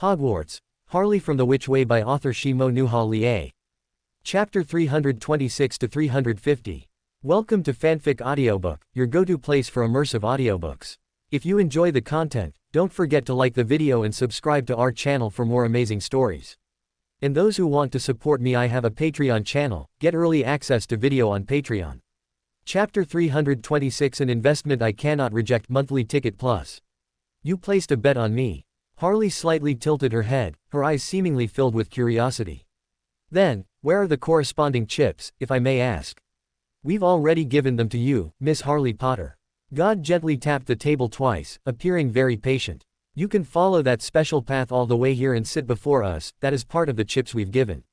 Hogwarts, Harley from the Which Way by author Shimo Nuha Lie. Chapter 326-350. Welcome to Fanfic Audiobook, your go-to place for immersive audiobooks. If you enjoy the content, don't forget to like the video and subscribe to our channel for more amazing stories. And those who want to support me, I have a Patreon channel, get early access to video on Patreon. Chapter 326, an investment I cannot reject, monthly ticket plus. You placed a bet on me. Harley slightly tilted her head, her eyes seemingly filled with curiosity. Then, where are the corresponding chips, if I may ask? We've already given them to you, Miss Harley Potter. God gently tapped the table twice, appearing very patient. You can follow that special path all the way here and sit before us, that is part of the chips we've given.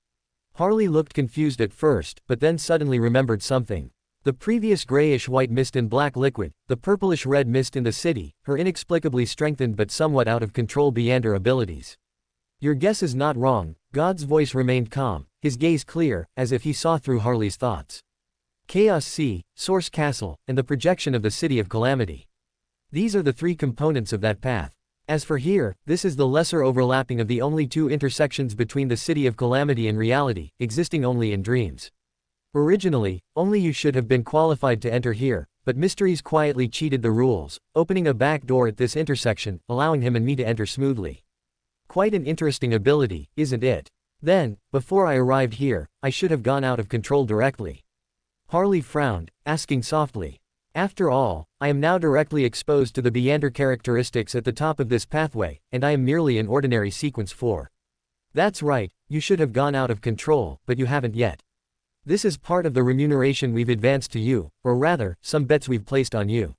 Harley looked confused at first, but then suddenly remembered something. The previous grayish-white mist and black liquid, the purplish-red mist in the city, her inexplicably strengthened but somewhat out-of-control Beander abilities. Your guess is not wrong. God's voice remained calm, his gaze clear, as if he saw through Harley's thoughts. Chaos Sea, Source Castle, and the projection of the City of Calamity. These are the three components of that path. As for here, this is the lesser overlapping of the only two intersections between the City of Calamity and reality, existing only in dreams. Originally, only you should have been qualified to enter here, but Mysteries quietly cheated the rules, opening a back door at this intersection, allowing him and me to enter smoothly. Quite an interesting ability, isn't it? Then, before I arrived here, I should have gone out of control directly. Harley frowned, asking softly. After all, I am now directly exposed to the Beander characteristics at the top of this pathway, and I am merely an ordinary sequence 4. That's right, you should have gone out of control, but you haven't yet. This is part of the remuneration we've advanced to you, or rather, some bets we've placed on you.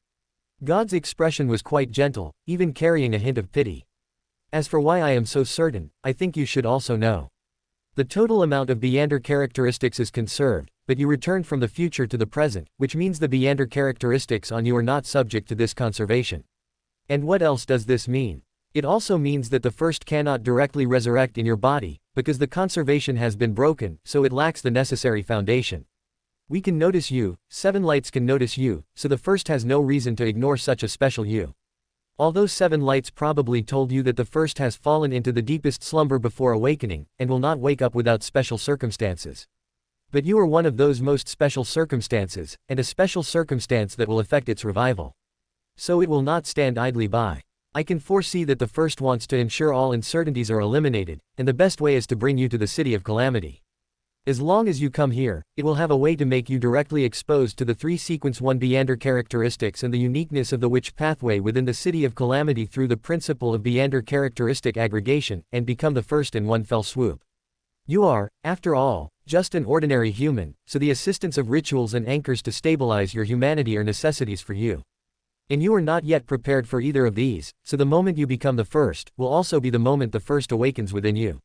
God's expression was quite gentle, even carrying a hint of pity. As for why I am so certain, I think you should also know. The total amount of Beander characteristics is conserved, but you returned from the future to the present, which means the Beander characteristics on you are not subject to this conservation. And what else does this mean? It also means that the first cannot directly resurrect in your body, because the conservation has been broken, so it lacks the necessary foundation. We can notice you, 7 lights can notice you, so the first has no reason to ignore such a special you. Although 7 lights probably told you that the first has fallen into the deepest slumber before awakening, and will not wake up without special circumstances. But you are one of those most special circumstances, and a special circumstance that will affect its revival. So it will not stand idly by. I can foresee that the first wants to ensure all uncertainties are eliminated, and the best way is to bring you to the City of Calamity. As long as you come here, it will have a way to make you directly exposed to the 3 Sequence 1 Beander characteristics and the uniqueness of the Witch pathway within the City of Calamity through the principle of Beander characteristic aggregation, and become the first in one fell swoop. You are, after all, just an ordinary human, so the assistance of rituals and anchors to stabilize your humanity are necessities for you. And you are not yet prepared for either of these, so the moment you become the first, will also be the moment the first awakens within you.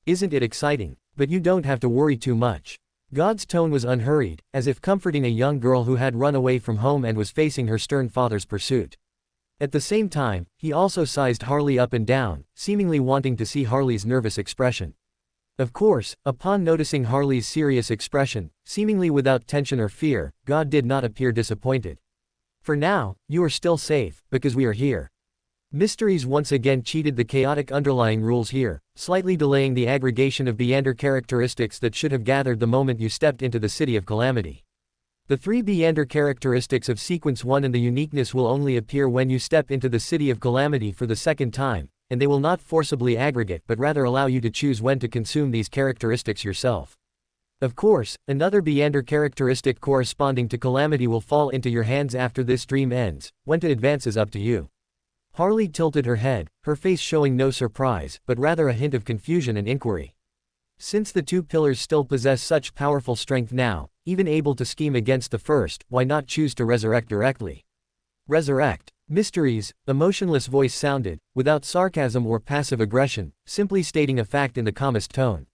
Isn't it exciting? But you don't have to worry too much. God's tone was unhurried, as if comforting a young girl who had run away from home and was facing her stern father's pursuit. At the same time, he also sized Harley up and down, seemingly wanting to see Harley's nervous expression. Of course, upon noticing Harley's serious expression, seemingly without tension or fear, God did not appear disappointed. For now, you are still safe, because we are here. Mysteries once again cheated the chaotic underlying rules here, slightly delaying the aggregation of Beander characteristics that should have gathered the moment you stepped into the City of Calamity. The 3 Beander characteristics of Sequence 1 and the uniqueness will only appear when you step into the City of Calamity for the second time, and they will not forcibly aggregate but rather allow you to choose when to consume these characteristics yourself. Of course, another Beander characteristic corresponding to Calamity will fall into your hands after this dream ends. When to advance is up to you. Harley tilted her head, her face showing no surprise, but rather a hint of confusion and inquiry. Since the 2 pillars still possess such powerful strength now, even able to scheme against the first, why not choose to resurrect directly? Resurrect. Mysteries, a motionless voice sounded, without sarcasm or passive aggression, simply stating a fact in the calmest tone.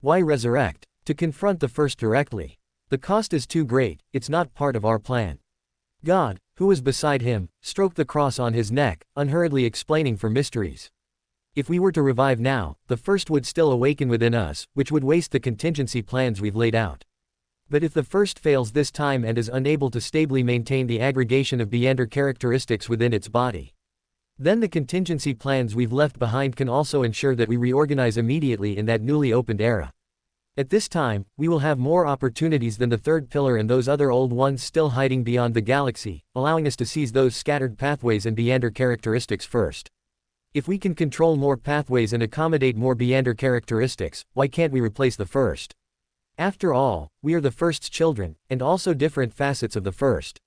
Why resurrect? To confront the first directly. The cost is too great, it's not part of our plan. God, who was beside him, stroked the cross on his neck, unhurriedly explaining for Mysteries. If we were to revive now, the first would still awaken within us, which would waste the contingency plans we've laid out. But if the first fails this time and is unable to stably maintain the aggregation of Beander characteristics within its body, Then the contingency plans we've left behind can also ensure that we reorganize immediately in that newly opened era. At this time, we will have more opportunities than the third pillar and those other old ones still hiding beyond the galaxy, allowing us to seize those scattered pathways and Beander characteristics first. If we can control more pathways and accommodate more Beander characteristics, why can't we replace the first? After all, we are the first's children, and also different facets of the first.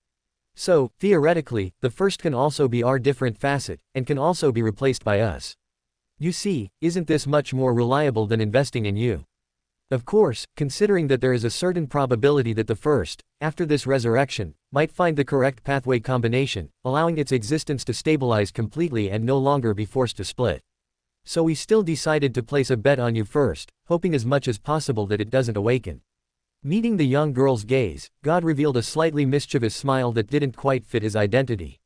So, theoretically, the first can also be our different facet, and can also be replaced by us. You see, isn't this much more reliable than investing in you? Of course, considering that there is a certain probability that the first, after this resurrection, might find the correct pathway combination, allowing its existence to stabilize completely and no longer be forced to split. So we still decided to place a bet on you first, hoping as much as possible that it doesn't awaken. Meeting the young girl's gaze, God revealed a slightly mischievous smile that didn't quite fit his identity.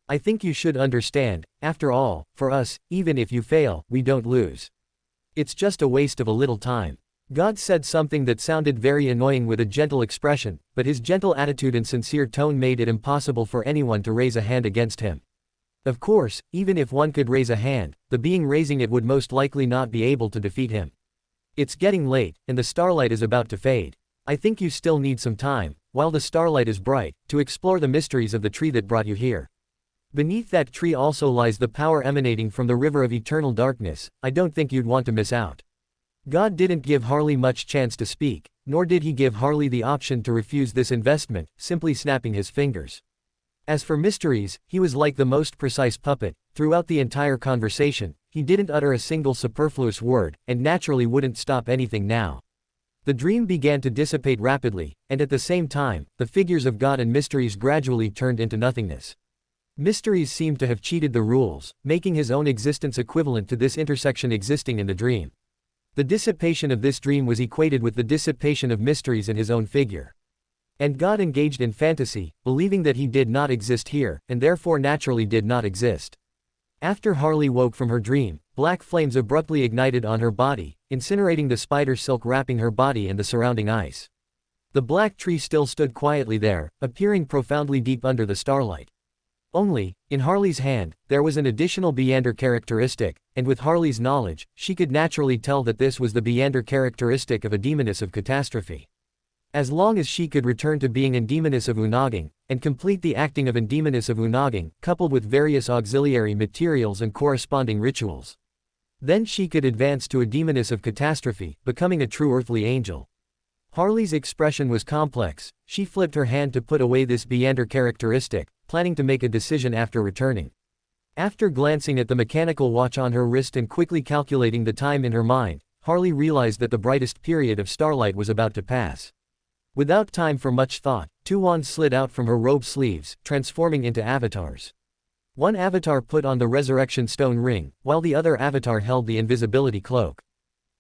I think you should understand, after all, for us, even if you fail, we don't lose. It's just a waste of a little time. God said something that sounded very annoying with a gentle expression, but his gentle attitude and sincere tone made it impossible for anyone to raise a hand against him. Of course, even if one could raise a hand, the being raising it would most likely not be able to defeat him. It's getting late, and the starlight is about to fade. I think you still need some time, while the starlight is bright, to explore the mysteries of the tree that brought you here. Beneath that tree also lies the power emanating from the river of eternal darkness. I don't think you'd want to miss out. God didn't give Harley much chance to speak, nor did he give Harley the option to refuse this investment, simply snapping his fingers. As for mysteries, he was like the most precise puppet. Throughout the entire conversation, he didn't utter a single superfluous word, and naturally wouldn't stop anything now. The dream began to dissipate rapidly, and at the same time, the figures of God and mysteries gradually turned into nothingness. Mysteries seemed to have cheated the rules, making his own existence equivalent to this intersection existing in the dream. The dissipation of this dream was equated with the dissipation of mysteries in his own figure. And God engaged in fantasy, believing that he did not exist here, and therefore naturally did not exist. After Harley woke from her dream, black flames abruptly ignited on her body, incinerating the spider silk wrapping her body and the surrounding ice. The black tree still stood quietly there, appearing profoundly deep under the starlight. Only, in Harley's hand, there was an additional Beander characteristic, and with Harley's knowledge, she could naturally tell that this was the Beander characteristic of a demoness of catastrophe. As long as she could return to being an demoness of Unaging, and complete the acting of an demoness of Unaging, coupled with various auxiliary materials and corresponding rituals, then she could advance to a demoness of catastrophe, becoming a true earthly angel. Harley's expression was complex. She flipped her hand to put away this Beander characteristic, planning to make a decision after returning. After glancing at the mechanical watch on her wrist and quickly calculating the time in her mind, Harley realized that the brightest period of starlight was about to pass. Without time for much thought, two wands slid out from her robe sleeves, transforming into avatars. One avatar put on the resurrection stone ring, while the other avatar held the invisibility cloak.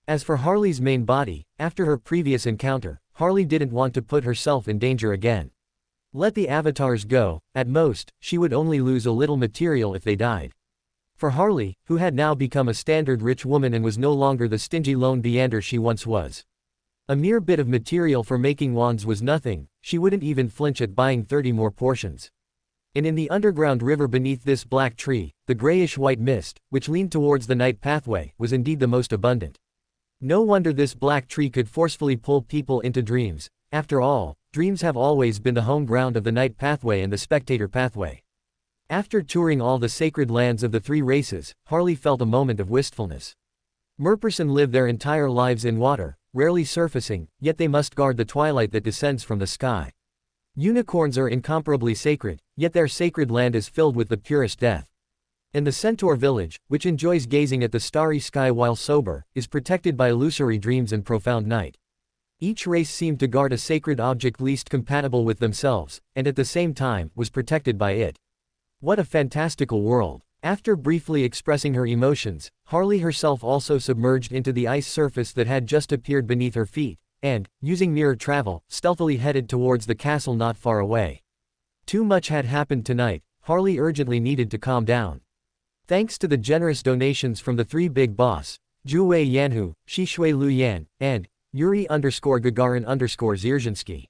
As for Harley's main body, after her previous encounter, Harley didn't want to put herself in danger again. Let the avatars go. At most, she would only lose a little material if they died. For Harley, who had now become a standard rich woman and was no longer the stingy lone Beander she once was, a mere bit of material for making wands was nothing. She wouldn't even flinch at buying 30 more portions. And in the underground river beneath this black tree, the grayish-white mist, which leaned towards the night pathway, was indeed the most abundant. No wonder this black tree could forcefully pull people into dreams. After all, dreams have always been the home ground of the night pathway and the spectator pathway. After touring all the sacred lands of the three races, Harley felt a moment of wistfulness. Merperson live their entire lives in water, rarely surfacing, yet they must guard the twilight that descends from the sky. Unicorns are incomparably sacred, yet their sacred land is filled with the purest death. And the centaur village, which enjoys gazing at the starry sky while sober, is protected by illusory dreams and profound night. Each race seemed to guard a sacred object least compatible with themselves, and at the same time, was protected by it. What a fantastical world. After briefly expressing her emotions, Harley herself also submerged into the ice surface that had just appeared beneath her feet, and, using mirror travel, stealthily headed towards the castle not far away. Too much had happened tonight. Harley urgently needed to calm down. Thanks to the generous donations from the three big boss, Zhuwei Yanhu, Shishui Lu Yan, and Yuri_Gagarin_Zierzhinsky.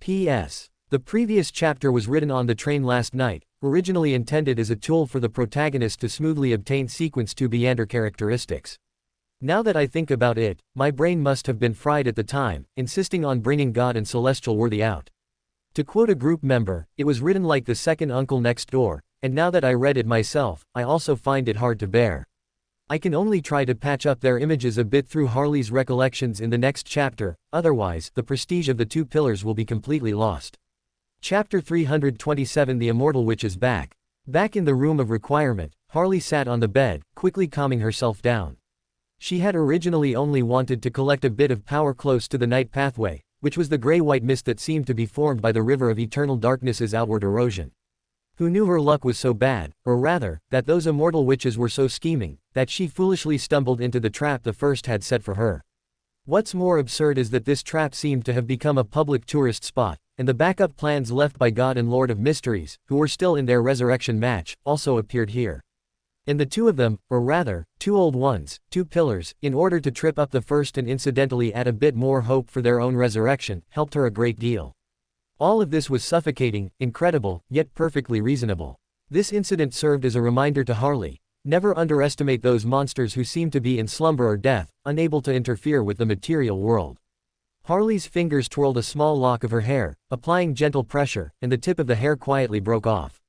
P.S. The previous chapter was written on the train last night. originally intended as a tool for the protagonist to smoothly obtain sequence 2 Beander characteristics. Now that I think about it, my brain must have been fried at the time, insisting on bringing God and Celestial Worthy out. To quote a group member, it was written like the second uncle next door, and now that I read it myself, I also find it hard to bear. I can only try to patch up their images a bit through Harley's recollections in the next chapter, otherwise, the prestige of the two pillars will be completely lost. Chapter 327 The Immortal Witch is back. Back in the room of requirement, Harley sat on the bed, quickly calming herself down. She had originally only wanted to collect a bit of power close to the night pathway, which was the gray-white mist that seemed to be formed by the river of eternal darkness's outward erosion. Who knew her luck was so bad, or rather, that those immortal witches were so scheming, that she foolishly stumbled into the trap the first had set for her. What's more absurd is that this trap seemed to have become a public tourist spot, and the backup plans left by God and Lord of Mysteries, who were still in their resurrection match, also appeared here. And the two of them, or rather, two old ones, two pillars, in order to trip up the first and incidentally add a bit more hope for their own resurrection, helped her a great deal. All of this was suffocating, incredible, yet perfectly reasonable. This incident served as a reminder to Harley: never underestimate those monsters who seem to be in slumber or death, unable to interfere with the material world. Harley's fingers twirled a small lock of her hair, applying gentle pressure, and the tip of the hair quietly broke off.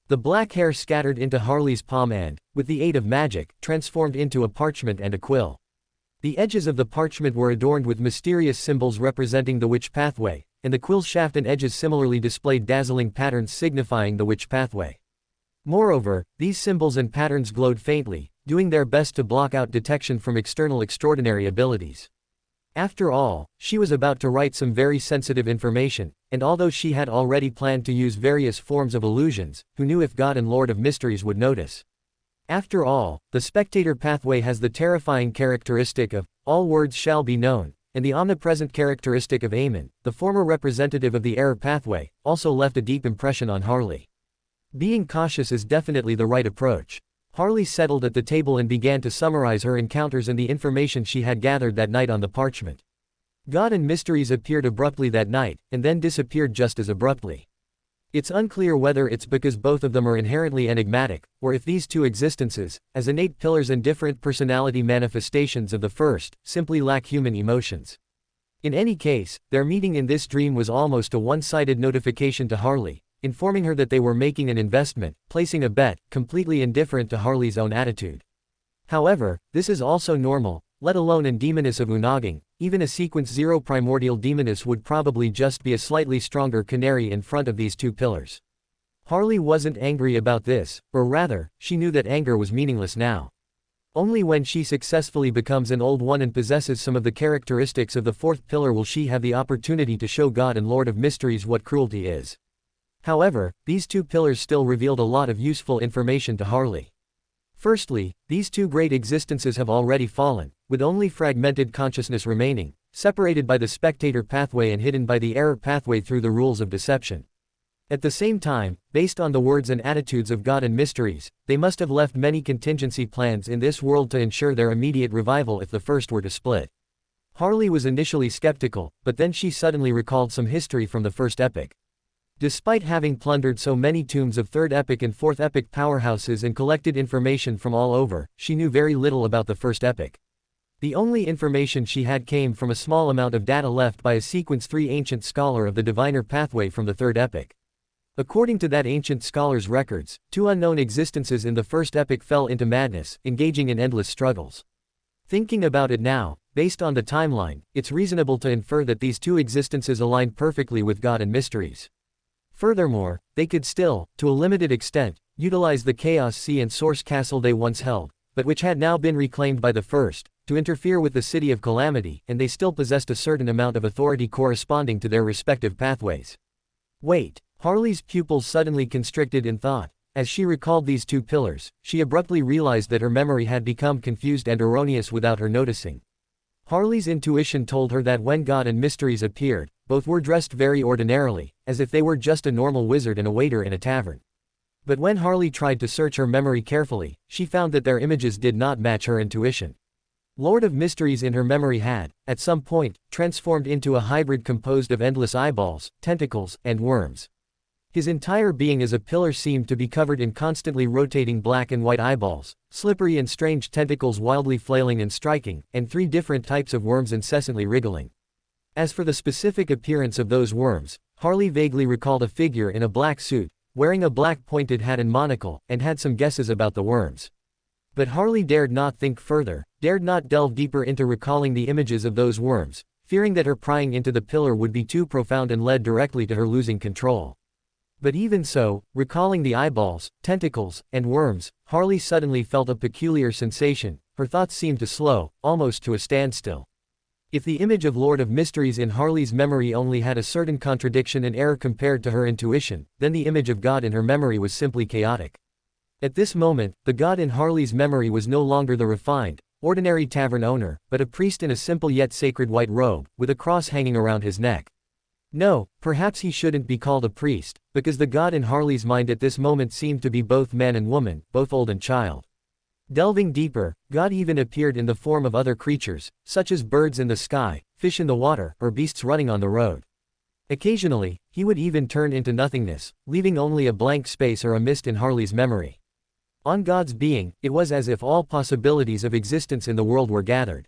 The black hair scattered into Harley's palm and, with the aid of magic, transformed into a parchment and a quill. The edges of the parchment were adorned with mysterious symbols representing the witch pathway, and the quill shaft and edges similarly displayed dazzling patterns signifying the witch pathway. Moreover, these symbols and patterns glowed faintly, doing their best to block out detection from external extraordinary abilities. After all, she was about to write some very sensitive information, and although she had already planned to use various forms of illusions, who knew if God and Lord of Mysteries would notice? After all, the spectator pathway has the terrifying characteristic of, all words shall be known, and the omnipresent characteristic of Aemon, the former representative of the error pathway, also left a deep impression on Harley. Being cautious is definitely the right approach. Harley settled at the table and began to summarize her encounters and the information she had gathered that night on the parchment. God and Mysteries appeared abruptly that night, and then disappeared just as abruptly. It's unclear whether it's because both of them are inherently enigmatic, or if these two existences, as innate pillars and different personality manifestations of the first, simply lack human emotions. In any case, their meeting in this dream was almost a one-sided notification to Harley, informing her that they were making an investment, placing a bet, completely indifferent to Harley's own attitude. However, this is also normal, let alone an demoness of Unaging. Even a sequence 0 primordial demoness would probably just be a slightly stronger canary in front of these two pillars. Harley wasn't angry about this, or rather, she knew that anger was meaningless now. Only when she successfully becomes an old one and possesses some of the characteristics of the fourth pillar will she have the opportunity to show God and Lord of Mysteries what cruelty is. However, these two pillars still revealed a lot of useful information to Harley. Firstly, these two great existences have already fallen, with only fragmented consciousness remaining, separated by the spectator pathway and hidden by the error pathway through the rules of deception. At the same time, based on the words and attitudes of God and Mysteries, they must have left many contingency plans in this world to ensure their immediate revival if the first were to split. Harley was initially skeptical, but then she suddenly recalled some history from the first epic. Despite having plundered so many tombs of third epic and fourth epic powerhouses and collected information from all over, she knew very little about the first epic. The only information she had came from a small amount of data left by a sequence 3 ancient scholar of the diviner pathway from the third epic. According to that ancient scholar's records, two unknown existences in the first epic fell into madness, engaging in endless struggles. Thinking about it now, based on the timeline, it's reasonable to infer that these two existences aligned perfectly with God and Mysteries. Furthermore, they could still, to a limited extent, utilize the Chaos Sea and Source Castle they once held, but which had now been reclaimed by the first, to interfere with the City of Calamity, and they still possessed a certain amount of authority corresponding to their respective pathways. Wait, Harley's pupils suddenly constricted in thought. As she recalled these two pillars, she abruptly realized that her memory had become confused and erroneous without her noticing. Harley's intuition told her that when God and Mysteries appeared, both were dressed very ordinarily, as if they were just a normal wizard and a waiter in a tavern. But when Harley tried to search her memory carefully, she found that their images did not match her intuition. Lord of Mysteries in her memory had, at some point, transformed into a hybrid composed of endless eyeballs, tentacles, and worms. His entire being as a pillar seemed to be covered in constantly rotating black and white eyeballs, slippery and strange tentacles wildly flailing and striking, and 3 different types of worms incessantly wriggling. As for the specific appearance of those worms, Harley vaguely recalled a figure in a black suit, wearing a black pointed hat and monocle, and had some guesses about the worms. But Harley dared not think further, dared not delve deeper into recalling the images of those worms, fearing that her prying into the pillar would be too profound and led directly to her losing control. But even so, recalling the eyeballs, tentacles, and worms, Harley suddenly felt a peculiar sensation. Her thoughts seemed to slow, almost to a standstill. If the image of Lord of Mysteries in Harley's memory only had a certain contradiction and error compared to her intuition, then the image of God in her memory was simply chaotic. At this moment, the God in Harley's memory was no longer the refined, ordinary tavern owner, but a priest in a simple yet sacred white robe, with a cross hanging around his neck. No, perhaps he shouldn't be called a priest, because the God in Harley's mind at this moment seemed to be both man and woman, both old and child. Delving deeper, God even appeared in the form of other creatures, such as birds in the sky, fish in the water, or beasts running on the road. Occasionally, he would even turn into nothingness, leaving only a blank space or a mist in Harley's memory. On God's being, it was as if all possibilities of existence in the world were gathered.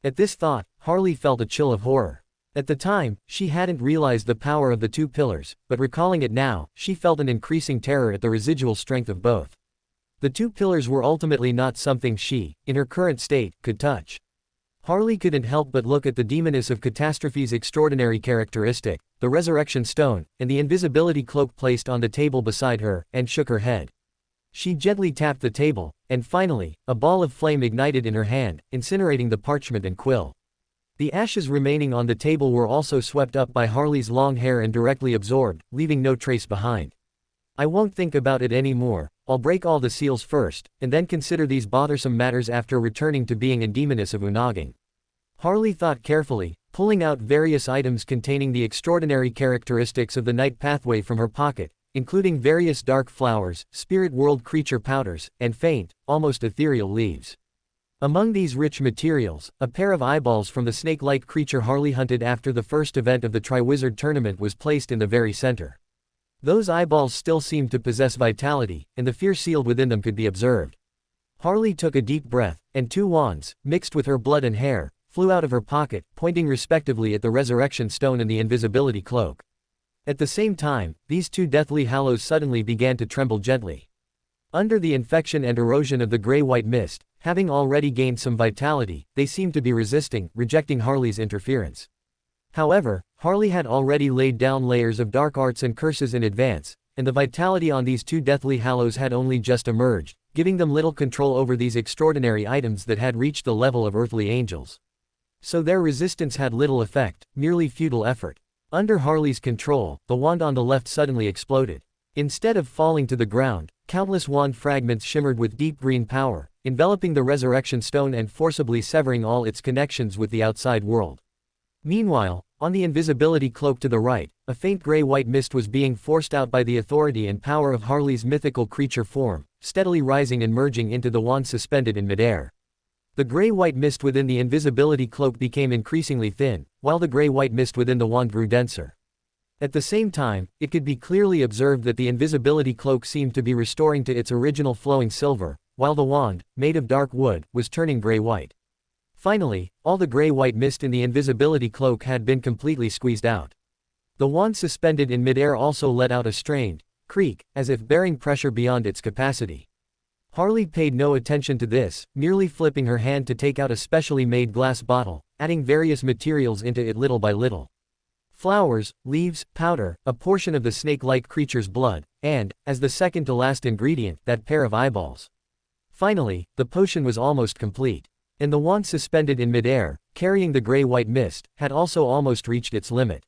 At this thought, Harley felt a chill of horror. At the time, she hadn't realized the power of the 2 pillars, but recalling it now, she felt an increasing terror at the residual strength of both. The 2 pillars were ultimately not something she, in her current state, could touch. Harley couldn't help but look at the demoness of Catastrophe's extraordinary characteristic, the resurrection stone, and the invisibility cloak placed on the table beside her, and shook her head. She gently tapped the table, and finally, a ball of flame ignited in her hand, incinerating the parchment and quill. The ashes remaining on the table were also swept up by Harley's long hair and directly absorbed, leaving no trace behind. I won't think about it anymore, I'll break all the seals first, and then consider these bothersome matters after returning to being a demoness of Unaging. Harley thought carefully, pulling out various items containing the extraordinary characteristics of the night pathway from her pocket, including various dark flowers, spirit world creature powders, and faint, almost ethereal leaves. Among these rich materials, a pair of eyeballs from the snake-like creature Harley hunted after the first event of the Triwizard tournament was placed in the very center. Those eyeballs still seemed to possess vitality, and the fear sealed within them could be observed. Harley took a deep breath, and 2 wands, mixed with her blood and hair, flew out of her pocket, pointing respectively at the resurrection stone and the invisibility cloak. At the same time, these 2 deathly hallows suddenly began to tremble gently. Under the infection and erosion of the gray-white mist, having already gained some vitality, they seemed to be rejecting Harley's interference. However, Harley had already laid down layers of dark arts and curses in advance, and the vitality on these 2 deathly hallows had only just emerged, giving them little control over these extraordinary items that had reached the level of earthly angels. So their resistance had little effect, merely futile effort. Under Harley's control, the wand on the left suddenly exploded. Instead of falling to the ground, countless wand fragments shimmered with deep green power, enveloping the resurrection stone and forcibly severing all its connections with the outside world. Meanwhile, on the invisibility cloak to the right, a faint gray-white mist was being forced out by the authority and power of Harley's mythical creature form, steadily rising and merging into the wand suspended in midair. The gray-white mist within the invisibility cloak became increasingly thin, while the gray-white mist within the wand grew denser. At the same time, it could be clearly observed that the invisibility cloak seemed to be restoring to its original flowing silver, while the wand, made of dark wood, was turning gray-white. Finally, all the gray-white mist in the invisibility cloak had been completely squeezed out. The wand suspended in midair also let out a strained creak, as if bearing pressure beyond its capacity. Harley paid no attention to this, merely flipping her hand to take out a specially made glass bottle, adding various materials into it little by little. Flowers, leaves, powder, a portion of the snake-like creature's blood, and, as the second to last ingredient, that pair of eyeballs. Finally, the potion was almost complete. And the wand suspended in midair, carrying the gray-white mist, had also almost reached its limit.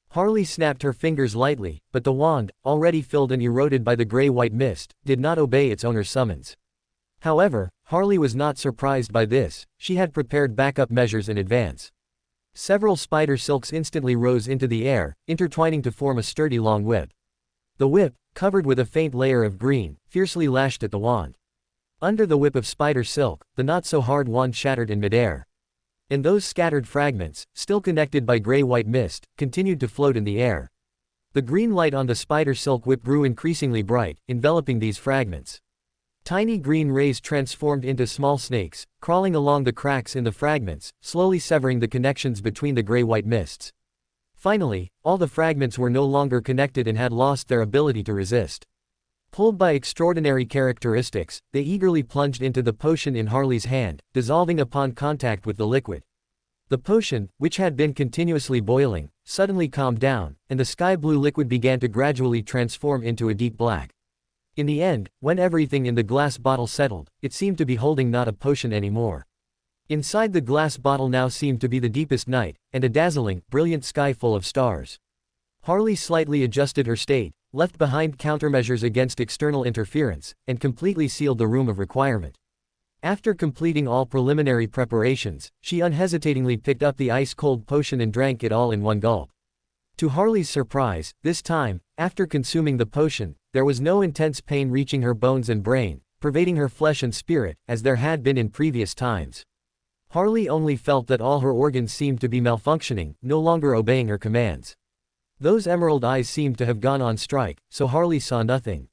Harley snapped her fingers lightly, but the wand, already filled and eroded by the gray-white mist, did not obey its owner's summons. However, Harley was not surprised by this, she had prepared backup measures in advance. Several spider silks instantly rose into the air, intertwining to form a sturdy long whip. The whip, covered with a faint layer of green, fiercely lashed at the wand. Under the whip of spider silk, the not-so-hard wand shattered in midair. And those scattered fragments, still connected by gray-white mist, continued to float in the air. The green light on the spider silk whip grew increasingly bright, enveloping these fragments. Tiny green rays transformed into small snakes, crawling along the cracks in the fragments, slowly severing the connections between the gray-white mists. Finally, all the fragments were no longer connected and had lost their ability to resist. Pulled by extraordinary characteristics, they eagerly plunged into the potion in Harley's hand, dissolving upon contact with the liquid. The potion, which had been continuously boiling, suddenly calmed down, and the sky-blue liquid began to gradually transform into a deep black. In the end, when everything in the glass bottle settled, it seemed to be holding not a potion anymore. Inside the glass bottle now seemed to be the deepest night, and a dazzling, brilliant sky full of stars. Harley slightly adjusted her state, left behind countermeasures against external interference, and completely sealed the room of requirement. After completing all preliminary preparations, she unhesitatingly picked up the ice-cold potion and drank it all in one gulp. To Harley's surprise, this time, after consuming the potion, there was no intense pain reaching her bones and brain, pervading her flesh and spirit, as there had been in previous times. Harley only felt that all her organs seemed to be malfunctioning, no longer obeying her commands. Those emerald eyes seemed to have gone on strike, so Harley saw nothing.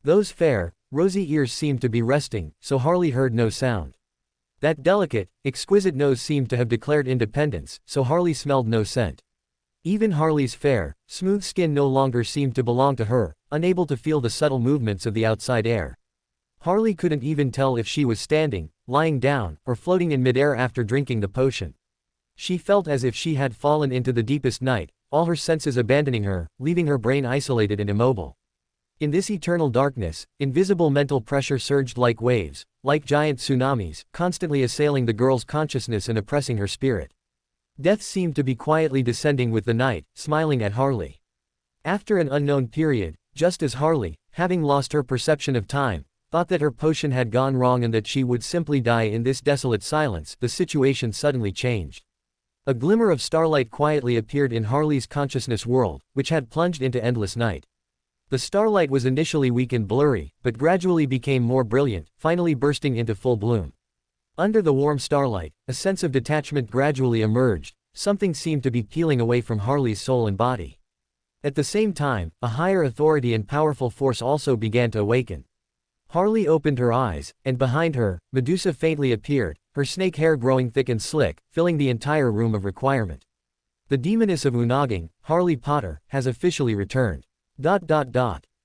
Those fair, rosy ears seemed to be resting, so Harley heard no sound. That delicate, exquisite nose seemed to have declared independence, so Harley smelled no scent. Even Harley's fair, smooth skin no longer seemed to belong to her, unable to feel the subtle movements of the outside air. Harley couldn't even tell if she was standing, lying down, or floating in midair after drinking the potion. She felt as if she had fallen into the deepest night, all her senses abandoning her, leaving her brain isolated and immobile. In this eternal darkness, invisible mental pressure surged like waves, like giant tsunamis, constantly assailing the girl's consciousness and oppressing her spirit. Death seemed to be quietly descending with the night, smiling at Harley. After an unknown period, just as Harley, having lost her perception of time, thought that her potion had gone wrong and that she would simply die in this desolate silence, the situation suddenly changed. A glimmer of starlight quietly appeared in Harley's consciousness world, which had plunged into endless night. The starlight was initially weak and blurry, but gradually became more brilliant, finally bursting into full bloom. Under the warm starlight, a sense of detachment gradually emerged, something seemed to be peeling away from Harley's soul and body. At the same time, a higher authority and powerful force also began to awaken. Harley opened her eyes, and behind her, Medusa faintly appeared, her snake hair growing thick and slick, filling the entire room of requirement. The demoness of Unaging, Harley Potter, has officially returned.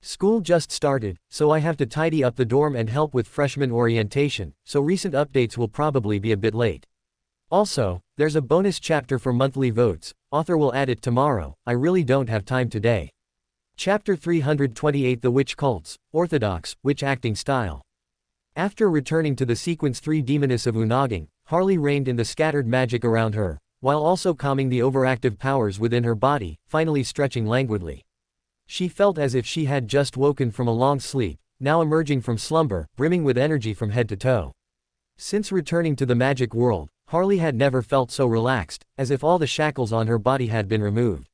School just started, so I have to tidy up the dorm and help with freshman orientation, so recent updates will probably be a bit late. Also, there's a bonus chapter for monthly votes, author will add it tomorrow, I really don't have time today. Chapter 328 The Witch Cults, Orthodox, Witch Acting Style. After returning to the Sequence 3 Demoness of Unaging, Harley reined in the scattered magic around her, while also calming the overactive powers within her body, finally stretching languidly. She felt as if she had just woken from a long sleep, now emerging from slumber, brimming with energy from head to toe. Since returning to the magic world, Harley had never felt so relaxed, as if all the shackles on her body had been removed.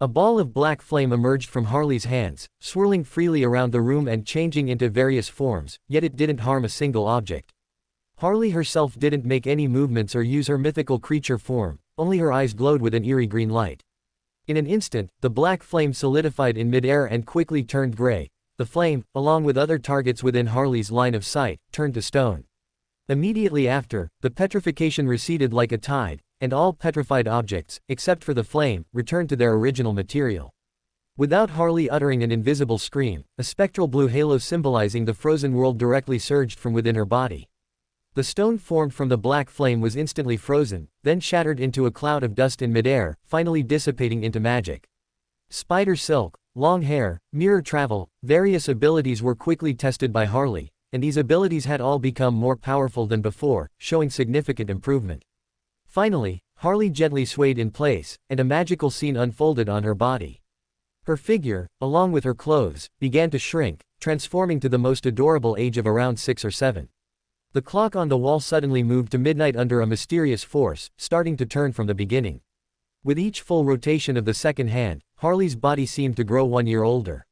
A ball of black flame emerged from Harley's hands, swirling freely around the room and changing into various forms, yet it didn't harm a single object. Harley herself didn't make any movements or use her mythical creature form, only her eyes glowed with an eerie green light. In an instant, the black flame solidified in midair and quickly turned gray. The flame, along with other targets within Harley's line of sight, turned to stone. Immediately after, the petrification receded like a tide, and all petrified objects, except for the flame, returned to their original material. Without Harley uttering an invisible scream, a spectral blue halo symbolizing the frozen world directly surged from within her body. The stone formed from the black flame was instantly frozen, then shattered into a cloud of dust in midair, finally dissipating into magic. Spider silk, long hair, mirror travel, various abilities were quickly tested by Harley, and these abilities had all become more powerful than before, showing significant improvement. Finally, Harley gently swayed in place, and a magical scene unfolded on her body. Her figure, along with her clothes, began to shrink, transforming to the most adorable age of around 6 or 7. The clock on the wall suddenly moved to midnight under a mysterious force, starting to turn from the beginning. With each full rotation of the second hand, Harley's body seemed to grow 1 year older.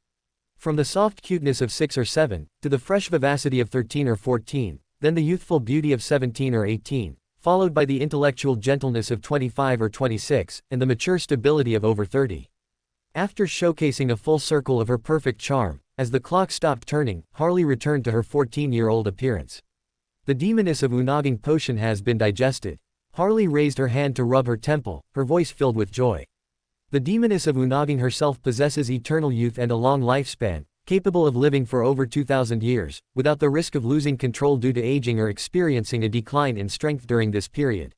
From the soft cuteness of 6 or 7, to the fresh vivacity of 13 or 14, then the youthful beauty of 17 or 18, followed by the intellectual gentleness of 25 or 26, and the mature stability of over 30. After showcasing a full circle of her perfect charm, as the clock stopped turning, Harley returned to her 14-year-old appearance. The demoness of Unaging potion has been digested. Harley raised her hand to rub her temple, her voice filled with joy. The demoness of Unaging herself possesses eternal youth and a long lifespan, capable of living for over 2,000 years, without the risk of losing control due to aging or experiencing a decline in strength during this period.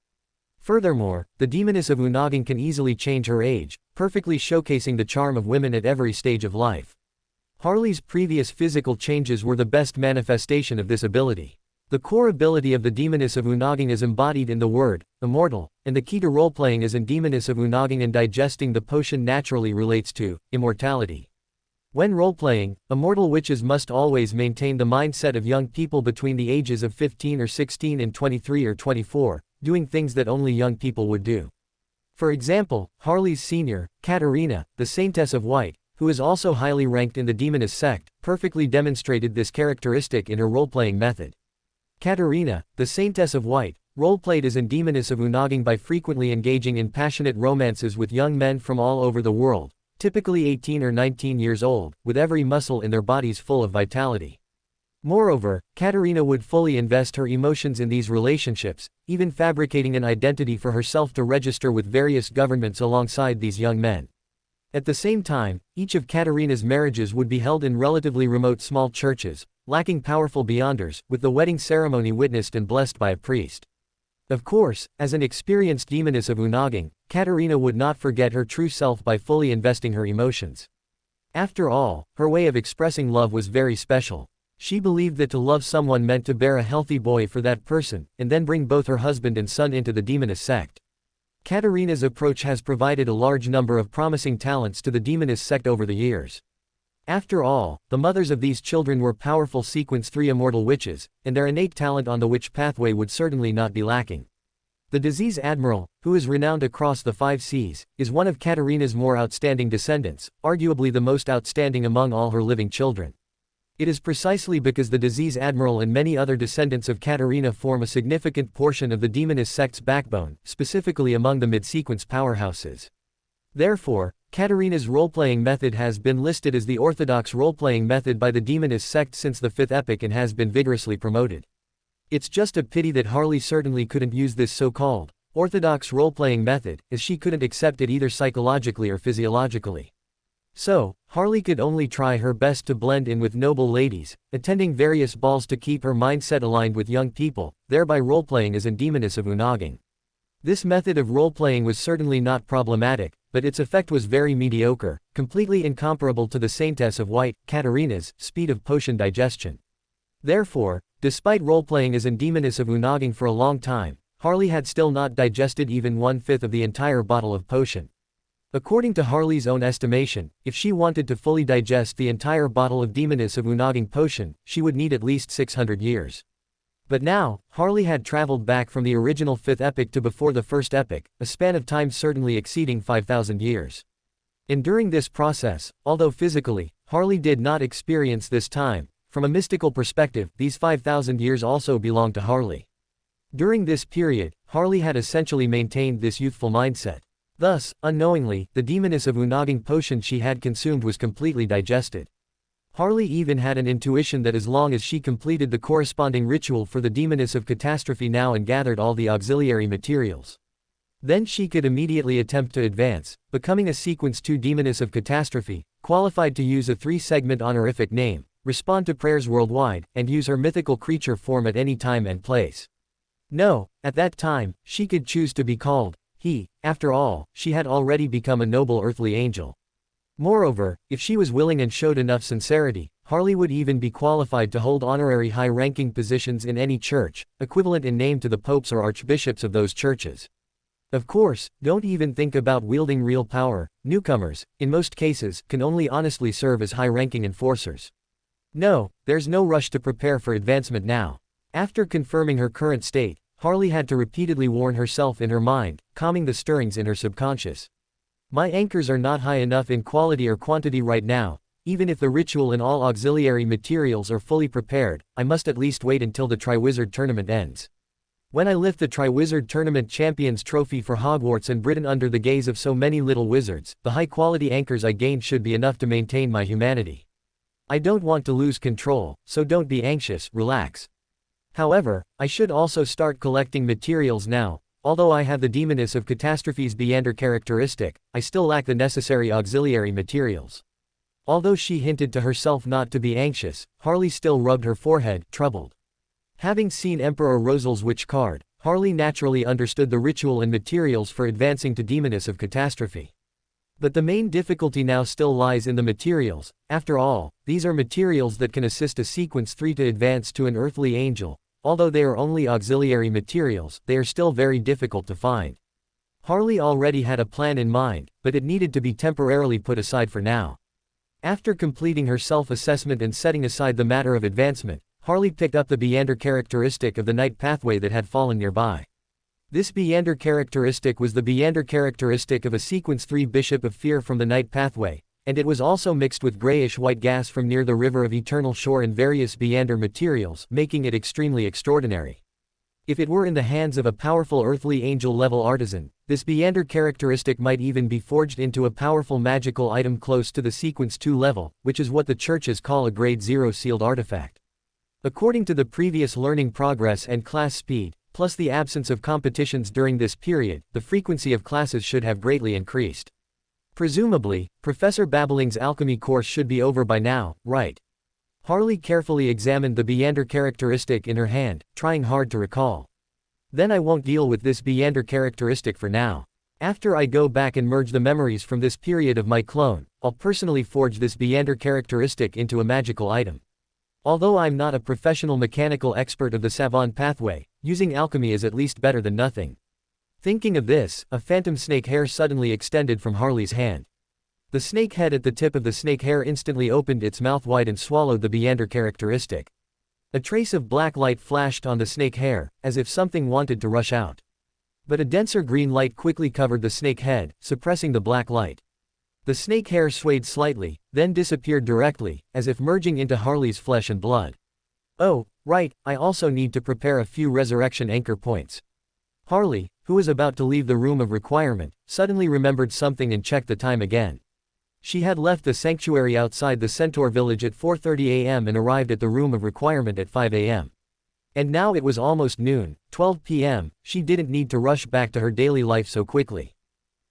Furthermore, the demoness of Unaging can easily change her age, perfectly showcasing the charm of women at every stage of life. Harley's previous physical changes were the best manifestation of this ability. The core ability of the demoness of Unaging is embodied in the word, immortal, and the key to roleplaying as in demoness of Unaging and digesting the potion naturally relates to immortality. When roleplaying, immortal witches must always maintain the mindset of young people between the ages of 15 or 16 and 23 or 24, doing things that only young people would do. For example, Harley's senior, Katarina, the Saintess of White, who is also highly ranked in the demoness sect, perfectly demonstrated this characteristic in her role-playing method. Katarina, the Saintess of White, role-played as a demoness of Unaging by frequently engaging in passionate romances with young men from all over the world, typically 18 or 19 years old, with every muscle in their bodies full of vitality. Moreover, Katarina would fully invest her emotions in these relationships, even fabricating an identity for herself to register with various governments alongside these young men. At the same time, each of Katarina's marriages would be held in relatively remote small churches, lacking powerful beyonders, with the wedding ceremony witnessed and blessed by a priest. Of course, as an experienced demoness of Unaging, Katarina would not forget her true self by fully investing her emotions. After all, her way of expressing love was very special. She believed that to love someone meant to bear a healthy boy for that person, and then bring both her husband and son into the demoness sect. Katarina's approach has provided a large number of promising talents to the demoness sect over the years. After all, the mothers of these children were powerful Sequence 3 immortal witches, and their innate talent on the witch pathway would certainly not be lacking. The Disease Admiral, who is renowned across the 5 seas, is one of Katarina's more outstanding descendants, arguably the most outstanding among all her living children. It is precisely because the Disease Admiral and many other descendants of Katarina form a significant portion of the demoness sect's backbone, specifically among the mid-sequence powerhouses. Therefore, Katarina's role-playing method has been listed as the orthodox role-playing method by the demoness sect since the 5th epoch and has been vigorously promoted. It's just a pity that Harley certainly couldn't use this so-called orthodox role-playing method, as she couldn't accept it either psychologically or physiologically. So, Harley could only try her best to blend in with noble ladies, attending various balls to keep her mindset aligned with young people, thereby role-playing as a demoness of Unaging. This method of role-playing was certainly not problematic, but its effect was very mediocre, completely incomparable to the Saintess of White, Katarina's, speed of potion digestion. Therefore, despite role-playing as a demoness of Unaging for a long time, Harley had still not digested even 1/5 of the entire bottle of potion. According to Harley's own estimation, if she wanted to fully digest the entire bottle of demoness of Unaging potion, she would need at least 600 years. But now, Harley had traveled back from the original 5th epoch to before the 1st epoch, a span of time certainly exceeding 5,000 years. And during this process, although physically, Harley did not experience this time, from a mystical perspective, these 5,000 years also belong to Harley. During this period, Harley had essentially maintained this youthful mindset. Thus, unknowingly, the demoness of Unaging potion she had consumed was completely digested. Harley even had an intuition that as long as she completed the corresponding ritual for the demoness of catastrophe now and gathered all the auxiliary materials, then she could immediately attempt to advance, becoming a Sequence 2 demoness of catastrophe, qualified to use a 3-segment honorific name, respond to prayers worldwide, and use her mythical creature form at any time and place. No, at that time, she could choose to be called he. After all, she had already become a noble earthly angel. Moreover, if she was willing and showed enough sincerity, Harley would even be qualified to hold honorary high-ranking positions in any church, equivalent in name to the popes or archbishops of those churches. Of course, don't even think about wielding real power. Newcomers, in most cases, can only honestly serve as high-ranking enforcers. No, there's no rush to prepare for advancement now. After confirming her current state, Harley had to repeatedly warn herself in her mind, calming the stirrings in her subconscious. My anchors are not high enough in quality or quantity right now. Even if the ritual and all auxiliary materials are fully prepared, I must at least wait until the Triwizard tournament ends. When I lift the Triwizard Tournament Champions Trophy for Hogwarts and Britain under the gaze of so many little wizards, the high-quality anchors I gained should be enough to maintain my humanity. I don't want to lose control, so don't be anxious, relax. However, I should also start collecting materials now. Although I have the Demoness of Catastrophe's Beander characteristic, I still lack the necessary auxiliary materials. Although she hinted to herself not to be anxious, Harley still rubbed her forehead, troubled. Having seen Emperor Rosal's Witch card, Harley naturally understood the ritual and materials for advancing to Demoness of Catastrophe. But the main difficulty now still lies in the materials. After all, these are materials that can assist a Sequence 3 to advance to an earthly angel. Although they are only auxiliary materials, they are still very difficult to find. Harley already had a plan in mind, but it needed to be temporarily put aside for now. After completing her self-assessment and setting aside the matter of advancement, Harley picked up the Beander characteristic of the night pathway that had fallen nearby. This Beander characteristic was the Beander characteristic of a Sequence 3 Bishop of Fear from the night pathway, and it was also mixed with grayish-white gas from near the River of Eternal Shore and various Beander materials, making it extremely extraordinary. If it were in the hands of a powerful earthly angel-level artisan, this Beander characteristic might even be forged into a powerful magical item close to the Sequence 2 level, which is what the churches call a Grade 0 sealed artifact. According to the previous learning progress and class speed, plus the absence of competitions during this period, the frequency of classes should have greatly increased. Presumably, Professor Babbling's alchemy course should be over by now, right? Harley carefully examined the Beander characteristic in her hand, trying hard to recall. Then I won't deal with this Beander characteristic for now. After I go back and merge the memories from this period of my clone, I'll personally forge this Beander characteristic into a magical item. Although I'm not a professional mechanical expert of the Savant pathway, using alchemy is at least better than nothing. Thinking of this, a phantom snake hair suddenly extended from Harley's hand. The snake head at the tip of the snake hair instantly opened its mouth wide and swallowed the Beander characteristic. A trace of black light flashed on the snake hair, as if something wanted to rush out. But a denser green light quickly covered the snake head, suppressing the black light. The snake hair swayed slightly, then disappeared directly, as if merging into Harley's flesh and blood. Oh, right, I also need to prepare a few resurrection anchor points. Harley, who was about to leave the room of requirement, suddenly remembered something and checked the time again. She had left the sanctuary outside the Centaur village at 4:30 a.m. and arrived at the room of requirement at 5 a.m. And now it was almost noon, 12 p.m., she didn't need to rush back to her daily life so quickly.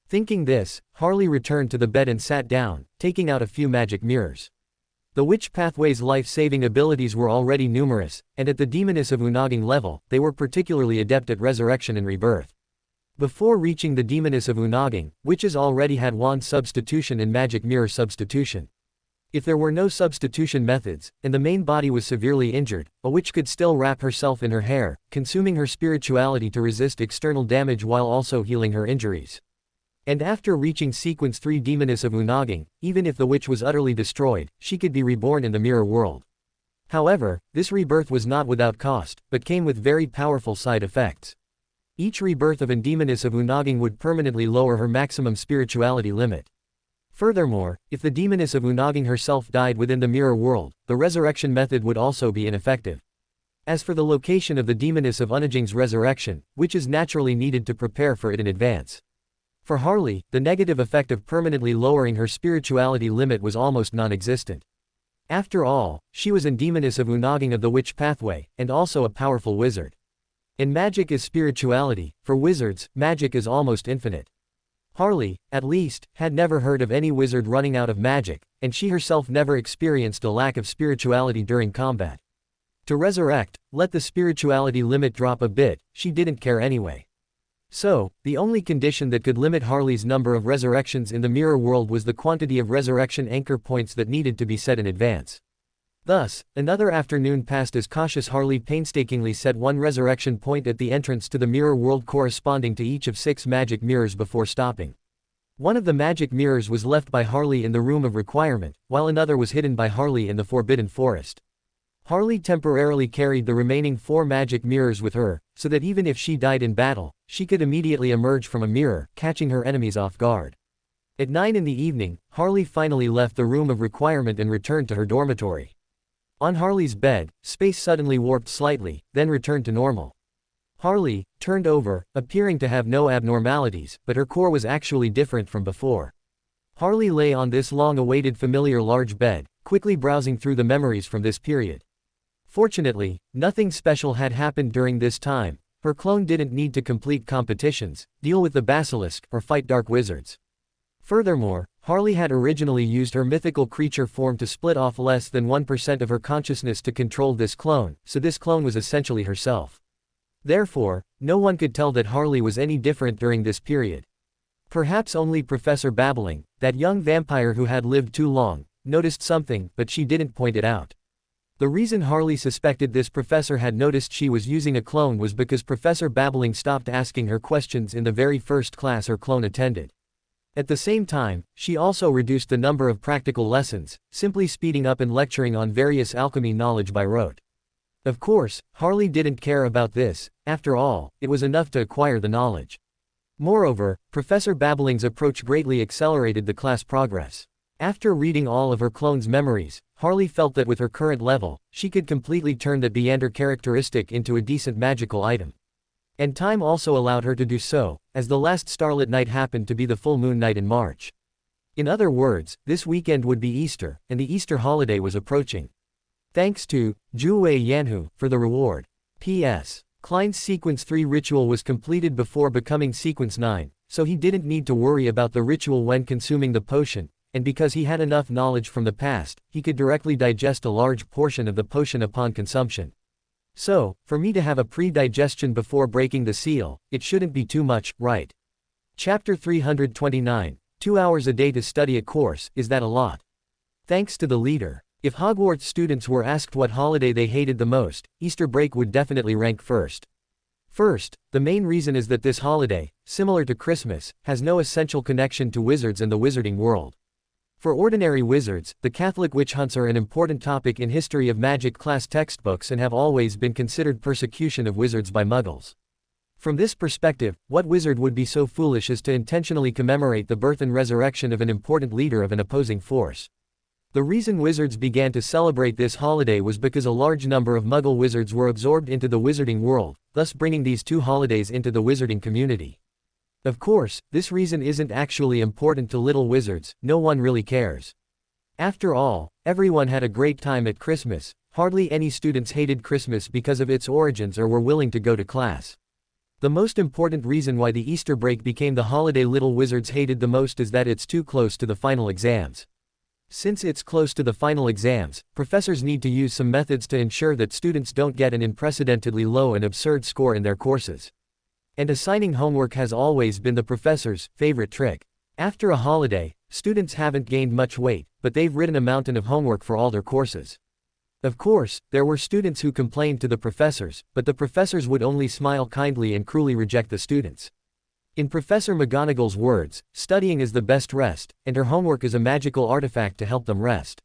Thinking this, Harley returned to the bed and sat down, taking out a few magic mirrors. The Witch Pathway's life-saving abilities were already numerous, and at the Demoness of Unaging level, they were particularly adept at resurrection and rebirth. Before reaching the Demoness of Unaging, witches already had wand substitution and magic mirror substitution. If there were no substitution methods, and the main body was severely injured, a witch could still wrap herself in her hair, consuming her spirituality to resist external damage while also healing her injuries. And after reaching Sequence 3 Demoness of Unaging, even if the witch was utterly destroyed, she could be reborn in the mirror world. However, this rebirth was not without cost, but came with very powerful side effects. Each rebirth of a Demoness of Unaging would permanently lower her maximum spirituality limit. Furthermore, if the Demoness of Unaging herself died within the mirror world, the resurrection method would also be ineffective. As for the location of the Demoness of Unaging's resurrection, witches naturally needed to prepare for it in advance. For Harley, the negative effect of permanently lowering her spirituality limit was almost non-existent. After all, she was a Demoness of Unaging of the Witch Pathway, and also a powerful wizard. And magic is spirituality. For wizards, magic is almost infinite. Harley, at least, had never heard of any wizard running out of magic, and she herself never experienced a lack of spirituality during combat. To resurrect, let the spirituality limit drop a bit, she didn't care anyway. So, the only condition that could limit Harley's number of resurrections in the mirror world was the quantity of resurrection anchor points that needed to be set in advance. Thus, another afternoon passed as cautious Harley painstakingly set one resurrection point at the entrance to the mirror world corresponding to each of 6 magic mirrors before stopping. One of the magic mirrors was left by Harley in the room of requirement, while another was hidden by Harley in the Forbidden Forest. Harley temporarily carried the remaining 4 magic mirrors with her, so that even if she died in battle, she could immediately emerge from a mirror, catching her enemies off guard. At 9 in the evening, Harley finally left the room of requirement and returned to her dormitory. On Harley's bed, space suddenly warped slightly, then returned to normal. Harley turned over, appearing to have no abnormalities, but her core was actually different from before. Harley lay on this long-awaited familiar large bed, quickly browsing through the memories from this period. Fortunately, nothing special had happened during this time. Her clone didn't need to complete competitions, deal with the basilisk, or fight dark wizards. Furthermore, Harley had originally used her mythical creature form to split off less than 1% of her consciousness to control this clone, so this clone was essentially herself. Therefore, no one could tell that Harley was any different during this period. Perhaps only Professor Babbling, that young vampire who had lived too long, noticed something, but she didn't point it out. The reason Harley suspected this professor had noticed she was using a clone was because Professor Babbling stopped asking her questions in the very first class her clone attended. At the same time, she also reduced the number of practical lessons, simply speeding up and lecturing on various alchemy knowledge by rote. Of course, Harley didn't care about this. After all, it was enough to acquire the knowledge. Moreover, Professor Babbling's approach greatly accelerated the class progress. After reading all of her clone's memories, Harley felt that with her current level, she could completely turn that Beander characteristic into a decent magical item. And time also allowed her to do so, as the last starlit night happened to be the full moon night in March. In other words, this weekend would be Easter, and the Easter holiday was approaching. Thanks to Juwei Yanhu for the reward. P.S. Klein's Sequence 3 ritual was completed before becoming Sequence 9, so he didn't need to worry about the ritual when consuming the potion, and because he had enough knowledge from the past, he could directly digest a large portion of the potion upon consumption. So, for me to have a pre-digestion before breaking the seal, it shouldn't be too much, right? Chapter 329, 2 hours a day to study a course, is that a lot? Thanks to the leader. If Hogwarts students were asked what holiday they hated the most, Easter break would definitely rank first. First, the main reason is that this holiday, similar to Christmas, has no essential connection to wizards and the wizarding world. For ordinary wizards, the Catholic witch hunts are an important topic in history of magic class textbooks and have always been considered persecution of wizards by muggles. From this perspective, what wizard would be so foolish as to intentionally commemorate the birth and resurrection of an important leader of an opposing force? The reason wizards began to celebrate this holiday was because a large number of Muggle wizards were absorbed into the wizarding world, thus bringing these two holidays into the wizarding community. Of course, this reason isn't actually important to little wizards, no one really cares. After all, everyone had a great time at Christmas. Hardly any students hated Christmas because of its origins or were willing to go to class. The most important reason why the Easter break became the holiday little wizards hated the most is that it's too close to the final exams. Since it's close to the final exams, professors need to use some methods to ensure that students don't get an unprecedentedly low and absurd score in their courses. And assigning homework has always been the professor's favorite trick. After a holiday, students haven't gained much weight, but they've written a mountain of homework for all their courses. Of course, there were students who complained to the professors, but the professors would only smile kindly and cruelly reject the students. In Professor McGonagall's words, studying is the best rest, and her homework is a magical artifact to help them rest.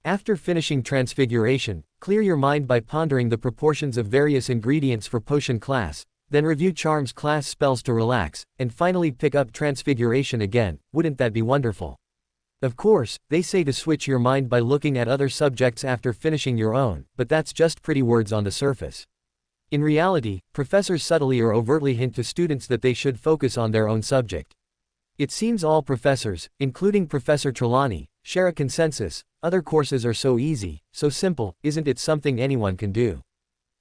After finishing Transfiguration, clear your mind by pondering the proportions of various ingredients for potion class, then review Charms class spells to relax, and finally pick up Transfiguration again. Wouldn't that be wonderful? Of course, they say to switch your mind by looking at other subjects after finishing your own, but that's just pretty words on the surface. In reality, professors subtly or overtly hint to students that they should focus on their own subject. It seems all professors, including Professor Trelawney, share a consensus: other courses are so easy, so simple, isn't it something anyone can do?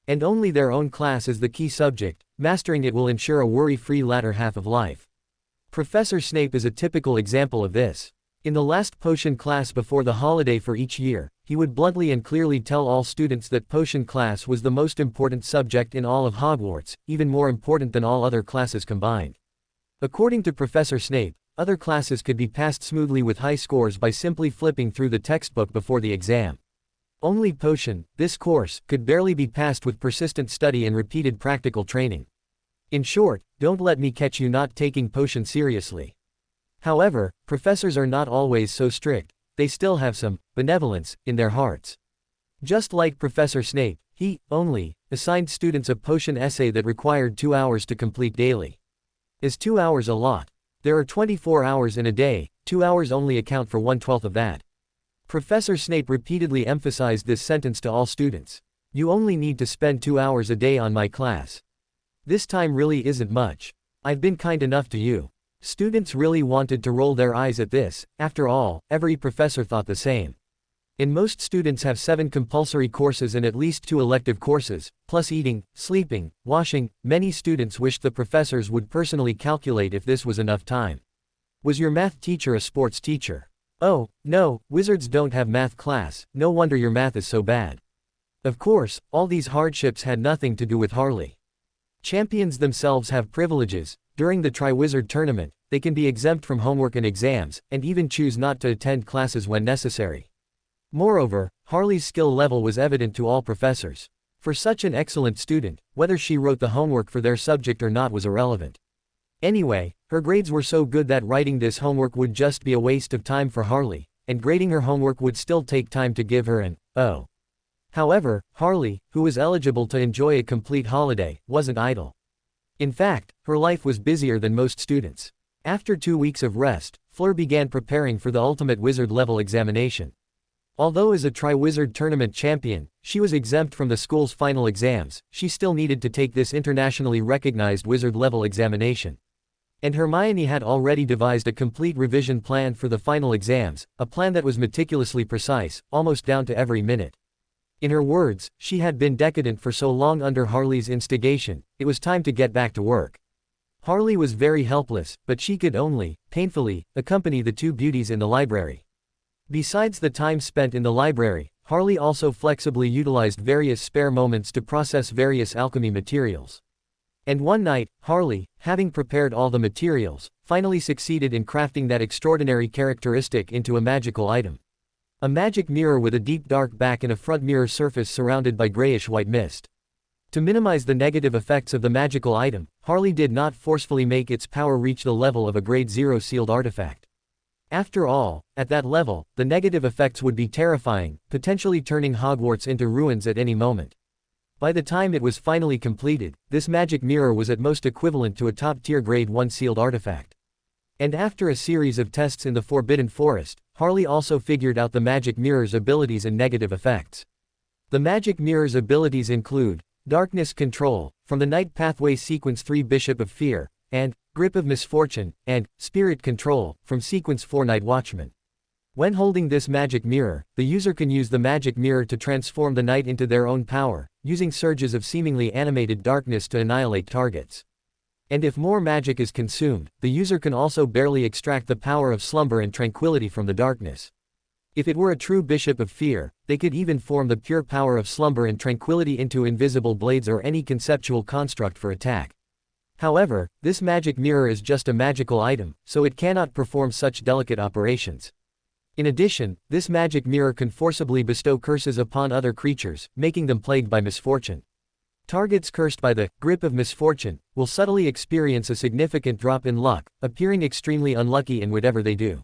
And only their own class is the key subject, mastering it will ensure a worry-free latter half of life. Professor Snape is a typical example of this. In the last potion class before the holiday for each year, he would bluntly and clearly tell all students that potion class was the most important subject in all of Hogwarts, even more important than all other classes combined. According to Professor Snape, other classes could be passed smoothly with high scores by simply flipping through the textbook before the exam. Only potion, this course, could barely be passed with persistent study and repeated practical training. In short, don't let me catch you not taking potion seriously. However, professors are not always so strict. They still have some benevolence in their hearts. Just like Professor Snape, he only assigned students a potion essay that required 2 hours to complete daily. Is 2 hours a lot? There are 24 hours in a day, 2 hours only account for 1/12 of that. Professor Snape repeatedly emphasized this sentence to all students. You only need to spend 2 hours a day on my class. This time really isn't much. I've been kind enough to you. Students really wanted to roll their eyes at this. After all, every professor thought the same. And most students have 7 compulsory courses and at least 2 elective courses, plus eating, sleeping, washing. Many students wished the professors would personally calculate if this was enough time. Was your math teacher a sports teacher? Oh, no, wizards don't have math class, no wonder your math is so bad. Of course, all these hardships had nothing to do with Harley. Champions themselves have privileges. During the Triwizard Tournament, they can be exempt from homework and exams, and even choose not to attend classes when necessary. Moreover, Harley's skill level was evident to all professors. For such an excellent student, whether she wrote the homework for their subject or not was irrelevant. Anyway, her grades were so good that writing this homework would just be a waste of time for Harley, and grading her homework would still take time to give her an O. However, Harley, who was eligible to enjoy a complete holiday, wasn't idle. In fact, her life was busier than most students. After 2 weeks of rest, Fleur began preparing for the ultimate wizard level examination. Although as a Triwizard Tournament champion, she was exempt from the school's final exams, she still needed to take this internationally recognized wizard level examination. And Hermione had already devised a complete revision plan for the final exams, a plan that was meticulously precise, almost down to every minute. In her words, she had been decadent for so long under Harley's instigation, it was time to get back to work. Harley was very helpless, but she could only, painfully, accompany the 2 beauties in the library. Besides the time spent in the library, Harley also flexibly utilized various spare moments to process various alchemy materials. And one night, Harley, having prepared all the materials, finally succeeded in crafting that extraordinary characteristic into a magical item. A magic mirror with a deep dark back and a front mirror surface surrounded by grayish-white mist. To minimize the negative effects of the magical item, Harley did not forcefully make its power reach the level of a grade 0 sealed artifact. After all, at that level, the negative effects would be terrifying, potentially turning Hogwarts into ruins at any moment. By the time it was finally completed, this magic mirror was at most equivalent to a top-tier grade 1 sealed artifact. And after a series of tests in the Forbidden Forest, Harley also figured out the magic mirror's abilities and negative effects. The magic mirror's abilities include Darkness Control, from the Night Pathway Sequence 3 Bishop of Fear, and Grip of Misfortune, and Spirit Control, from Sequence 4 Night Watchman. When holding this magic mirror, the user can use the magic mirror to transform the night into their own power, using surges of seemingly animated darkness to annihilate targets. And if more magic is consumed, the user can also barely extract the power of slumber and tranquility from the darkness. If it were a true Bishop of Fear, they could even form the pure power of slumber and tranquility into invisible blades or any conceptual construct for attack. However, this magic mirror is just a magical item, so it cannot perform such delicate operations. In addition, this magic mirror can forcibly bestow curses upon other creatures, making them plagued by misfortune. Targets cursed by the grip of misfortune will subtly experience a significant drop in luck, appearing extremely unlucky in whatever they do.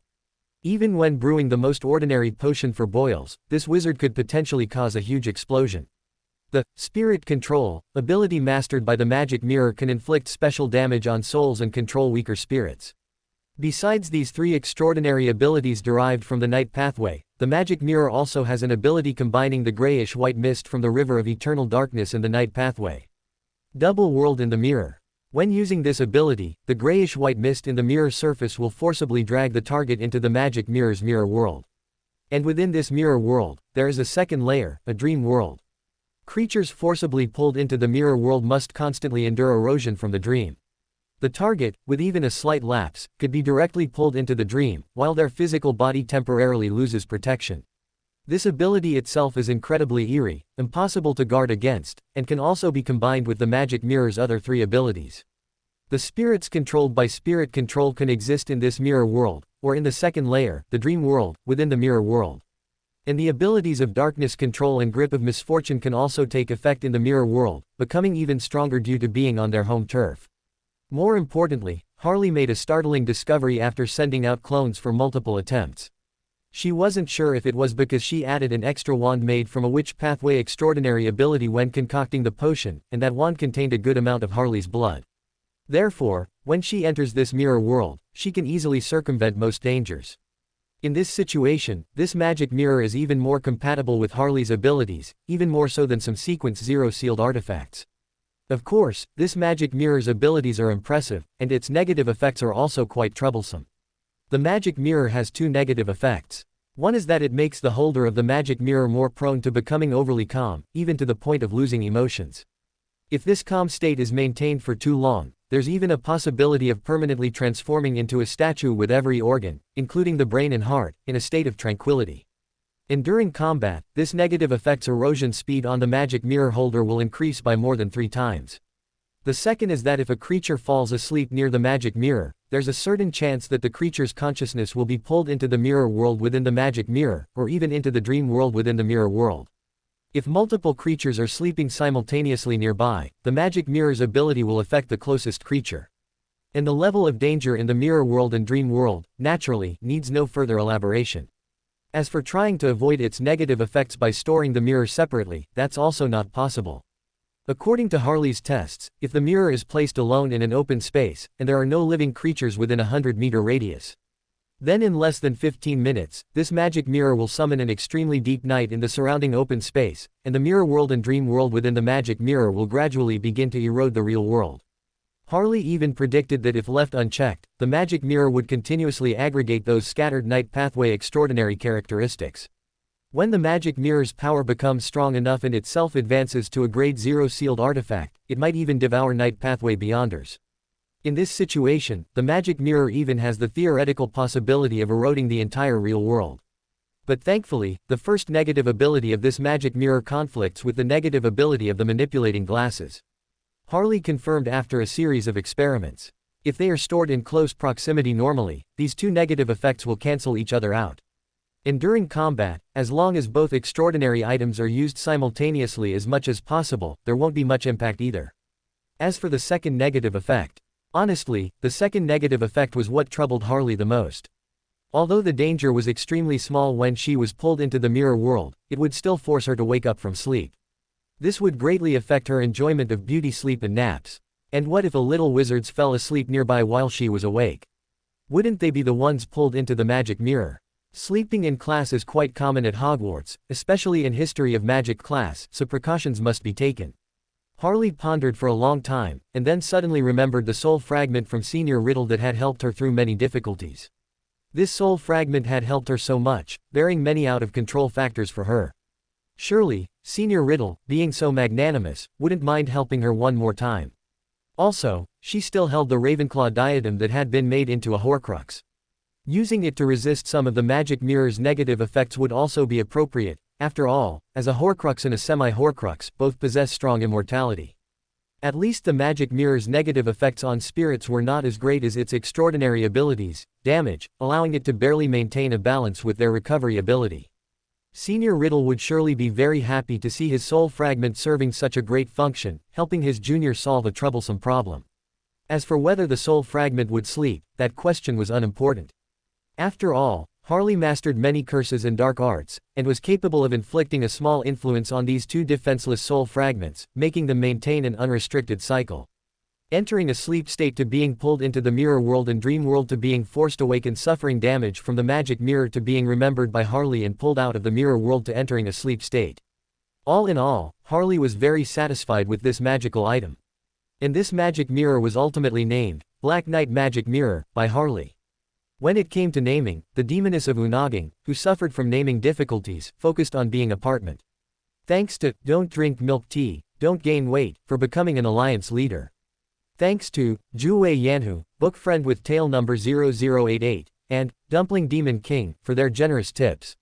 Even when brewing the most ordinary potion for boils, this wizard could potentially cause a huge explosion. The Spirit Control ability mastered by the magic mirror can inflict special damage on souls and control weaker spirits. Besides these 3 extraordinary abilities derived from the Night Pathway, the magic mirror also has an ability combining the grayish-white mist from the River of Eternal Darkness and the Night Pathway. Double World in the Mirror. When using this ability, the grayish-white mist in the mirror surface will forcibly drag the target into the magic mirror's mirror world. And within this mirror world, there is a second layer, a dream world. Creatures forcibly pulled into the mirror world must constantly endure erosion from the dream. The target, with even a slight lapse, could be directly pulled into the dream, while their physical body temporarily loses protection. This ability itself is incredibly eerie, impossible to guard against, and can also be combined with the magic mirror's other 3 abilities. The spirits controlled by Spirit Control can exist in this mirror world, or in the second layer, the dream world, within the mirror world. And the abilities of Darkness Control and Grip of Misfortune can also take effect in the mirror world, becoming even stronger due to being on their home turf. More importantly, Harley made a startling discovery after sending out clones for multiple attempts. She wasn't sure if it was because she added an extra wand made from a Witch Pathway extraordinary ability when concocting the potion, and that wand contained a good amount of Harley's blood. Therefore, when she enters this mirror world, she can easily circumvent most dangers. In this situation, this magic mirror is even more compatible with Harley's abilities, even more so than some Sequence 0 sealed artifacts. Of course, this magic mirror's abilities are impressive, and its negative effects are also quite troublesome. The magic mirror has two negative effects. One is that it makes the holder of the magic mirror more prone to becoming overly calm, even to the point of losing emotions. If this calm state is maintained for too long, there's even a possibility of permanently transforming into a statue with every organ, including the brain and heart, in a state of tranquility. And during combat, this negative effect's erosion speed on the magic mirror holder will increase by more than 3 times. The second is that if a creature falls asleep near the magic mirror, there's a certain chance that the creature's consciousness will be pulled into the mirror world within the magic mirror, or even into the dream world within the mirror world. If multiple creatures are sleeping simultaneously nearby, the magic mirror's ability will affect the closest creature. And the level of danger in the mirror world and dream world, naturally, needs no further elaboration. As for trying to avoid its negative effects by storing the mirror separately, that's also not possible. According to Harley's tests, if the mirror is placed alone in an open space, and there are no living creatures within a 100-meter radius, then in less than 15 minutes, this magic mirror will summon an extremely deep night in the surrounding open space, and the mirror world and dream world within the magic mirror will gradually begin to erode the real world. Harley even predicted that if left unchecked, the magic mirror would continuously aggregate those scattered night pathway extraordinary characteristics. When the magic mirror's power becomes strong enough and itself advances to a grade 0 sealed artifact, it might even devour night pathway beyonders. In this situation, the magic mirror even has the theoretical possibility of eroding the entire real world. But thankfully, the first negative ability of this magic mirror conflicts with the negative ability of the manipulating glasses. Harley confirmed after a series of experiments. If they are stored in close proximity normally, these two negative effects will cancel each other out. And during combat, as long as both extraordinary items are used simultaneously as much as possible, there won't be much impact either. As for the second negative effect, honestly, the second negative effect was what troubled Harley the most. Although the danger was extremely small when she was pulled into the mirror world, it would still force her to wake up from sleep. This would greatly affect her enjoyment of beauty sleep and naps. And what if a little wizards fell asleep nearby while she was awake? Wouldn't they be the ones pulled into the magic mirror? Sleeping in class is quite common at Hogwarts, especially in History of Magic class, so precautions must be taken. Harley pondered for a long time, and then suddenly remembered the soul fragment from Senior Riddle that had helped her through many difficulties. This soul fragment had helped her so much, bearing many out-of-control factors for her. Surely, Senior Riddle, being so magnanimous, wouldn't mind helping her one more time. Also, she still held the Ravenclaw diadem that had been made into a Horcrux. Using it to resist some of the magic mirror's negative effects would also be appropriate. After all, as a Horcrux and a semi-Horcrux, both possess strong immortality. At least the magic mirror's negative effects on spirits were not as great as its extraordinary abilities, damage, allowing it to barely maintain a balance with their recovery ability. Senior Riddle would surely be very happy to see his soul fragment serving such a great function, helping his junior solve a troublesome problem. As for whether the soul fragment would sleep, that question was unimportant. After all, Harley mastered many curses and dark arts, and was capable of inflicting a small influence on these two defenseless soul fragments, making them maintain an unrestricted cycle. Entering a sleep state to being pulled into the mirror world and dream world to being forced awake and suffering damage from the magic mirror to being remembered by Harley and pulled out of the mirror world to entering a sleep state. All in all, Harley was very satisfied with this magical item. And this magic mirror was ultimately named, Black Knight Magic Mirror, by Harley. When it came to naming, the demoness of Unaging, who suffered from naming difficulties, focused on being apartment. Thanks to Don't Drink Milk Tea, Don't Gain Weight, for becoming an alliance leader. Thanks to Juwei Yanhu, book friend with tale number 0088, and Dumpling Demon King, for their generous tips.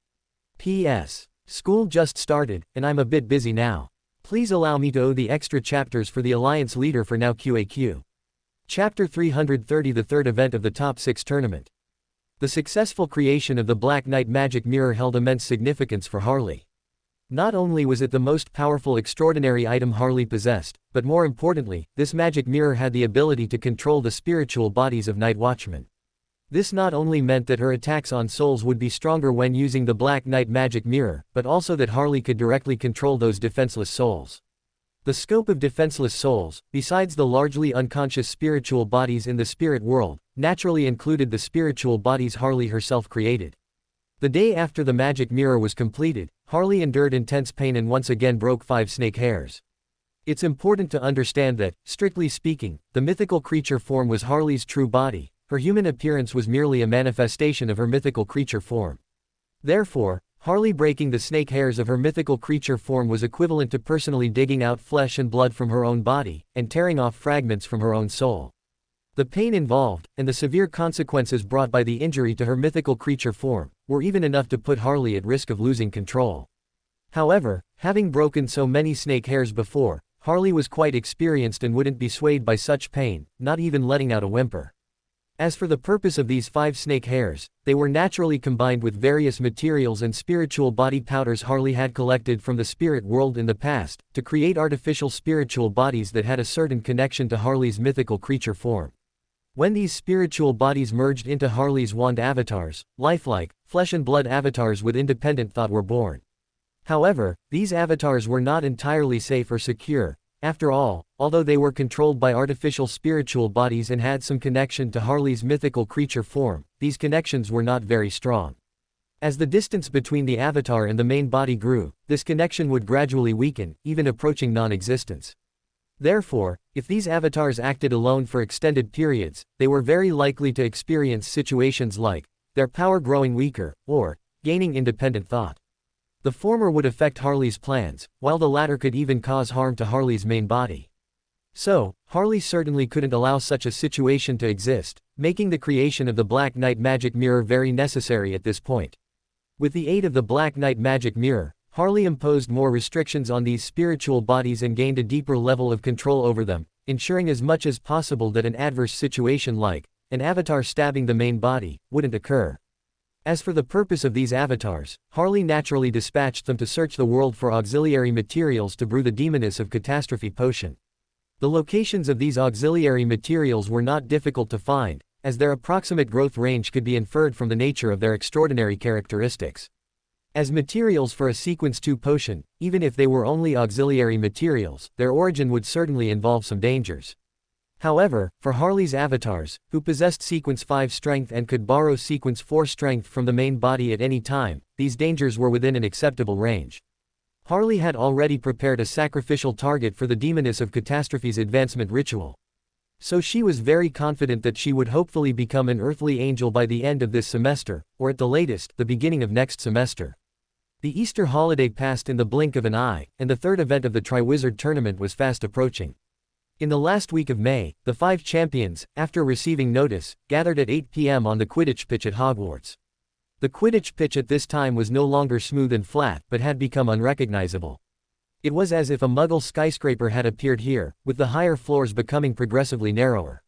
P.S. School just started, and I'm a bit busy now. Please allow me to owe the extra chapters for the alliance leader for now QAQ. Chapter 330, the third event of the Top 6 tournament. The successful creation of the Black Knight Magic Mirror held immense significance for Harley. Not only was it the most powerful extraordinary item Harley possessed, but more importantly, this magic mirror had the ability to control the spiritual bodies of Night Watchmen. This not only meant that her attacks on souls would be stronger when using the Black Knight Magic Mirror, but also that Harley could directly control those defenseless souls. The scope of defenseless souls, besides the largely unconscious spiritual bodies in the spirit world, naturally included the spiritual bodies Harley herself created. The day after the magic mirror was completed, Harley endured intense pain and once again broke 5 snake hairs. It's important to understand that, strictly speaking, the mythical creature form was Harley's true body. Her human appearance was merely a manifestation of her mythical creature form. Therefore, Harley breaking the snake hairs of her mythical creature form was equivalent to personally digging out flesh and blood from her own body, and tearing off fragments from her own soul. The pain involved, and the severe consequences brought by the injury to her mythical creature form, were even enough to put Harley at risk of losing control. However, having broken so many snake hairs before, Harley was quite experienced and wouldn't be swayed by such pain, not even letting out a whimper. As for the purpose of these 5 snake hairs, they were naturally combined with various materials and spiritual body powders Harley had collected from the spirit world in the past, to create artificial spiritual bodies that had a certain connection to Harley's mythical creature form. When these spiritual bodies merged into Harley's wand avatars, lifelike, flesh and blood avatars with independent thought were born. However, these avatars were not entirely safe or secure. After all, although they were controlled by artificial spiritual bodies and had some connection to Harley's mythical creature form, these connections were not very strong. As the distance between the avatar and the main body grew, this connection would gradually weaken, even approaching non-existence. Therefore, if these avatars acted alone for extended periods, they were very likely to experience situations like their power growing weaker, or gaining independent thought. The former would affect Harley's plans, while the latter could even cause harm to Harley's main body. So, Harley certainly couldn't allow such a situation to exist, making the creation of the Black Knight magic mirror very necessary at this point. With the aid of the Black Knight magic mirror, Harley imposed more restrictions on these spiritual bodies and gained a deeper level of control over them, ensuring as much as possible that an adverse situation like an avatar stabbing the main body wouldn't occur. As for the purpose of these avatars, Harley naturally dispatched them to search the world for auxiliary materials to brew the Demoness of Catastrophe potion. The locations of these auxiliary materials were not difficult to find, as their approximate growth range could be inferred from the nature of their extraordinary characteristics. As materials for a Sequence 2 potion, even if they were only auxiliary materials, their origin would certainly involve some dangers. However, for Harley's avatars, who possessed Sequence 5 strength and could borrow Sequence 4 strength from the main body at any time, these dangers were within an acceptable range. Harley had already prepared a sacrificial target for the Demoness of Catastrophe's advancement ritual. So she was very confident that she would hopefully become an earthly angel by the end of this semester, or at the latest, the beginning of next semester. The Easter holiday passed in the blink of an eye, and the third event of the Triwizard Tournament was fast approaching. In the last week of May, the 5 champions, after receiving notice, gathered at 8 p.m. on the Quidditch pitch at Hogwarts. The Quidditch pitch at this time was no longer smooth and flat, but had become unrecognizable. It was as if a Muggle skyscraper had appeared here, with the higher floors becoming progressively narrower.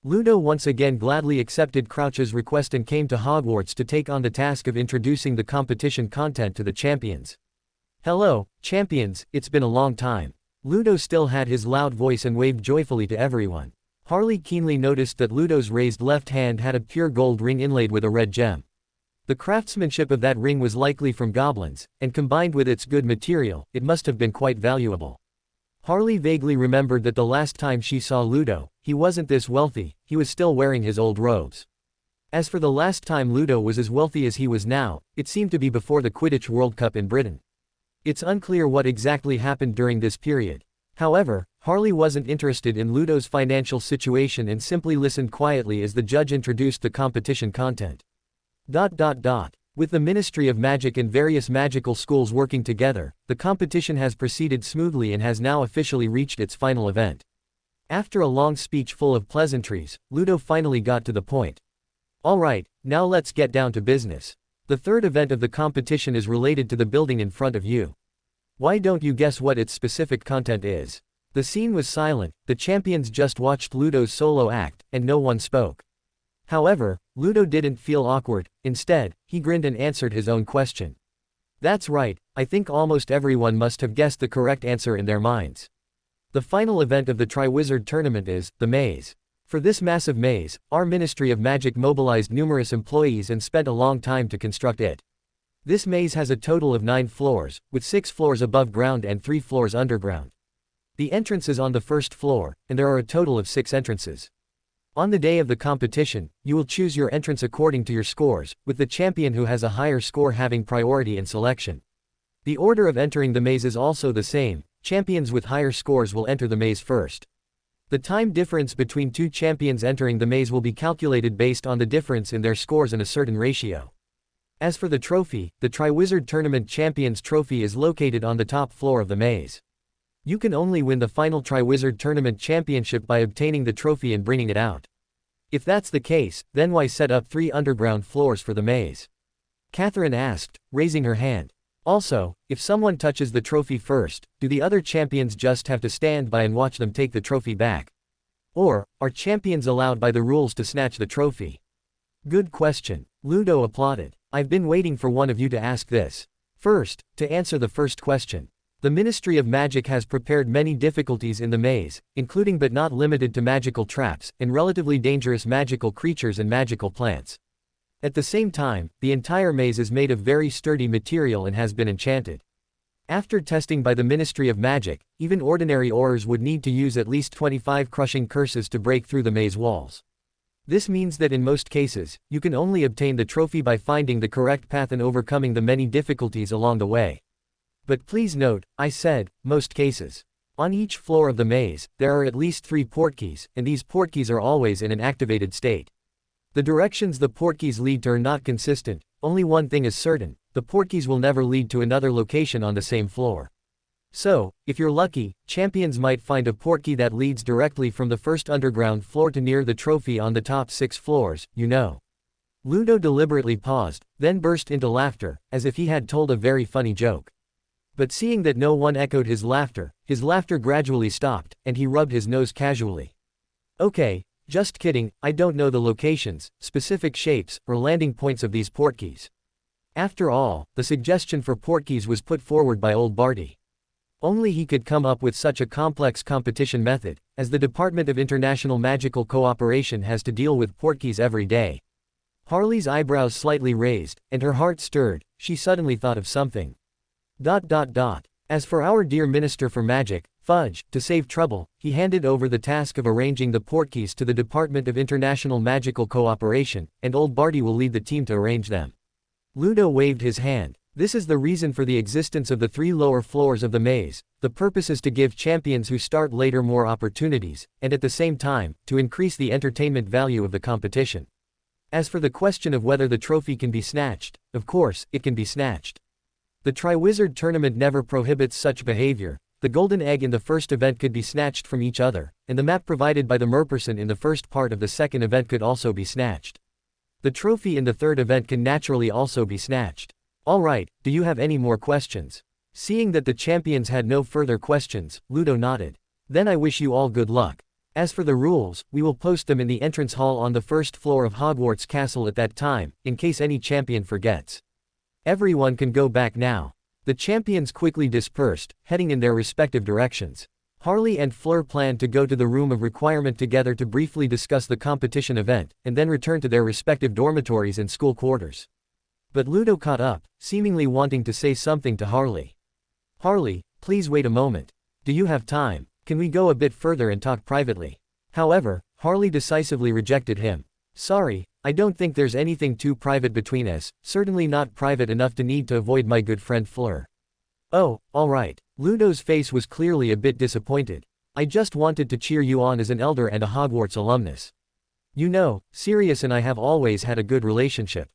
Ludo once again gladly accepted Crouch's request and came to Hogwarts to take on the task of introducing the competition content to the champions. "Hello, champions, it's been a long time." Ludo still had his loud voice and waved joyfully to everyone. Harley keenly noticed that Ludo's raised left hand had a pure gold ring inlaid with a red gem. The craftsmanship of that ring was likely from goblins, and combined with its good material, it must have been quite valuable. Harley vaguely remembered that the last time she saw Ludo, he wasn't this wealthy, he was still wearing his old robes. As for the last time Ludo was as wealthy as he was now, it seemed to be before the Quidditch World Cup in Britain. It's unclear what exactly happened during this period. However, Harley wasn't interested in Ludo's financial situation and simply listened quietly as the judge introduced the competition content. With the Ministry of Magic and various magical schools working together, the competition has proceeded smoothly and has now officially reached its final event. After a long speech full of pleasantries, Ludo finally got to the point. "Alright, now let's get down to business. The third event of the competition is related to the building in front of you. Why don't you guess what its specific content is?" The scene was silent, the champions just watched Ludo's solo act, and no one spoke. However, Ludo didn't feel awkward. Instead, he grinned and answered his own question. "That's right, I think almost everyone must have guessed the correct answer in their minds. The final event of the Triwizard Tournament is the maze. For this massive maze, our Ministry of Magic mobilized numerous employees and spent a long time to construct it. This maze has a total of 9 floors, with 6 floors above ground and 3 floors underground. The entrance is on the first floor, and there are a total of 6 entrances. On the day of the competition, you will choose your entrance according to your scores, with the champion who has a higher score having priority in selection. The order of entering the maze is also the same, champions with higher scores will enter the maze first. The time difference between two champions entering the maze will be calculated based on the difference in their scores in a certain ratio. As for the trophy, the Triwizard Tournament Champions Trophy is located on the top floor of the maze. You can only win the final Triwizard Tournament Championship by obtaining the trophy and bringing it out. If that's the case, then why set up 3 underground floors for the maze? Catherine asked, raising her hand. Also, if someone touches the trophy first, do the other champions just have to stand by and watch them take the trophy back? Or, are champions allowed by the rules to snatch the trophy? Good question. Ludo applauded. I've been waiting for one of you to ask this. First, to answer the first question. The Ministry of Magic has prepared many difficulties in the maze, including but not limited to magical traps, and relatively dangerous magical creatures and magical plants. At the same time, the entire maze is made of very sturdy material and has been enchanted. After testing by the Ministry of Magic, even ordinary aurors would need to use at least 25 crushing curses to break through the maze walls. This means that in most cases, you can only obtain the trophy by finding the correct path and overcoming the many difficulties along the way. But please note, I said, most cases. On each floor of the maze, there are at least 3 portkeys, and these portkeys are always in an activated state. The directions the portkeys lead to are not consistent. Only one thing is certain, the portkeys will never lead to another location on the same floor. So, if you're lucky, champions might find a portkey that leads directly from the first underground floor to near the trophy on the top 6 floors, you know. Ludo deliberately paused, then burst into laughter, as if he had told a very funny joke. But seeing that no one echoed his laughter gradually stopped, and he rubbed his nose casually. Okay, just kidding, I don't know the locations, specific shapes, or landing points of these portkeys. After all, the suggestion for portkeys was put forward by old Barty. Only he could come up with such a complex competition method, as the Department of International Magical Cooperation has to deal with portkeys every day. Harley's eyebrows slightly raised, and her heart stirred. She suddenly thought of something. As for our dear Minister for Magic, Fudge, to save trouble, he handed over the task of arranging the portkeys to the Department of International Magical Cooperation, and old Barty will lead the team to arrange them. Ludo waved his hand. This is the reason for the existence of the 3 lower floors of the maze. The purpose is to give champions who start later more opportunities, and at the same time, to increase the entertainment value of the competition. As for the question of whether the trophy can be snatched, of course, it can be snatched. The Triwizard Tournament never prohibits such behavior. The golden egg in the first event could be snatched from each other, and the map provided by the merperson in the first part of the second event could also be snatched. The trophy in the third event can naturally also be snatched. Alright, do you have any more questions? Seeing that the champions had no further questions, Ludo nodded. Then I wish you all good luck. As for the rules, we will post them in the entrance hall on the first floor of Hogwarts Castle at that time, in case any champion forgets. Everyone can go back now. The champions quickly dispersed, heading in their respective directions. Harley and Fleur planned to go to the room of requirement together to briefly discuss the competition event, and then return to their respective dormitories and school quarters. But Ludo caught up, seemingly wanting to say something to Harley. Harley, please wait a moment. Do you have time? Can we go a bit further and talk privately? However, Harley decisively rejected him. Sorry, I don't think there's anything too private between us, certainly not private enough to need to avoid my good friend Fleur. Oh, alright. Ludo's face was clearly a bit disappointed. I just wanted to cheer you on as an elder and a Hogwarts alumnus. You know, Sirius and I have always had a good relationship.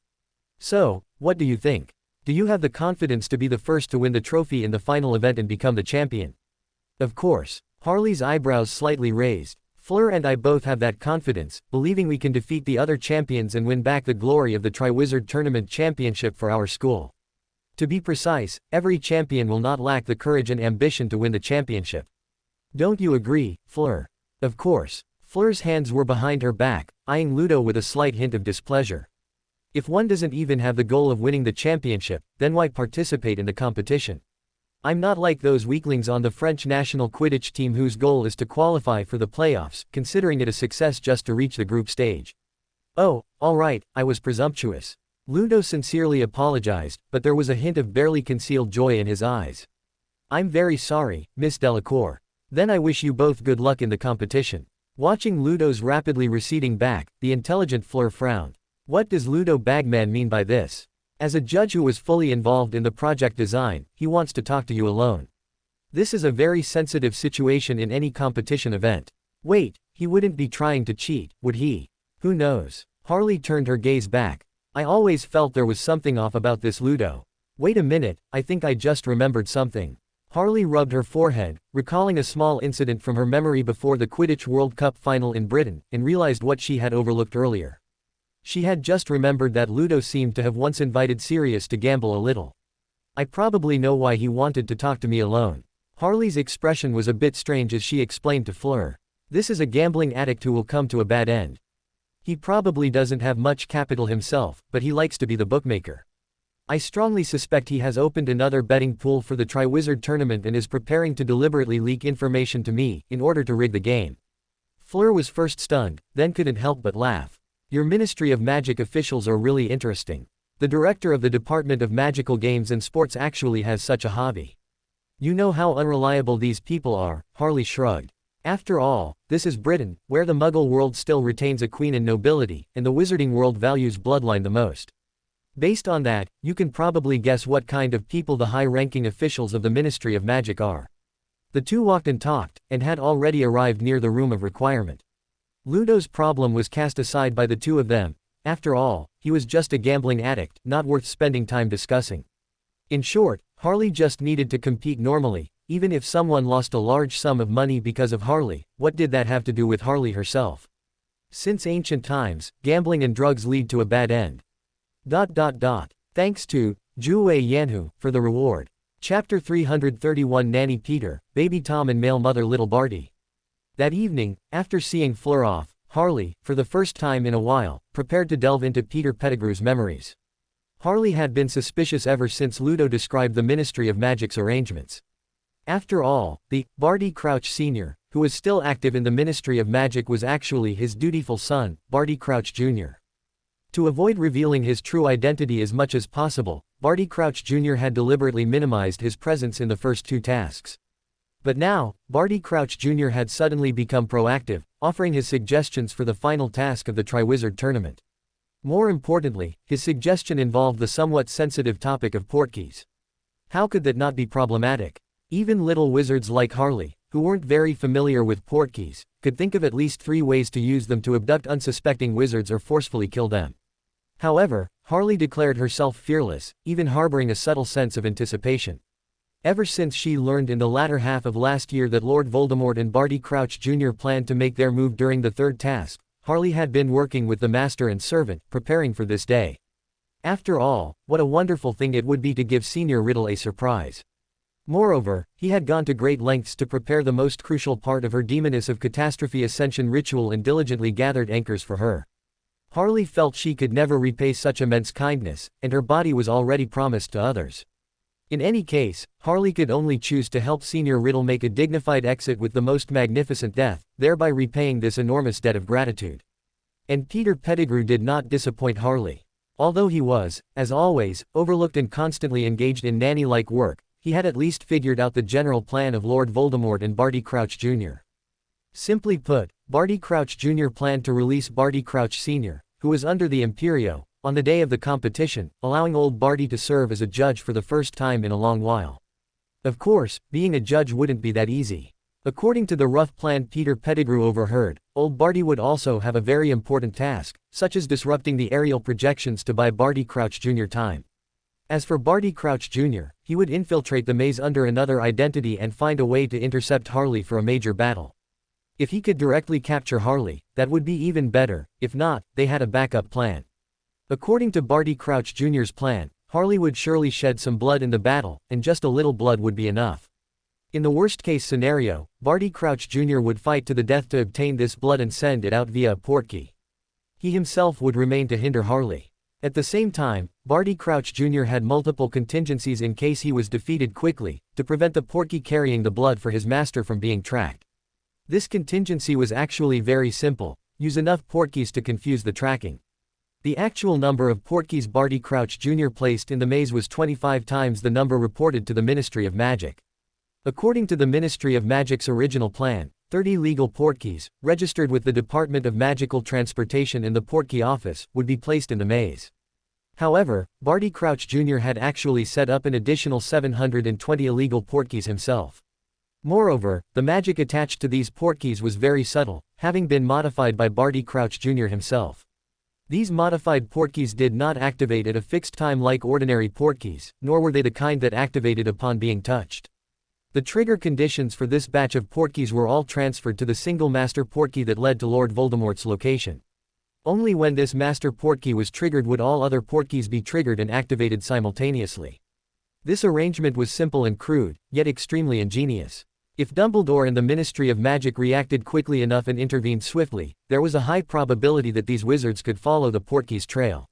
So, what do you think? Do you have the confidence to be the first to win the trophy in the final event and become the champion? Of course. Harley's eyebrows slightly raised. Fleur and I both have that confidence, believing we can defeat the other champions and win back the glory of the Triwizard Tournament Championship for our school. To be precise, every champion will not lack the courage and ambition to win the championship. Don't you agree, Fleur? Of course. Fleur's hands were behind her back, eyeing Ludo with a slight hint of displeasure. If one doesn't even have the goal of winning the championship, then why participate in the competition? I'm not like those weaklings on the French national Quidditch team whose goal is to qualify for the playoffs, considering it a success just to reach the group stage. Oh, alright, I was presumptuous. Ludo sincerely apologized, but there was a hint of barely concealed joy in his eyes. I'm very sorry, Miss Delacour. Then I wish you both good luck in the competition. Watching Ludo's rapidly receding back, the intelligent Fleur frowned. What does Ludo Bagman mean by this? As a judge who was fully involved in the project design, he wants to talk to you alone. This is a very sensitive situation in any competition event. Wait, he wouldn't be trying to cheat, would he? Who knows? Harley turned her gaze back. I always felt there was something off about this Ludo. Wait a minute, I think I just remembered something. Harley rubbed her forehead, recalling a small incident from her memory before the Quidditch World Cup final in Britain, and realized what she had overlooked earlier. She had just remembered that Ludo seemed to have once invited Sirius to gamble a little. I probably know why he wanted to talk to me alone. Harley's expression was a bit strange as she explained to Fleur. This is a gambling addict who will come to a bad end. He probably doesn't have much capital himself, but he likes to be the bookmaker. I strongly suspect he has opened another betting pool for the Triwizard Tournament and is preparing to deliberately leak information to me, in order to rig the game. Fleur was first stunned, then couldn't help but laugh. Your Ministry of Magic officials are really interesting. The director of the Department of Magical Games and Sports actually has such a hobby. You know how unreliable these people are, Harley shrugged. After all, this is Britain, where the Muggle world still retains a queen and nobility, and the wizarding world values bloodline the most. Based on that, you can probably guess what kind of people the high-ranking officials of the Ministry of Magic are. The two walked and talked, and had already arrived near the room of requirement. Ludo's problem was cast aside by the two of them. After all, he was just a gambling addict, not worth spending time discussing. In short, Harley just needed to compete normally. Even if someone lost a large sum of money because of Harley, what did that have to do with Harley herself? Since ancient times, gambling and drugs lead to a bad end. Thanks to Jue Yanhu for the reward. Chapter 331 Nanny Peter, Baby Tom and Male Mother Little Barty. That evening, after seeing Fleur off, Harley, for the first time in a while, prepared to delve into Peter Pettigrew's memories. Harley had been suspicious ever since Ludo described the Ministry of Magic's arrangements. After all, the Barty Crouch Sr., who was still active in the Ministry of Magic, was actually his dutiful son, Barty Crouch Jr. To avoid revealing his true identity as much as possible, Barty Crouch Jr. had deliberately minimized his presence in the first two tasks. But now, Barty Crouch Jr. had suddenly become proactive, offering his suggestions for the final task of the Triwizard Tournament. More importantly, his suggestion involved the somewhat sensitive topic of portkeys. How could that not be problematic? Even little wizards like Harley, who weren't very familiar with portkeys, could think of at least 3 ways to use them to abduct unsuspecting wizards or forcefully kill them. However, Harley declared herself fearless, even harboring a subtle sense of anticipation. Ever since she learned in the latter half of last year that Lord Voldemort and Barty Crouch Jr. planned to make their move during the third task, Harley had been working with the master and servant, preparing for this day. After all, what a wonderful thing it would be to give Senior Riddle a surprise. Moreover, he had gone to great lengths to prepare the most crucial part of her Demoness of Catastrophe Ascension ritual and diligently gathered anchors for her. Harley felt she could never repay such immense kindness, and her body was already promised to others. In any case, Harley could only choose to help Senior Riddle make a dignified exit with the most magnificent death, thereby repaying this enormous debt of gratitude. And Peter Pettigrew did not disappoint Harley. Although he was, as always, overlooked and constantly engaged in nanny-like work, he had at least figured out the general plan of Lord Voldemort and Barty Crouch Jr. Simply put, Barty Crouch Jr. planned to release Barty Crouch Sr., who was under the Imperio, on the day of the competition, allowing old Barty to serve as a judge for the first time in a long while. Of course, being a judge wouldn't be that easy. According to the rough plan Peter Pettigrew overheard, old Barty would also have a very important task, such as disrupting the aerial projections to buy Barty Crouch Jr. time. As for Barty Crouch Jr., he would infiltrate the maze under another identity and find a way to intercept Harley for a major battle. If he could directly capture Harley, that would be even better. If not, they had a backup plan. According to Barty Crouch Jr.'s plan, Harley would surely shed some blood in the battle, and just a little blood would be enough. In the worst-case scenario, Barty Crouch Jr. would fight to the death to obtain this blood and send it out via a portkey. He himself would remain to hinder Harley. At the same time, Barty Crouch Jr. had multiple contingencies in case he was defeated quickly, to prevent the portkey carrying the blood for his master from being tracked. This contingency was actually very simple: use enough portkeys to confuse the tracking. The actual number of portkeys Barty Crouch Jr. placed in the maze was 25 times the number reported to the Ministry of Magic. According to the Ministry of Magic's original plan, 30 legal portkeys, registered with the Department of Magical Transportation in the Portkey Office, would be placed in the maze. However, Barty Crouch Jr. had actually set up an additional 720 illegal portkeys himself. Moreover, the magic attached to these portkeys was very subtle, having been modified by Barty Crouch Jr. himself. These modified portkeys did not activate at a fixed time like ordinary portkeys, nor were they the kind that activated upon being touched. The trigger conditions for this batch of portkeys were all transferred to the single master portkey that led to Lord Voldemort's location. Only when this master portkey was triggered would all other portkeys be triggered and activated simultaneously. This arrangement was simple and crude, yet extremely ingenious. If Dumbledore and the Ministry of Magic reacted quickly enough and intervened swiftly, there was a high probability that these wizards could follow the portkey's trail.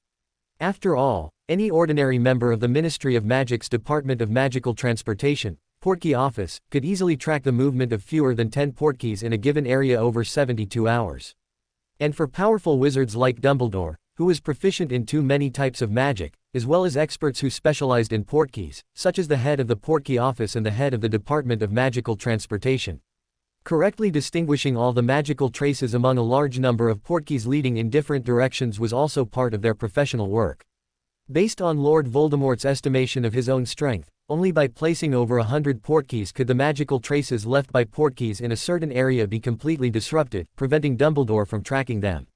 After all, any ordinary member of the Ministry of Magic's Department of Magical Transportation, Portkey Office, could easily track the movement of fewer than 10 portkeys in a given area over 72 hours. And for powerful wizards like Dumbledore, who was proficient in too many types of magic, as well as experts who specialized in portkeys, such as the head of the Portkey Office and the head of the Department of Magical Transportation. Correctly distinguishing all the magical traces among a large number of portkeys leading in different directions was also part of their professional work. Based on Lord Voldemort's estimation of his own strength, only by placing over 100 portkeys could the magical traces left by portkeys in a certain area be completely disrupted, preventing Dumbledore from tracking them.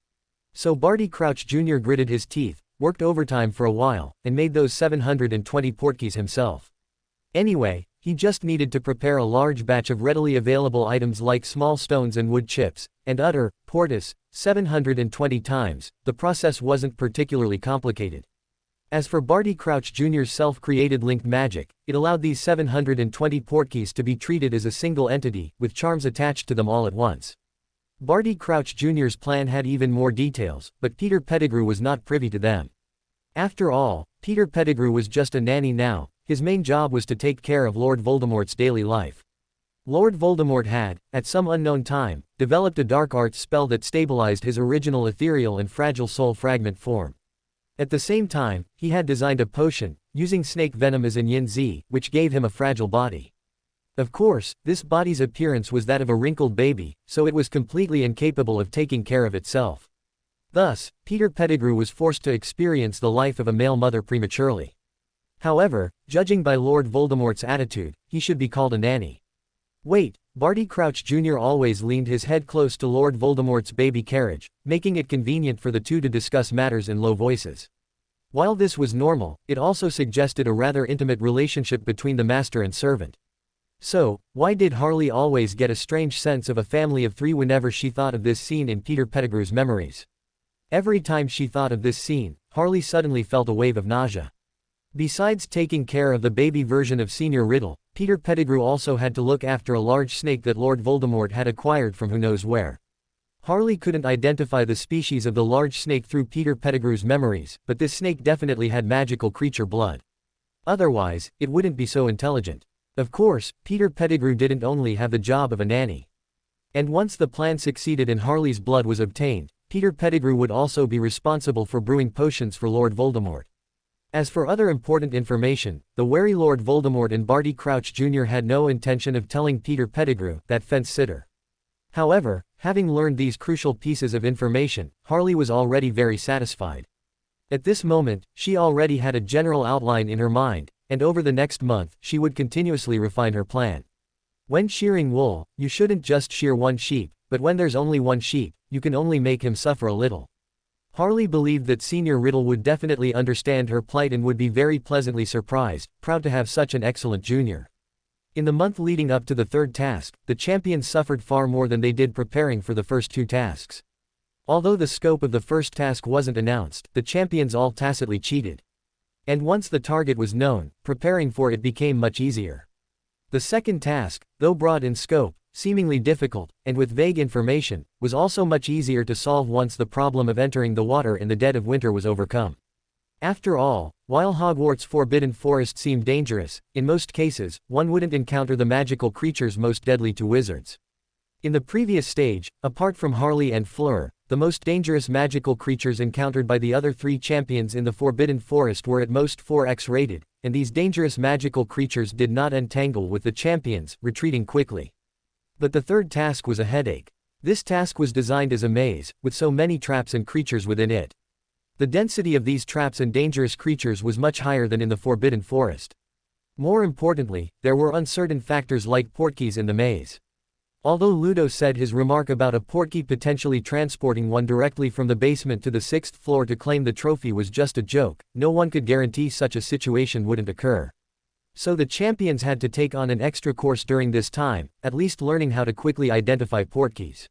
So Barty Crouch Jr. gritted his teeth, worked overtime for a while, and made those 720 portkeys himself. Anyway, he just needed to prepare a large batch of readily available items like small stones and wood chips, and utter, portus, 720 times. The process wasn't particularly complicated. As for Barty Crouch Jr.'s self-created linked magic, it allowed these 720 portkeys to be treated as a single entity, with charms attached to them all at once. Barty Crouch Jr.'s plan had even more details, but Peter Pettigrew was not privy to them. After all, Peter Pettigrew was just a nanny now. His main job was to take care of Lord Voldemort's daily life. Lord Voldemort had, at some unknown time, developed a dark arts spell that stabilized his original ethereal and fragile soul fragment form. At the same time, he had designed a potion, using snake venom as an yin-zi, which gave him a fragile body. Of course, this body's appearance was that of a wrinkled baby, so it was completely incapable of taking care of itself. Thus, Peter Pettigrew was forced to experience the life of a male mother prematurely. However, judging by Lord Voldemort's attitude, he should be called a nanny. Wait, Barty Crouch Jr. always leaned his head close to Lord Voldemort's baby carriage, making it convenient for the two to discuss matters in low voices. While this was normal, it also suggested a rather intimate relationship between the master and servant. So, why did Harley always get a strange sense of a family of three whenever she thought of this scene in Peter Pettigrew's memories? Every time she thought of this scene, Harley suddenly felt a wave of nausea. Besides taking care of the baby version of Senior Riddle, Peter Pettigrew also had to look after a large snake that Lord Voldemort had acquired from who knows where. Harley couldn't identify the species of the large snake through Peter Pettigrew's memories, but this snake definitely had magical creature blood. Otherwise, it wouldn't be so intelligent. Of course, Peter Pettigrew didn't only have the job of a nanny. And once the plan succeeded and Harley's blood was obtained, Peter Pettigrew would also be responsible for brewing potions for Lord Voldemort. As for other important information, the wary Lord Voldemort and Barty Crouch Jr. had no intention of telling Peter Pettigrew, that fence-sitter. However, having learned these crucial pieces of information, Harley was already very satisfied. At this moment, she already had a general outline in her mind, and over the next month, she would continuously refine her plan. When shearing wool, you shouldn't just shear one sheep, but when there's only one sheep, you can only make him suffer a little. Harley believed that Senior Riddle would definitely understand her plight and would be very pleasantly surprised, proud to have such an excellent junior. In the month leading up to the third task, the champions suffered far more than they did preparing for the first two tasks. Although the scope of the first task wasn't announced, the champions all tacitly cheated. And once the target was known, preparing for it became much easier. The second task, though broad in scope, seemingly difficult, and with vague information, was also much easier to solve once the problem of entering the water in the dead of winter was overcome. After all, while Hogwarts' Forbidden Forest seemed dangerous, in most cases, one wouldn't encounter the magical creatures most deadly to wizards. In the previous stage, apart from Harley and Fleur, the most dangerous magical creatures encountered by the other three champions in the Forbidden Forest were at most 4x rated, and these dangerous magical creatures did not entangle with the champions, retreating quickly. But the third task was a headache. This task was designed as a maze, with so many traps and creatures within it. The density of these traps and dangerous creatures was much higher than in the Forbidden Forest. More importantly, there were uncertain factors like portkeys in the maze. Although Ludo said his remark about a portkey potentially transporting one directly from the basement to the 6th floor to claim the trophy was just a joke, no one could guarantee such a situation wouldn't occur. So the champions had to take on an extra course during this time, at least learning how to quickly identify portkeys.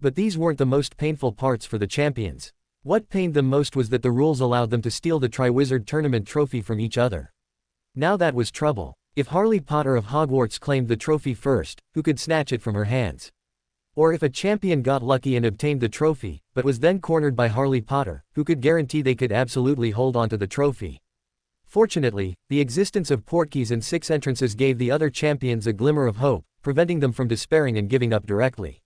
But these weren't the most painful parts for the champions. What pained them most was that the rules allowed them to steal the Triwizard Tournament trophy from each other. Now that was trouble. If Harley Potter of Hogwarts claimed the trophy first, who could snatch it from her hands? Or if a champion got lucky and obtained the trophy, but was then cornered by Harley Potter, who could guarantee they could absolutely hold onto the trophy? Fortunately, the existence of portkeys and 6 entrances gave the other champions a glimmer of hope, preventing them from despairing and giving up directly.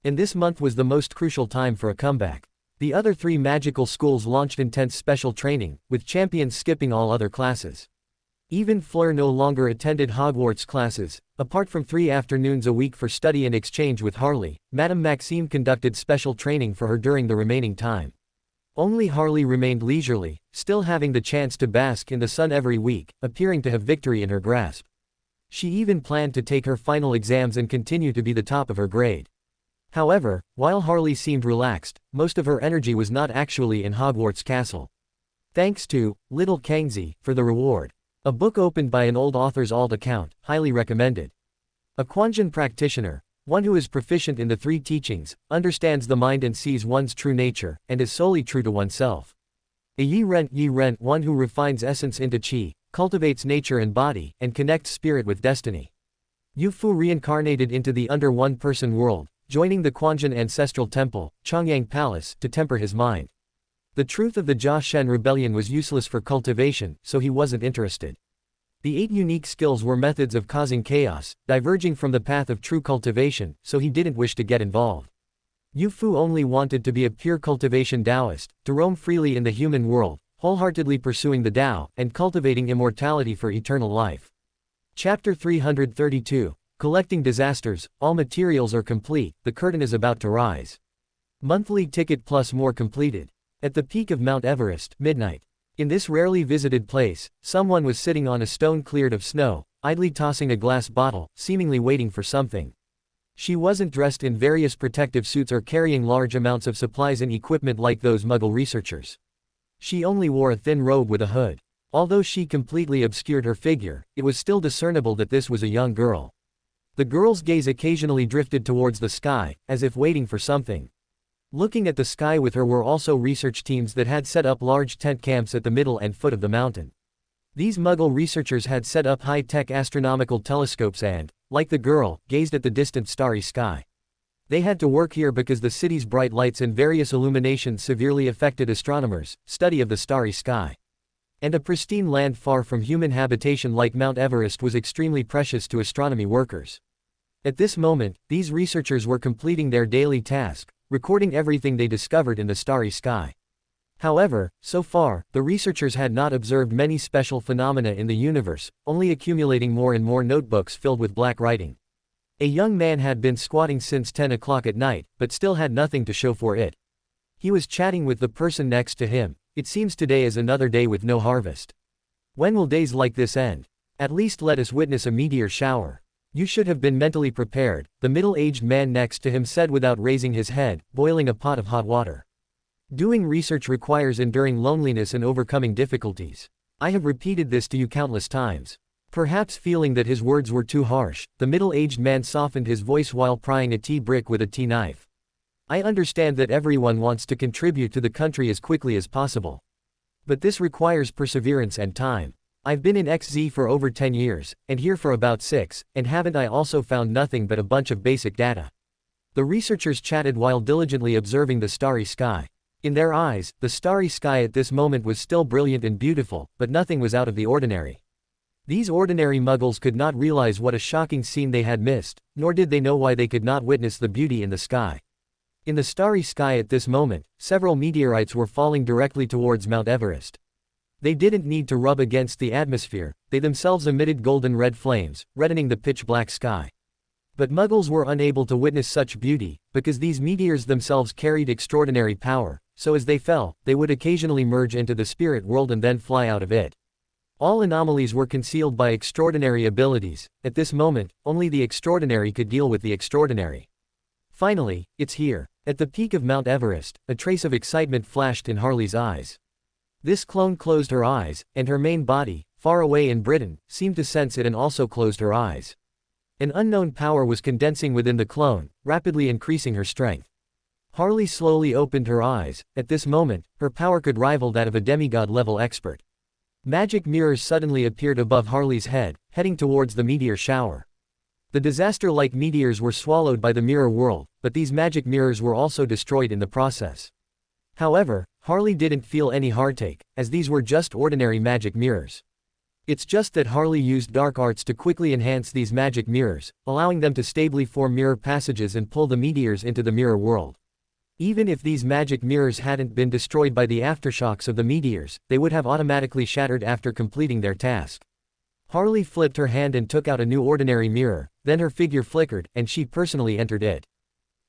And this month was the most crucial time for a comeback. The other 3 magical schools launched intense special training, with champions skipping all other classes. Even Fleur no longer attended Hogwarts classes. Apart from 3 afternoons a week for study and exchange with Harley, Madame Maxime conducted special training for her during the remaining time. Only Harley remained leisurely, still having the chance to bask in the sun every week, appearing to have victory in her grasp. She even planned to take her final exams and continue to be the top of her grade. However, while Harley seemed relaxed, most of her energy was not actually in Hogwarts Castle. Thanks to Little Kangxi for the reward. A book opened by an old author's alt account, highly recommended. A Quanjin practitioner, one who is proficient in the 3 teachings, understands the mind and sees one's true nature, and is solely true to oneself. A Yi Ren, one who refines essence into qi, cultivates nature and body, and connects spirit with destiny. Yu Fu reincarnated into the under one-person world, joining the Quanjin ancestral temple, Chongyang Palace, to temper his mind. The truth of the Jia Shen rebellion was useless for cultivation, so he wasn't interested. The 8 unique skills were methods of causing chaos, diverging from the path of true cultivation, so he didn't wish to get involved. Yu Fu only wanted to be a pure cultivation Taoist, to roam freely in the human world, wholeheartedly pursuing the Tao, and cultivating immortality for eternal life. Chapter 332. Collecting disasters. All materials are complete, the curtain is about to rise. Monthly ticket plus more completed. At the peak of Mount Everest, midnight. In this rarely visited place, someone was sitting on a stone cleared of snow, idly tossing a glass bottle, seemingly waiting for something. She wasn't dressed in various protective suits or carrying large amounts of supplies and equipment like those Muggle researchers. She only wore a thin robe with a hood. Although she completely obscured her figure, it was still discernible that this was a young girl. The girl's gaze occasionally drifted towards the sky, as if waiting for something. Looking at the sky with her were also research teams that had set up large tent camps at the middle and foot of the mountain. These Muggle researchers had set up high-tech astronomical telescopes and, like the girl, gazed at the distant starry sky. They had to work here because the city's bright lights and various illuminations severely affected astronomers' study of the starry sky. And a pristine land far from human habitation like Mount Everest was extremely precious to astronomy workers. At this moment, these researchers were completing their daily task, recording everything they discovered in the starry sky. However, so far, the researchers had not observed many special phenomena in the universe, only accumulating more and more notebooks filled with black writing. A young man had been squatting since 10 o'clock at night, but still had nothing to show for it. He was chatting with the person next to him. It seems today is another day with no harvest. When will days like this end? At least let us witness a meteor shower. You should have been mentally prepared, the middle-aged man next to him said without raising his head, boiling a pot of hot water. Doing research requires enduring loneliness and overcoming difficulties. I have repeated this to you countless times. Perhaps feeling that his words were too harsh, the middle-aged man softened his voice while prying a tea brick with a tea knife. I understand that everyone wants to contribute to the country as quickly as possible. But this requires perseverance and time. I've been in XZ for over 10 years, and here for about 6, and haven't I also found nothing but a bunch of basic data? The researchers chatted while diligently observing the starry sky. In their eyes, the starry sky at this moment was still brilliant and beautiful, but nothing was out of the ordinary. These ordinary Muggles could not realize what a shocking scene they had missed, nor did they know why they could not witness the beauty in the sky. In the starry sky at this moment, several meteorites were falling directly towards Mount Everest. They didn't need to rub against the atmosphere, they themselves emitted golden red flames, reddening the pitch-black sky. But Muggles were unable to witness such beauty, because these meteors themselves carried extraordinary power, so as they fell, they would occasionally merge into the spirit world and then fly out of it. All anomalies were concealed by extraordinary abilities. At this moment, only the extraordinary could deal with the extraordinary. Finally, it's here. At the peak of Mount Everest, a trace of excitement flashed in Harley's eyes. This clone closed her eyes, and her main body, far away in Britain, seemed to sense it and also closed her eyes. An unknown power was condensing within the clone, rapidly increasing her strength. Harley slowly opened her eyes. At this moment, her power could rival that of a demigod-level expert. Magic mirrors suddenly appeared above Harley's head, heading towards the meteor shower. The disaster-like meteors were swallowed by the mirror world, but these magic mirrors were also destroyed in the process. However, Harley didn't feel any heartache, as these were just ordinary magic mirrors. It's just that Harley used dark arts to quickly enhance these magic mirrors, allowing them to stably form mirror passages and pull the meteors into the mirror world. Even if these magic mirrors hadn't been destroyed by the aftershocks of the meteors, they would have automatically shattered after completing their task. Harley flipped her hand and took out a new ordinary mirror, then her figure flickered, and she personally entered it.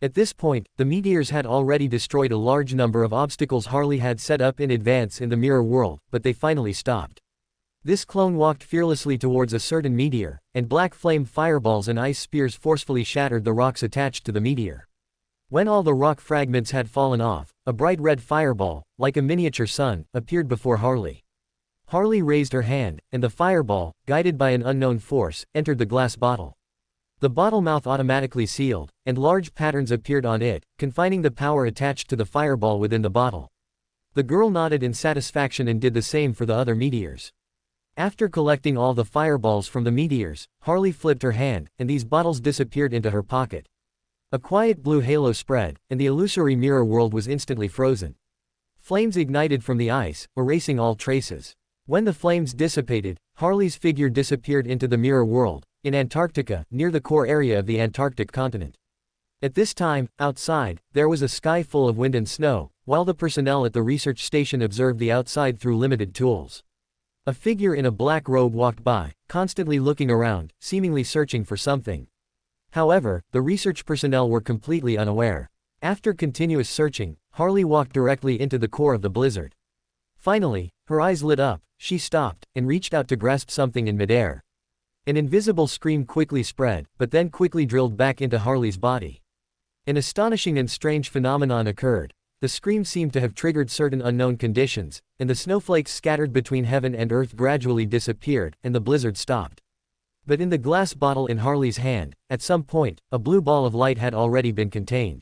At this point, the meteors had already destroyed a large number of obstacles Harley had set up in advance in the mirror world, but they finally stopped. This clone walked fearlessly towards a certain meteor, and black flame fireballs and ice spears forcefully shattered the rocks attached to the meteor. When all the rock fragments had fallen off, a bright red fireball, like a miniature sun, appeared before Harley. Harley raised her hand, and the fireball, guided by an unknown force, entered the glass bottle. The bottle mouth automatically sealed, and large patterns appeared on it, confining the power attached to the fireball within the bottle. The girl nodded in satisfaction and did the same for the other meteors. After collecting all the fireballs from the meteors, Harley flipped her hand, and these bottles disappeared into her pocket. A quiet blue halo spread, and the illusory mirror world was instantly frozen. Flames ignited from the ice, erasing all traces. When the flames dissipated, Harley's figure disappeared into the mirror world, in Antarctica, near the core area of the Antarctic continent. At this time, outside, there was a sky full of wind and snow, while the personnel at the research station observed the outside through limited tools. A figure in a black robe walked by, constantly looking around, seemingly searching for something. However, the research personnel were completely unaware. After continuous searching, Harley walked directly into the core of the blizzard. Finally, her eyes lit up, she stopped, and reached out to grasp something in midair. An invisible scream quickly spread, but then quickly drilled back into Harley's body. An astonishing and strange phenomenon occurred. The scream seemed to have triggered certain unknown conditions, and the snowflakes scattered between heaven and earth gradually disappeared, and the blizzard stopped. But in the glass bottle in Harley's hand, at some point, a blue ball of light had already been contained.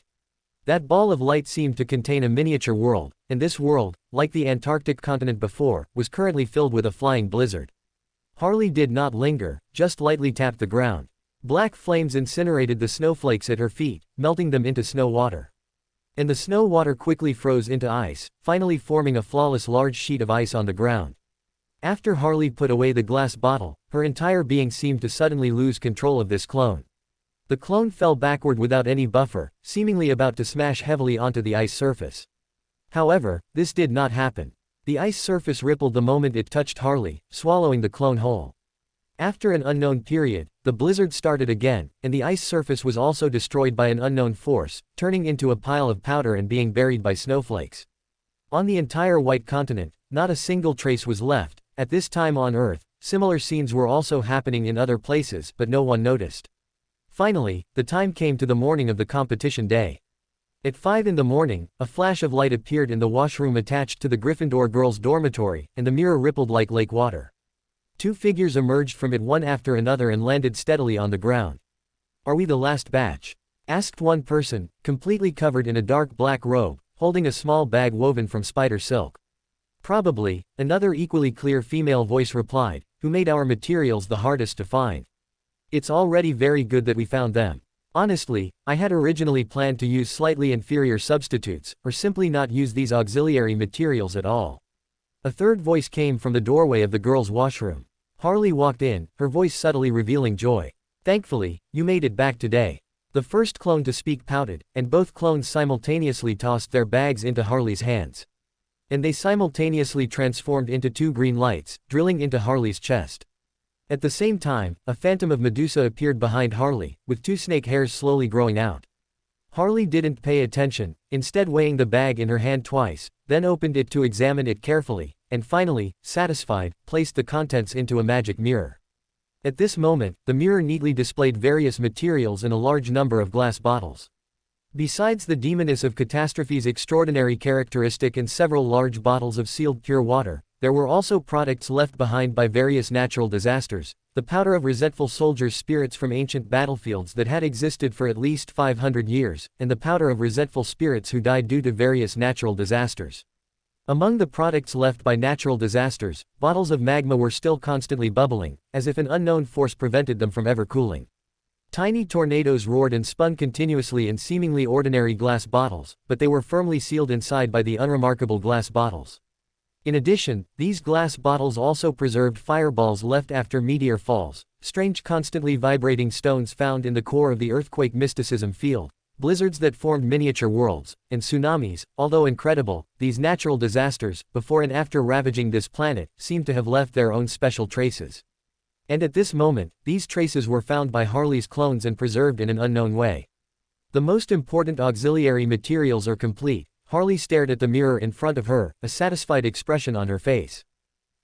That ball of light seemed to contain a miniature world, and this world, like the Antarctic continent before, was currently filled with a flying blizzard. Harley did not linger, just lightly tapped the ground. Black flames incinerated the snowflakes at her feet, melting them into snow water. And the snow water quickly froze into ice, finally forming a flawless large sheet of ice on the ground. After Harley put away the glass bottle, her entire being seemed to suddenly lose control of this clone. The clone fell backward without any buffer, seemingly about to smash heavily onto the ice surface. However, this did not happen. The ice surface rippled the moment it touched Harley, swallowing the clone whole. After an unknown period, the blizzard started again, and the ice surface was also destroyed by an unknown force, turning into a pile of powder and being buried by snowflakes. On the entire white continent, not a single trace was left. At this time on Earth, similar scenes were also happening in other places, but no one noticed. Finally, the time came to the morning of the competition day. At 5 in the morning, a flash of light appeared in the washroom attached to the Gryffindor girls' dormitory, and the mirror rippled like lake water. Two figures emerged from it one after another and landed steadily on the ground. "Are we the last batch?" asked one person, completely covered in a dark black robe, holding a small bag woven from spider silk. "Probably," another equally clear female voice replied, "who made our materials the hardest to find. It's already very good that we found them. Honestly, I had originally planned to use slightly inferior substitutes, or simply not use these auxiliary materials at all." A third voice came from the doorway of the girls' washroom. Harley walked in, her voice subtly revealing joy. "Thankfully, you made it back today." The first clone to speak pouted, and both clones simultaneously tossed their bags into Harley's hands. And they simultaneously transformed into two green lights, drilling into Harley's chest. At the same time, a phantom of Medusa appeared behind Harley, with two snake hairs slowly growing out. Harley didn't pay attention, instead weighing the bag in her hand twice, then opened it to examine it carefully, and finally, satisfied, placed the contents into a magic mirror. At this moment, the mirror neatly displayed various materials and a large number of glass bottles. Besides the demoness of catastrophe's extraordinary characteristic and several large bottles of sealed pure water, there were also products left behind by various natural disasters, the powder of resentful soldiers' spirits from ancient battlefields that had existed for at least 500 years, and the powder of resentful spirits who died due to various natural disasters. Among the products left by natural disasters, bottles of magma were still constantly bubbling, as if an unknown force prevented them from ever cooling. Tiny tornadoes roared and spun continuously in seemingly ordinary glass bottles, but they were firmly sealed inside by the unremarkable glass bottles. In addition, these glass bottles also preserved fireballs left after meteor falls, strange constantly vibrating stones found in the core of the earthquake mysticism field, blizzards that formed miniature worlds, and tsunamis. Although incredible, these natural disasters, before and after ravaging this planet, seemed to have left their own special traces. And at this moment, these traces were found by Harley's clones and preserved in an unknown way. The most important auxiliary materials are complete. Harley stared at the mirror in front of her, a satisfied expression on her face.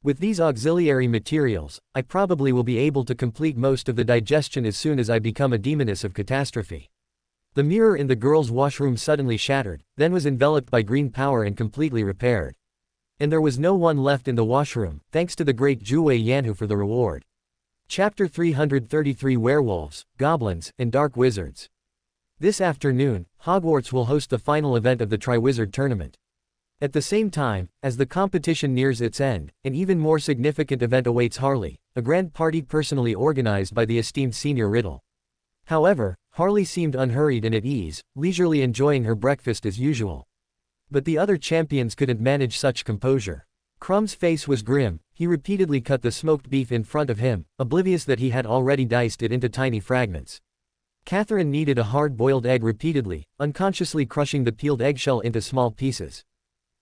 With these auxiliary materials, I probably will be able to complete most of the digestion as soon as I become a demoness of catastrophe. The mirror in the girls' washroom suddenly shattered, then was enveloped by green power and completely repaired. And there was no one left in the washroom, thanks to the great Zhuwei Yanhu for the reward. Chapter 333 Werewolves, Goblins, and Dark Wizards. This afternoon, Hogwarts will host the final event of the Triwizard Tournament. At the same time, as the competition nears its end, an even more significant event awaits Harley, a grand party personally organized by the esteemed Senior Riddle. However, Harley seemed unhurried and at ease, leisurely enjoying her breakfast as usual. But the other champions couldn't manage such composure. Crumb's face was grim. He repeatedly cut the smoked beef in front of him, oblivious that he had already diced it into tiny fragments. Catherine kneaded a hard-boiled egg repeatedly, unconsciously crushing the peeled eggshell into small pieces.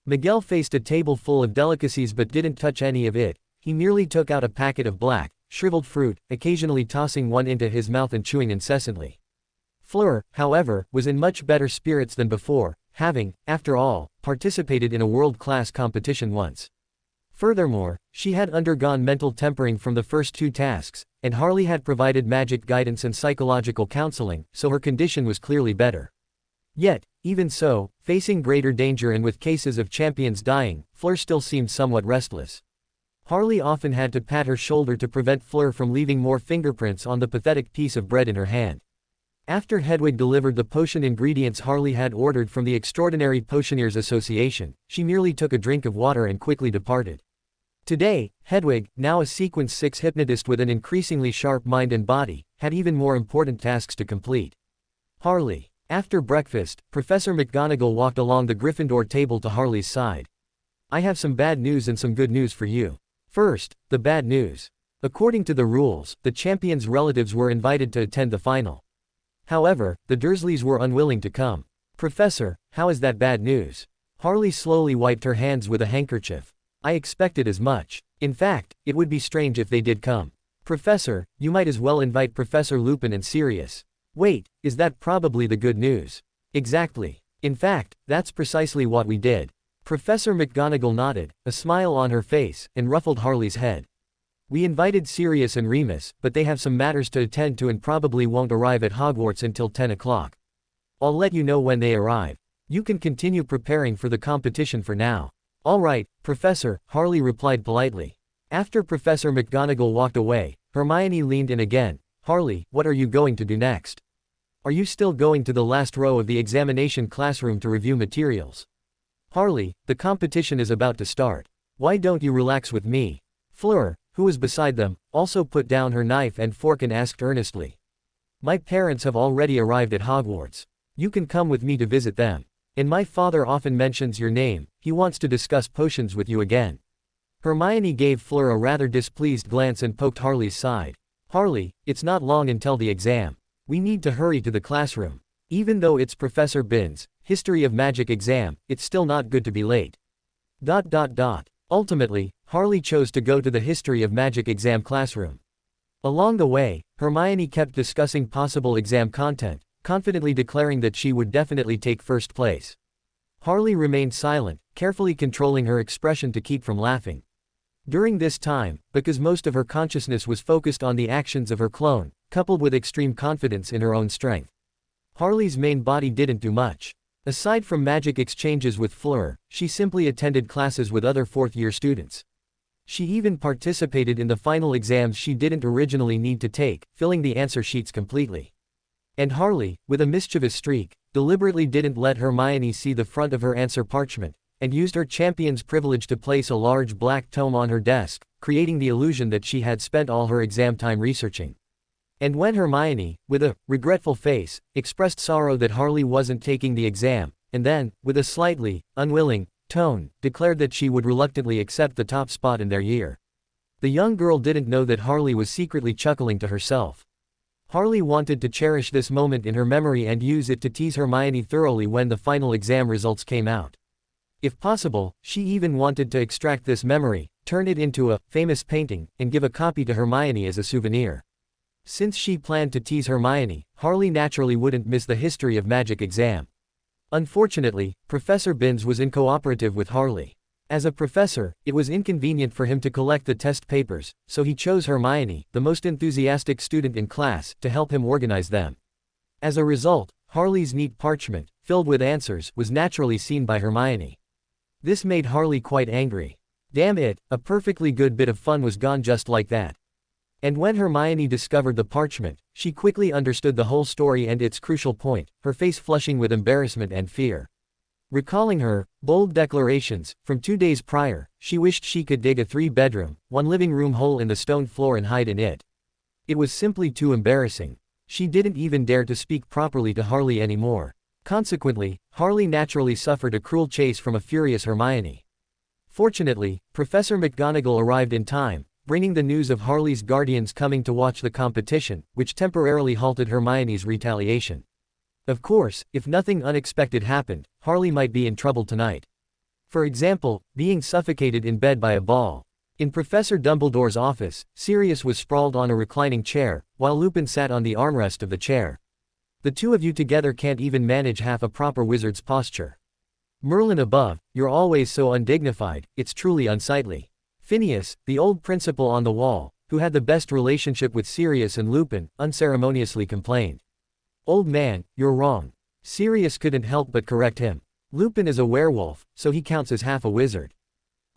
Miguel faced a table full of delicacies but didn't touch any of it. He merely took out a packet of black, shriveled fruit, occasionally tossing one into his mouth and chewing incessantly. Fleur, however, was in much better spirits than before, having, after all, participated in a world-class competition once. Furthermore, she had undergone mental tempering from the first two tasks, and Harley had provided magic guidance and psychological counseling, so her condition was clearly better. Yet, even so, facing greater danger and with cases of champions dying, Fleur still seemed somewhat restless. Harley often had to pat her shoulder to prevent Fleur from leaving more fingerprints on the pathetic piece of bread in her hand. After Hedwig delivered the potion ingredients Harley had ordered from the Extraordinary Potioneers Association, she merely took a drink of water and quickly departed. Today, Hedwig, now a Sequence 6 hypnotist with an increasingly sharp mind and body, had even more important tasks to complete. Harley. After breakfast, Professor McGonagall walked along the Gryffindor table to Harley's side. I have some bad news and some good news for you. First, the bad news. According to the rules, the champions' relatives were invited to attend the final. However, the Dursleys were unwilling to come. Professor, how is that bad news? Harley slowly wiped her hands with a handkerchief. I expected as much. In fact, it would be strange if they did come. Professor, you might as well invite Professor Lupin and Sirius. Wait, is that probably the good news? Exactly. In fact, that's precisely what we did. Professor McGonagall nodded, a smile on her face, and ruffled Harley's head. We invited Sirius and Remus, but they have some matters to attend to and probably won't arrive at Hogwarts until 10 o'clock. I'll let you know when they arrive. You can continue preparing for the competition for now. All right, Professor, Harley replied politely. After Professor McGonagall walked away, Hermione leaned in again. Harley, what are you going to do next? Are you still going to the last row of the examination classroom to review materials? Harley, the competition is about to start. Why don't you relax with me? Fleur, who was beside them, also put down her knife and fork and asked earnestly. My parents have already arrived at Hogwarts. You can come with me to visit them. And my father often mentions your name, he wants to discuss potions with you again. Hermione gave Fleur a rather displeased glance and poked Harley's side. Harley, it's not long until the exam. We need to hurry to the classroom. Even though it's Professor Binns' History of Magic exam, it's still not good to be late. Ultimately, Harley chose to go to the History of Magic exam classroom. Along the way, Hermione kept discussing possible exam content, confidently declaring that she would definitely take first place. Harley remained silent, carefully controlling her expression to keep from laughing. During this time, because most of her consciousness was focused on the actions of her clone, coupled with extreme confidence in her own strength, Harley's main body didn't do much. Aside from magic exchanges with Fleur, she simply attended classes with other fourth-year students. She even participated in the final exams she didn't originally need to take, filling the answer sheets completely. And Harley, with a mischievous streak, deliberately didn't let Hermione see the front of her answer parchment, and used her champion's privilege to place a large black tome on her desk, creating the illusion that she had spent all her exam time researching. And when Hermione, with a regretful face, expressed sorrow that Harley wasn't taking the exam, and then, with a slightly unwilling tone, declared that she would reluctantly accept the top spot in their year, the young girl didn't know that Harley was secretly chuckling to herself. Harley wanted to cherish this moment in her memory and use it to tease Hermione thoroughly when the final exam results came out. If possible, she even wanted to extract this memory, turn it into a famous painting, and give a copy to Hermione as a souvenir. Since she planned to tease Hermione, Harley naturally wouldn't miss the history of magic exam. Unfortunately, Professor Binns was uncooperative with Harley. As a professor, it was inconvenient for him to collect the test papers, so he chose Hermione, the most enthusiastic student in class, to help him organize them. As a result, Harley's neat parchment, filled with answers, was naturally seen by Hermione. This made Harley quite angry. Damn it, a perfectly good bit of fun was gone just like that. And when Hermione discovered the parchment, she quickly understood the whole story and its crucial point, her face flushing with embarrassment and fear. Recalling her bold declarations from 2 days prior, she wished she could dig a 3-bedroom, 1-living-room hole in the stone floor and hide in it. It was simply too embarrassing. She didn't even dare to speak properly to Harley anymore. Consequently, Harley naturally suffered a cruel chase from a furious Hermione. Fortunately, Professor McGonagall arrived in time, bringing the news of Harley's guardians coming to watch the competition, which temporarily halted Hermione's retaliation. Of course, if nothing unexpected happened, Harley might be in trouble tonight. For example, being suffocated in bed by a ball. In Professor Dumbledore's office, Sirius was sprawled on a reclining chair, while Lupin sat on the armrest of the chair. The two of you together can't even manage half a proper wizard's posture. Merlin above, you're always so undignified, it's truly unsightly. Phineas, the old principal on the wall, who had the best relationship with Sirius and Lupin, unceremoniously complained. Old man, you're wrong. Sirius couldn't help but correct him. Lupin is a werewolf, so he counts as half a wizard.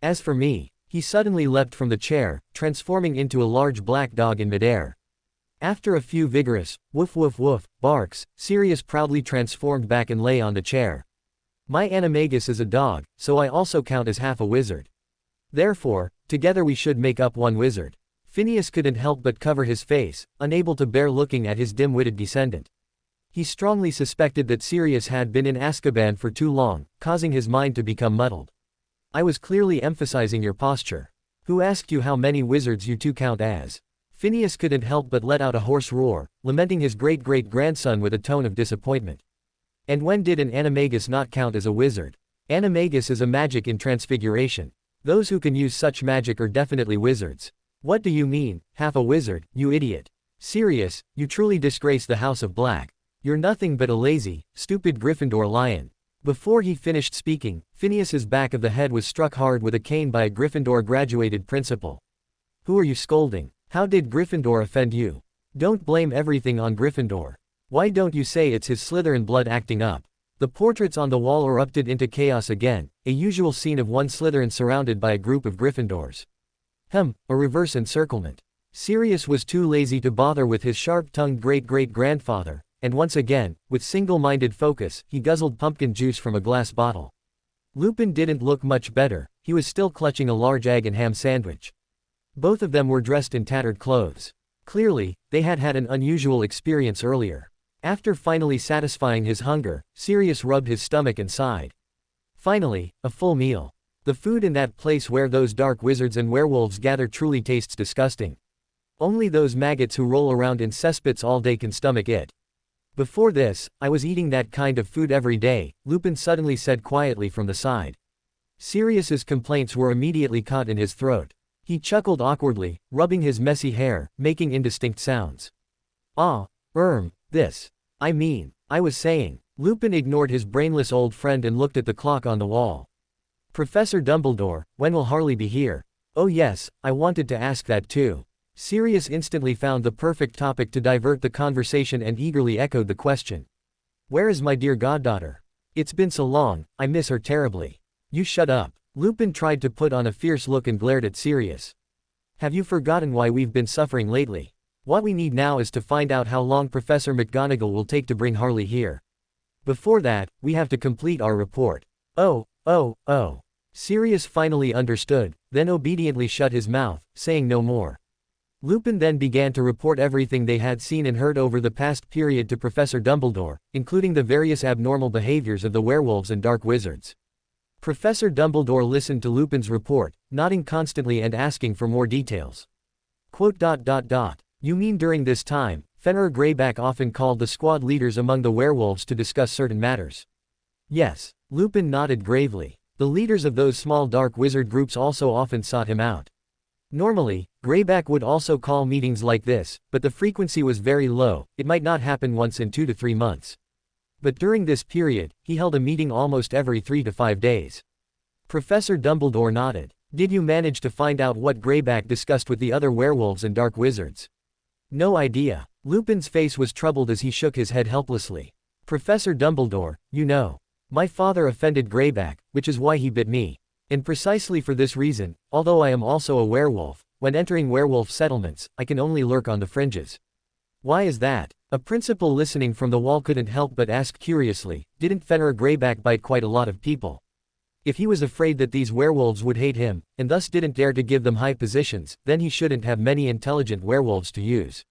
As for me, he suddenly leapt from the chair, transforming into a large black dog in midair. After a few vigorous, woof woof woof, barks, Sirius proudly transformed back and lay on the chair. My animagus is a dog, so I also count as half a wizard. Therefore, together we should make up one wizard. Phineas couldn't help but cover his face, unable to bear looking at his dim-witted descendant. He strongly suspected that Sirius had been in Azkaban for too long, causing his mind to become muddled. I was clearly emphasizing your posture. Who asked you how many wizards you two count as? Phineas couldn't help but let out a hoarse roar, lamenting his great-great-grandson with a tone of disappointment. And when did an animagus not count as a wizard? Animagus is a magic in Transfiguration. Those who can use such magic are definitely wizards. What do you mean, half a wizard, you idiot? Sirius, you truly disgrace the House of Black. You're nothing but a lazy, stupid Gryffindor lion. Before he finished speaking, Phineas's back of the head was struck hard with a cane by a Gryffindor-graduated principal. Who are you scolding? How did Gryffindor offend you? Don't blame everything on Gryffindor. Why don't you say it's his Slytherin blood acting up? The portraits on the wall erupted into chaos again, a usual scene of one Slytherin surrounded by a group of Gryffindors. A reverse encirclement. Sirius was too lazy to bother with his sharp-tongued great-great-grandfather, and once again, with single-minded focus, he guzzled pumpkin juice from a glass bottle. Lupin didn't look much better, he was still clutching a large egg and ham sandwich. Both of them were dressed in tattered clothes. Clearly, they had had an unusual experience earlier. After finally satisfying his hunger, Sirius rubbed his stomach and sighed. Finally, a full meal. The food in that place where those dark wizards and werewolves gather truly tastes disgusting. Only those maggots who roll around in cesspits all day can stomach it. Before this, I was eating that kind of food every day, Lupin suddenly said quietly from the side. Sirius's complaints were immediately caught in his throat. He chuckled awkwardly, rubbing his messy hair, making indistinct sounds. This. I was saying. Lupin ignored his brainless old friend and looked at the clock on the wall. Professor Dumbledore, when will Harley be here? Oh yes, I wanted to ask that too. Sirius instantly found the perfect topic to divert the conversation and eagerly echoed the question. Where is my dear goddaughter? It's been so long, I miss her terribly. You shut up. Lupin tried to put on a fierce look and glared at Sirius. Have you forgotten why we've been suffering lately? What we need now is to find out how long Professor McGonagall will take to bring Harley here. Before that, we have to complete our report. Oh. Sirius finally understood, then obediently shut his mouth, saying no more. Lupin then began to report everything they had seen and heard over the past period to Professor Dumbledore, including the various abnormal behaviors of the werewolves and dark wizards. Professor Dumbledore listened to Lupin's report, nodding constantly and asking for more details. Quote, You mean during this time, Fenrir Greyback often called the squad leaders among the werewolves to discuss certain matters? Yes. Lupin nodded gravely. The leaders of those small dark wizard groups also often sought him out. Normally, Greyback would also call meetings like this, but the frequency was very low. It might not happen once in 2 to 3 months. But during this period, he held a meeting almost every 3 to 5 days. Professor Dumbledore nodded. Did you manage to find out what Greyback discussed with the other werewolves and dark wizards? No idea. Lupin's face was troubled as he shook his head helplessly. Professor Dumbledore, you know. My father offended Greyback, which is why he bit me. And precisely for this reason, although I am also a werewolf, when entering werewolf settlements, I can only lurk on the fringes. Why is that? A principal listening from the wall couldn't help but ask curiously, didn't Fenrir Greyback bite quite a lot of people? If he was afraid that these werewolves would hate him, and thus didn't dare to give them high positions, then he shouldn't have many intelligent werewolves to use.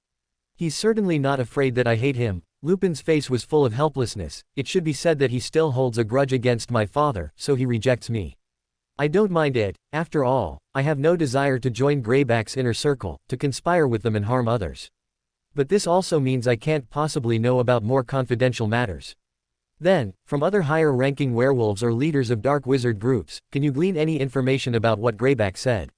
He's certainly not afraid that I hate him. Lupin's face was full of helplessness. It should be said that he still holds a grudge against my father, so he rejects me. I don't mind it. After all, I have no desire to join Greyback's inner circle, to conspire with them and harm others. But this also means I can't possibly know about more confidential matters. Then, from other higher-ranking werewolves or leaders of dark wizard groups, can you glean any information about what Greyback said?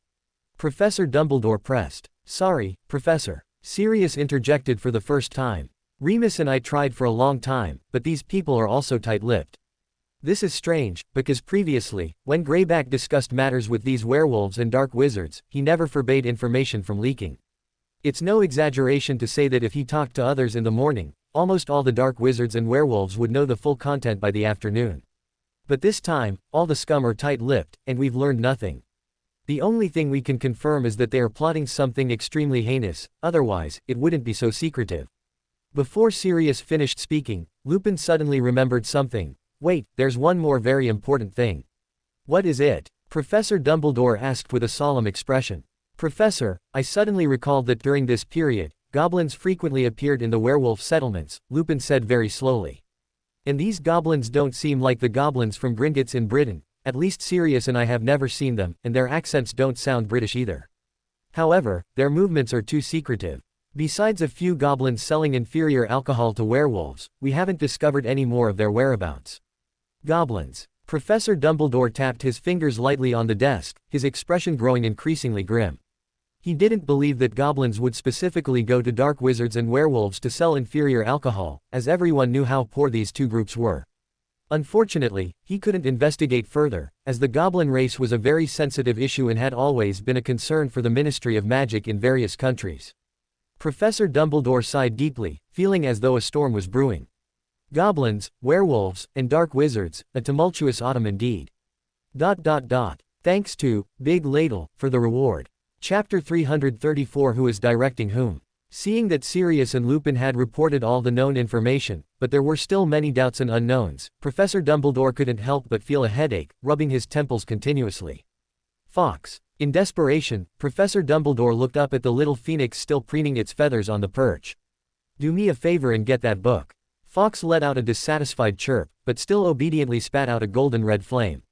Professor Dumbledore pressed. Sorry, Professor. Sirius interjected for the first time. Remus and I tried for a long time, but these people are also tight-lipped. This is strange, because previously, when Greyback discussed matters with these werewolves and dark wizards, he never forbade information from leaking. It's no exaggeration to say that if he talked to others in the morning, almost all the dark wizards and werewolves would know the full content by the afternoon. But this time, all the scum are tight-lipped, and we've learned nothing. The only thing we can confirm is that they are plotting something extremely heinous, otherwise, it wouldn't be so secretive. Before Sirius finished speaking, Lupin suddenly remembered something. Wait, there's one more very important thing. What is it? Professor Dumbledore asked with a solemn expression. Professor, I suddenly recalled that during this period, goblins frequently appeared in the werewolf settlements, Lupin said very slowly. And these goblins don't seem like the goblins from Gringotts in Britain, at least Sirius and I have never seen them, and their accents don't sound British either. However, their movements are too secretive. Besides a few goblins selling inferior alcohol to werewolves, we haven't discovered any more of their whereabouts. Goblins. Professor Dumbledore tapped his fingers lightly on the desk, his expression growing increasingly grim. He didn't believe that goblins would specifically go to dark wizards and werewolves to sell inferior alcohol, as everyone knew how poor these two groups were. Unfortunately, he couldn't investigate further, as the goblin race was a very sensitive issue and had always been a concern for the Ministry of Magic in various countries. Professor Dumbledore sighed deeply, feeling as though a storm was brewing. Goblins, werewolves, and dark wizards, a tumultuous autumn indeed. Thanks to Big Ladle for the reward. Chapter 334 Who is directing whom? Seeing that Sirius and Lupin had reported all the known information, but there were still many doubts and unknowns, Professor Dumbledore couldn't help but feel a headache, rubbing his temples continuously. Fox. In desperation, Professor Dumbledore looked up at the little phoenix still preening its feathers on the perch. Do me a favor and get that book. Fox let out a dissatisfied chirp, but still obediently spat out a golden red flame.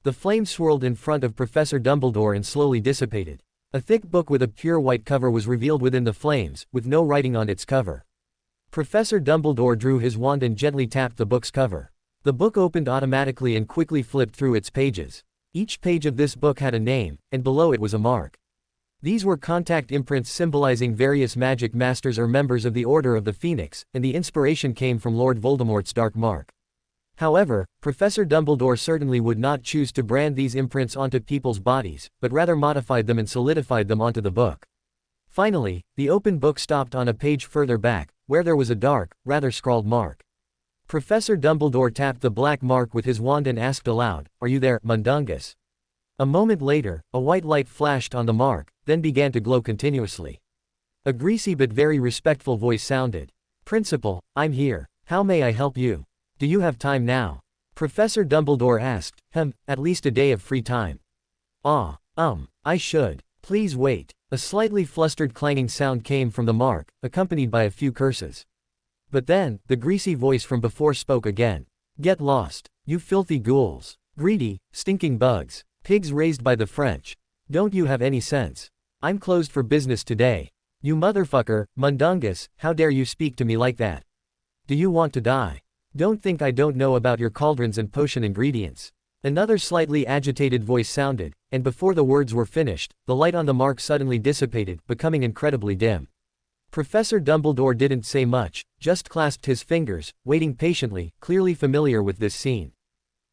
The flame swirled in front of Professor Dumbledore and slowly dissipated. A thick book with a pure white cover was revealed within the flames, with no writing on its cover. Professor Dumbledore drew his wand and gently tapped the book's cover. The book opened automatically and quickly flipped through its pages. Each page of this book had a name, and below it was a mark. These were contact imprints symbolizing various magic masters or members of the Order of the Phoenix, and the inspiration came from Lord Voldemort's dark mark. However, Professor Dumbledore certainly would not choose to brand these imprints onto people's bodies, but rather modified them and solidified them onto the book. Finally, the open book stopped on a page further back, where there was a dark, rather scrawled mark. Professor Dumbledore tapped the black mark with his wand and asked aloud, "Are you there, Mundungus?" A moment later, a white light flashed on the mark, then began to glow continuously. A greasy but very respectful voice sounded. "Principal, I'm here. How may I help you? Do you have time now?" Professor Dumbledore asked. At least a day of free time." I should. Please wait." A slightly flustered clanging sound came from the mark, accompanied by a few curses. But then, the greasy voice from before spoke again. "Get lost, you filthy ghouls. Greedy, stinking bugs. Pigs raised by the French. Don't you have any sense? I'm closed for business today. You motherfucker, Mundungus, how dare you speak to me like that? Do you want to die? Don't think I don't know about your cauldrons and potion ingredients." Another slightly agitated voice sounded, and before the words were finished, the light on the mark suddenly dissipated, becoming incredibly dim. Professor Dumbledore didn't say much, just clasped his fingers, waiting patiently, clearly familiar with this scene.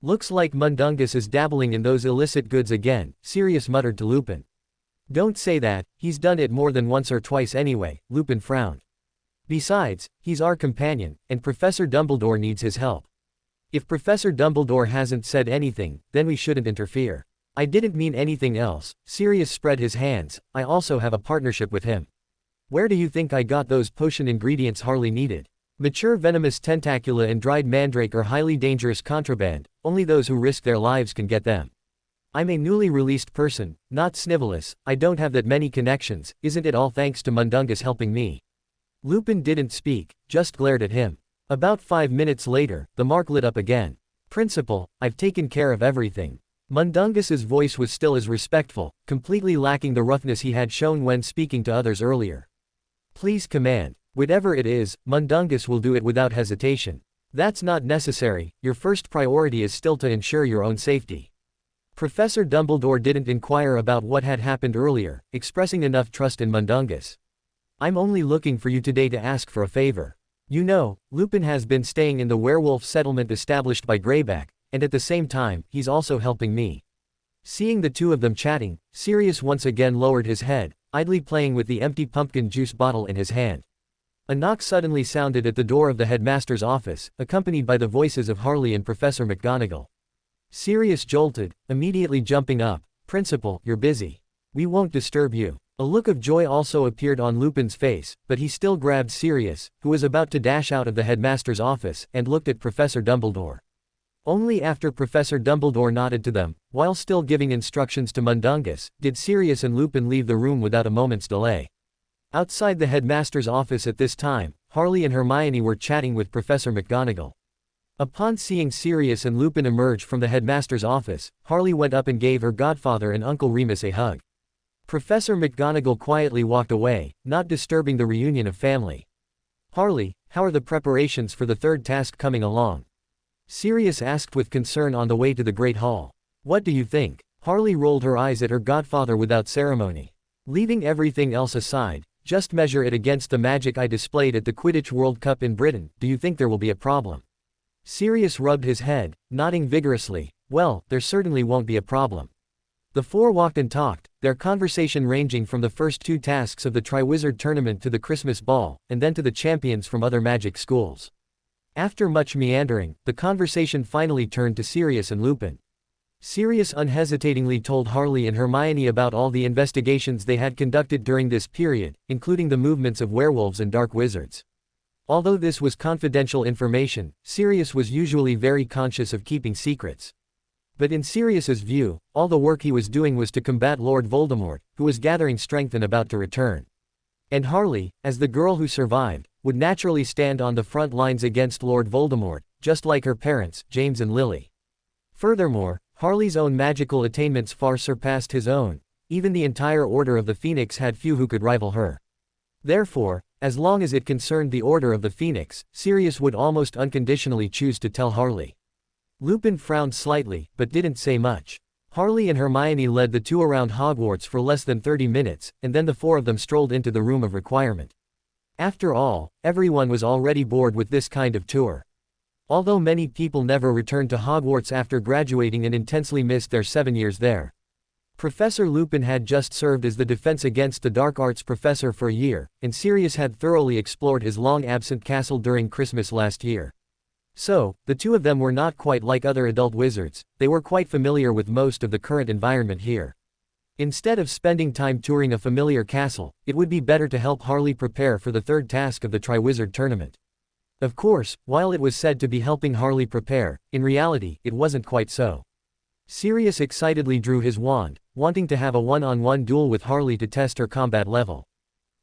"Looks like Mundungus is dabbling in those illicit goods again," Sirius muttered to Lupin. "Don't say that, he's done it more than once or twice anyway," Lupin frowned. "Besides, he's our companion, and Professor Dumbledore needs his help. If Professor Dumbledore hasn't said anything, then we shouldn't interfere. I didn't mean anything else." Sirius spread his hands. "I also have a partnership with him. Where do you think I got those potion ingredients Harley needed? Mature venomous tentacula and dried mandrake are highly dangerous contraband, only those who risk their lives can get them. I'm a newly released person, not Snivelus, I don't have that many connections, isn't it all thanks to Mundungus helping me?" Lupin didn't speak, just glared at him. About 5 minutes later, the mark lit up again. "Principal, I've taken care of everything." Mundungus's voice was still as respectful, completely lacking the roughness he had shown when speaking to others earlier. "Please command. Whatever it is, Mundungus will do it without hesitation." "That's not necessary, your first priority is still to ensure your own safety." Professor Dumbledore didn't inquire about what had happened earlier, expressing enough trust in Mundungus. "I'm only looking for you today to ask for a favor. You know, Lupin has been staying in the werewolf settlement established by Greyback, and at the same time, he's also helping me." Seeing the two of them chatting, Sirius once again lowered his head, idly playing with the empty pumpkin juice bottle in his hand. A knock suddenly sounded at the door of the headmaster's office, accompanied by the voices of Harley and Professor McGonagall. Sirius jolted, immediately jumping up. "Principal, you're busy. We won't disturb you." A look of joy also appeared on Lupin's face, but he still grabbed Sirius, who was about to dash out of the headmaster's office, and looked at Professor Dumbledore. Only after Professor Dumbledore nodded to them, while still giving instructions to Mundungus, did Sirius and Lupin leave the room without a moment's delay. Outside the headmaster's office at this time, Harley and Hermione were chatting with Professor McGonagall. Upon seeing Sirius and Lupin emerge from the headmaster's office, Harley went up and gave her godfather and Uncle Remus a hug. Professor McGonagall quietly walked away, not disturbing the reunion of family. "Harley, how are the preparations for the third task coming along?" Sirius asked with concern on the way to the Great Hall. "What do you think?" Harley rolled her eyes at her godfather without ceremony. "Leaving everything else aside, just measure it against the magic I displayed at the Quidditch World Cup in Britain, do you think there will be a problem?" Sirius rubbed his head, nodding vigorously. "Well, there certainly won't be a problem." The four walked and talked, their conversation ranging from the first two tasks of the Triwizard Tournament to the Christmas Ball, and then to the champions from other magic schools. After much meandering, the conversation finally turned to Sirius and Lupin. Sirius unhesitatingly told Harley and Hermione about all the investigations they had conducted during this period, including the movements of werewolves and dark wizards. Although this was confidential information, Sirius was usually very conscious of keeping secrets. But in Sirius's view, all the work he was doing was to combat Lord Voldemort, who was gathering strength and about to return. And Harley, as the girl who survived, would naturally stand on the front lines against Lord Voldemort, just like her parents, James and Lily. Furthermore, Harley's own magical attainments far surpassed his own. Even the entire Order of the Phoenix had few who could rival her. Therefore, as long as it concerned the Order of the Phoenix, Sirius would almost unconditionally choose to tell Harley. Lupin frowned slightly, but didn't say much. Harley and Hermione led the two around Hogwarts for less than 30 minutes, and then the four of them strolled into the room of requirement. After all, everyone was already bored with this kind of tour. Although many people never returned to Hogwarts after graduating and intensely missed their 7 years there. Professor Lupin had just served as the Defense Against the Dark Arts professor for a year, and Sirius had thoroughly explored his long-absent castle during Christmas last year. So, the two of them were not quite like other adult wizards, they were quite familiar with most of the current environment here. Instead of spending time touring a familiar castle, it would be better to help Harley prepare for the third task of the Triwizard Tournament. Of course, while it was said to be helping Harley prepare, in reality, it wasn't quite so. Sirius excitedly drew his wand, wanting to have a one-on-one duel with Harley to test her combat level.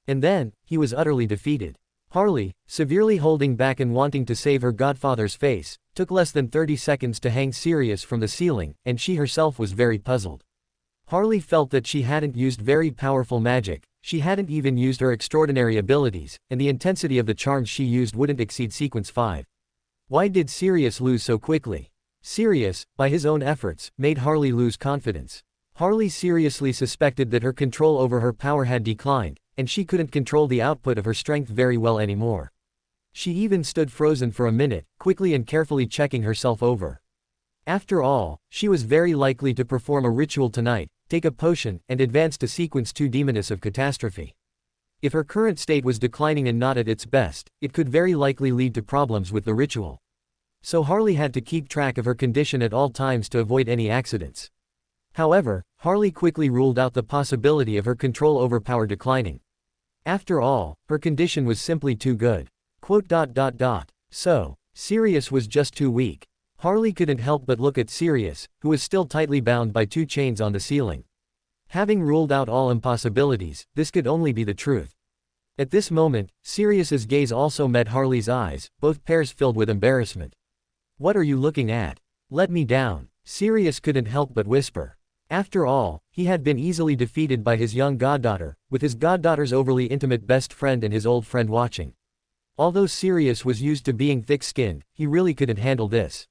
And then, he was utterly defeated. Harley, severely holding back and wanting to save her godfather's face, took less than 30 seconds to hang Sirius from the ceiling, and she herself was very puzzled. Harley felt that she hadn't used very powerful magic, she hadn't even used her extraordinary abilities, and the intensity of the charms she used wouldn't exceed sequence 5. Why did Sirius lose so quickly? Sirius, by his own efforts, made Harley lose confidence. Harley seriously suspected that her control over her power had declined, and she couldn't control the output of her strength very well anymore. She even stood frozen for a minute, quickly and carefully checking herself over. After all, she was very likely to perform a ritual tonight, take a potion, and advance to sequence 2 Demoness of Catastrophe. If her current state was declining and not at its best, it could very likely lead to problems with the ritual. So Harley had to keep track of her condition at all times to avoid any accidents. However, Harley quickly ruled out the possibility of her control over power declining. After all, her condition was simply too good. So, Sirius was just too weak. Harley couldn't help but look at Sirius, who was still tightly bound by 2 chains on the ceiling. Having ruled out all impossibilities, this could only be the truth. At this moment, Sirius's gaze also met Harley's eyes, both pairs filled with embarrassment. "What are you looking at? Let me down," Sirius couldn't help but whisper. After all, he had been easily defeated by his young goddaughter, with his goddaughter's overly intimate best friend and his old friend watching. Although Sirius was used to being thick-skinned, he really couldn't handle this.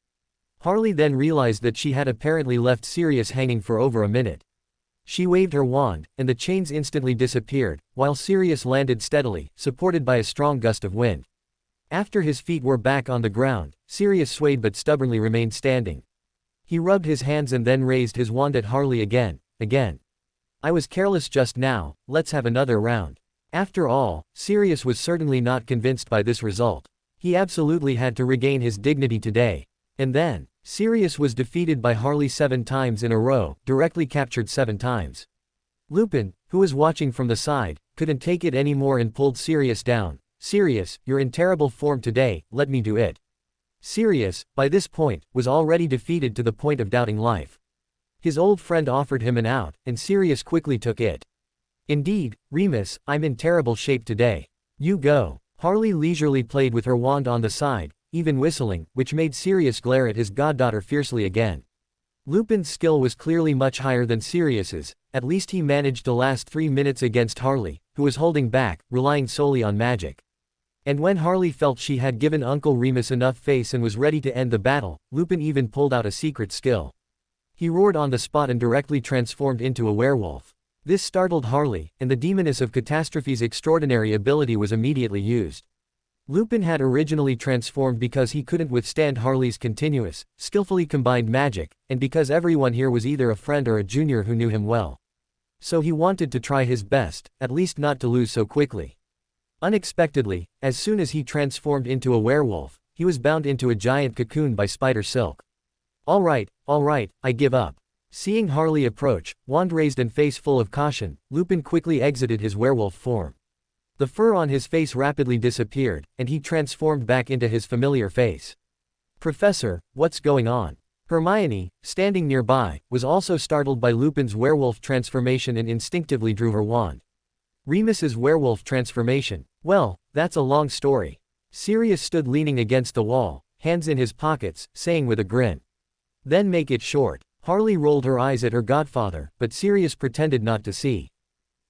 Harley then realized that she had apparently left Sirius hanging for over a minute. She waved her wand, and the chains instantly disappeared, while Sirius landed steadily, supported by a strong gust of wind. After his feet were back on the ground, Sirius swayed but stubbornly remained standing. He rubbed his hands and then raised his wand at Harley again. "I was careless just now, let's have another round." After all, Sirius was certainly not convinced by this result. He absolutely had to regain his dignity today. And then, Sirius was defeated by Harley 7 times in a row, directly captured 7 times. Lupin, who was watching from the side, couldn't take it anymore and pulled Sirius down. "Sirius, you're in terrible form today, let me do it." Sirius, by this point, was already defeated to the point of doubting life. His old friend offered him an out, and Sirius quickly took it. "Indeed, Remus, I'm in terrible shape today. You go." Harley leisurely played with her wand on the side, even whistling, which made Sirius glare at his goddaughter fiercely again. Lupin's skill was clearly much higher than Sirius's, at least he managed to last 3 minutes against Harley, who was holding back, relying solely on magic. And when Harley felt she had given Uncle Remus enough face and was ready to end the battle, Lupin even pulled out a secret skill. He roared on the spot and directly transformed into a werewolf. This startled Harley, and the Demoness of Catastrophe's extraordinary ability was immediately used. Lupin had originally transformed because he couldn't withstand Harley's continuous, skillfully combined magic, and because everyone here was either a friend or a junior who knew him well. So he wanted to try his best, at least not to lose so quickly. Unexpectedly, as soon as he transformed into a werewolf, he was bound into a giant cocoon by spider silk. All right, I give up." Seeing Harley approach, wand raised and face full of caution, Lupin quickly exited his werewolf form. The fur on his face rapidly disappeared, and he transformed back into his familiar face. "Professor, what's going on?" Hermione, standing nearby, was also startled by Lupin's werewolf transformation and instinctively drew her wand. Remus's werewolf transformation. Well, that's a long story. Sirius stood leaning against the wall, hands in his pockets, saying with a grin. "Then make it short." Harley rolled her eyes at her godfather, but Sirius pretended not to see.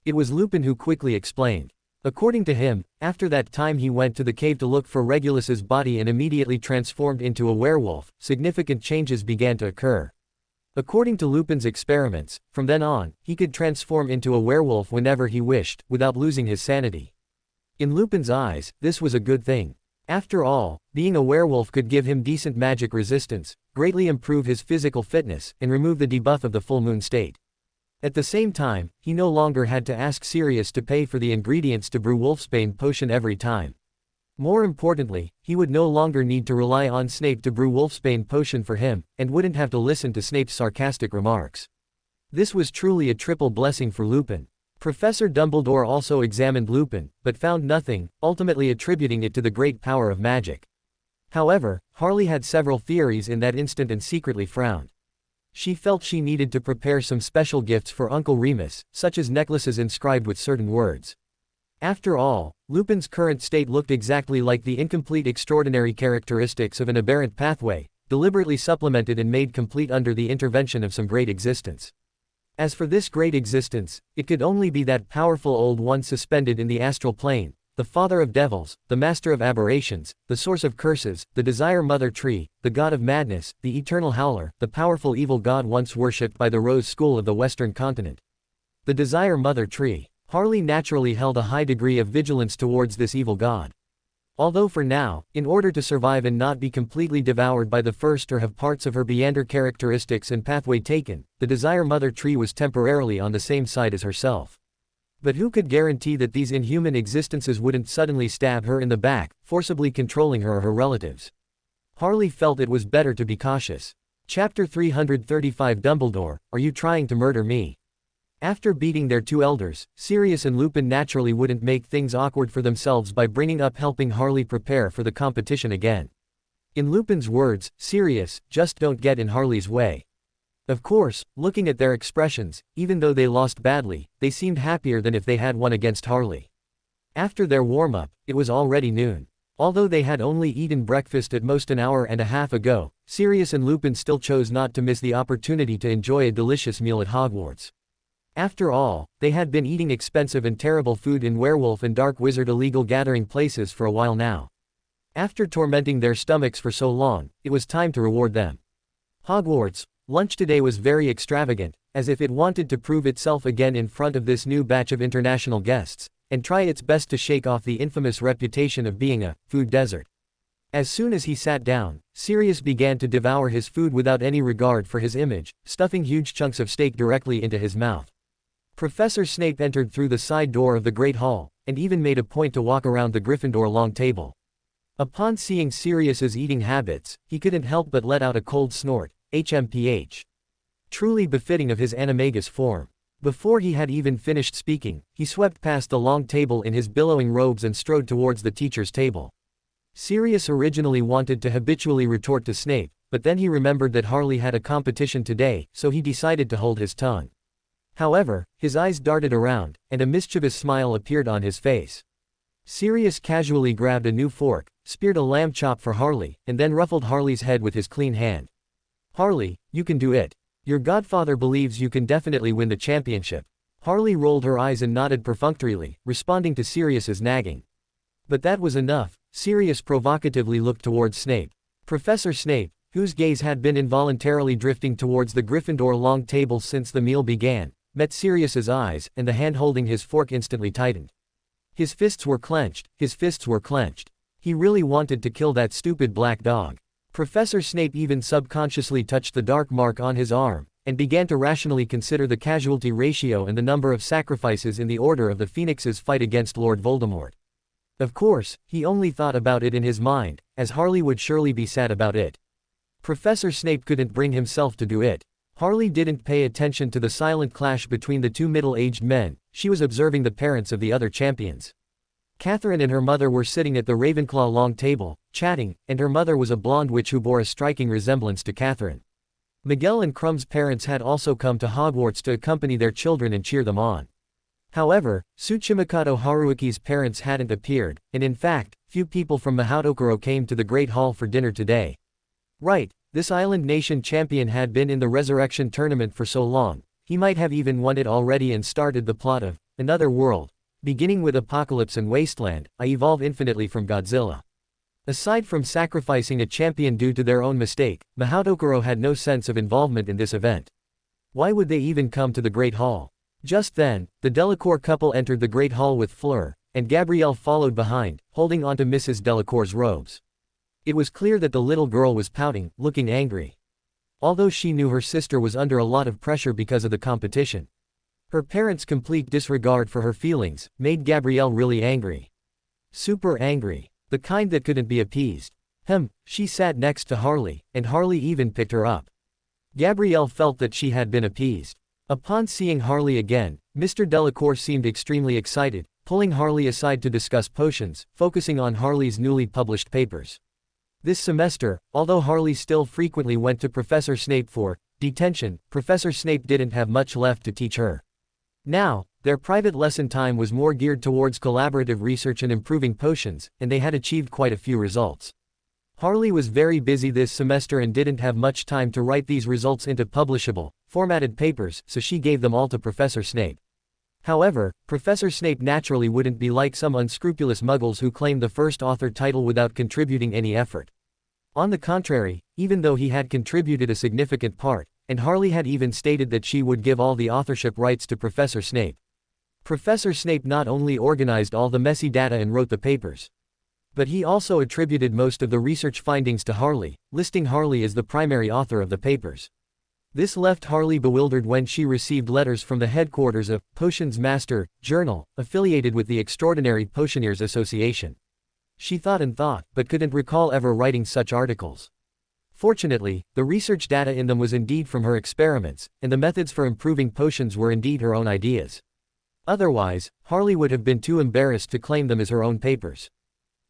It was Lupin who quickly explained. According to him, after that time he went to the cave to look for Regulus's body and immediately transformed into a werewolf, significant changes began to occur. According to Lupin's experiments, from then on, he could transform into a werewolf whenever he wished, without losing his sanity. In Lupin's eyes, this was a good thing. After all, being a werewolf could give him decent magic resistance, greatly improve his physical fitness, and remove the debuff of the full moon state. At the same time, he no longer had to ask Sirius to pay for the ingredients to brew Wolfsbane potion every time. More importantly, he would no longer need to rely on Snape to brew Wolfsbane potion for him, and wouldn't have to listen to Snape's sarcastic remarks. This was truly a triple blessing for Lupin. Professor Dumbledore also examined Lupin, but found nothing, ultimately attributing it to the great power of magic. However, Harley had several theories in that instant and secretly frowned. She felt she needed to prepare some special gifts for Uncle Remus, such as necklaces inscribed with certain words. After all, Lupin's current state looked exactly like the incomplete extraordinary characteristics of an aberrant pathway, deliberately supplemented and made complete under the intervention of some great existence. As for this great existence, it could only be that powerful old one suspended in the astral plane, the father of devils, the master of aberrations, the source of curses, the desire mother tree, the god of madness, the eternal howler, the powerful evil god once worshipped by the Rose School of the Western continent. The desire mother tree. Harley naturally held a high degree of vigilance towards this evil god. Although for now, in order to survive and not be completely devoured by the first or have parts of her Beander characteristics and pathway taken, the Desire Mother Tree was temporarily on the same side as herself. But who could guarantee that these inhuman existences wouldn't suddenly stab her in the back, forcibly controlling her or her relatives? Harley felt it was better to be cautious. Chapter 335 Dumbledore, are you trying to murder me? After beating their two elders, Sirius and Lupin naturally wouldn't make things awkward for themselves by bringing up helping Harley prepare for the competition again. In Lupin's words, Sirius, just don't get in Harley's way. Of course, looking at their expressions, even though they lost badly, they seemed happier than if they had won against Harley. After their warm-up, it was already noon. Although they had only eaten breakfast at most an hour and a half ago, Sirius and Lupin still chose not to miss the opportunity to enjoy a delicious meal at Hogwarts. After all, they had been eating expensive and terrible food in werewolf and dark wizard illegal gathering places for a while now. After tormenting their stomachs for so long, it was time to reward them. Hogwarts, lunch today was very extravagant, as if it wanted to prove itself again in front of this new batch of international guests, and try its best to shake off the infamous reputation of being a food desert. As soon as he sat down, Sirius began to devour his food without any regard for his image, stuffing huge chunks of steak directly into his mouth. Professor Snape entered through the side door of the Great Hall, and even made a point to walk around the Gryffindor long table. Upon seeing Sirius's eating habits, he couldn't help but let out a cold snort, HMPH. Truly befitting of his animagus form. Before he had even finished speaking, he swept past the long table in his billowing robes and strode towards the teacher's table. Sirius originally wanted to habitually retort to Snape, but then he remembered that Harley had a competition today, so he decided to hold his tongue. However, his eyes darted around, and a mischievous smile appeared on his face. Sirius casually grabbed a new fork, speared a lamb chop for Harley, and then ruffled Harley's head with his clean hand. Harley, you can do it. Your godfather believes you can definitely win the championship. Harley rolled her eyes and nodded perfunctorily, responding to Sirius's nagging. But that was enough. Sirius provocatively looked towards Snape. Professor Snape, whose gaze had been involuntarily drifting towards the Gryffindor long table since the meal began, met Sirius's eyes, and the hand holding his fork instantly tightened. His fists were clenched, He really wanted to kill that stupid black dog. Professor Snape even subconsciously touched the dark mark on his arm, and began to rationally consider the casualty ratio and the number of sacrifices in the order of the Phoenix's fight against Lord Voldemort. Of course, he only thought about it in his mind, as Harley would surely be sad about it. Professor Snape couldn't bring himself to do it. Harley didn't pay attention to the silent clash between the two middle-aged men, she was observing the parents of the other champions. Catherine and her mother were sitting at the Ravenclaw long table, chatting, and her mother was a blonde witch who bore a striking resemblance to Catherine. Miguel and Crumb's parents had also come to Hogwarts to accompany their children and cheer them on. However, Tsuchimikado Haruiki's parents hadn't appeared, and in fact, few people from Mahoutokoro came to the Great Hall for dinner today. Right, this island nation champion had been in the Resurrection Tournament for so long, he might have even won it already and started the plot of Another World. Beginning with Apocalypse and Wasteland, I evolve infinitely from Godzilla. Aside from sacrificing a champion due to their own mistake, Mahoutokuro had no sense of involvement in this event. Why would they even come to the Great Hall? Just then, the Delacour couple entered the Great Hall with Fleur, and Gabrielle followed behind, holding onto Mrs. Delacour's robes. It was clear that the little girl was pouting, looking angry. Although she knew her sister was under a lot of pressure because of the competition. Her parents' complete disregard for her feelings made Gabrielle really angry. Super angry. The kind that couldn't be appeased. She sat next to Harley, and Harley even picked her up. Gabrielle felt that she had been appeased. Upon seeing Harley again, Mr. Delacour seemed extremely excited, pulling Harley aside to discuss potions, focusing on Harley's newly published papers. This semester, although Harley still frequently went to Professor Snape for detention, Professor Snape didn't have much left to teach her. Now, their private lesson time was more geared towards collaborative research and improving potions, and they had achieved quite a few results. Harley was very busy this semester and didn't have much time to write these results into publishable, formatted papers, so she gave them all to Professor Snape. However, Professor Snape naturally wouldn't be like some unscrupulous muggles who claim the first author title without contributing any effort. On the contrary, even though he had contributed a significant part, and Harley had even stated that she would give all the authorship rights to Professor Snape. Professor Snape not only organized all the messy data and wrote the papers, but he also attributed most of the research findings to Harley, listing Harley as the primary author of the papers. This left Harley bewildered when she received letters from the headquarters of Potions Master Journal, affiliated with the Extraordinary Potioneers Association. She thought and thought, but couldn't recall ever writing such articles. Fortunately, the research data in them was indeed from her experiments, and the methods for improving potions were indeed her own ideas. Otherwise, Harley would have been too embarrassed to claim them as her own papers.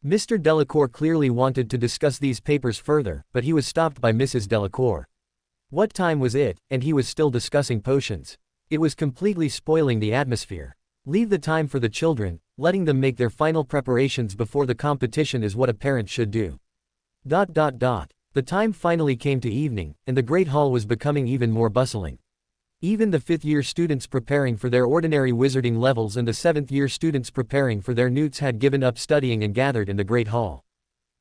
Mr. Delacour clearly wanted to discuss these papers further, but he was stopped by Mrs. Delacour. What time was it, and he was still discussing potions? It was completely spoiling the atmosphere. Leave the time for the children, letting them make their final preparations before the competition is what a parent should do. The time finally came to evening, and the Great Hall was becoming even more bustling. Even the 5th-year students preparing for their ordinary wizarding levels and the 7th-year students preparing for their newts had given up studying and gathered in the Great Hall.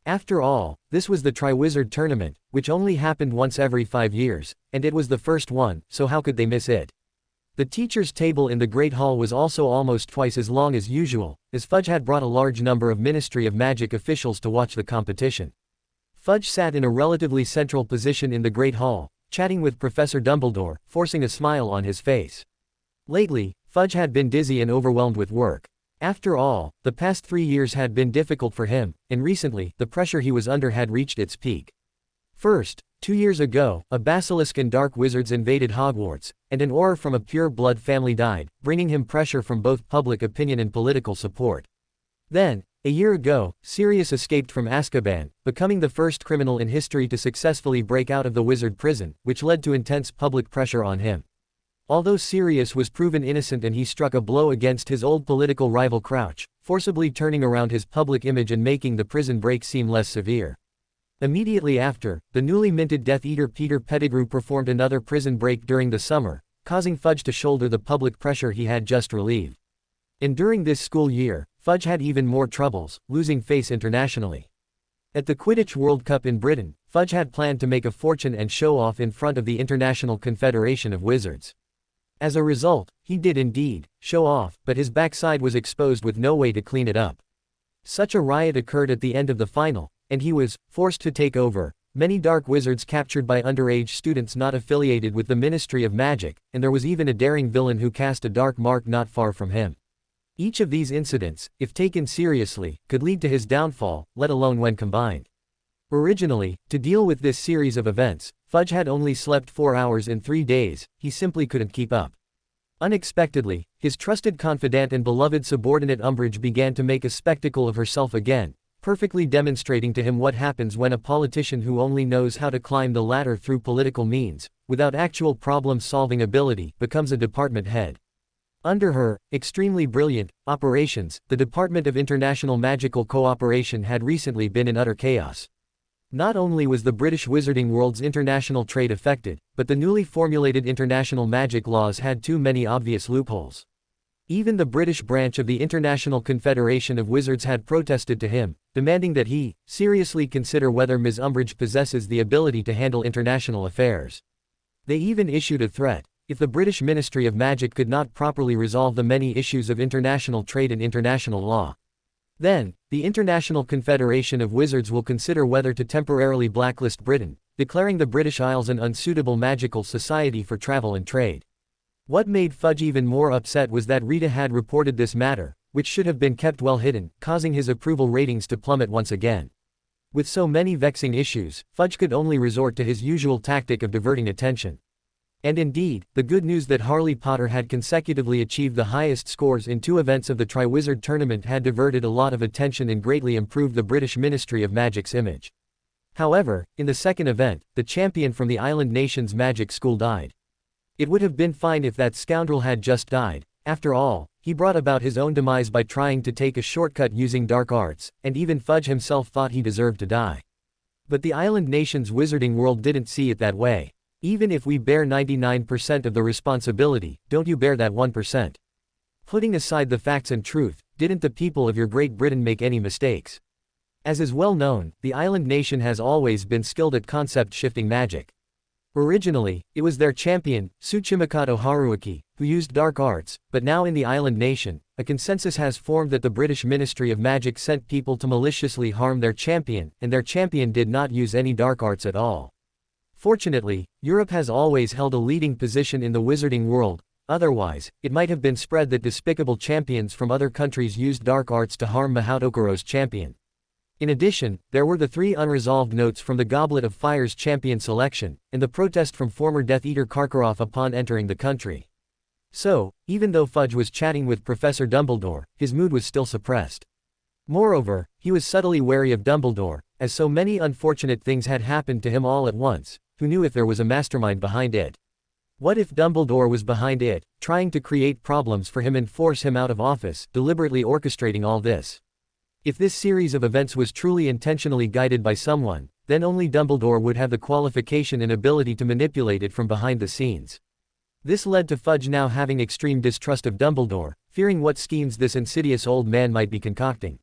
After all, this was the Triwizard Tournament, which only happened once every 5 years, and it was the first one, so how could they miss it? The teacher's table in the Great Hall was also almost twice as long as usual, as Fudge had brought a large number of Ministry of Magic officials to watch the competition. Fudge sat in a relatively central position in the Great Hall, chatting with Professor Dumbledore, forcing a smile on his face. Lately, Fudge had been dizzy and overwhelmed with work. After all, the past 3 years had been difficult for him, and recently, the pressure he was under had reached its peak. First, 2 years ago, a basilisk and dark wizards invaded Hogwarts, and an Auror from a pure-blood family died, bringing him pressure from both public opinion and political support. Then, a year ago, Sirius escaped from Azkaban, becoming the first criminal in history to successfully break out of the wizard prison, which led to intense public pressure on him. Although Sirius was proven innocent and he struck a blow against his old political rival Crouch, forcibly turning around his public image and making the prison break seem less severe. Immediately after, the newly minted Death Eater Peter Pettigrew performed another prison break during the summer, causing Fudge to shoulder the public pressure he had just relieved. And during this school year, Fudge had even more troubles, losing face internationally. At the Quidditch World Cup in Britain, Fudge had planned to make a fortune and show off in front of the International Confederation of Wizards. As a result, he did indeed show off, but his backside was exposed with no way to clean it up. Such a riot occurred at the end of the final, and he was forced to take over many dark wizards captured by underage students not affiliated with the Ministry of Magic, and there was even a daring villain who cast a dark mark not far from him. Each of these incidents, if taken seriously, could lead to his downfall, let alone when combined. Originally, to deal with this series of events, Fudge had only slept 4 hours in 3 days, he simply couldn't keep up. Unexpectedly, his trusted confidant and beloved subordinate Umbridge began to make a spectacle of herself again, perfectly demonstrating to him what happens when a politician who only knows how to climb the ladder through political means, without actual problem-solving ability, becomes a department head. Under her extremely brilliant operations, the Department of International Magical Cooperation had recently been in utter chaos. Not only was the British wizarding world's international trade affected, but the newly formulated international magic laws had too many obvious loopholes. Even the British branch of the International Confederation of Wizards had protested to him, demanding that he seriously consider whether Ms. Umbridge possesses the ability to handle international affairs. They even issued a threat: if the British Ministry of Magic could not properly resolve the many issues of international trade and international law, then the International Confederation of Wizards will consider whether to temporarily blacklist Britain, declaring the British Isles an unsuitable magical society for travel and trade. What made Fudge even more upset was that Rita had reported this matter, which should have been kept well hidden, causing his approval ratings to plummet once again. With so many vexing issues, Fudge could only resort to his usual tactic of diverting attention. And indeed, the good news that Harley Potter had consecutively achieved the highest scores in 2 events of the Triwizard Tournament had diverted a lot of attention and greatly improved the British Ministry of Magic's image. However, in the second event, the champion from the island nation's magic school died. It would have been fine if that scoundrel had just died. After all, he brought about his own demise by trying to take a shortcut using dark arts, and even Fudge himself thought he deserved to die. But the island nation's wizarding world didn't see it that way. Even if we bear 99% of the responsibility, don't you bear that 1%? Putting aside the facts and truth, didn't the people of your Great Britain make any mistakes? As is well known, the island nation has always been skilled at concept-shifting magic. Originally, it was their champion, Tsuchimikato Haruaki, who used dark arts, but now in the island nation, a consensus has formed that the British Ministry of Magic sent people to maliciously harm their champion, and their champion did not use any dark arts at all. Fortunately, Europe has always held a leading position in the wizarding world, otherwise, it might have been spread that despicable champions from other countries used dark arts to harm Mahout Okuro's champion. In addition, there were the 3 unresolved notes from the Goblet of Fire's champion selection, and the protest from former Death Eater Karkaroff upon entering the country. So, even though Fudge was chatting with Professor Dumbledore, his mood was still suppressed. Moreover, he was subtly wary of Dumbledore, as so many unfortunate things had happened to him all at once. Who knew if there was a mastermind behind it? What if Dumbledore was behind it, trying to create problems for him and force him out of office, deliberately orchestrating all this? If this series of events was truly intentionally guided by someone, then only Dumbledore would have the qualification and ability to manipulate it from behind the scenes. This led to Fudge now having extreme distrust of Dumbledore, fearing what schemes this insidious old man might be concocting.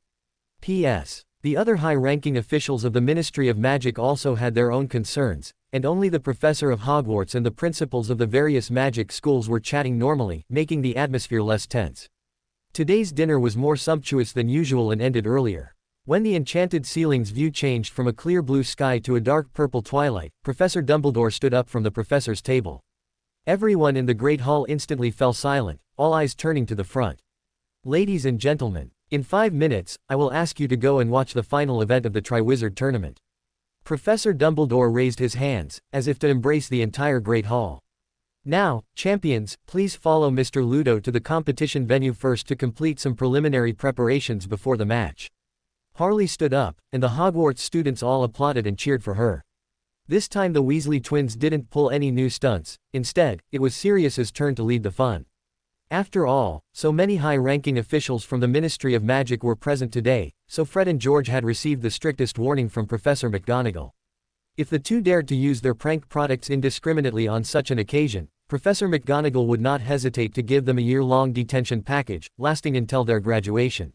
P.S. The other high-ranking officials of the Ministry of Magic also had their own concerns, and only the professor of Hogwarts and the principals of the various magic schools were chatting normally, making the atmosphere less tense. Today's dinner was more sumptuous than usual and ended earlier. When the enchanted ceiling's view changed from a clear blue sky to a dark purple twilight, Professor Dumbledore stood up from the professor's table. Everyone in the Great Hall instantly fell silent, all eyes turning to the front. Ladies and gentlemen, in 5 minutes, I will ask you to go and watch the final event of the Triwizard Tournament. Professor Dumbledore raised his hands, as if to embrace the entire Great Hall. Now, champions, please follow Mr. Ludo to the competition venue first to complete some preliminary preparations before the match. Harley stood up, and the Hogwarts students all applauded and cheered for her. This time the Weasley twins didn't pull any new stunts, instead, it was Sirius's turn to lead the fun. After all, so many high-ranking officials from the Ministry of Magic were present today, so Fred and George had received the strictest warning from Professor McGonagall. If the two dared to use their prank products indiscriminately on such an occasion, Professor McGonagall would not hesitate to give them a year-long detention package, lasting until their graduation.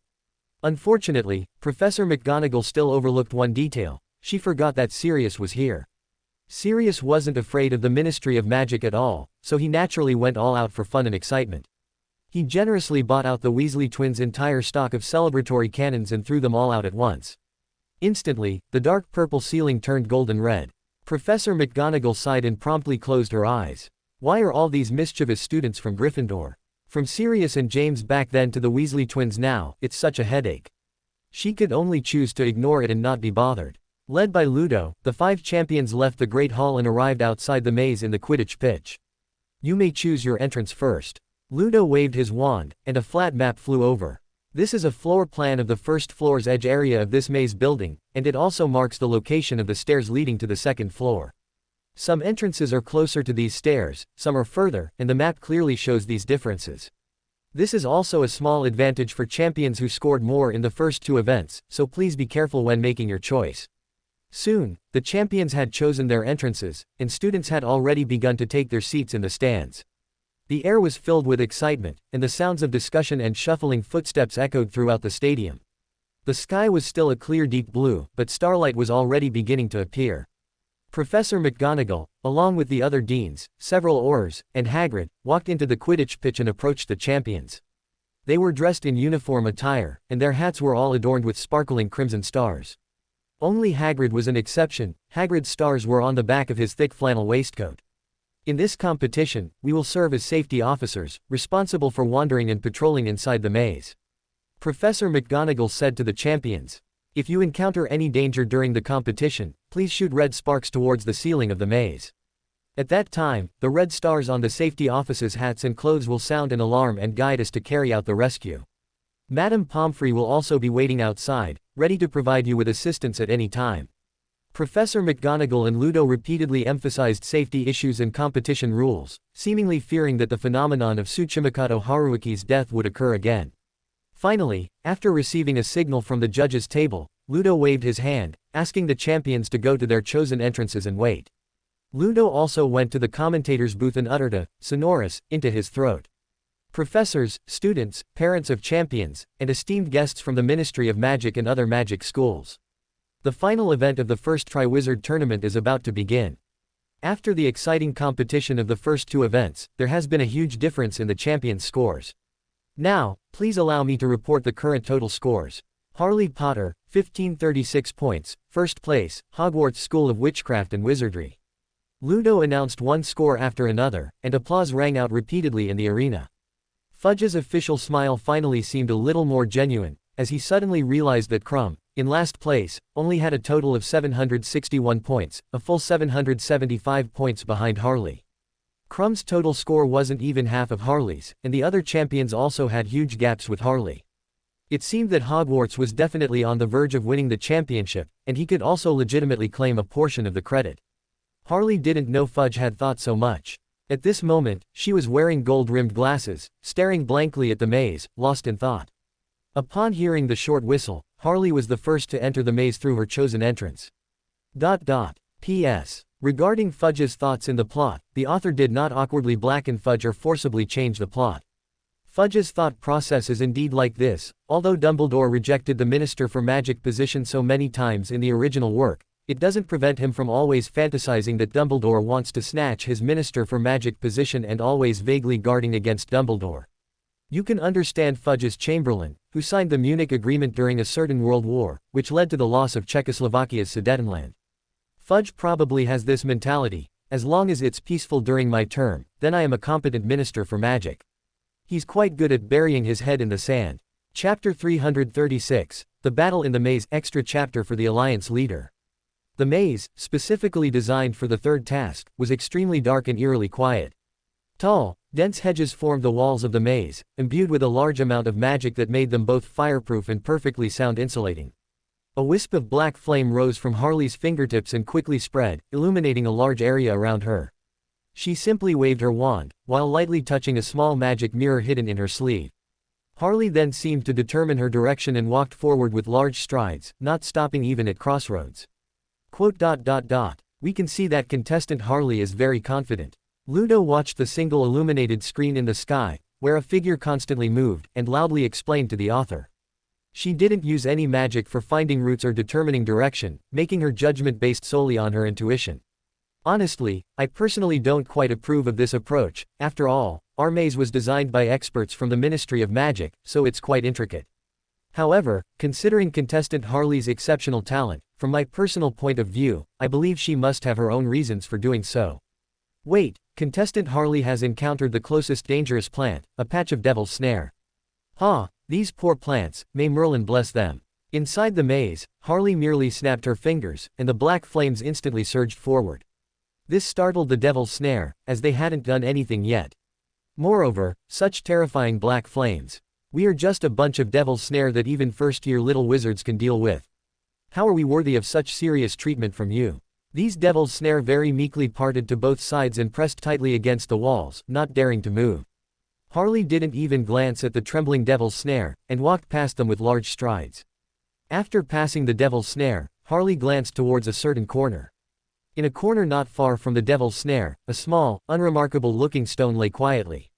Unfortunately, Professor McGonagall still overlooked one detail: she forgot that Sirius was here. Sirius wasn't afraid of the Ministry of Magic at all, so he naturally went all out for fun and excitement. He generously bought out the Weasley twins' entire stock of celebratory cannons and threw them all out at once. Instantly, the dark purple ceiling turned golden red. Professor McGonagall sighed and promptly closed her eyes. Why are all these mischievous students from Gryffindor? From Sirius and James back then to the Weasley twins now, it's such a headache. She could only choose to ignore it and not be bothered. Led by Ludo, the 5 champions left the Great Hall and arrived outside the maze in the Quidditch pitch. You may choose your entrance first. Ludo waved his wand, and a flat map flew over. This is a floor plan of the first floor's edge area of this maze building, and it also marks the location of the stairs leading to the second floor. Some entrances are closer to these stairs, some are further, and the map clearly shows these differences. This is also a small advantage for champions who scored more in the first 2 events, so please be careful when making your choice. Soon, the champions had chosen their entrances, and students had already begun to take their seats in the stands. The air was filled with excitement, and the sounds of discussion and shuffling footsteps echoed throughout the stadium. The sky was still a clear deep blue, but starlight was already beginning to appear. Professor McGonagall, along with the other deans, several Aurors, and Hagrid, walked into the Quidditch pitch and approached the champions. They were dressed in uniform attire, and their hats were all adorned with sparkling crimson stars. Only Hagrid was an exception. Hagrid's stars were on the back of his thick flannel waistcoat. In this competition, we will serve as safety officers, responsible for wandering and patrolling inside the maze. Professor McGonagall said to the champions, "If you encounter any danger during the competition, please shoot red sparks towards the ceiling of the maze. At that time, the red stars on the safety officers' hats and clothes will sound an alarm and guide us to carry out the rescue. Madame Pomfrey will also be waiting outside, ready to provide you with assistance at any time." Professor McGonagall and Ludo repeatedly emphasized safety issues and competition rules, seemingly fearing that the phenomenon of Tsuchimikato Haruiki's death would occur again. Finally, after receiving a signal from the judges' table, Ludo waved his hand, asking the champions to go to their chosen entrances and wait. Ludo also went to the commentator's booth and uttered a sonorous into his throat. Professors, students, parents of champions, and esteemed guests from the Ministry of Magic and other magic schools. The final event of the first Triwizard Tournament is about to begin. After the exciting competition of the first two events, there has been a huge difference in the champions' scores. Now, please allow me to report the current total scores. Harley Potter, 1536 points, first place, Hogwarts School of Witchcraft and Wizardry. Ludo announced one score after another, and applause rang out repeatedly in the arena. Fudge's official smile finally seemed a little more genuine, as he suddenly realized that Crumb, in last place, only had a total of 761 points, a full 775 points behind Harley. Crumb's total score wasn't even half of Harley's, and the other champions also had huge gaps with Harley. It seemed that Hogwarts was definitely on the verge of winning the championship, and he could also legitimately claim a portion of the credit. Harley didn't know Fudge had thought so much. At this moment, she was wearing gold-rimmed glasses, staring blankly at the maze, lost in thought. Upon hearing the short whistle, Harley was the first to enter the maze through her chosen entrance. P.S. Regarding Fudge's thoughts in the plot, the author did not awkwardly blacken Fudge or forcibly change the plot. Fudge's thought process is indeed like this: although Dumbledore rejected the Minister for Magic position so many times in the original work, it doesn't prevent him from always fantasizing that Dumbledore wants to snatch his Minister for Magic position and always vaguely guarding against Dumbledore. You can understand Fudge's Chamberlain, who signed the Munich Agreement during a certain world war, which led to the loss of Czechoslovakia's Sudetenland. Fudge probably has this mentality: as long as it's peaceful during my term, then I am a competent Minister for Magic. He's quite good at burying his head in the sand. Chapter 336, The Battle in the Maze, extra chapter for the Alliance leader. The maze, specifically designed for the third task, was extremely dark and eerily quiet. Tall, dense hedges formed the walls of the maze, imbued with a large amount of magic that made them both fireproof and perfectly sound insulating. A wisp of black flame rose from Harley's fingertips and quickly spread, illuminating a large area around her. She simply waved her wand, while lightly touching a small magic mirror hidden in her sleeve. Harley then seemed to determine her direction and walked forward with large strides, not stopping even at crossroads. We can see that contestant Harley is very confident. Ludo watched the single illuminated screen in the sky, where a figure constantly moved, and loudly explained to the author. She didn't use any magic for finding routes or determining direction, making her judgment based solely on her intuition. Honestly, I personally don't quite approve of this approach. After all, our maze was designed by experts from the Ministry of Magic, so it's quite intricate. However, considering contestant Harley's exceptional talent, from my personal point of view, I believe she must have her own reasons for doing so. Wait, contestant Harley has encountered the closest dangerous plant, a patch of devil's snare. These poor plants, may Merlin bless them. Inside the maze, Harley merely snapped her fingers, and the black flames instantly surged forward. This startled the devil's snare, as they hadn't done anything yet. Moreover, such terrifying black flames. We are just a bunch of devil's snare that even first-year little wizards can deal with. How are we worthy of such serious treatment from you? These devil's snare very meekly parted to both sides and pressed tightly against the walls, not daring to move. Harley didn't even glance at the trembling devil's snare, and walked past them with large strides. After passing the devil's snare, Harley glanced towards a certain corner. In a corner not far from the devil's snare, a small, unremarkable-looking stone lay quietly.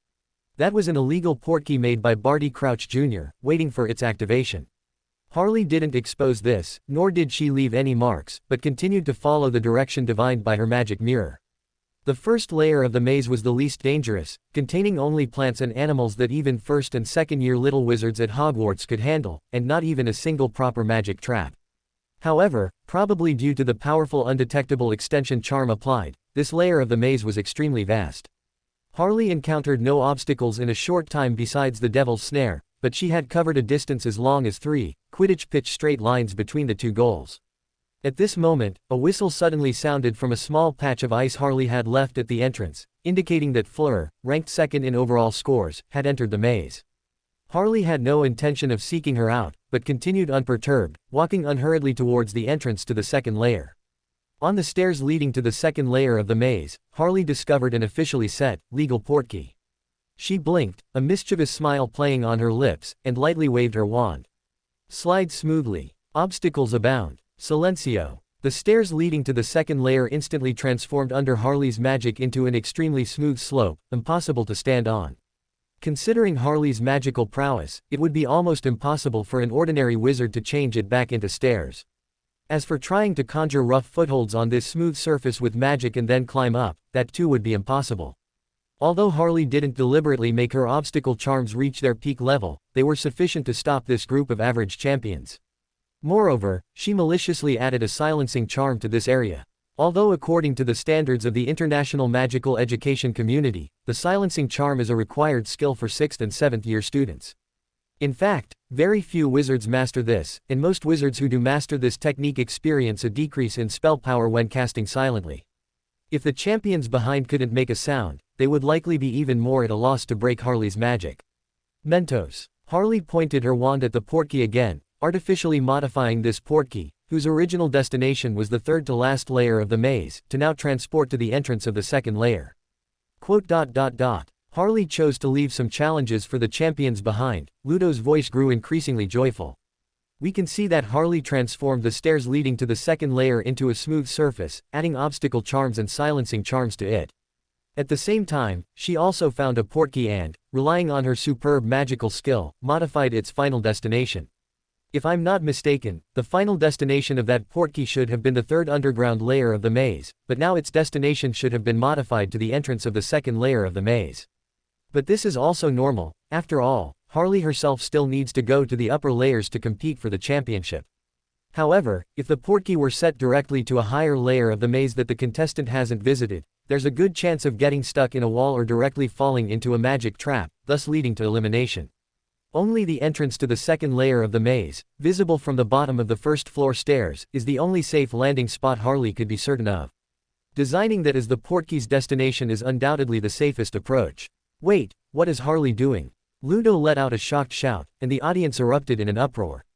That was an illegal portkey made by Barty Crouch Jr., waiting for its activation. Harley didn't expose this, nor did she leave any marks, but continued to follow the direction divined by her magic mirror. The first layer of the maze was the least dangerous, containing only plants and animals that even first and second year little wizards at Hogwarts could handle, and not even a single proper magic trap. However, probably due to the powerful undetectable extension charm applied, this layer of the maze was extremely vast. Harley encountered no obstacles in a short time besides the Devil's Snare, but she had covered a distance as long as 3 Quidditch pitch straight lines between the two goals. At this moment, a whistle suddenly sounded from a small patch of ice Harley had left at the entrance, indicating that Fleur, ranked second in overall scores, had entered the maze. Harley had no intention of seeking her out, but continued unperturbed, walking unhurriedly towards the entrance to the second layer. On the stairs leading to the second layer of the maze, Harley discovered an officially set, legal portkey. She blinked, a mischievous smile playing on her lips, and lightly waved her wand. Slide smoothly. Obstacles abound. Silencio. The stairs leading to the second layer instantly transformed under Harley's magic into an extremely smooth slope, impossible to stand on. Considering Harley's magical prowess, it would be almost impossible for an ordinary wizard to change it back into stairs. As for trying to conjure rough footholds on this smooth surface with magic and then climb up, that too would be impossible. Although Harley didn't deliberately make her obstacle charms reach their peak level, they were sufficient to stop this group of average champions. Moreover, she maliciously added a silencing charm to this area. Although according to the standards of the international magical education community, the silencing charm is a required skill for 6th and 7th year students. In fact, very few wizards master this, and most wizards who do master this technique experience a decrease in spell power when casting silently. If the champions behind couldn't make a sound, they would likely be even more at a loss to break Harley's magic. Mentos. Harley pointed her wand at the portkey again, artificially modifying this portkey, whose original destination was the third to last layer of the maze, to now transport to the entrance of the second layer. Harley chose to leave some challenges for the champions behind. Ludo's voice grew increasingly joyful. We can see that Harley transformed the stairs leading to the second layer into a smooth surface, adding obstacle charms and silencing charms to it. At the same time, she also found a portkey and, relying on her superb magical skill, modified its final destination. If I'm not mistaken, the final destination of that portkey should have been the third underground layer of the maze, but now its destination should have been modified to the entrance of the second layer of the maze. But this is also normal. After all, Harley herself still needs to go to the upper layers to compete for the championship. However, if the portkey were set directly to a higher layer of the maze that the contestant hasn't visited, there's a good chance of getting stuck in a wall or directly falling into a magic trap, thus leading to elimination. Only the entrance to the second layer of the maze, visible from the bottom of the first floor stairs, is the only safe landing spot Harley could be certain of. Designing that as the portkey's destination is undoubtedly the safest approach. Wait, what is Harley doing? Ludo let out a shocked shout, and the audience erupted in an uproar.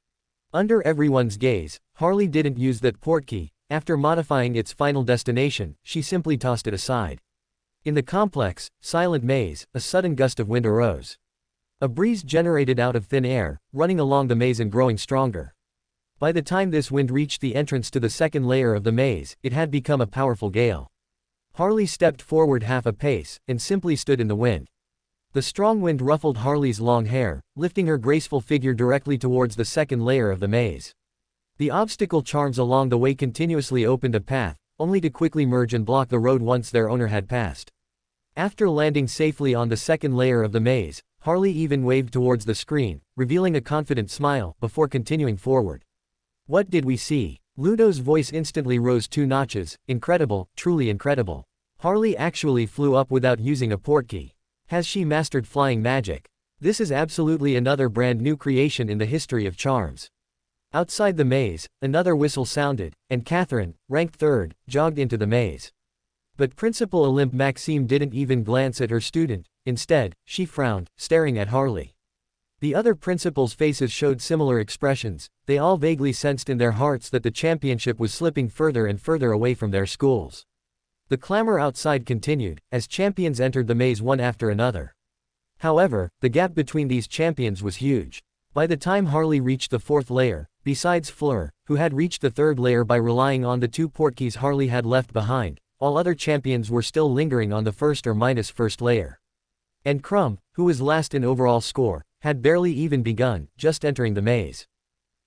Under everyone's gaze, Harley didn't use that portkey. After modifying its final destination, she simply tossed it aside. In the complex, silent maze, a sudden gust of wind arose. A breeze generated out of thin air, running along the maze and growing stronger. By the time this wind reached the entrance to the second layer of the maze, it had become a powerful gale. Harley stepped forward half a pace, and simply stood in the wind. The strong wind ruffled Harley's long hair, lifting her graceful figure directly towards the second layer of the maze. The obstacle charms along the way continuously opened a path, only to quickly merge and block the road once their owner had passed. After landing safely on the second layer of the maze, Harley even waved towards the screen, revealing a confident smile, before continuing forward. What did we see? Ludo's voice instantly rose 2 notches. Incredible, truly incredible. Harley actually flew up without using a portkey. Has she mastered flying magic? This is absolutely another brand new creation in the history of charms. Outside the maze, another whistle sounded, and Catherine, ranked third, jogged into the maze. But Principal Olympe Maxime didn't even glance at her student. Instead, she frowned, staring at Harley. The other principals' faces showed similar expressions. They all vaguely sensed in their hearts that the championship was slipping further and further away from their schools. The clamor outside continued, as champions entered the maze one after another. However, the gap between these champions was huge. By the time Harley reached the fourth layer, besides Fleur, who had reached the third layer by relying on the 2 portkeys Harley had left behind, all other champions were still lingering on the first or -1st layer. And Crumb, who was last in overall score, had barely even begun, just entering the maze.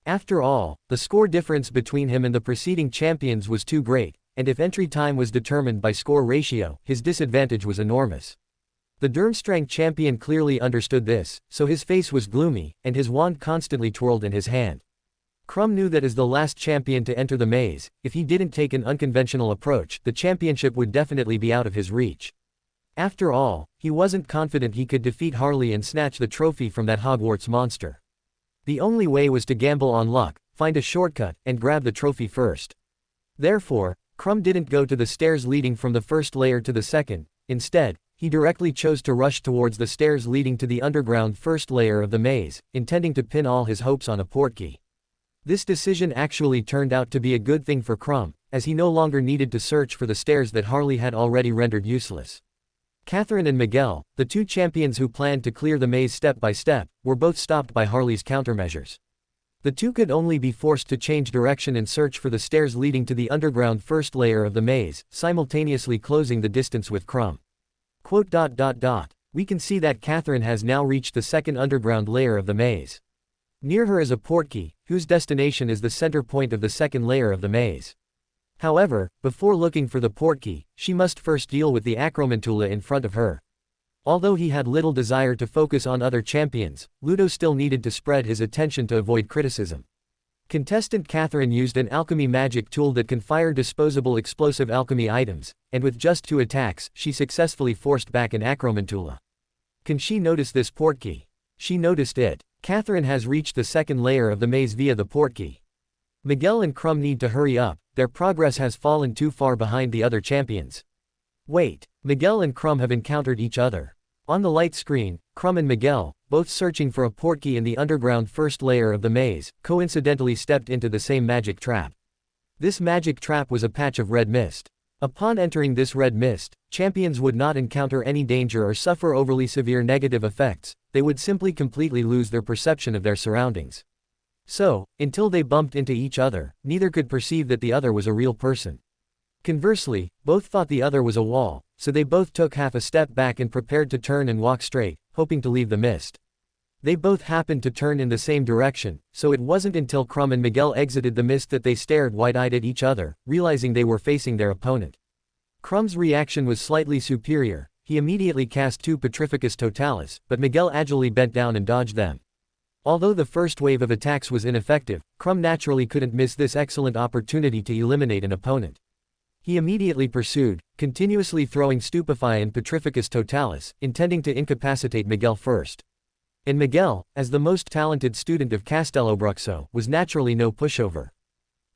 After all, the score difference between him and the preceding champions was too great, and if entry time was determined by score ratio, his disadvantage was enormous. The Durmstrang champion clearly understood this, so his face was gloomy, and his wand constantly twirled in his hand. Crumb knew that as the last champion to enter the maze, if he didn't take an unconventional approach, the championship would definitely be out of his reach. After all, he wasn't confident he could defeat Harley and snatch the trophy from that Hogwarts monster. The only way was to gamble on luck, find a shortcut, and grab the trophy first. Therefore, Crumb didn't go to the stairs leading from the first layer to the second. Instead, he directly chose to rush towards the stairs leading to the underground first layer of the maze, intending to pin all his hopes on a portkey. This decision actually turned out to be a good thing for Crumb, as he no longer needed to search for the stairs that Harley had already rendered useless. Catherine and Miguel, the two champions who planned to clear the maze step by step, were both stopped by Harley's countermeasures. The two could only be forced to change direction and search for the stairs leading to the underground first layer of the maze, simultaneously closing the distance with Crumb. We can see that Catherine has now reached the second underground layer of the maze. Near her is a portkey, whose destination is the center point of the second layer of the maze. However, before looking for the portkey, she must first deal with the acromantula in front of her. Although he had little desire to focus on other champions, Ludo still needed to spread his attention to avoid criticism. Contestant Catherine used an alchemy magic tool that can fire disposable explosive alchemy items, and with just 2 attacks, she successfully forced back an acromantula. Can she notice this portkey? She noticed it. Catherine has reached the second layer of the maze via the portkey. Miguel and Crumb need to hurry up, their progress has fallen too far behind the other champions. Wait, Miguel and Crumb have encountered each other. On the light screen, Crumb and Miguel, both searching for a portkey in the underground first layer of the maze, coincidentally stepped into the same magic trap. This magic trap was a patch of red mist. Upon entering this red mist, champions would not encounter any danger or suffer overly severe negative effects, they would simply completely lose their perception of their surroundings. So, until they bumped into each other, neither could perceive that the other was a real person. Conversely, both thought the other was a wall, so they both took half a step back and prepared to turn and walk straight, hoping to leave the mist. They both happened to turn in the same direction, so it wasn't until Crumb and Miguel exited the mist that they stared wide-eyed at each other, realizing they were facing their opponent. Crumb's reaction was slightly superior. He immediately cast 2 Petrificus Totalis, but Miguel agilely bent down and dodged them. Although the first wave of attacks was ineffective, Crumb naturally couldn't miss this excellent opportunity to eliminate an opponent. He immediately pursued, continuously throwing Stupefy and Petrificus Totalis, intending to incapacitate Miguel first. And Miguel, as the most talented student of Castellobruxo, was naturally no pushover.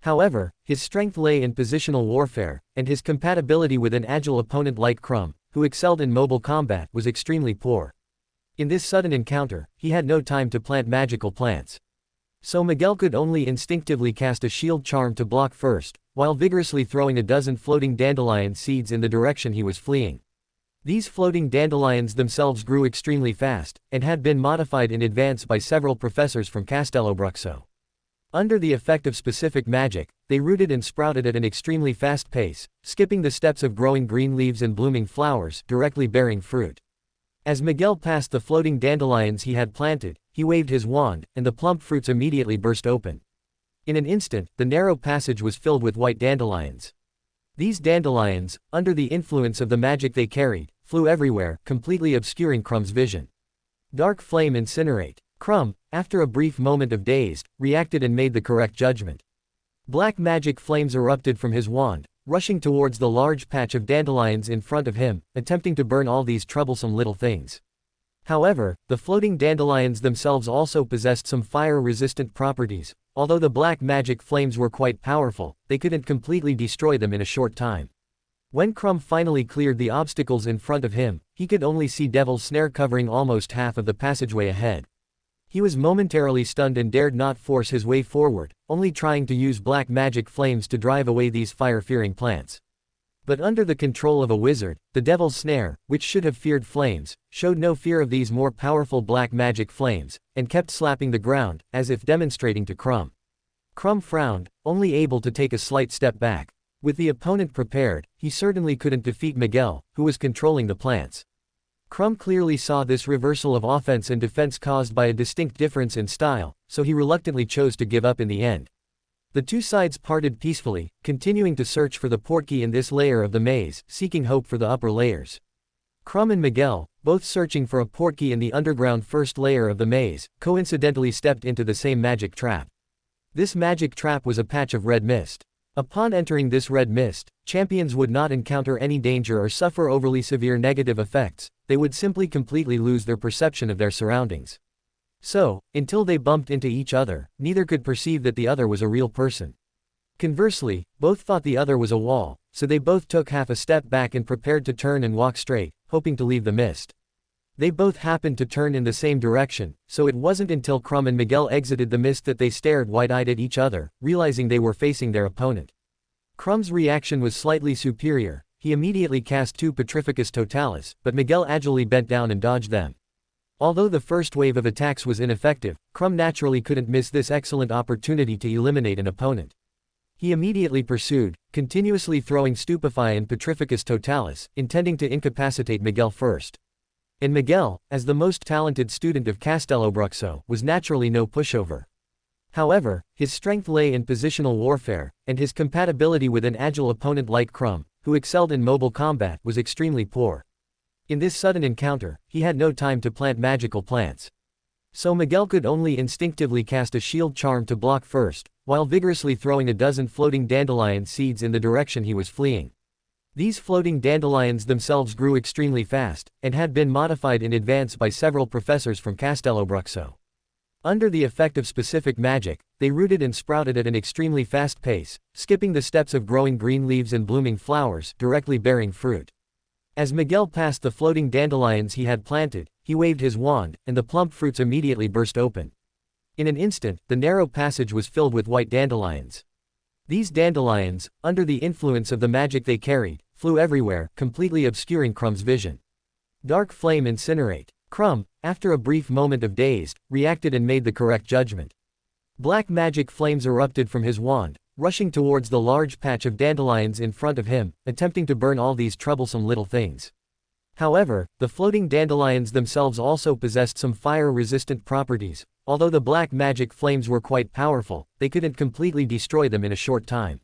However, his strength lay in positional warfare, and his compatibility with an agile opponent like Crumb, who excelled in mobile combat, was extremely poor. In this sudden encounter, he had no time to plant magical plants. So Miguel could only instinctively cast a shield charm to block first, while vigorously throwing a dozen floating dandelion seeds in the direction he was fleeing. These floating dandelions themselves grew extremely fast, and had been modified in advance by several professors from Castellobruxo. Under the effect of specific magic, they rooted and sprouted at an extremely fast pace, skipping the steps of growing green leaves and blooming flowers, directly bearing fruit. As Miguel passed the floating dandelions he had planted, he waved his wand, and the plump fruits immediately burst open. In an instant, the narrow passage was filled with white dandelions. These dandelions, under the influence of the magic they carried, flew everywhere, completely obscuring Crumb's vision. Dark Flame Incinerate. Crumb, after a brief moment of dazed, reacted and made the correct judgment. Black magic flames erupted from his wand, rushing towards the large patch of dandelions in front of him, attempting to burn all these troublesome little things. However, the floating dandelions themselves also possessed some fire-resistant properties. Although the black magic flames were quite powerful, they couldn't completely destroy them in a short time. When Crumb finally cleared the obstacles in front of him, he could only see Devil's Snare covering almost half of the passageway ahead. He was momentarily stunned and dared not force his way forward, only trying to use black magic flames to drive away these fire-fearing plants. But under the control of a wizard, the Devil's Snare, which should have feared flames, showed no fear of these more powerful black magic flames, and kept slapping the ground, as if demonstrating to Crumb. Crumb frowned, only able to take a slight step back. With the opponent prepared, he certainly couldn't defeat Miguel, who was controlling the plants. Crumb clearly saw this reversal of offense and defense caused by a distinct difference in style, so he reluctantly chose to give up in the end. The two sides parted peacefully, continuing to search for the portkey in this layer of the maze, seeking hope for the upper layers. Crumb and Miguel, both searching for a portkey in the underground first layer of the maze, coincidentally stepped into the same magic trap. This magic trap was a patch of red mist. Upon entering this red mist, champions would not encounter any danger or suffer overly severe negative effects, they would simply completely lose their perception of their surroundings. So, until they bumped into each other, neither could perceive that the other was a real person. Conversely, both thought the other was a wall, so they both took half a step back and prepared to turn and walk straight, hoping to leave the mist. They both happened to turn in the same direction, so it wasn't until Crumb and Miguel exited the mist that they stared wide-eyed at each other, realizing they were facing their opponent. Crumb's reaction was slightly superior. He immediately cast 2 Petrificus Totalis, but Miguel agilely bent down and dodged them. Although the first wave of attacks was ineffective, Crumb naturally couldn't miss this excellent opportunity to eliminate an opponent. He immediately pursued, continuously throwing Stupefy and Petrificus Totalis, intending to incapacitate Miguel first. And Miguel, as the most talented student of Castellobruxo, was naturally no pushover. However, his strength lay in positional warfare, and his compatibility with an agile opponent like Crumb, who excelled in mobile combat, was extremely poor. In this sudden encounter, he had no time to plant magical plants. So Miguel could only instinctively cast a shield charm to block first, while vigorously throwing a dozen floating dandelion seeds in the direction he was fleeing. These floating dandelions themselves grew extremely fast, and had been modified in advance by several professors from Castellobruxo. Under the effect of specific magic, they rooted and sprouted at an extremely fast pace, skipping the steps of growing green leaves and blooming flowers, directly bearing fruit. As Miguel passed the floating dandelions he had planted, he waved his wand, and the plump fruits immediately burst open. In an instant, the narrow passage was filled with white dandelions. These dandelions, under the influence of the magic they carried, flew everywhere, completely obscuring Crumb's vision. Dark Flame Incinerate. Crumb, after a brief moment of dazed, reacted and made the correct judgment. Black magic flames erupted from his wand, rushing towards the large patch of dandelions in front of him, attempting to burn all these troublesome little things. However, the floating dandelions themselves also possessed some fire-resistant properties. Although the black magic flames were quite powerful, they couldn't completely destroy them in a short time.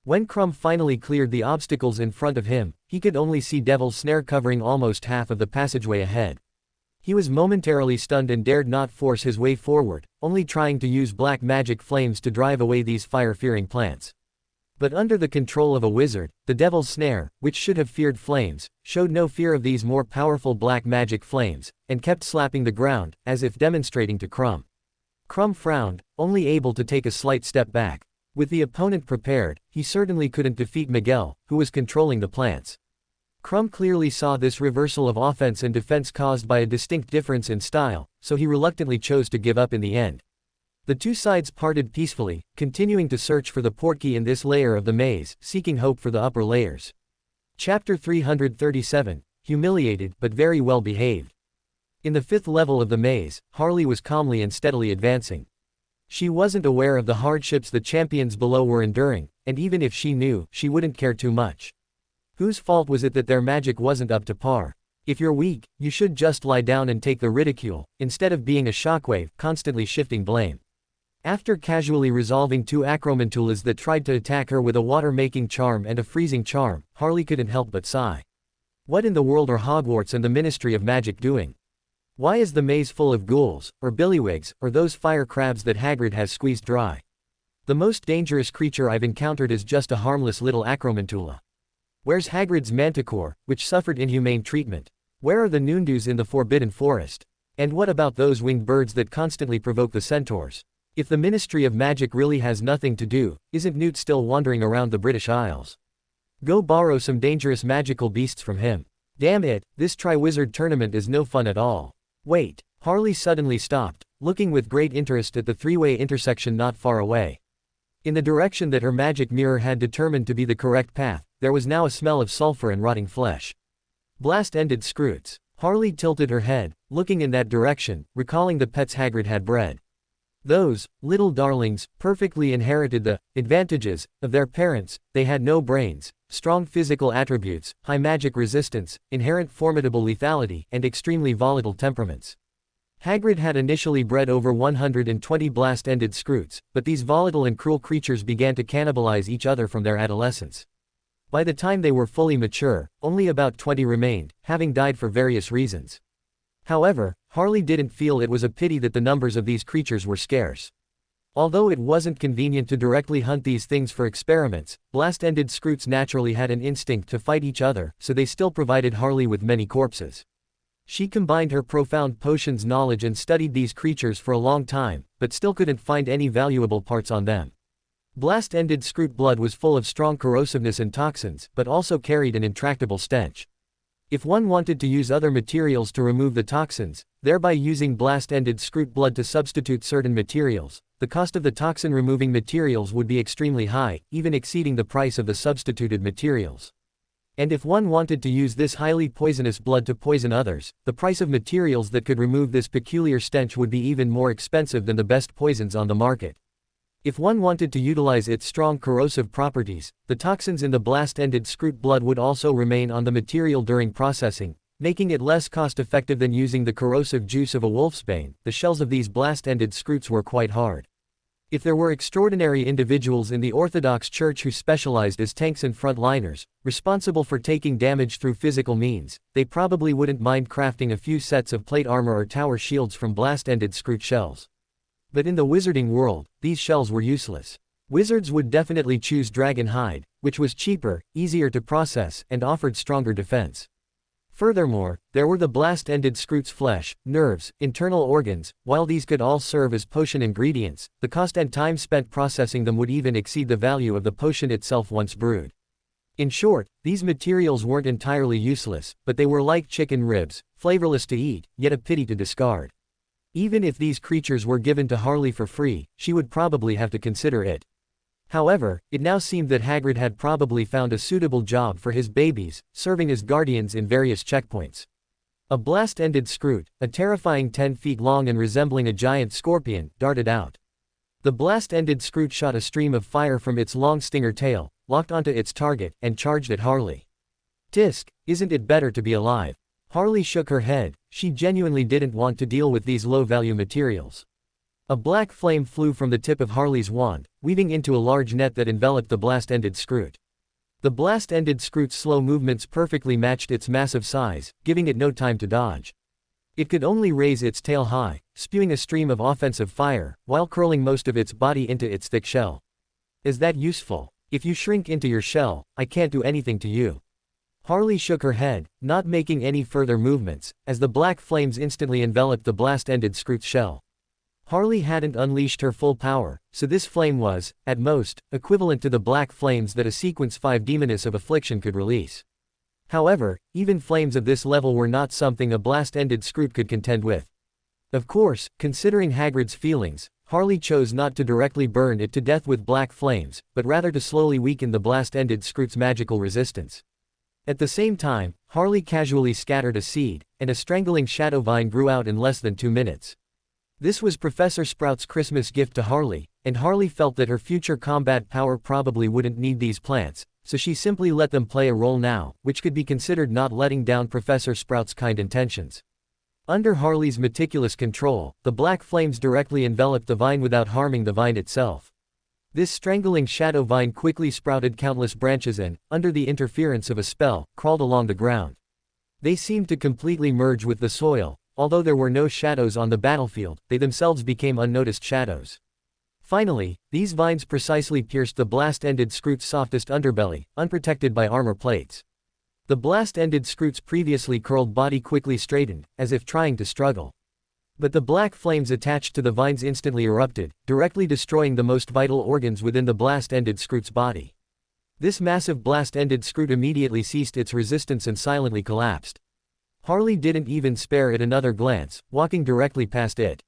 When Crumb finally cleared the obstacles in front of him, he could only see Devil's Snare covering almost half of the passageway ahead. He was momentarily stunned and dared not force his way forward, only trying to use black magic flames to drive away these fire-fearing plants. But under the control of a wizard, the Devil's Snare, which should have feared flames, showed no fear of these more powerful black magic flames, and kept slapping the ground, as if demonstrating to Crumb. Crumb frowned, only able to take a slight step back. With the opponent prepared, he certainly couldn't defeat Miguel, who was controlling the plants. Crumb clearly saw this reversal of offense and defense caused by a distinct difference in style, so he reluctantly chose to give up in the end. The two sides parted peacefully, continuing to search for the portkey in this layer of the maze, seeking hope for the upper layers. Chapter 337, Humiliated but very well behaved. In the 5th level of the maze, Harley was calmly and steadily advancing. She wasn't aware of the hardships the champions below were enduring, and even if she knew, she wouldn't care too much. Whose fault was it that their magic wasn't up to par? If you're weak, you should just lie down and take the ridicule, instead of being a shockwave, constantly shifting blame. After casually resolving 2 Acromantulas that tried to attack her with a water-making charm and a freezing charm, Harley couldn't help but sigh. What in the world are Hogwarts and the Ministry of Magic doing? Why is the maze full of ghouls, or billywigs, or those fire crabs that Hagrid has squeezed dry? The most dangerous creature I've encountered is just a harmless little Acromantula. Where's Hagrid's manticore, which suffered inhumane treatment? Where are the Noondus in the Forbidden Forest? And what about those winged birds that constantly provoke the centaurs? If the Ministry of Magic really has nothing to do, isn't Newt still wandering around the British Isles? Go borrow some dangerous magical beasts from him. Damn it, this Triwizard tournament is no fun at all. Wait, Harley suddenly stopped, looking with great interest at the 3-way intersection not far away. In the direction that her magic mirror had determined to be the correct path, there was now a smell of sulfur and rotting flesh. Blast-ended scroots. Harley tilted her head, looking in that direction, recalling the pets Hagrid had bred. Those little darlings perfectly inherited the advantages of their parents. They had no brains, strong physical attributes, high magic resistance, inherent formidable lethality, and extremely volatile temperaments. Hagrid had initially bred over 120 blast-ended Scroots, but these volatile and cruel creatures began to cannibalize each other from their adolescence. By the time they were fully mature, only about 20 remained, having died for various reasons. However, Harley didn't feel it was a pity that the numbers of these creatures were scarce. Although it wasn't convenient to directly hunt these things for experiments, blast-ended Scroots naturally had an instinct to fight each other, so they still provided Harley with many corpses. She combined her profound potions knowledge and studied these creatures for a long time, but still couldn't find any valuable parts on them. Blast-ended Scroot blood was full of strong corrosiveness and toxins, but also carried an intractable stench. If one wanted to use other materials to remove the toxins, thereby using blast-ended Scroot blood to substitute certain materials, the cost of the toxin-removing materials would be extremely high, even exceeding the price of the substituted materials. And if one wanted to use this highly poisonous blood to poison others, the price of materials that could remove this peculiar stench would be even more expensive than the best poisons on the market. If one wanted to utilize its strong corrosive properties, the toxins in the blast-ended Scroot blood would also remain on the material during processing, making it less cost-effective than using the corrosive juice of a wolfsbane. The shells of these blast-ended Scroots were quite hard. If there were extraordinary individuals in the Orthodox Church who specialized as tanks and frontliners, responsible for taking damage through physical means, they probably wouldn't mind crafting a few sets of plate armor or tower shields from blast-ended Scroot shells. But in the wizarding world, these shells were useless. Wizards would definitely choose dragon hide, which was cheaper, easier to process, and offered stronger defense. Furthermore, there were the blast-ended Scroot's flesh, nerves, internal organs. While these could all serve as potion ingredients, the cost and time spent processing them would even exceed the value of the potion itself once brewed. In short, these materials weren't entirely useless, but they were like chicken ribs, flavorless to eat, yet a pity to discard. Even if these creatures were given to Harley for free, she would probably have to consider it. However, it now seemed that Hagrid had probably found a suitable job for his babies, serving as guardians in various checkpoints. A blast-ended Scroot, a terrifying 10 feet long and resembling a giant scorpion, darted out. The blast-ended Scroot shot a stream of fire from its long stinger tail, locked onto its target, and charged at Harley. Tisk, isn't it better to be alive? Harley shook her head. She genuinely didn't want to deal with these low-value materials. A black flame flew from the tip of Harley's wand, weaving into a large net that enveloped the blast-ended Scroot. The blast-ended Scroot's slow movements perfectly matched its massive size, giving it no time to dodge. It could only raise its tail high, spewing a stream of offensive fire, while curling most of its body into its thick shell. Is that useful? If you shrink into your shell, I can't do anything to you. Harley shook her head, not making any further movements, as the black flames instantly enveloped the blast-ended Scroot's shell. Harley hadn't unleashed her full power, so this flame was, at most, equivalent to the black flames that a Sequence 5 Demoness of Affliction could release. However, even flames of this level were not something a blast-ended Scroot could contend with. Of course, considering Hagrid's feelings, Harley chose not to directly burn it to death with black flames, but rather to slowly weaken the blast-ended Scroot's magical resistance. At the same time, Harley casually scattered a seed, and a strangling shadow vine grew out in less than 2 minutes. This was Professor Sprout's Christmas gift to Harley, and Harley felt that her future combat power probably wouldn't need these plants, so she simply let them play a role now, which could be considered not letting down Professor Sprout's kind intentions. Under Harley's meticulous control, the black flames directly enveloped the vine without harming the vine itself. This strangling shadow vine quickly sprouted countless branches and, under the interference of a spell, crawled along the ground. They seemed to completely merge with the soil. Although there were no shadows on the battlefield, they themselves became unnoticed shadows. Finally, these vines precisely pierced the blast-ended Scroot's softest underbelly, unprotected by armor plates. The blast-ended Scroot's previously curled body quickly straightened, as if trying to struggle. But the black flames attached to the vines instantly erupted, directly destroying the most vital organs within the blast-ended Scroot's body. This massive blast-ended Scroot immediately ceased its resistance and silently collapsed. Harley didn't even spare it another glance, walking directly past it.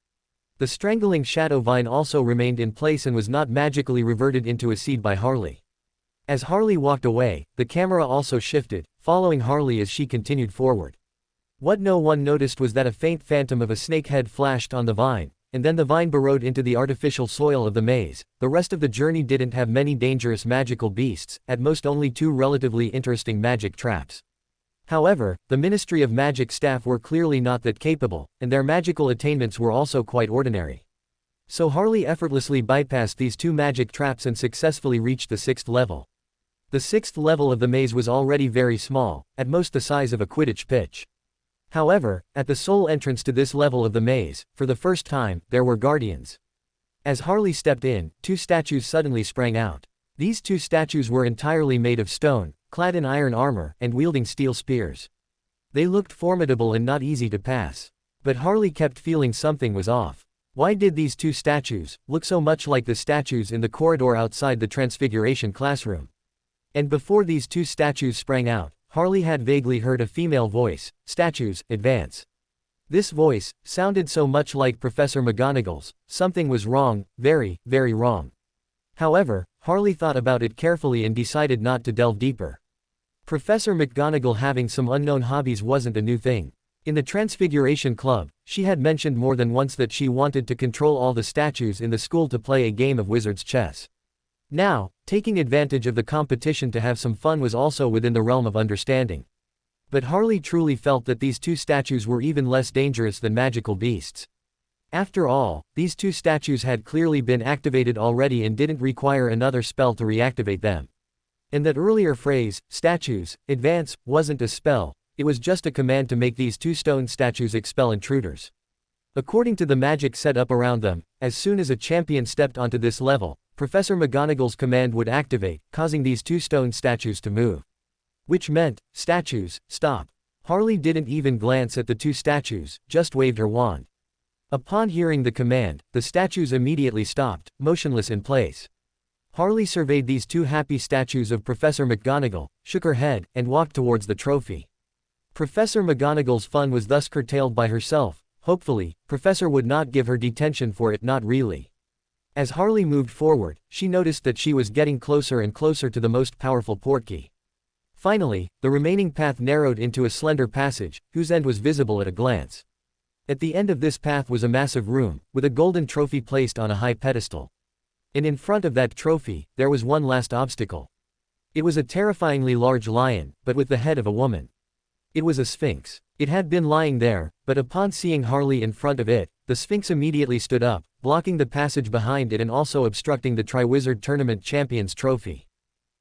The strangling shadow vine also remained in place and was not magically reverted into a seed by Harley. As Harley walked away, the camera also shifted, following Harley as she continued forward. What no one noticed was that a faint phantom of a snake head flashed on the vine, and then the vine burrowed into the artificial soil of the maze. The rest of the journey didn't have many dangerous magical beasts, at most only 2 relatively interesting magic traps. However, the Ministry of Magic staff were clearly not that capable, and their magical attainments were also quite ordinary. So Harley effortlessly bypassed these 2 magic traps and successfully reached the 6th level. The 6th level of the maze was already very small, at most the size of a Quidditch pitch. However, at the sole entrance to this level of the maze, for the first time, there were guardians. As Harley stepped in, 2 statues suddenly sprang out. These 2 statues were entirely made of stone, clad in iron armor, and wielding steel spears. They looked formidable and not easy to pass. But Harley kept feeling something was off. Why did these 2 statues look so much like the statues in the corridor outside the Transfiguration classroom? And before these 2 statues sprang out, Harley had vaguely heard a female voice, "Statues, advance." This voice sounded so much like Professor McGonagall's. Something was wrong, very, very wrong. However, Harley thought about it carefully and decided not to delve deeper. Professor McGonagall having some unknown hobbies wasn't a new thing. In the Transfiguration Club, she had mentioned more than once that she wanted to control all the statues in the school to play a game of wizard's chess. Now, taking advantage of the competition to have some fun was also within the realm of understanding. But Harley truly felt that these 2 statues were even less dangerous than magical beasts. After all, these 2 statues had clearly been activated already and didn't require another spell to reactivate them. And that earlier phrase, "Statues, advance," wasn't a spell, it was just a command to make these 2 stone statues expel intruders. According to the magic set up around them, as soon as a champion stepped onto this level, Professor McGonagall's command would activate, causing these 2 stone statues to move. Which meant, "Statues, stop." Harley didn't even glance at the 2 statues, just waved her wand. Upon hearing the command, the statues immediately stopped, motionless in place. Harley surveyed these 2 happy statues of Professor McGonagall, shook her head, and walked towards the trophy. Professor McGonagall's fun was thus curtailed by herself. Hopefully, Professor would not give her detention for it, not really. As Harley moved forward, she noticed that she was getting closer and closer to the most powerful portkey. Finally, the remaining path narrowed into a slender passage, whose end was visible at a glance. At the end of this path was a massive room, with a golden trophy placed on a high pedestal. And in front of that trophy, there was one last obstacle. It was a terrifyingly large lion, but with the head of a woman. It was a sphinx. It had been lying there, but upon seeing Harley in front of it, the sphinx immediately stood up, blocking the passage behind it and also obstructing the Triwizard Tournament Champion's trophy.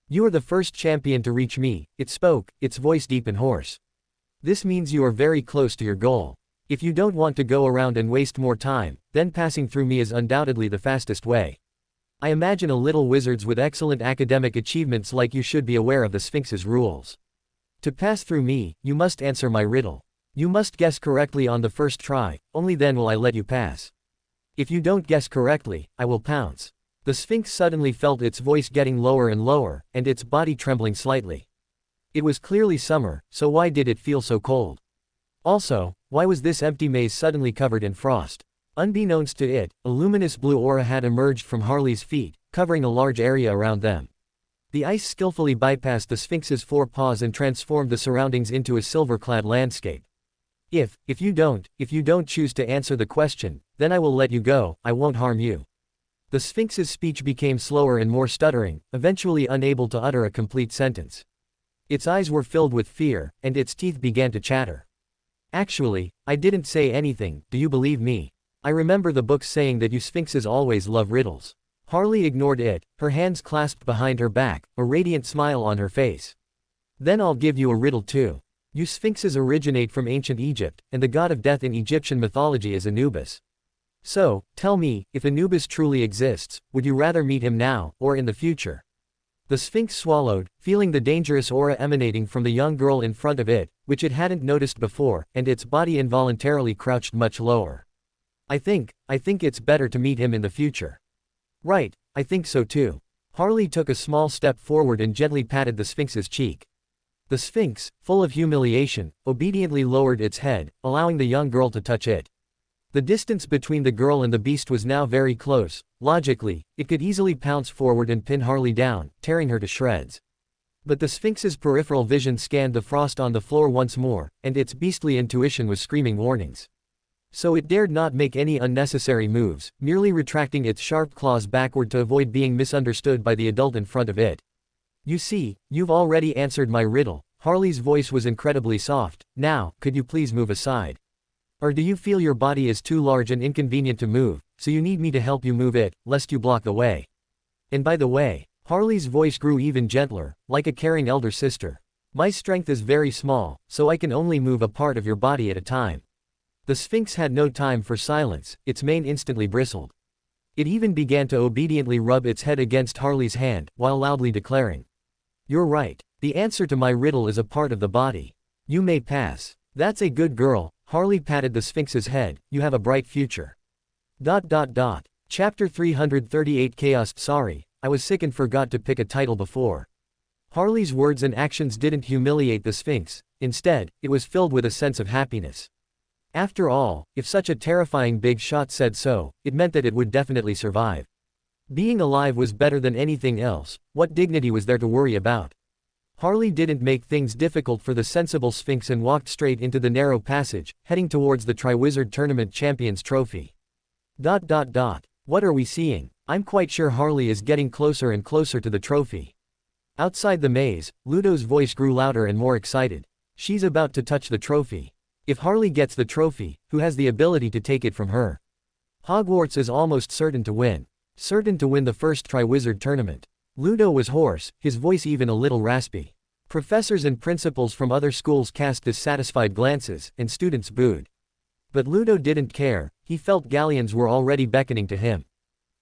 "You are the first champion to reach me," it spoke, its voice deep and hoarse. "This means you are very close to your goal. If you don't want to go around and waste more time, then passing through me is undoubtedly the fastest way. I imagine a little wizards with excellent academic achievements like you should be aware of the Sphinx's rules. To pass through me, you must answer my riddle. You must guess correctly on the first try, only then will I let you pass. If you don't guess correctly, I will pounce." The Sphinx suddenly felt its voice getting lower and lower, and its body trembling slightly. It was clearly summer, so why did it feel so cold? Also, why was this empty maze suddenly covered in frost? Unbeknownst to it, a luminous blue aura had emerged from Harley's feet, covering a large area around them. The ice skillfully bypassed the Sphinx's 4 paws and transformed the surroundings into a silver-clad landscape. If you don't choose to answer the question, then I will let you go, I won't harm you." The Sphinx's speech became slower and more stuttering, eventually unable to utter a complete sentence. Its eyes were filled with fear, and its teeth began to chatter. "Actually, I didn't say anything, do you believe me? I remember the books saying that you Sphinxes always love riddles." Harley ignored it, her hands clasped behind her back, a radiant smile on her face. "Then I'll give you a riddle too. You Sphinxes originate from ancient Egypt, and the god of death in Egyptian mythology is Anubis. So, tell me, if Anubis truly exists, would you rather meet him now, or in the future?" The Sphinx swallowed, feeling the dangerous aura emanating from the young girl in front of it, which it hadn't noticed before, and its body involuntarily crouched much lower. I think it's better to meet him in the future." "Right, I think so too." Harley took a small step forward and gently patted the Sphinx's cheek. The Sphinx, full of humiliation, obediently lowered its head, allowing the young girl to touch it. The distance between the girl and the beast was now very close. Logically, it could easily pounce forward and pin Harley down, tearing her to shreds. But the Sphinx's peripheral vision scanned the frost on the floor once more, and its beastly intuition was screaming warnings. So it dared not make any unnecessary moves, merely retracting its sharp claws backward to avoid being misunderstood by the adult in front of it. You see, you've already answered my riddle. Harley's voice was incredibly soft. Now, could you please move aside? Or do you feel your body is too large and inconvenient to move, so you need me to help you move it, lest you block the way? And by the way, Harley's voice grew even gentler, like a caring elder sister. My strength is very small, so I can only move a part of your body at a time. The Sphinx had no time for silence, its mane instantly bristled. It even began to obediently rub its head against Harley's hand, while loudly declaring, "You're right. The answer to my riddle is a part of the body. You may pass." "That's a good girl," Harley patted the Sphinx's head, "you have a bright future." Chapter 338 Chaos. Sorry, I was sick and forgot to pick a title before. Harley's words and actions didn't humiliate the Sphinx, instead, it was filled with a sense of happiness. After all, if such a terrifying big shot said so, it meant that it would definitely survive. Being alive was better than anything else. What dignity was there to worry about? Harley didn't make things difficult for the sensible Sphinx and walked straight into the narrow passage, heading towards the Triwizard Tournament Champions Trophy. What are we seeing? I'm quite sure Harley is getting closer and closer to the trophy. Outside the maze, Ludo's voice grew louder and more excited. She's about to touch the trophy. If Harley gets the trophy, who has the ability to take it from her? Hogwarts is almost certain to win. Certain to win the first Triwizard Tournament. Ludo was hoarse, his voice even a little raspy. Professors and principals from other schools cast dissatisfied glances, and students booed. But Ludo didn't care, he felt galleons were already beckoning to him.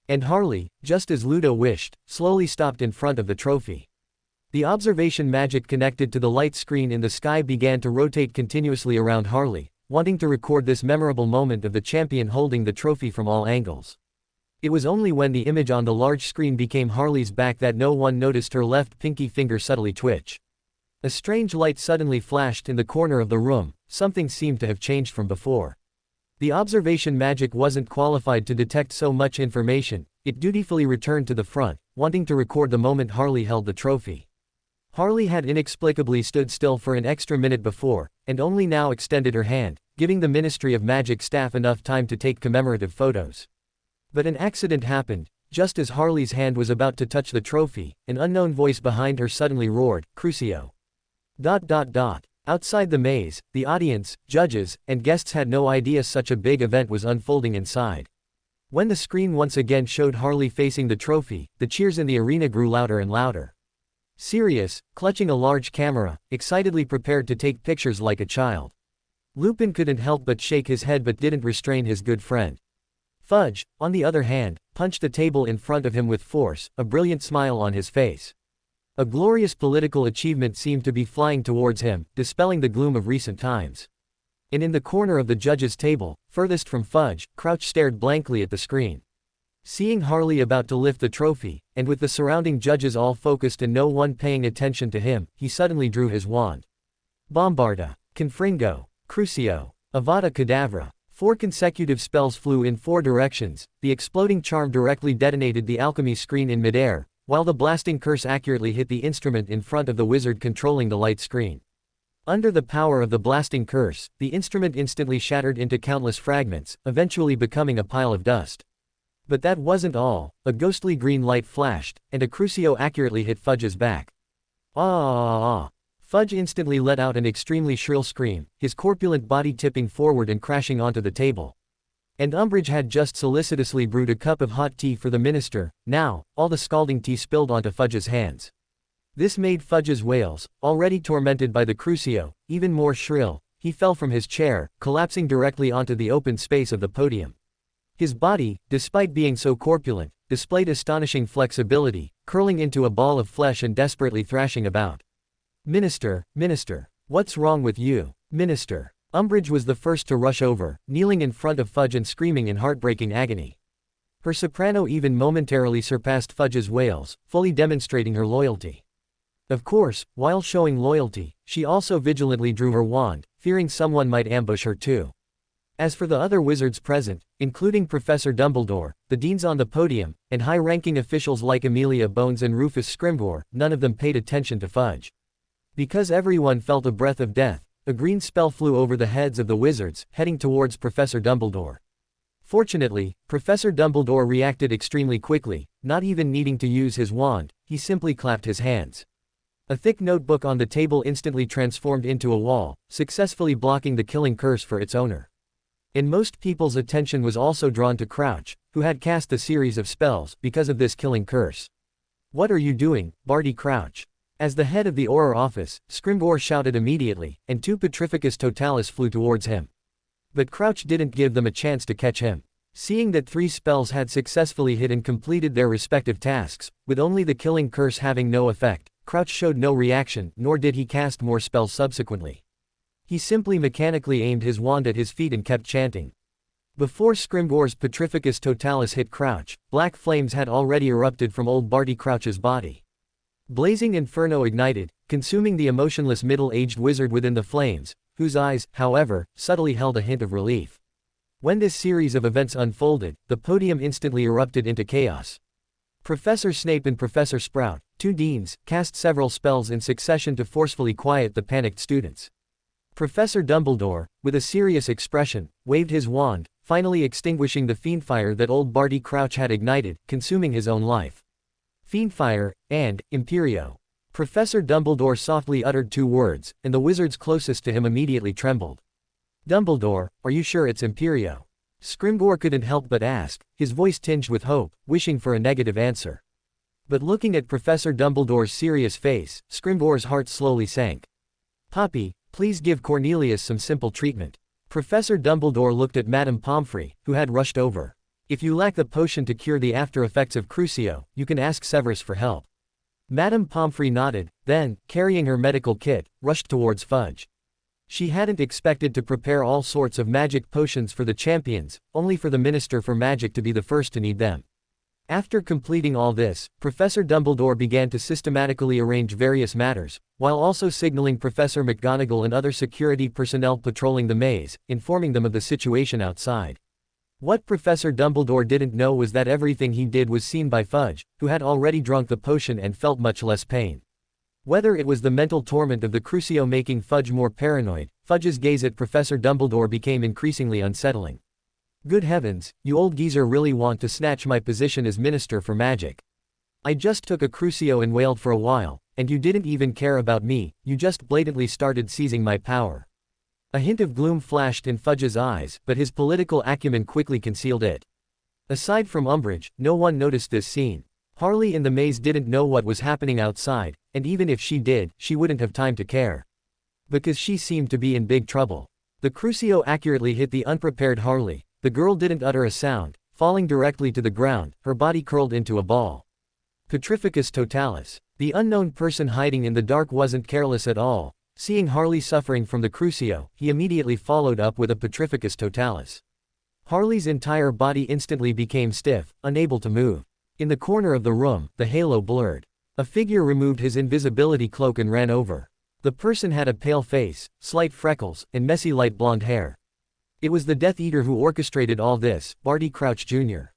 And Harley, just as Ludo wished, slowly stopped in front of the trophy. The observation magic connected to the light screen in the sky began to rotate continuously around Harley, wanting to record this memorable moment of the champion holding the trophy from all angles. It was only when the image on the large screen became Harley's back that no one noticed her left pinky finger subtly twitch. A strange light suddenly flashed in the corner of the room, something seemed to have changed from before. The observation magic wasn't qualified to detect so much information, it dutifully returned to the front, wanting to record the moment Harley held the trophy. Harley had inexplicably stood still for an extra minute before, and only now extended her hand, giving the Ministry of Magic staff enough time to take commemorative photos. But an accident happened. Just as Harley's hand was about to touch the trophy, an unknown voice behind her suddenly roared, "Crucio!" Outside the maze, the audience, judges, and guests had no idea such a big event was unfolding inside. When the screen once again showed Harley facing the trophy, the cheers in the arena grew louder and louder. Sirius, clutching a large camera, excitedly prepared to take pictures like a child. Lupin couldn't help but shake his head but didn't restrain his good friend. Fudge, on the other hand, punched the table in front of him with force, a brilliant smile on his face. A glorious political achievement seemed to be flying towards him, dispelling the gloom of recent times. And in the corner of the judges' table, furthest from Fudge, Crouch stared blankly at the screen. Seeing Harley about to lift the trophy, and with the surrounding judges all focused and no one paying attention to him, he suddenly drew his wand. Bombarda, Confringo, Crucio, Avada Kedavra. 4 consecutive spells flew in 4 directions. The exploding charm directly detonated the alchemy screen in midair, while the blasting curse accurately hit the instrument in front of the wizard controlling the light screen. Under the power of the blasting curse, the instrument instantly shattered into countless fragments, eventually becoming a pile of dust. But that wasn't all. A ghostly green light flashed, and a Crucio accurately hit Fudge's back. Fudge instantly let out an extremely shrill scream, his corpulent body tipping forward and crashing onto the table. And Umbridge had just solicitously brewed a cup of hot tea for the minister. Now, all the scalding tea spilled onto Fudge's hands. This made Fudge's wails, already tormented by the Crucio, even more shrill. He fell from his chair, collapsing directly onto the open space of the podium. His body, despite being so corpulent, displayed astonishing flexibility, curling into a ball of flesh and desperately thrashing about. Minister, what's wrong with you, Minister? Umbridge was the first to rush over, kneeling in front of Fudge and screaming in heartbreaking agony. Her soprano even momentarily surpassed Fudge's wails, fully demonstrating her loyalty. Of course, while showing loyalty, she also vigilantly drew her wand, fearing someone might ambush her too. As for the other wizards present, including Professor Dumbledore, the deans on the podium, and high-ranking officials like Amelia Bones and Rufus Scrimgeour, none of them paid attention to Fudge. Because everyone felt a breath of death, a green spell flew over the heads of the wizards, heading towards Professor Dumbledore. Fortunately, Professor Dumbledore reacted extremely quickly, not even needing to use his wand, he simply clapped his hands. A thick notebook on the table instantly transformed into a wall, successfully blocking the killing curse for its owner. And most people's attention was also drawn to Crouch, who had cast a series of spells because of this killing curse. "What are you doing, Barty Crouch?" As the head of the Auror office, Scrimgeour shouted immediately, and 2 Petrificus Totalis flew towards him. But Crouch didn't give them a chance to catch him. Seeing that 3 spells had successfully hit and completed their respective tasks, with only the killing curse having no effect, Crouch showed no reaction, nor did he cast more spells subsequently. He simply mechanically aimed his wand at his feet and kept chanting. Before Scrimgeour's Petrificus Totalis hit Crouch, black flames had already erupted from old Barty Crouch's body. Blazing inferno ignited, consuming the emotionless middle-aged wizard within the flames, whose eyes, however, subtly held a hint of relief. When this series of events unfolded, the podium instantly erupted into chaos. Professor Snape and Professor Sprout, 2 deans, cast several spells in succession to forcefully quiet the panicked students. Professor Dumbledore, with a serious expression, waved his wand, finally extinguishing the fiendfire that old Barty Crouch had ignited, consuming his own life. Fiendfire, and Imperio. Professor Dumbledore softly uttered 2 words, and the wizards closest to him immediately trembled. "Dumbledore, are you sure it's Imperio?" Scrimgeour couldn't help but ask, his voice tinged with hope, wishing for a negative answer. But looking at Professor Dumbledore's serious face, Scrimgeour's heart slowly sank. "Poppy, please give Cornelius some simple treatment." Professor Dumbledore looked at Madame Pomfrey, who had rushed over. "If you lack the potion to cure the after-effects of Crucio, you can ask Severus for help." Madame Pomfrey nodded, then, carrying her medical kit, rushed towards Fudge. She hadn't expected to prepare all sorts of magic potions for the champions, only for the Minister for Magic to be the first to need them. After completing all this, Professor Dumbledore began to systematically arrange various matters, while also signaling Professor McGonagall and other security personnel patrolling the maze, informing them of the situation outside. What Professor Dumbledore didn't know was that everything he did was seen by Fudge, who had already drunk the potion and felt much less pain. Whether it was the mental torment of the Crucio making Fudge more paranoid, Fudge's gaze at Professor Dumbledore became increasingly unsettling. "Good heavens, you old geezer really want to snatch my position as Minister for Magic. I just took a Crucio and wailed for a while, and you didn't even care about me, you just blatantly started seizing my power." A hint of gloom flashed in Fudge's eyes, but his political acumen quickly concealed it. Aside from Umbridge, no one noticed this scene. Harley in the maze didn't know what was happening outside, and even if she did, she wouldn't have time to care. Because she seemed to be in big trouble. The Crucio accurately hit the unprepared Harley. The girl didn't utter a sound, falling directly to the ground, her body curled into a ball. Petrificus Totalis. The unknown person hiding in the dark wasn't careless at all. Seeing Harley suffering from the Crucio, he immediately followed up with a Petrificus Totalis. Harley's entire body instantly became stiff, unable to move. In the corner of the room, the halo blurred. A figure removed his invisibility cloak and ran over. The person had a pale face, slight freckles, and messy light blonde hair. It was the Death Eater who orchestrated all this, Barty Crouch Jr.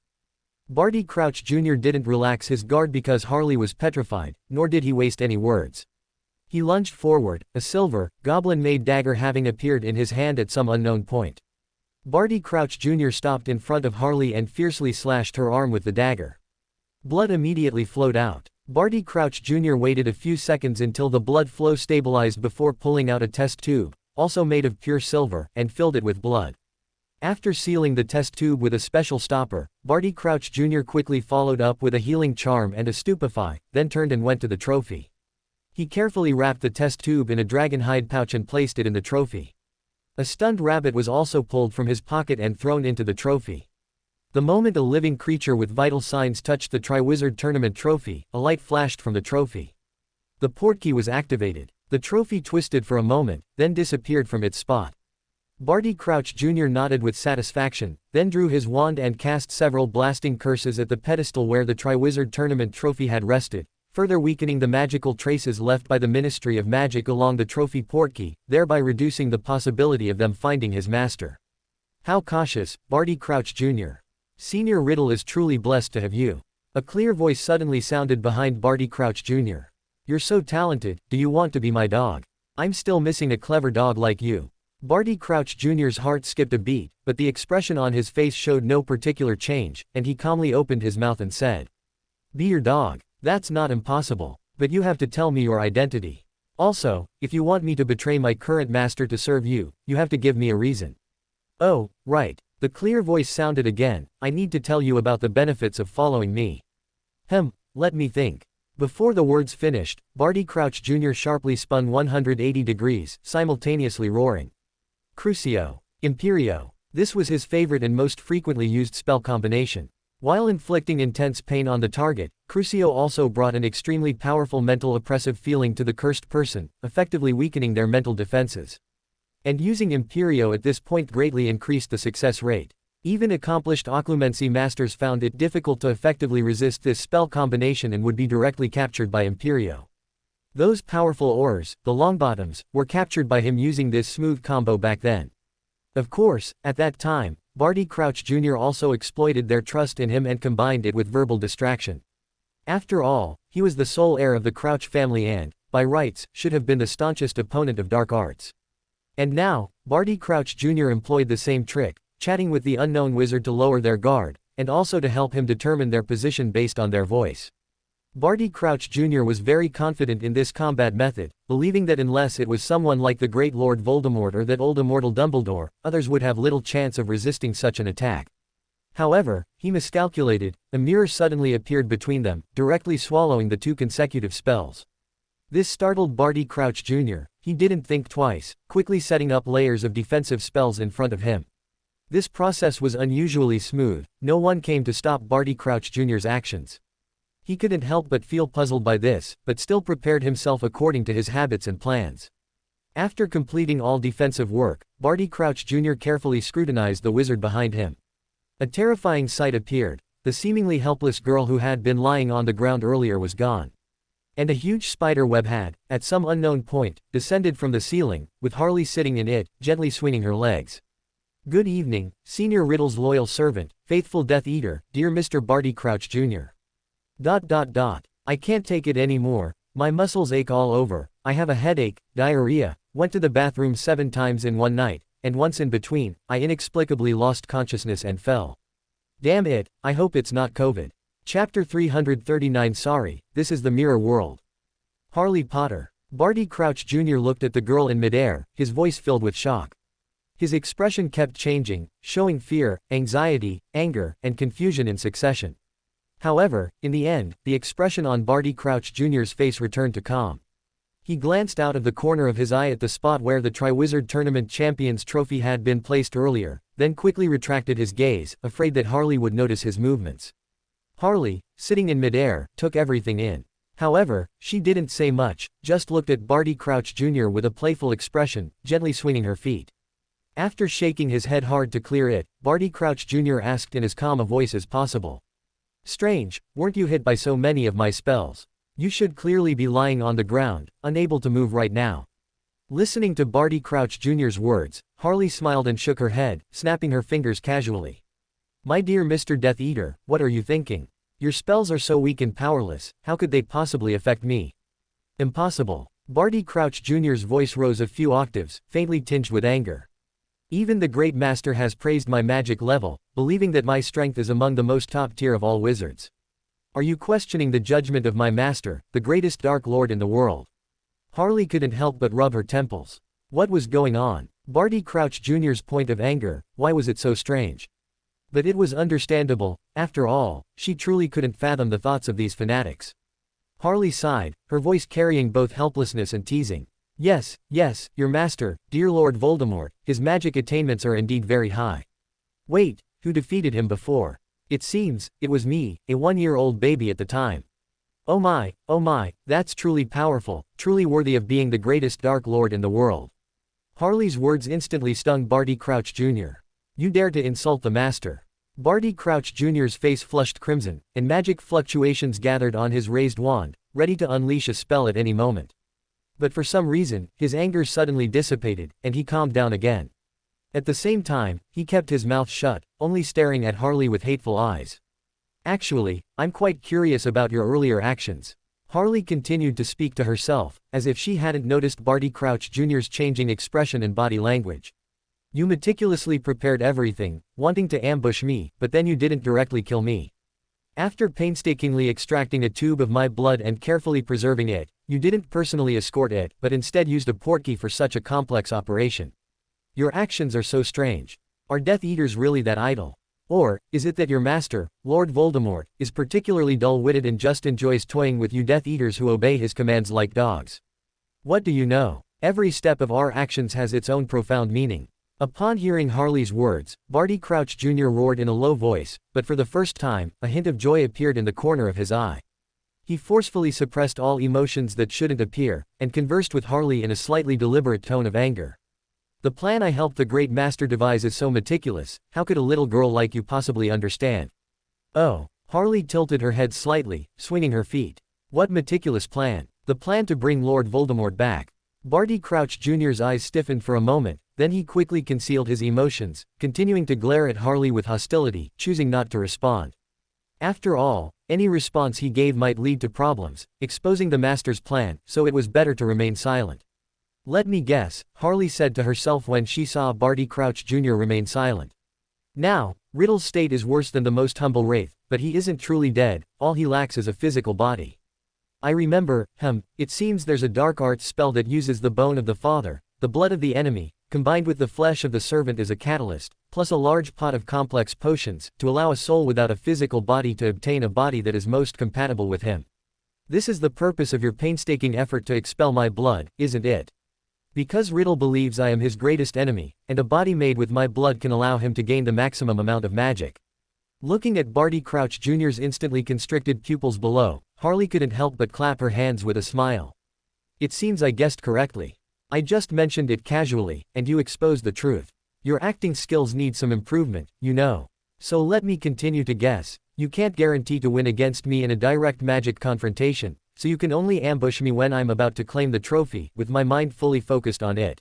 Barty Crouch Jr. didn't relax his guard because Harley was petrified, nor did he waste any words. He lunged forward, a silver, goblin-made dagger having appeared in his hand at some unknown point. Barty Crouch Jr. stopped in front of Harley and fiercely slashed her arm with the dagger. Blood immediately flowed out. Barty Crouch Jr. waited a few seconds until the blood flow stabilized before pulling out a test tube, also made of pure silver, and filled it with blood. After sealing the test tube with a special stopper, Barty Crouch Jr. quickly followed up with a healing charm and a stupefy, then turned and went to the trophy. He carefully wrapped the test tube in a dragon hide pouch and placed it in the trophy. A stunned rabbit was also pulled from his pocket and thrown into the trophy. The moment a living creature with vital signs touched the Triwizard Tournament trophy, a light flashed from the trophy. The portkey was activated. The trophy twisted for a moment, then disappeared from its spot. Barty Crouch Jr. nodded with satisfaction, then drew his wand and cast several blasting curses at the pedestal where the Triwizard Tournament trophy had rested, further weakening the magical traces left by the Ministry of Magic along the trophy portkey, thereby reducing the possibility of them finding his master. How cautious, Barty Crouch Jr. Senior Riddle is truly blessed to have you. A clear voice suddenly sounded behind Barty Crouch Jr. You're so talented, do you want to be my dog? I'm still missing a clever dog like you. Barty Crouch Jr.'s heart skipped a beat, but the expression on his face showed no particular change, and he calmly opened his mouth and said, "Be your dog. That's not impossible. But you have to tell me your identity. Also, if you want me to betray my current master to serve you, you have to give me a reason." "Oh, right." The clear voice sounded again. "I need to tell you about the benefits of following me." Let me think." Before the words finished, Barty Crouch Jr. sharply spun 180 degrees, simultaneously roaring, "Crucio! Imperio!" This was his favorite and most frequently used spell combination. While inflicting intense pain on the target, Crucio also brought an extremely powerful mental oppressive feeling to the cursed person, effectively weakening their mental defenses. And using Imperio at this point greatly increased the success rate. Even accomplished occlumency masters found it difficult to effectively resist this spell combination and would be directly captured by Imperio. Those powerful Aurors, the Longbottoms, were captured by him using this smooth combo back then. Of course, at that time, Barty Crouch Jr. also exploited their trust in him and combined it with verbal distraction. After all, he was the sole heir of the Crouch family and, by rights, should have been the staunchest opponent of dark arts. And now, Barty Crouch Jr. employed the same trick, chatting with the unknown wizard to lower their guard, and also to help him determine their position based on their voice. Barty Crouch Jr. was very confident in this combat method, believing that unless it was someone like the great Lord Voldemort or that old immortal Dumbledore, others would have little chance of resisting such an attack. However, he miscalculated. A mirror suddenly appeared between them, directly swallowing the two consecutive spells. This startled Barty Crouch Jr. He didn't think twice, quickly setting up layers of defensive spells in front of him. This process was unusually smooth. No one came to stop Barty Crouch Jr.'s actions. He couldn't help but feel puzzled by this, but still prepared himself according to his habits and plans. After completing all defensive work, Barty Crouch Jr. carefully scrutinized the wizard behind him. A terrifying sight appeared. The seemingly helpless girl who had been lying on the ground earlier was gone. And a huge spider web had, at some unknown point, descended from the ceiling, with Harley sitting in it, gently swinging her legs. "Good evening, Senior Riddle's loyal servant, faithful Death Eater, dear Mr. Barty Crouch Jr. I can't take it anymore. My muscles ache all over. I have a headache, diarrhea, went to the bathroom 7 times in one night, and once in between, I inexplicably lost consciousness and fell. Damn it, I hope it's not COVID." Chapter 339. Sorry, this is the mirror world. Harley Potter. Barty Crouch Jr. looked at the girl in midair, his voice filled with shock. His expression kept changing, showing fear, anxiety, anger, and confusion in succession. However, in the end, the expression on Barty Crouch Jr.'s face returned to calm. He glanced out of the corner of his eye at the spot where the Triwizard Tournament Champions trophy had been placed earlier, then quickly retracted his gaze, afraid that Harley would notice his movements. Harley, sitting in midair, took everything in. However, she didn't say much, just looked at Barty Crouch Jr. with a playful expression, gently swinging her feet. After shaking his head hard to clear it, Barty Crouch Jr. asked in as calm a voice as possible. "Strange, weren't you hit by so many of my spells? You should clearly be lying on the ground, unable to move right now." Listening to Barty Crouch Jr.'s words, Harley smiled and shook her head, snapping her fingers casually. "My dear Mr. Death Eater, what are you thinking? Your spells are so weak and powerless, how could they possibly affect me?" "Impossible." Barty Crouch Jr.'s voice rose a few octaves, faintly tinged with anger. "Even the Great Master has praised my magic level, believing that my strength is among the most top tier of all wizards. Are you questioning the judgment of my master, the greatest Dark Lord in the world?" Harley couldn't help but rub her temples. What was going on? Barty Crouch Jr.'s point of anger, why was it so strange? But it was understandable. After all, she truly couldn't fathom the thoughts of these fanatics. Harley sighed, her voice carrying both helplessness and teasing. Yes, your master, dear Lord Voldemort, his magic attainments are indeed very high. Wait, who defeated him before? It seems, it was me, a 1-year-old baby at the time. Oh my, that's truly powerful, truly worthy of being the greatest Dark Lord in the world. Harley's words instantly stung Barty Crouch Jr. You dare to insult the master. Barty Crouch Jr.'s face flushed crimson, and magic fluctuations gathered on his raised wand, ready to unleash a spell at any moment. But for some reason, his anger suddenly dissipated, and he calmed down again. At the same time, he kept his mouth shut, only staring at Harley with hateful eyes. Actually, I'm quite curious about your earlier actions. Harley continued to speak to herself, as if she hadn't noticed Barty Crouch Jr.'s changing expression and body language. You meticulously prepared everything, wanting to ambush me, but then you didn't directly kill me. After painstakingly extracting a tube of my blood and carefully preserving it, you didn't personally escort it, but instead used a portkey for such a complex operation. Your actions are so strange. Are Death Eaters really that idle? Or, is it that your master, Lord Voldemort, is particularly dull-witted and just enjoys toying with you Death Eaters who obey his commands like dogs? What do you know? Every step of our actions has its own profound meaning. Upon hearing Harley's words, Barty Crouch Jr. roared in a low voice, but for the first time, a hint of joy appeared in the corner of his eye. He forcefully suppressed all emotions that shouldn't appear, and conversed with Harley in a slightly deliberate tone of anger. The plan I helped the great master devise is so meticulous, how could a little girl like you possibly understand? Oh, Harley tilted her head slightly, swinging her feet. What meticulous plan? The plan to bring Lord Voldemort back. Barty Crouch Jr.'s eyes stiffened for a moment, then he quickly concealed his emotions, continuing to glare at Harley with hostility, choosing not to respond. After all, any response he gave might lead to problems, exposing the master's plan, so it was better to remain silent. Let me guess, Harley said to herself when she saw Barty Crouch Jr. remain silent. Now, Riddle's state is worse than the most humble wraith, but he isn't truly dead, all he lacks is a physical body. I remember, it seems there's a dark arts spell that uses the bone of the father, the blood of the enemy, combined with the flesh of the servant as a catalyst, plus a large pot of complex potions, to allow a soul without a physical body to obtain a body that is most compatible with him. This is the purpose of your painstaking effort to expel my blood, isn't it? Because Riddle believes I am his greatest enemy, and a body made with my blood can allow him to gain the maximum amount of magic. Looking at Barty Crouch Jr.'s instantly constricted pupils below, Harley couldn't help but clap her hands with a smile. It seems I guessed correctly. I just mentioned it casually, and you exposed the truth. Your acting skills need some improvement, you know. So let me continue to guess. You can't guarantee to win against me in a direct magic confrontation, so you can only ambush me when I'm about to claim the trophy, with my mind fully focused on it.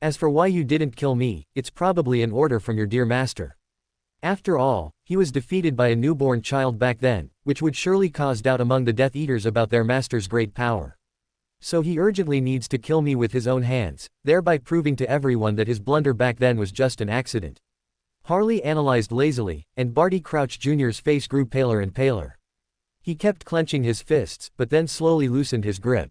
As for why you didn't kill me, it's probably an order from your dear master. After all, he was defeated by a newborn child back then, which would surely cause doubt among the Death Eaters about their master's great power. So he urgently needs to kill me with his own hands, thereby proving to everyone that his blunder back then was just an accident. Harley analyzed lazily, and Barty Crouch Jr.'s face grew paler and paler. He kept clenching his fists, but then slowly loosened his grip.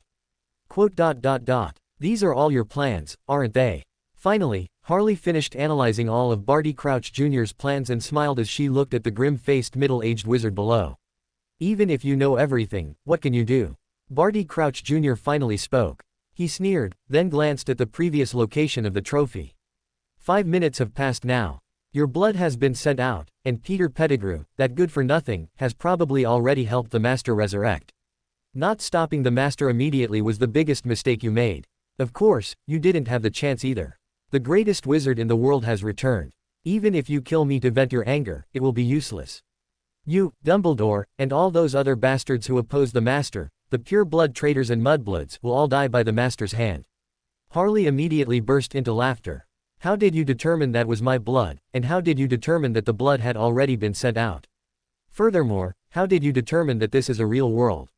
These are all your plans, aren't they? Finally, Harley finished analyzing all of Barty Crouch Jr.'s plans and smiled as she looked at the grim-faced middle-aged wizard below. Even if you know everything, what can you do? Barty Crouch Jr. finally spoke. He sneered, then glanced at the previous location of the trophy. 5 minutes have passed now. Your blood has been sent out, and Peter Pettigrew, that good-for-nothing, has probably already helped the master resurrect. Not stopping the master immediately was the biggest mistake you made. Of course, you didn't have the chance either. The greatest wizard in the world has returned. Even if you kill me to vent your anger, it will be useless. You, Dumbledore, and all those other bastards who oppose the master, the pure-blood traitors and mudbloods, will all die by the master's hand. Harley immediately burst into laughter. How did you determine that was my blood, and how did you determine that the blood had already been sent out? Furthermore, how did you determine that this is a real world?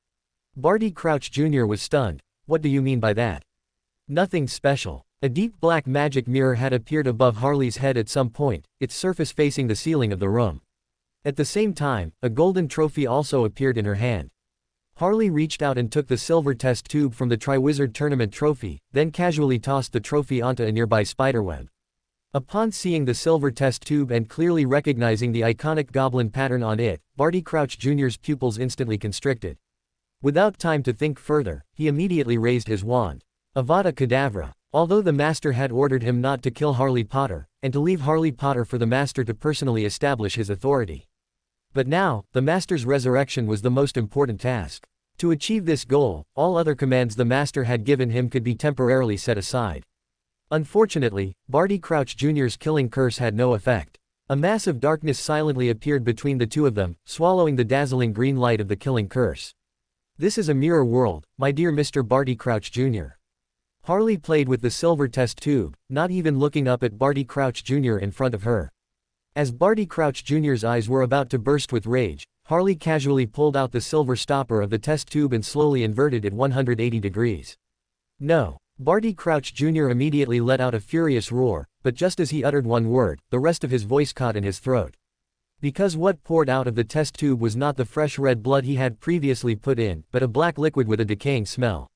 Barty Crouch Jr. was stunned. What do you mean by that? Nothing special. A deep black magic mirror had appeared above Harley's head at some point, its surface facing the ceiling of the room. At the same time, a golden trophy also appeared in her hand. Harley reached out and took the silver test tube from the Triwizard Tournament trophy, then casually tossed the trophy onto a nearby spiderweb. Upon seeing the silver test tube and clearly recognizing the iconic goblin pattern on it, Barty Crouch Jr.'s pupils instantly constricted. Without time to think further, he immediately raised his wand. Avada Kedavra. Although the master had ordered him not to kill Harley Potter, and to leave Harley Potter for the master to personally establish his authority. But now, the master's resurrection was the most important task. To achieve this goal, all other commands the master had given him could be temporarily set aside. Unfortunately, Barty Crouch Jr.'s killing curse had no effect. A mass of darkness silently appeared between the two of them, swallowing the dazzling green light of the killing curse. This is a mirror world, my dear Mr. Barty Crouch Jr. Harley played with the silver test tube, not even looking up at Barty Crouch Jr. in front of her. As Barty Crouch Jr.'s eyes were about to burst with rage, Harley casually pulled out the silver stopper of the test tube and slowly inverted it 180 degrees. No. Barty Crouch Jr. immediately let out a furious roar, but just as he uttered one word, the rest of his voice caught in his throat. Because what poured out of the test tube was not the fresh red blood he had previously put in, but a black liquid with a decaying smell.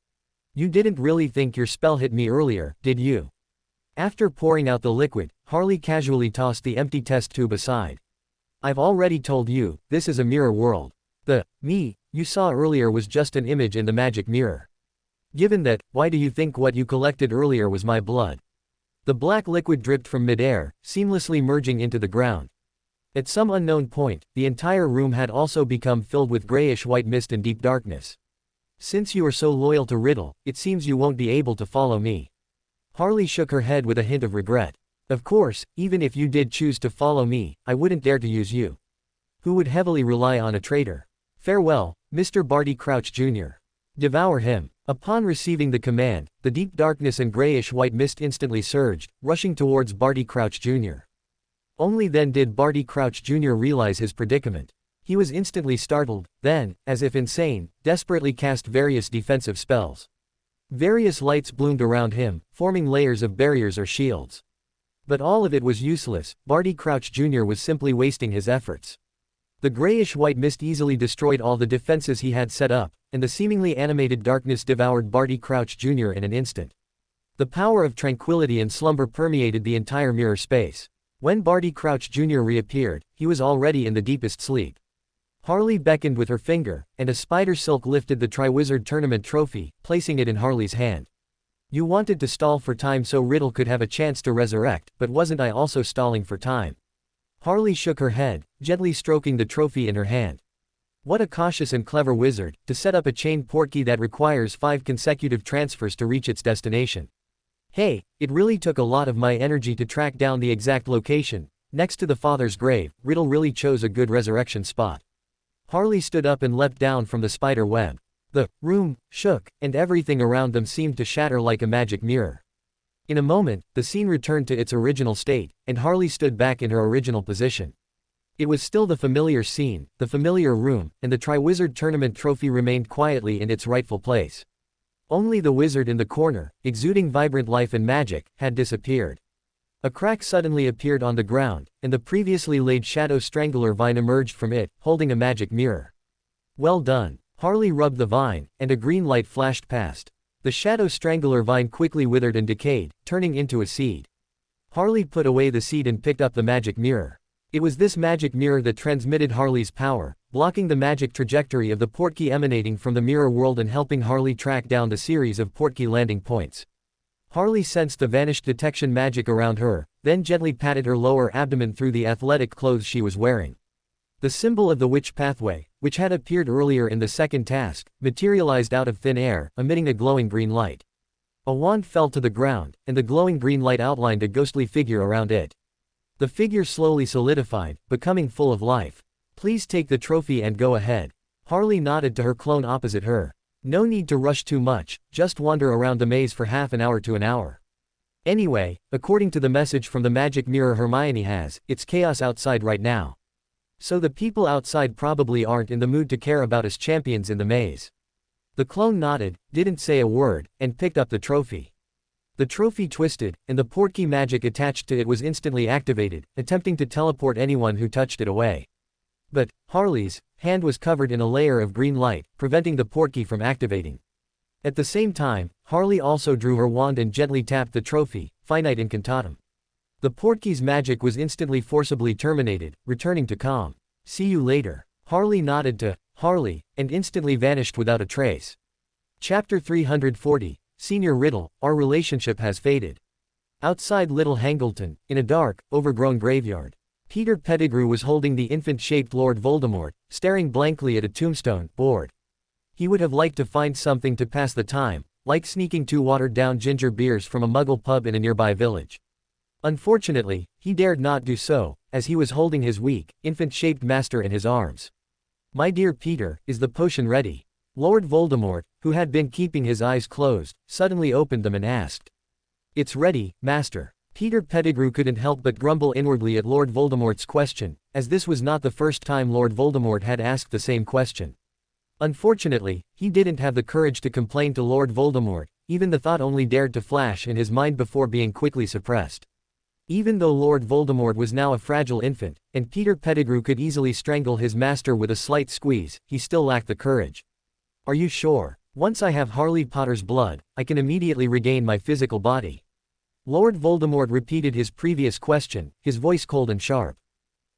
You didn't really think your spell hit me earlier, did you? After pouring out the liquid, Harley casually tossed the empty test tube aside. I've already told you, this is a mirror world. The me you saw earlier was just an image in the magic mirror. Given that, why do you think what you collected earlier was my blood? The black liquid dripped from midair, seamlessly merging into the ground. At some unknown point, the entire room had also become filled with grayish-white mist and deep darkness. Since you are so loyal to Riddle, it seems you won't be able to follow me. Harley shook her head with a hint of regret. Of course, even if you did choose to follow me, I wouldn't dare to use you. Who would heavily rely on a traitor? Farewell, Mr. Barty Crouch Jr. Devour him. Upon receiving the command, the deep darkness and grayish-white mist instantly surged, rushing towards Barty Crouch Jr. Only then did Barty Crouch Jr. realize his predicament. He was instantly startled, then, as if insane, desperately cast various defensive spells. Various lights bloomed around him, forming layers of barriers or shields. But all of it was useless. Barty Crouch Jr. was simply wasting his efforts. The grayish-white mist easily destroyed all the defenses he had set up, and the seemingly animated darkness devoured Barty Crouch Jr. in an instant. The power of tranquility and slumber permeated the entire mirror space. When Barty Crouch Jr. reappeared, he was already in the deepest sleep. Harley beckoned with her finger, and a spider silk lifted the Triwizard Tournament trophy, placing it in Harley's hand. You wanted to stall for time so Riddle could have a chance to resurrect, but wasn't I also stalling for time? Harley shook her head, gently stroking the trophy in her hand. What a cautious and clever wizard, to set up a chained portkey that requires 5 consecutive transfers to reach its destination. Hey, it really took a lot of my energy to track down the exact location. Next to the father's grave, Riddle really chose a good resurrection spot. Harley stood up and leapt down from the spider web. The room shook, and everything around them seemed to shatter like a magic mirror. In a moment, the scene returned to its original state, and Harley stood back in her original position. It was still the familiar scene, the familiar room, and the Triwizard Tournament trophy remained quietly in its rightful place. Only the wizard in the corner, exuding vibrant life and magic, had disappeared. A crack suddenly appeared on the ground, and the previously laid Shadow Strangler vine emerged from it, holding a magic mirror. Well done. Harley rubbed the vine, and a green light flashed past. The Shadow Strangler vine quickly withered and decayed, turning into a seed. Harley put away the seed and picked up the magic mirror. It was this magic mirror that transmitted Harley's power, blocking the magic trajectory of the portkey emanating from the mirror world and helping Harley track down the series of portkey landing points. Harley sensed the vanished detection magic around her, then gently patted her lower abdomen through the athletic clothes she was wearing. The symbol of the witch pathway, which had appeared earlier in the second task, materialized out of thin air, emitting a glowing green light. A wand fell to the ground, and the glowing green light outlined a ghostly figure around it. The figure slowly solidified, becoming full of life. Please take the trophy and go ahead. Harley nodded to her clone opposite her. No need to rush too much, just wander around the maze for half an hour to an hour. Anyway, according to the message from the magic mirror Hermione has, it's chaos outside right now. So the people outside probably aren't in the mood to care about us champions in the maze. The clone nodded, didn't say a word, and picked up the trophy. The trophy twisted, and the portkey magic attached to it was instantly activated, attempting to teleport anyone who touched it away. But Harley's hand was covered in a layer of green light, preventing the portkey from activating. At the same time, Harley also drew her wand and gently tapped the trophy, Finite Incantatum. The portkey's magic was instantly forcibly terminated, returning to calm. See you later. Harley nodded to Harley, and instantly vanished without a trace. Chapter 340, Senior Riddle, Our Relationship Has Faded. Outside Little Hangleton, in a dark, overgrown graveyard, Peter Pettigrew was holding the infant-shaped Lord Voldemort, staring blankly at a tombstone, bored. He would have liked to find something to pass the time, like sneaking 2 watered-down ginger beers from a Muggle pub in a nearby village. Unfortunately, he dared not do so, as he was holding his weak, infant-shaped master in his arms. My dear Peter, is the potion ready? Lord Voldemort, who had been keeping his eyes closed, suddenly opened them and asked. It's ready, Master. Peter Pettigrew couldn't help but grumble inwardly at Lord Voldemort's question, as this was not the first time Lord Voldemort had asked the same question. Unfortunately, he didn't have the courage to complain to Lord Voldemort, even the thought only dared to flash in his mind before being quickly suppressed. Even though Lord Voldemort was now a fragile infant, and Peter Pettigrew could easily strangle his master with a slight squeeze, he still lacked the courage. Are you sure? Once I have Harley Potter's blood, I can immediately regain my physical body. Lord Voldemort repeated his previous question, his voice cold and sharp.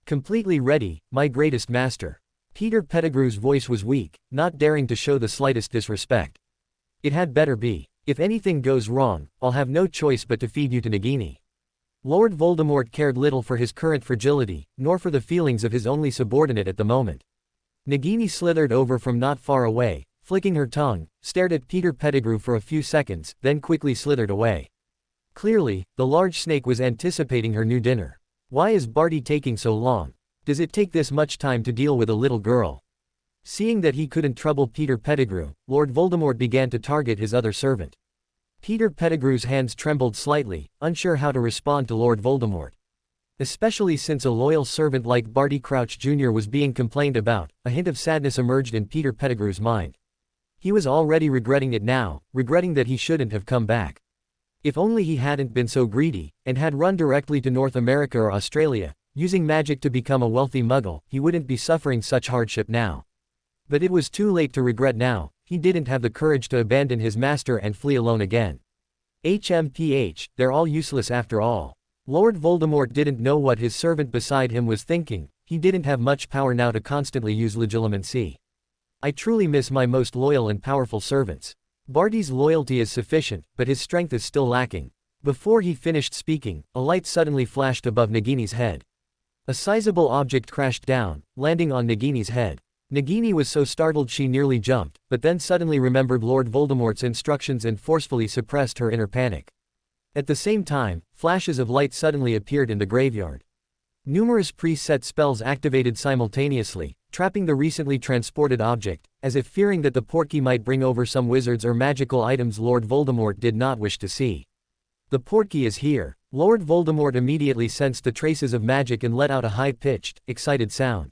Completely ready, my greatest master. Peter Pettigrew's voice was weak, not daring to show the slightest disrespect. It had better be. If anything goes wrong, I'll have no choice but to feed you to Nagini. Lord Voldemort cared little for his current fragility, nor for the feelings of his only subordinate at the moment. Nagini slithered over from not far away, flicking her tongue, stared at Peter Pettigrew for a few seconds, then quickly slithered away. Clearly, the large snake was anticipating her new dinner. Why is Barty taking so long? Does it take this much time to deal with a little girl? Seeing that he couldn't trouble Peter Pettigrew, Lord Voldemort began to target his other servant. Peter Pettigrew's hands trembled slightly, unsure how to respond to Lord Voldemort. Especially since a loyal servant like Barty Crouch Jr. was being complained about, a hint of sadness emerged in Peter Pettigrew's mind. He was already regretting it now, regretting that he shouldn't have come back. If only he hadn't been so greedy, and had run directly to North America or Australia, using magic to become a wealthy muggle, he wouldn't be suffering such hardship now. But it was too late to regret now. He didn't have the courage to abandon his master and flee alone again. HMPH, they're all useless after all. Lord Voldemort didn't know what his servant beside him was thinking. He didn't have much power now to constantly use legilimency. I truly miss my most loyal and powerful servants. Barty's loyalty is sufficient, but his strength is still lacking. Before he finished speaking, a light suddenly flashed above Nagini's head. A sizable object crashed down, landing on Nagini's head. Nagini was so startled she nearly jumped, but then suddenly remembered Lord Voldemort's instructions and forcefully suppressed her inner panic. At the same time, flashes of light suddenly appeared in the graveyard. Numerous preset spells activated simultaneously, trapping the recently transported object, as if fearing that the portkey might bring over some wizards or magical items Lord Voldemort did not wish to see. The portkey is here. Lord Voldemort immediately sensed the traces of magic and let out a high-pitched, excited sound.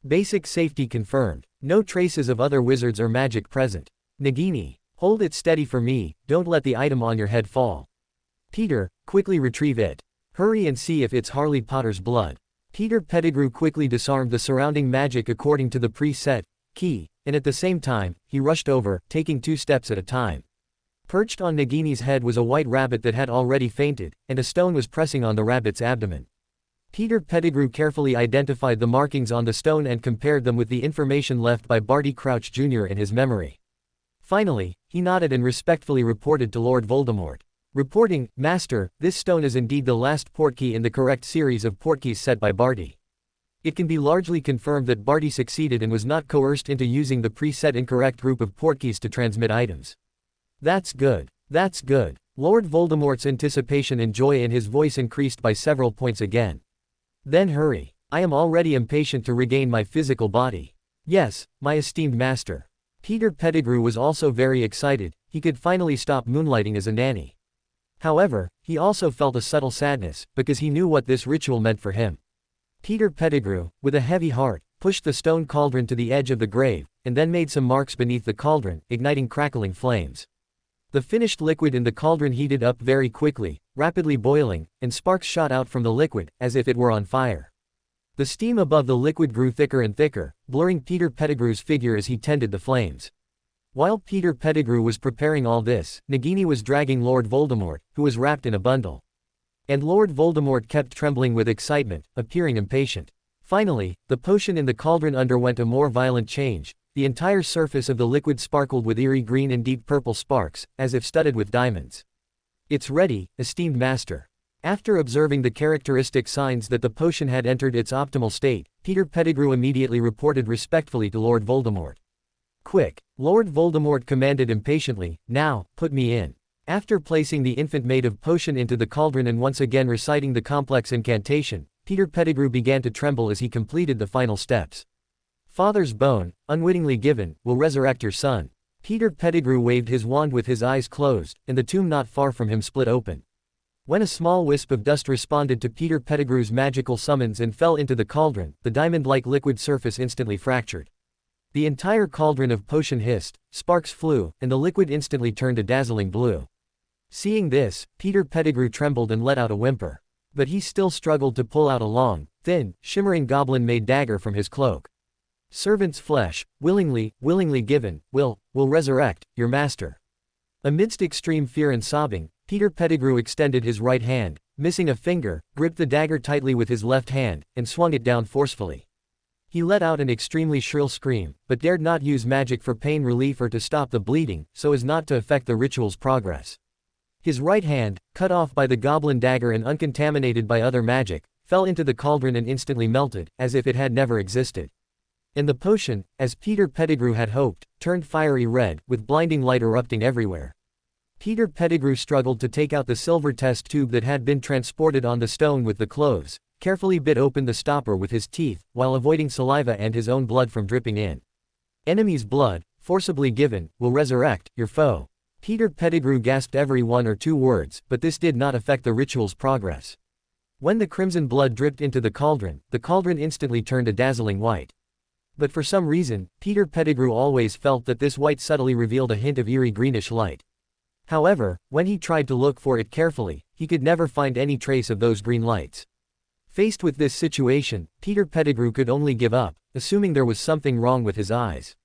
Basic safety confirmed. No traces of other wizards or magic present. Nagini, hold it steady for me, don't let the item on your head fall. Peter, quickly retrieve it. Hurry and see if it's Harley Potter's blood. Peter Pettigrew quickly disarmed the surrounding magic according to the preset key, and at the same time, he rushed over, taking 2 steps at a time. Perched on Nagini's head was a white rabbit that had already fainted, and a stone was pressing on the rabbit's abdomen. Peter Pettigrew carefully identified the markings on the stone and compared them with the information left by Barty Crouch Jr. in his memory. Finally, he nodded and respectfully reported to Lord Voldemort. Reporting, Master, this stone is indeed the last portkey in the correct series of portkeys set by Barty. It can be largely confirmed that Barty succeeded and was not coerced into using the preset incorrect group of portkeys to transmit items. That's good. That's good. Lord Voldemort's anticipation and joy in his voice increased by several points again. Then hurry. I am already impatient to regain my physical body. Yes, my esteemed master. Peter Pettigrew was also very excited. He could finally stop moonlighting as a nanny. However, he also felt a subtle sadness, because he knew what this ritual meant for him. Peter Pettigrew, with a heavy heart, pushed the stone cauldron to the edge of the grave, and then made some marks beneath the cauldron, igniting crackling flames. The finished liquid in the cauldron heated up very quickly, rapidly boiling, and sparks shot out from the liquid, as if it were on fire. The steam above the liquid grew thicker and thicker, blurring Peter Pettigrew's figure as he tended the flames. While Peter Pettigrew was preparing all this, Nagini was dragging Lord Voldemort, who was wrapped in a bundle. And Lord Voldemort kept trembling with excitement, appearing impatient. Finally, the potion in the cauldron underwent a more violent change. The entire surface of the liquid sparkled with eerie green and deep purple sparks, as if studded with diamonds. It's ready, esteemed master. After observing the characteristic signs that the potion had entered its optimal state, Peter Pettigrew immediately reported respectfully to Lord Voldemort. Quick, Lord Voldemort commanded impatiently, now, put me in. After placing the infant maid of potion into the cauldron and once again reciting the complex incantation, Peter Pettigrew began to tremble as he completed the final steps. Father's bone, unwittingly given, will resurrect your son. Peter Pettigrew waved his wand with his eyes closed, and the tomb not far from him split open. When a small wisp of dust responded to Peter Pettigrew's magical summons and fell into the cauldron, the diamond-like liquid surface instantly fractured. The entire cauldron of potion hissed, sparks flew, and the liquid instantly turned a dazzling blue. Seeing this, Peter Pettigrew trembled and let out a whimper. But he still struggled to pull out a long, thin, shimmering goblin-made dagger from his cloak. Servant's flesh, willingly given, will resurrect, your master. Amidst extreme fear and sobbing, Peter Pettigrew extended his right hand, missing a finger, gripped the dagger tightly with his left hand, and swung it down forcefully. He let out an extremely shrill scream, but dared not use magic for pain relief or to stop the bleeding, so as not to affect the ritual's progress. His right hand, cut off by the goblin dagger and uncontaminated by other magic, fell into the cauldron and instantly melted, as if it had never existed. And the potion, as Peter Pettigrew had hoped, turned fiery red, with blinding light erupting everywhere. Peter Pettigrew struggled to take out the silver test tube that had been transported on the stone with the clothes, carefully bit open the stopper with his teeth, while avoiding saliva and his own blood from dripping in. Enemy's blood, forcibly given, will resurrect, your foe. Peter Pettigrew gasped every 1 or 2 words, but this did not affect the ritual's progress. When the crimson blood dripped into the cauldron instantly turned a dazzling white. But for some reason, Peter Pettigrew always felt that this white subtly revealed a hint of eerie greenish light. However, when he tried to look for it carefully, he could never find any trace of those green lights. Faced with this situation, Peter Pettigrew could only give up, assuming there was something wrong with his eyes.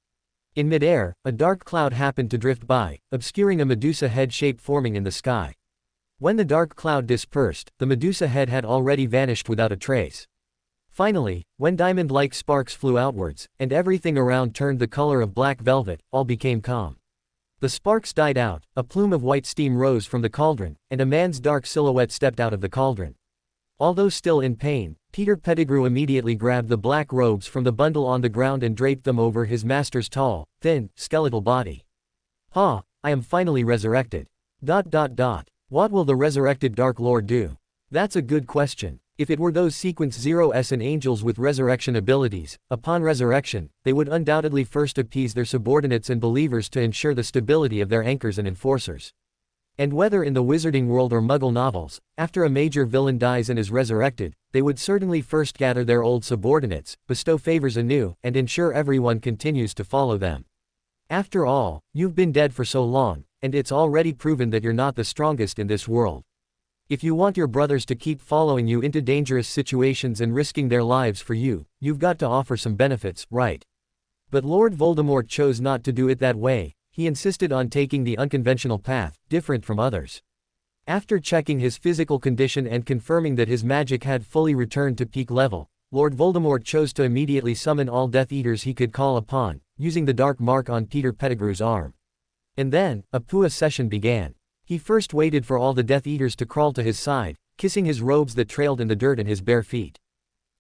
In midair, a dark cloud happened to drift by, obscuring a Medusa head shape forming in the sky. When the dark cloud dispersed, the Medusa head had already vanished without a trace. Finally, when diamond-like sparks flew outwards, and everything around turned the color of black velvet, all became calm. The sparks died out, a plume of white steam rose from the cauldron, and a man's dark silhouette stepped out of the cauldron. Although still in pain, Peter Pettigrew immediately grabbed the black robes from the bundle on the ground and draped them over his master's tall, thin, skeletal body. I am finally resurrected. What will the resurrected Dark Lord do? That's a good question. If it were those Sequence 0s and angels with resurrection abilities, upon resurrection, they would undoubtedly first appease their subordinates and believers to ensure the stability of their anchors and enforcers. And whether in the wizarding world or Muggle novels, after a major villain dies and is resurrected, they would certainly first gather their old subordinates, bestow favors anew, and ensure everyone continues to follow them. After all, you've been dead for so long, and it's already proven that you're not the strongest in this world. If you want your brothers to keep following you into dangerous situations and risking their lives for you, you've got to offer some benefits, right? But Lord Voldemort chose not to do it that way. He insisted on taking the unconventional path, different from others. After checking his physical condition and confirming that his magic had fully returned to peak level, Lord Voldemort chose to immediately summon all Death Eaters he could call upon, using the dark mark on Peter Pettigrew's arm. And then, a Pua session began. He first waited for all the Death Eaters to crawl to his side, kissing his robes that trailed in the dirt and his bare feet.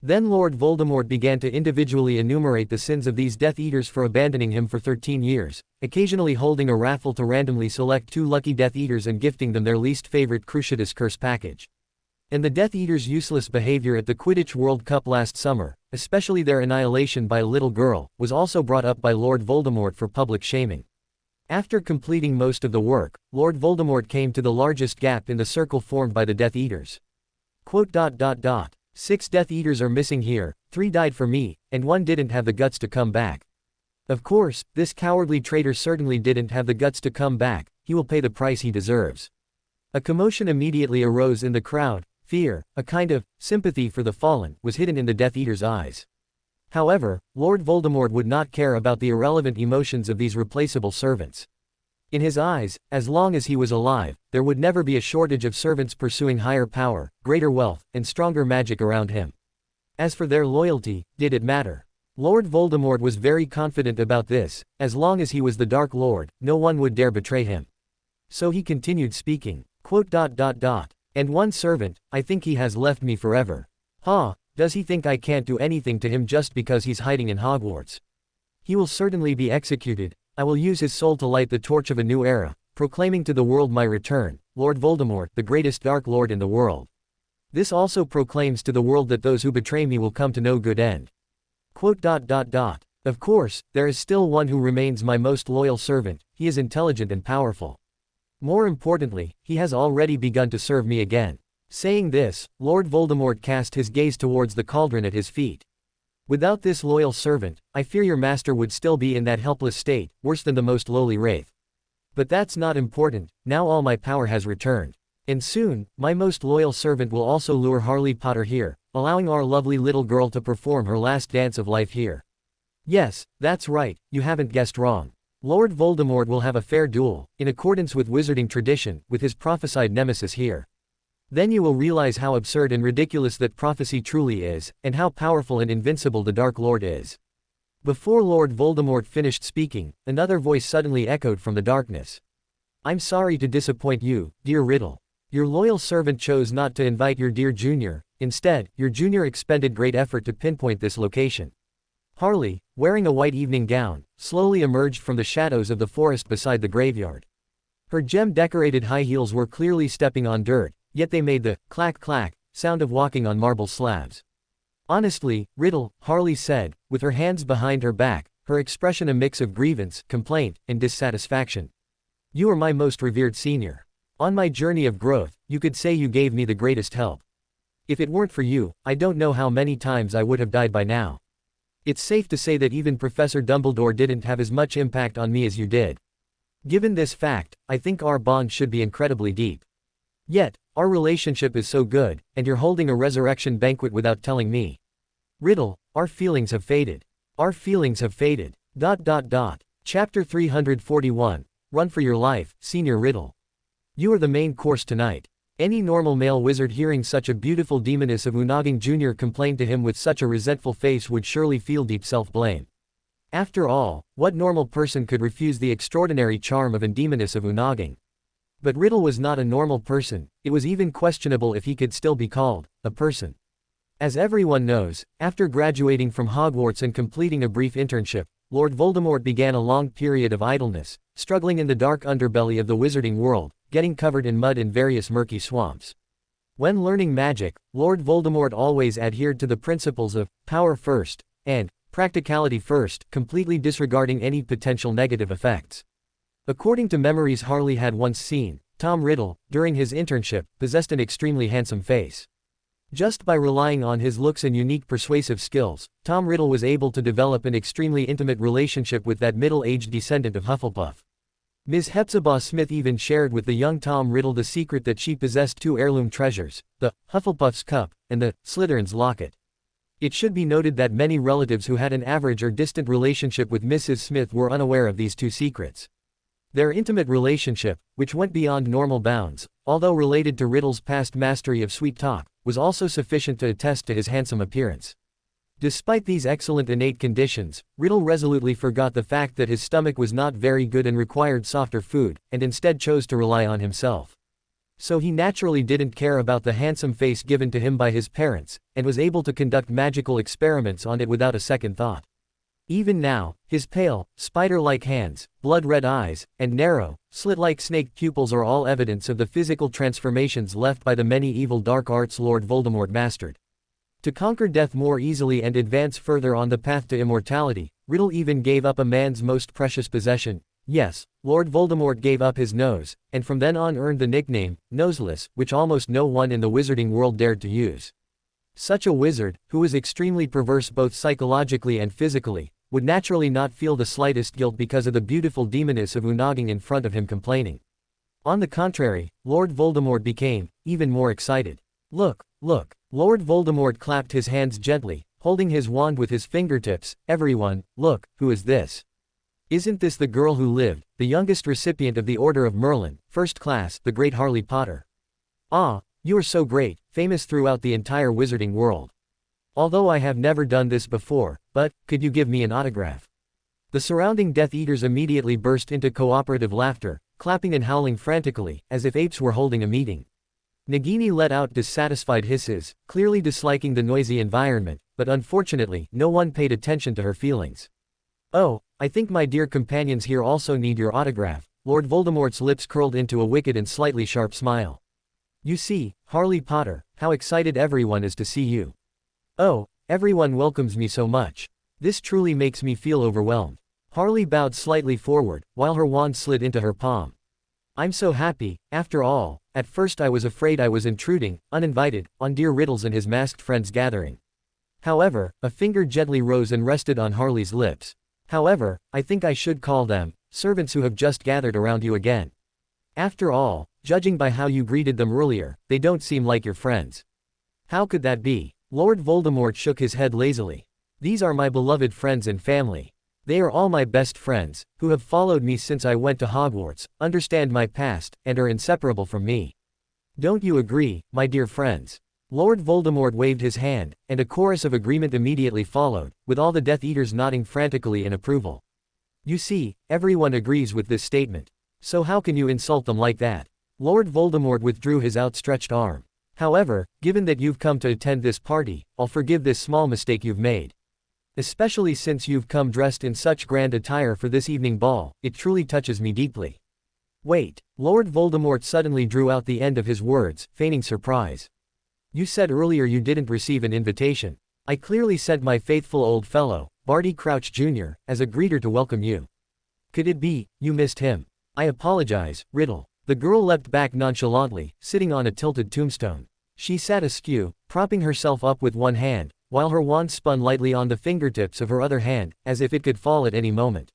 Then Lord Voldemort began to individually enumerate the sins of these Death Eaters for abandoning him for 13 years, occasionally holding a raffle to randomly select 2 lucky Death Eaters and gifting them their least favorite Cruciatus Curse package. And the Death Eaters' useless behavior at the Quidditch World Cup last summer, especially their annihilation by a little girl, was also brought up by Lord Voldemort for public shaming. After completing most of the work, Lord Voldemort came to the largest gap in the circle formed by the Death Eaters. Quote, 6 Death Eaters are missing here, 3 died for me, and 1 didn't have the guts to come back. Of course, this cowardly traitor certainly didn't have the guts to come back, he will pay the price he deserves. A commotion immediately arose in the crowd. Fear, a kind of sympathy for the fallen, was hidden in the Death Eaters' eyes. However, Lord Voldemort would not care about the irrelevant emotions of these replaceable servants. In his eyes, as long as he was alive, there would never be a shortage of servants pursuing higher power, greater wealth, and stronger magic around him. As for their loyalty, did it matter? Lord Voldemort was very confident about this. As long as he was the Dark Lord, no one would dare betray him. So he continued speaking. Quote, And 1 servant, I think he has left me forever. Does he think I can't do anything to him just because he's hiding in Hogwarts? He will certainly be executed. I will use his soul to light the torch of a new era, proclaiming to the world my return, Lord Voldemort, the greatest Dark Lord in the world. This also proclaims to the world that those who betray me will come to no good end. Quote, Of course, there is still one who remains my most loyal servant. He is intelligent and powerful. More importantly, he has already begun to serve me again. Saying this, Lord Voldemort cast his gaze towards the cauldron at his feet. Without this loyal servant, I fear your master would still be in that helpless state, worse than the most lowly wraith. But that's not important, now all my power has returned. And soon, my most loyal servant will also lure Harley Potter here, allowing our lovely little girl to perform her last dance of life here. Yes, that's right, you haven't guessed wrong. Lord Voldemort will have a fair duel, in accordance with wizarding tradition, with his prophesied nemesis here. Then you will realize how absurd and ridiculous that prophecy truly is, and how powerful and invincible the Dark Lord is. Before Lord Voldemort finished speaking, another voice suddenly echoed from the darkness. I'm sorry to disappoint you, dear Riddle. Your loyal servant chose not to invite your dear junior, instead, your junior expended great effort to pinpoint this location. Harley, wearing a white evening gown, slowly emerged from the shadows of the forest beside the graveyard. Her gem-decorated high heels were clearly stepping on dirt, yet they made the clack-clack sound of walking on marble slabs. Honestly, Riddle, Harley said, with her hands behind her back, her expression a mix of grievance, complaint, and dissatisfaction. You are my most revered senior. On my journey of growth, you could say you gave me the greatest help. If it weren't for you, I don't know how many times I would have died by now. It's safe to say that even Professor Dumbledore didn't have as much impact on me as you did. Given this fact, I think our bond should be incredibly deep. Yet, our relationship is so good, and you're holding a resurrection banquet without telling me. Riddle, our feelings have faded. Our feelings have faded. Chapter 341, Run for Your Life, Senior Riddle. You are the main course tonight. Any normal male wizard hearing such a beautiful demoness of Unaging Jr. complain to him with such a resentful face would surely feel deep self-blame. After all, what normal person could refuse the extraordinary charm of a demoness of Unaging? But Riddle was not a normal person, it was even questionable if he could still be called a person. As everyone knows, after graduating from Hogwarts and completing a brief internship, Lord Voldemort began a long period of idleness, struggling in the dark underbelly of the wizarding world, getting covered in mud in various murky swamps. When learning magic, Lord Voldemort always adhered to the principles of power first and practicality first, completely disregarding any potential negative effects. According to memories Harley had once seen, Tom Riddle, during his internship, possessed an extremely handsome face. Just by relying on his looks and unique persuasive skills, Tom Riddle was able to develop an extremely intimate relationship with that middle-aged descendant of Hufflepuff. Ms. Hepzibah Smith even shared with the young Tom Riddle the secret that she possessed two heirloom treasures, the Hufflepuff's cup, and the Slytherin's locket. It should be noted that many relatives who had an average or distant relationship with Mrs. Smith were unaware of these two secrets. Their intimate relationship, which went beyond normal bounds, although related to Riddle's past mastery of sweet talk, was also sufficient to attest to his handsome appearance. Despite these excellent innate conditions, Riddle resolutely forgot the fact that his stomach was not very good and required softer food, and instead chose to rely on himself. So he naturally didn't care about the handsome face given to him by his parents, and was able to conduct magical experiments on it without a second thought. Even now, his pale, spider-like hands, blood-red eyes, and narrow, slit-like snake pupils are all evidence of the physical transformations left by the many evil dark arts Lord Voldemort mastered. To conquer death more easily and advance further on the path to immortality, Riddle even gave up a man's most precious possession. Yes, Lord Voldemort gave up his nose, and from then on earned the nickname, Noseless, which almost no one in the wizarding world dared to use. Such a wizard, who was extremely perverse both psychologically and physically, would naturally not feel the slightest guilt because of the beautiful demoness of Unaging in front of him complaining. On the contrary, Lord Voldemort became even more excited. Look, look. Lord Voldemort clapped his hands gently, holding his wand with his fingertips. Everyone, look, who is this? Isn't this the girl who lived, the youngest recipient of the Order of Merlin, First Class, the great Harley Potter? Ah, you are so great, famous throughout the entire wizarding world. Although I have never done this before, but, could you give me an autograph? The surrounding Death Eaters immediately burst into cooperative laughter, clapping and howling frantically, as if apes were holding a meeting. Nagini let out dissatisfied hisses, clearly disliking the noisy environment, but unfortunately, no one paid attention to her feelings. Oh, I think my dear companions here also need your autograph. Lord Voldemort's lips curled into a wicked and slightly sharp smile. You see, Harley Potter, how excited everyone is to see you. Oh, everyone welcomes me so much. This truly makes me feel overwhelmed. Harley bowed slightly forward, while her wand slid into her palm. I'm so happy. After all, at first I was afraid I was intruding, uninvited, on dear Riddles and his masked friends' gathering. However, a finger gently rose and rested on Harley's lips. However, I think I should call them servants who have just gathered around you again. After all, judging by how you greeted them earlier, they don't seem like your friends. How could that be? Lord Voldemort shook his head lazily. These are my beloved friends and family. They are all my best friends, who have followed me since I went to Hogwarts, understand my past, and are inseparable from me. Don't you agree, my dear friends? Lord Voldemort waved his hand, and a chorus of agreement immediately followed, with all the Death Eaters nodding frantically in approval. You see, everyone agrees with this statement. So how can you insult them like that? Lord Voldemort withdrew his outstretched arm. However, given that you've come to attend this party, I'll forgive this small mistake you've made. Especially since you've come dressed in such grand attire for this evening ball, it truly touches me deeply. Wait, Lord Voldemort suddenly drew out the end of his words, feigning surprise. You said earlier you didn't receive an invitation. I clearly sent my faithful old fellow, Barty Crouch Jr., as a greeter to welcome you. Could it be, you missed him? I apologize, Riddle. The girl leapt back nonchalantly, sitting on a tilted tombstone. She sat askew, propping herself up with one hand, while her wand spun lightly on the fingertips of her other hand, as if it could fall at any moment.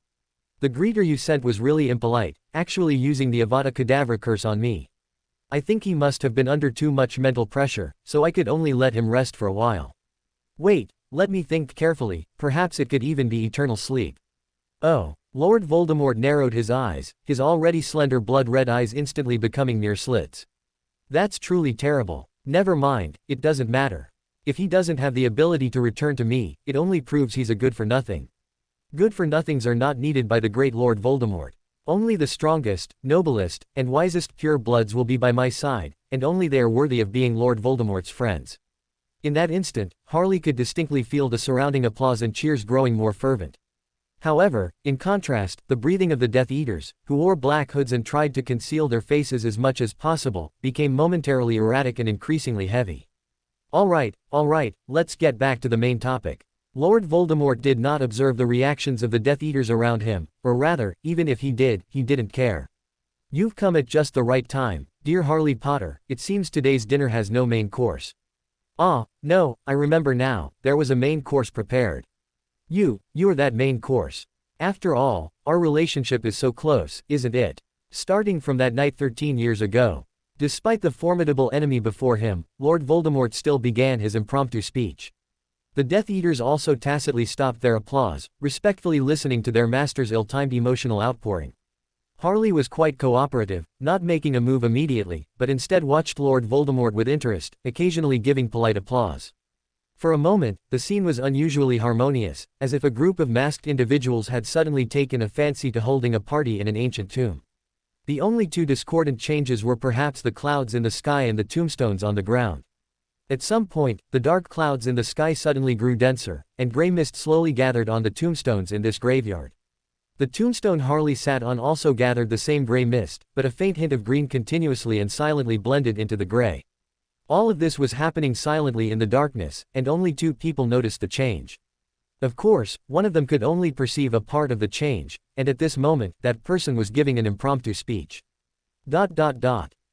The greeter you sent was really impolite, actually using the Avada Kedavra curse on me. I think he must have been under too much mental pressure, so I could only let him rest for a while. Wait, let me think carefully, perhaps it could even be eternal sleep. Oh, Lord Voldemort narrowed his eyes, his already slender blood-red eyes instantly becoming mere slits. That's truly terrible. Never mind, it doesn't matter. If he doesn't have the ability to return to me, it only proves he's a good-for-nothing. Good-for-nothings are not needed by the great Lord Voldemort. Only the strongest, noblest, and wisest pure-bloods will be by my side, and only they are worthy of being Lord Voldemort's friends. In that instant, Harley could distinctly feel the surrounding applause and cheers growing more fervent. However, in contrast, the breathing of the Death Eaters, who wore black hoods and tried to conceal their faces as much as possible, became momentarily erratic and increasingly heavy. All right, let's get back to the main topic. Lord Voldemort did not observe the reactions of the Death Eaters around him, or rather, even if he did, he didn't care. You've come at just the right time, dear Harley Potter. It seems today's dinner has no main course. Ah, no, I remember now, there was a main course prepared. You're that main course. After all, our relationship is so close, isn't it? Starting from that night 13 years ago. Despite the formidable enemy before him, Lord Voldemort still began his impromptu speech. The Death Eaters also tacitly stopped their applause, respectfully listening to their master's ill-timed emotional outpouring. Harley was quite cooperative, not making a move immediately, but instead watched Lord Voldemort with interest, occasionally giving polite applause. For a moment, the scene was unusually harmonious, as if a group of masked individuals had suddenly taken a fancy to holding a party in an ancient tomb. The only two discordant changes were perhaps the clouds in the sky and the tombstones on the ground. At some point, the dark clouds in the sky suddenly grew denser, and gray mist slowly gathered on the tombstones in this graveyard. The tombstone Harley sat on also gathered the same gray mist, but a faint hint of green continuously and silently blended into the gray. All of this was happening silently in the darkness, and only two people noticed the change. Of course, one of them could only perceive a part of the change, and at this moment, that person was giving an impromptu speech.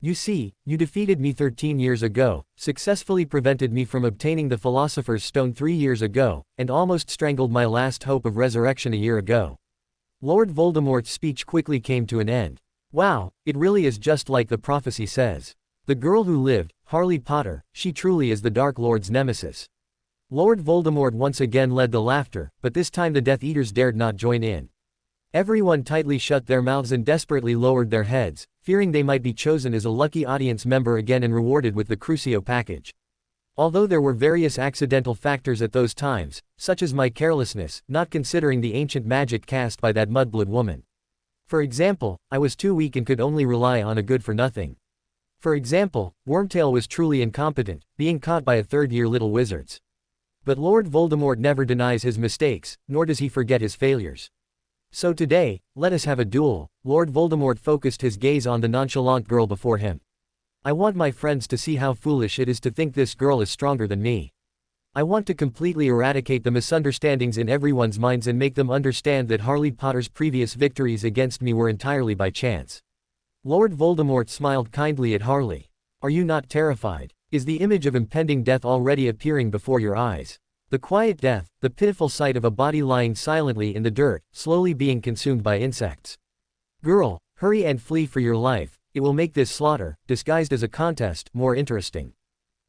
You see, you defeated me 13 years ago, successfully prevented me from obtaining the Philosopher's Stone 3 years ago, and almost strangled my last hope of resurrection a year ago. Lord Voldemort's speech quickly came to an end. Wow, it really is just like the prophecy says. The girl who lived, Harley Potter, she truly is the Dark Lord's nemesis. Lord Voldemort once again led the laughter, but this time the Death Eaters dared not join in. Everyone tightly shut their mouths and desperately lowered their heads, fearing they might be chosen as a lucky audience member again and rewarded with the Crucio package. Although there were various accidental factors at those times, such as my carelessness, not considering the ancient magic cast by that mudblood woman. For example, I was too weak and could only rely on a good-for-nothing. For example, Wormtail was truly incompetent, being caught by a third-year little wizards. But Lord Voldemort never denies his mistakes, nor does he forget his failures. So today, let us have a duel. Lord Voldemort focused his gaze on the nonchalant girl before him. I want my friends to see how foolish it is to think this girl is stronger than me. I want to completely eradicate the misunderstandings in everyone's minds and make them understand that Harley Potter's previous victories against me were entirely by chance. Lord Voldemort smiled kindly at Harley. Are you not terrified? Is the image of impending death already appearing before your eyes? The quiet death, the pitiful sight of a body lying silently in the dirt, slowly being consumed by insects. Girl, hurry and flee for your life, it will make this slaughter, disguised as a contest, more interesting.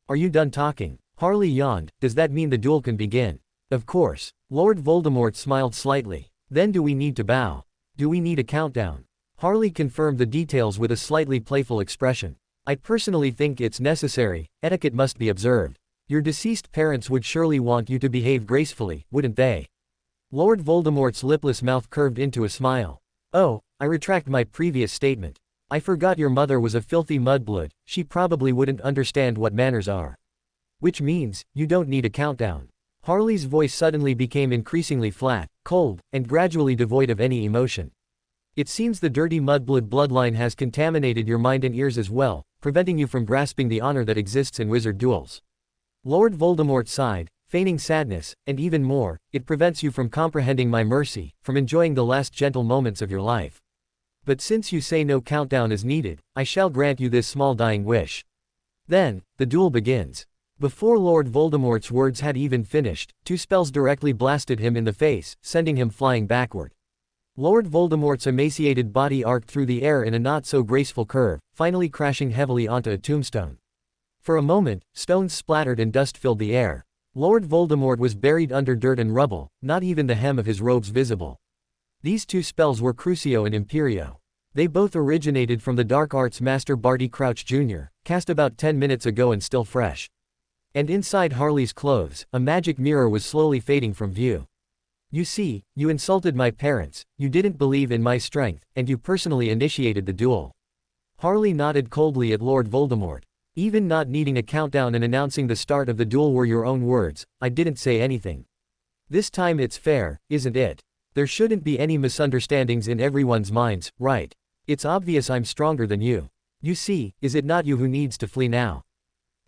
Are you done talking? Harley yawned. Does that mean the duel can begin? Of course. Lord Voldemort smiled slightly. Then do we need to bow? Do we need a countdown? Harley confirmed the details with a slightly playful expression. I personally think it's necessary, etiquette must be observed. Your deceased parents would surely want you to behave gracefully, wouldn't they? Lord Voldemort's lipless mouth curved into a smile. Oh, I retract my previous statement. I forgot your mother was a filthy mudblood, she probably wouldn't understand what manners are. Which means, you don't need a countdown. Harley's voice suddenly became increasingly flat, cold, and gradually devoid of any emotion. It seems the dirty mudblood bloodline has contaminated your mind and ears as well, preventing you from grasping the honor that exists in wizard duels. Lord Voldemort sighed, feigning sadness, and even more, it prevents you from comprehending my mercy, from enjoying the last gentle moments of your life. But since you say no countdown is needed, I shall grant you this small dying wish. Then, the duel begins. Before Lord Voldemort's words had even finished, 2 spells directly blasted him in the face, sending him flying backward. Lord Voldemort's emaciated body arced through the air in a not-so-graceful curve, finally crashing heavily onto a tombstone. For a moment, stones splattered and dust filled the air. Lord Voldemort was buried under dirt and rubble, not even the hem of his robes visible. These 2 spells were Crucio and Imperio. They both originated from the dark arts master Barty Crouch Jr., cast about 10 minutes ago and still fresh. And inside Harley's clothes, a magic mirror was slowly fading from view. You see, you insulted my parents, you didn't believe in my strength, and you personally initiated the duel. Harley nodded coldly at Lord Voldemort. Even not needing a countdown and announcing the start of the duel were your own words, I didn't say anything. This time it's fair, isn't it? There shouldn't be any misunderstandings in everyone's minds, right? It's obvious I'm stronger than you. You see, is it not you who needs to flee now?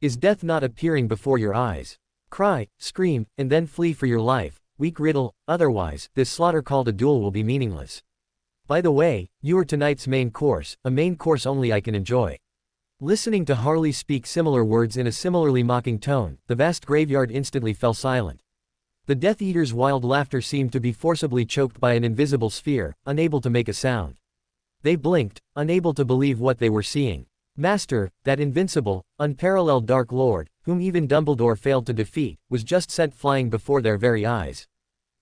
Is death not appearing before your eyes? Cry, scream, and then flee for your life. Weak riddle, otherwise, this slaughter called a duel will be meaningless. By the way, you are tonight's main course, a main course only I can enjoy. Listening to Harley speak similar words in a similarly mocking tone, the vast graveyard instantly fell silent. The Death Eater's wild laughter seemed to be forcibly choked by an invisible sphere, unable to make a sound. They blinked, unable to believe what they were seeing. Master, that invincible, unparalleled Dark Lord, whom even Dumbledore failed to defeat, was just sent flying before their very eyes.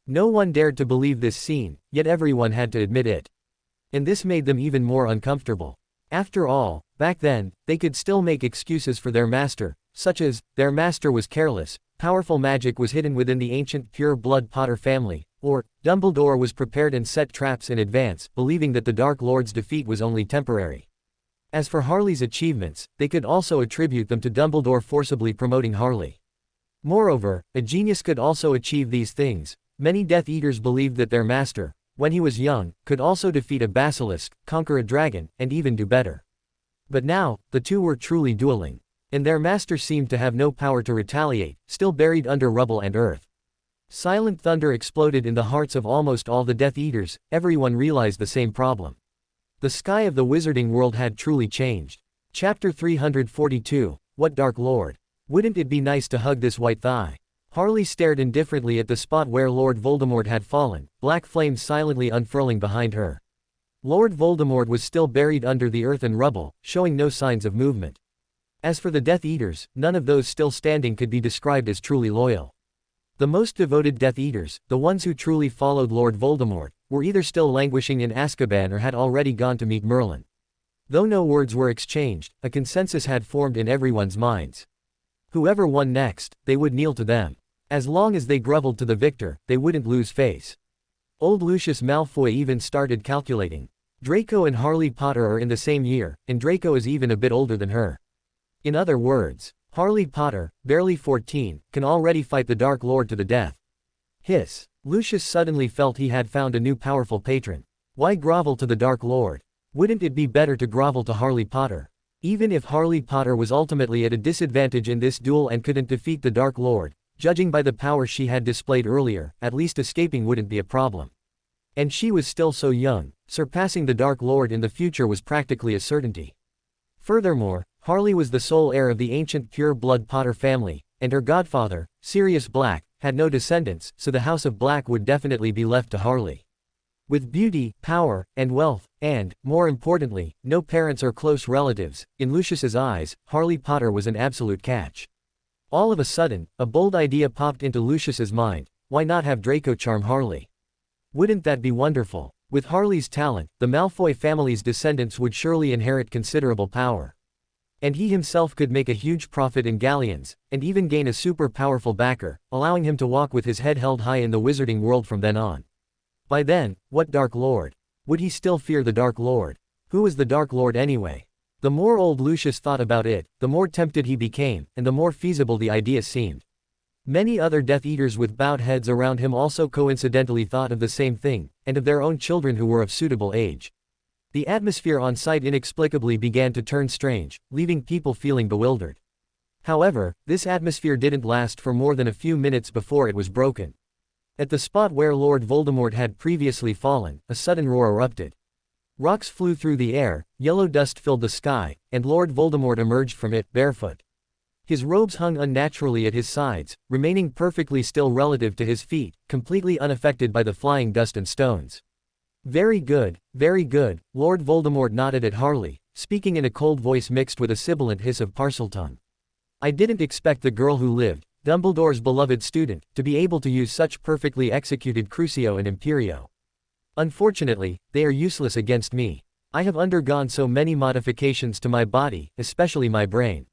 No one dared to believe this scene, yet everyone had to admit it. And this made them even more uncomfortable. After all, back then, they could still make excuses for their master, such as, their master was careless, powerful magic was hidden within the ancient pure-blood Potter family, or, Dumbledore was prepared and set traps in advance, believing that the Dark Lord's defeat was only temporary. As for Harley's achievements, they could also attribute them to Dumbledore forcibly promoting Harley. Moreover, a genius could also achieve these things. Many Death Eaters believed that their master, when he was young, could also defeat a basilisk, conquer a dragon, and even do better. But now, the 2 were truly dueling. And their master seemed to have no power to retaliate, still buried under rubble and earth. Silent thunder exploded in the hearts of almost all the Death Eaters. Everyone realized the same problem. The sky of the wizarding world had truly changed. Chapter 342, What Dark Lord? Wouldn't it be nice to hug this white thigh? Harley stared indifferently at the spot where Lord Voldemort had fallen, black flames silently unfurling behind her. Lord Voldemort was still buried under the earth and rubble, showing no signs of movement. As for the Death Eaters, none of those still standing could be described as truly loyal. The most devoted Death Eaters, the ones who truly followed Lord Voldemort, were either still languishing in Azkaban or had already gone to meet Merlin. Though no words were exchanged, a consensus had formed in everyone's minds. Whoever won next, they would kneel to them. As long as they groveled to the victor, they wouldn't lose face. Old Lucius Malfoy even started calculating. Draco and Harley Potter are in the same year, and Draco is even a bit older than her. In other words, Harley Potter, barely 14, can already fight the Dark Lord to the death. Hiss. Lucius suddenly felt he had found a new powerful patron. Why grovel to the Dark Lord? Wouldn't it be better to grovel to Harley Potter? Even if Harley Potter was ultimately at a disadvantage in this duel and couldn't defeat the Dark Lord, judging by the power she had displayed earlier, at least escaping wouldn't be a problem. And she was still so young, surpassing the Dark Lord in the future was practically a certainty. Furthermore, Harley was the sole heir of the ancient pure-blood Potter family, and her godfather, Sirius Black, had no descendants, so the House of Black would definitely be left to Harley. With beauty, power, and wealth, and, more importantly, no parents or close relatives, in Lucius's eyes, Harley Potter was an absolute catch. All of a sudden, a bold idea popped into Lucius's mind: why not have Draco charm Harley? Wouldn't that be wonderful? With Harley's talent, the Malfoy family's descendants would surely inherit considerable power. And he himself could make a huge profit in galleons, and even gain a super powerful backer, allowing him to walk with his head held high in the wizarding world from then on. By then, what Dark Lord? Would he still fear the Dark Lord? Who was the Dark Lord anyway? The more old Lucius thought about it, the more tempted he became, and the more feasible the idea seemed. Many other Death Eaters with bowed heads around him also coincidentally thought of the same thing, and of their own children who were of suitable age. The atmosphere on site inexplicably began to turn strange, leaving people feeling bewildered. However, this atmosphere didn't last for more than a few minutes before it was broken. At the spot where Lord Voldemort had previously fallen, a sudden roar erupted. Rocks flew through the air, yellow dust filled the sky, and Lord Voldemort emerged from it, barefoot. His robes hung unnaturally at his sides, remaining perfectly still relative to his feet, completely unaffected by the flying dust and stones. Very good, Lord Voldemort nodded at Harley, speaking in a cold voice mixed with a sibilant hiss of Parseltongue. I didn't expect the girl who lived, Dumbledore's beloved student, to be able to use such perfectly executed Crucio and Imperio. Unfortunately, they are useless against me. I have undergone so many modifications to my body, especially my brain.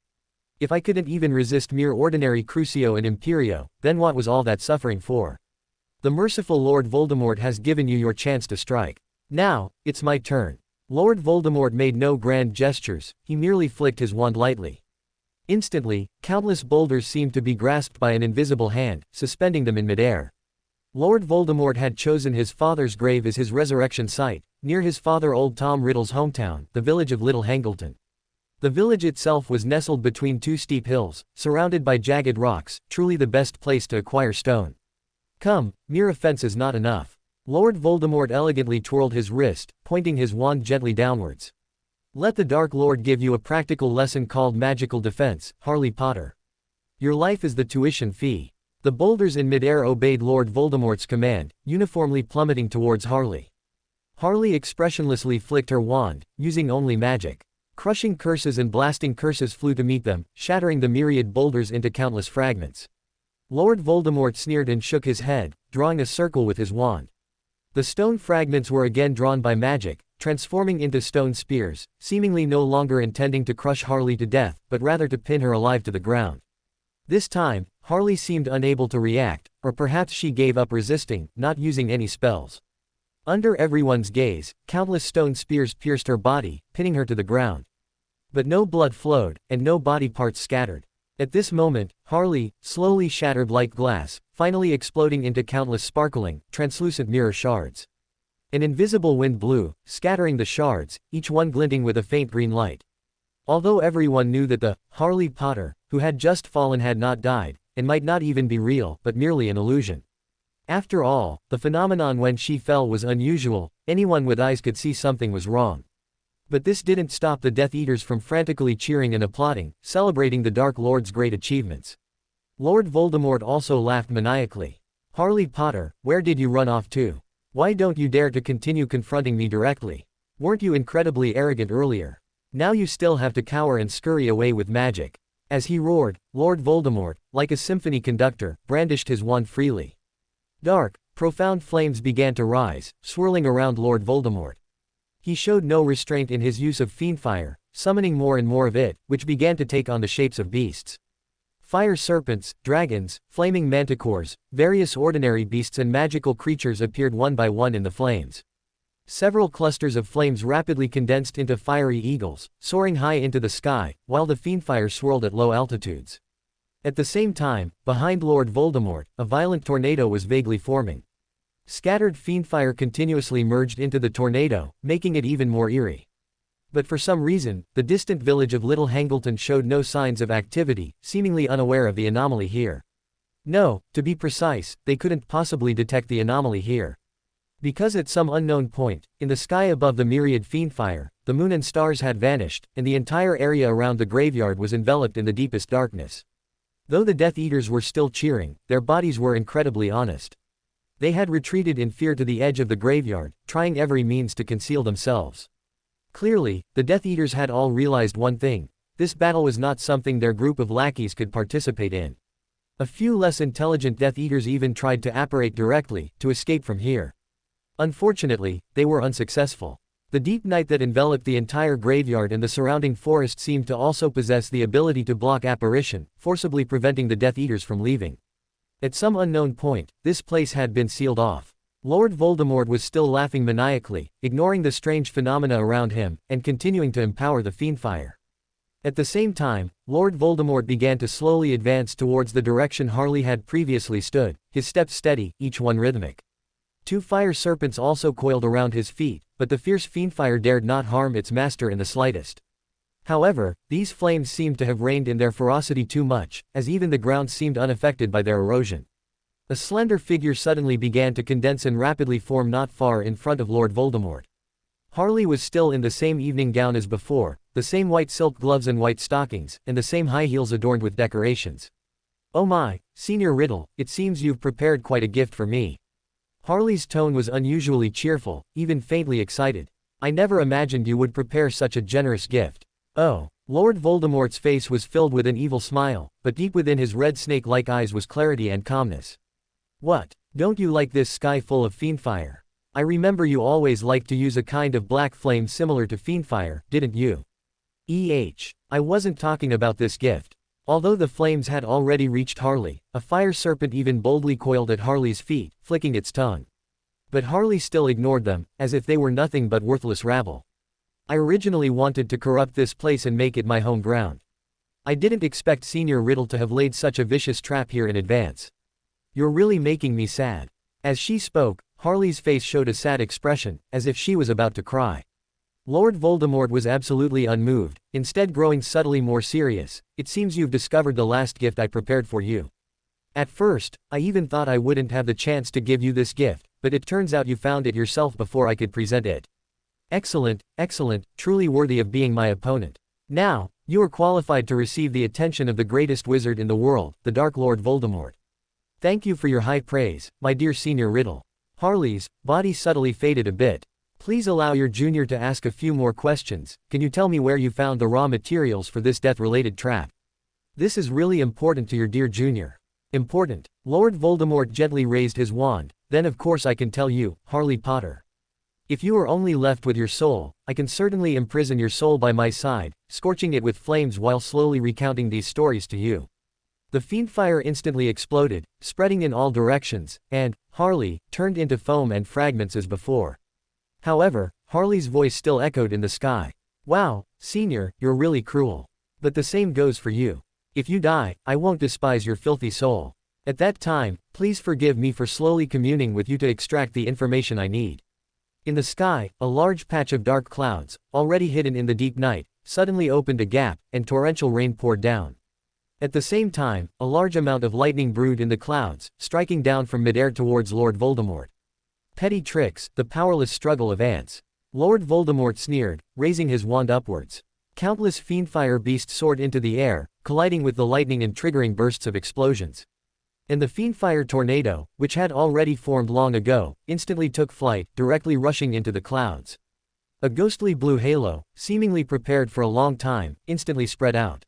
If I couldn't even resist mere ordinary Crucio and Imperio, then what was all that suffering for? The merciful Lord Voldemort has given you your chance to strike. Now, it's my turn. Lord Voldemort made no grand gestures, he merely flicked his wand lightly. Instantly, countless boulders seemed to be grasped by an invisible hand, suspending them in midair. Lord Voldemort had chosen his father's grave as his resurrection site, near his father Old Tom Riddle's hometown, the village of Little Hangleton. The village itself was nestled between two steep hills, surrounded by jagged rocks, truly the best place to acquire stone. Come, mere offense is not enough. Lord Voldemort elegantly twirled his wrist, pointing his wand gently downwards. Let the Dark Lord give you a practical lesson called magical defense, Harley Potter. Your life is the tuition fee. The boulders in midair obeyed Lord Voldemort's command, uniformly plummeting towards Harley. Harley expressionlessly flicked her wand, using only magic. Crushing curses and blasting curses flew to meet them, shattering the myriad boulders into countless fragments. Lord Voldemort sneered and shook his head, drawing a circle with his wand. The stone fragments were again drawn by magic, transforming into stone spears, seemingly no longer intending to crush Harley to death, but rather to pin her alive to the ground. This time, Harley seemed unable to react, or perhaps she gave up resisting, not using any spells. Under everyone's gaze, countless stone spears pierced her body, pinning her to the ground. But no blood flowed, and no body parts scattered. At this moment, Harley, slowly shattered like glass, finally exploding into countless sparkling, translucent mirror shards. An invisible wind blew, scattering the shards, each one glinting with a faint green light. Although everyone knew that the Harley Potter, who had just fallen had not died, and might not even be real, but merely an illusion. After all, the phenomenon when she fell was unusual, anyone with eyes could see something was wrong. But this didn't stop the Death Eaters from frantically cheering and applauding, celebrating the Dark Lord's great achievements. Lord Voldemort also laughed maniacally. Harley Potter, where did you run off to? Why don't you dare to continue confronting me directly? Weren't you incredibly arrogant earlier? Now you still have to cower and scurry away with magic. As he roared, Lord Voldemort, like a symphony conductor, brandished his wand freely. Dark, profound flames began to rise, swirling around Lord Voldemort. He showed no restraint in his use of fiendfire, summoning more and more of it, which began to take on the shapes of beasts. Fire serpents, dragons, flaming manticores, various ordinary beasts and magical creatures appeared one by one in the flames. Several clusters of flames rapidly condensed into fiery eagles, soaring high into the sky, while the fiendfire swirled at low altitudes. At the same time, behind Lord Voldemort, a violent tornado was vaguely forming. Scattered fiendfire continuously merged into the tornado, making it even more eerie. But for some reason, the distant village of Little Hangleton showed no signs of activity, seemingly unaware of the anomaly here. No, to be precise, they couldn't possibly detect the anomaly here. Because at some unknown point, in the sky above the myriad fiendfire, the moon and stars had vanished, and the entire area around the graveyard was enveloped in the deepest darkness. Though the Death Eaters were still cheering, their bodies were incredibly honest. They had retreated in fear to the edge of the graveyard, trying every means to conceal themselves. Clearly, the Death Eaters had all realized one thing: this battle was not something their group of lackeys could participate in. A few less intelligent Death Eaters even tried to apparate directly, to escape from here. Unfortunately, they were unsuccessful. The deep night that enveloped the entire graveyard and the surrounding forest seemed to also possess the ability to block apparition, forcibly preventing the Death Eaters from leaving. At some unknown point, this place had been sealed off. Lord Voldemort was still laughing maniacally, ignoring the strange phenomena around him, and continuing to empower the fiendfire. At the same time, Lord Voldemort began to slowly advance towards the direction Harley had previously stood, his steps steady, each one rhythmic. 2 fire serpents also coiled around his feet, but the fierce fiendfire dared not harm its master in the slightest. However, these flames seemed to have reined in their ferocity too much, as even the ground seemed unaffected by their erosion. A slender figure suddenly began to condense and rapidly form not far in front of Lord Voldemort. Harley was still in the same evening gown as before, the same white silk gloves and white stockings, and the same high heels adorned with decorations. "Oh my, Senior Riddle, it seems you've prepared quite a gift for me." Harley's tone was unusually cheerful, even faintly excited. "I never imagined you would prepare such a generous gift." "Oh." Lord Voldemort's face was filled with an evil smile, but deep within his red snake-like eyes was clarity and calmness. "What? Don't you like this sky full of fiendfire? I remember you always liked to use a kind of black flame similar to fiendfire, didn't you?" I wasn't talking about this gift." Although the flames had already reached Harley, a fire serpent even boldly coiled at Harley's feet, flicking its tongue. But Harley still ignored them, as if they were nothing but worthless rabble. "I originally wanted to corrupt this place and make it my home ground. I didn't expect Senior Riddle to have laid such a vicious trap here in advance. You're really making me sad." As she spoke, Harley's face showed a sad expression, as if she was about to cry. Lord Voldemort was absolutely unmoved, instead growing subtly more serious. "It seems you've discovered the last gift I prepared for you. At first, I even thought I wouldn't have the chance to give you this gift, but it turns out you found it yourself before I could present it. Excellent, excellent, truly worthy of being my opponent. Now, you are qualified to receive the attention of the greatest wizard in the world, the Dark Lord Voldemort. Thank you for your high praise, my dear Senior Riddle." Harley's body subtly faded a bit. "Please allow your junior to ask a few more questions. Can you tell me where you found the raw materials for this death-related trap? This is really important to your dear junior." "Important?" Lord Voldemort gently raised his wand. "Then of course I can tell you, Harley Potter. If you are only left with your soul, I can certainly imprison your soul by my side, scorching it with flames while slowly recounting these stories to you." The fiendfire instantly exploded, spreading in all directions, and Harley turned into foam and fragments as before. However, Harley's voice still echoed in the sky. "Wow, Senior, you're really cruel. But the same goes for you. If you die, I won't despise your filthy soul. At that time, please forgive me for slowly communing with you to extract the information I need." In the sky, a large patch of dark clouds, already hidden in the deep night, suddenly opened a gap, and torrential rain poured down. At the same time, a large amount of lightning brewed in the clouds, striking down from midair towards Lord Voldemort. "Petty tricks, the powerless struggle of ants." Lord Voldemort sneered, raising his wand upwards. Countless fiendfire beasts soared into the air, colliding with the lightning and triggering bursts of explosions. And the fiendfire tornado, which had already formed long ago, instantly took flight, directly rushing into the clouds. A ghostly blue halo, seemingly prepared for a long time, instantly spread out.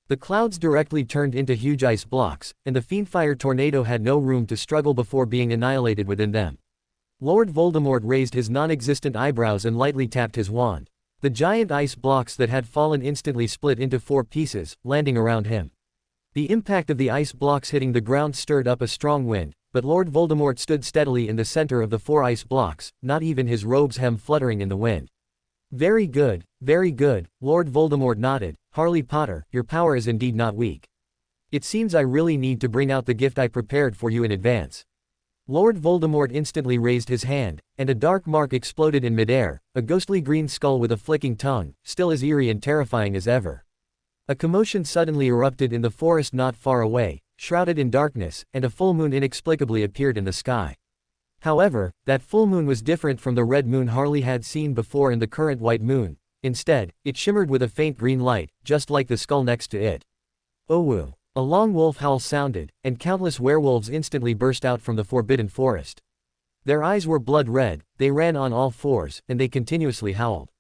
The clouds directly turned into huge ice blocks, and the fiendfire tornado had no room to struggle before being annihilated within them. Lord Voldemort raised his non-existent eyebrows and lightly tapped his wand. The giant ice blocks that had fallen instantly split into 4 pieces, landing around him. The impact of the ice blocks hitting the ground stirred up a strong wind, but Lord Voldemort stood steadily in the center of the 4 ice blocks, not even his robe's hem fluttering in the wind. Very good, Lord Voldemort nodded. "Harley Potter, your power is indeed not weak. It seems I really need to bring out the gift I prepared for you in advance." Lord Voldemort instantly raised his hand, and a dark mark exploded in midair, a ghostly green skull with a flicking tongue, still as eerie and terrifying as ever. A commotion suddenly erupted in the forest not far away, shrouded in darkness, and a full moon inexplicably appeared in the sky. However, that full moon was different from the red moon Harley had seen before and the current white moon. Instead, it shimmered with a faint green light, just like the skull next to it. Owu! A long wolf howl sounded, and countless werewolves instantly burst out from the forbidden forest. Their eyes were blood red, they ran on all fours, and they continuously howled.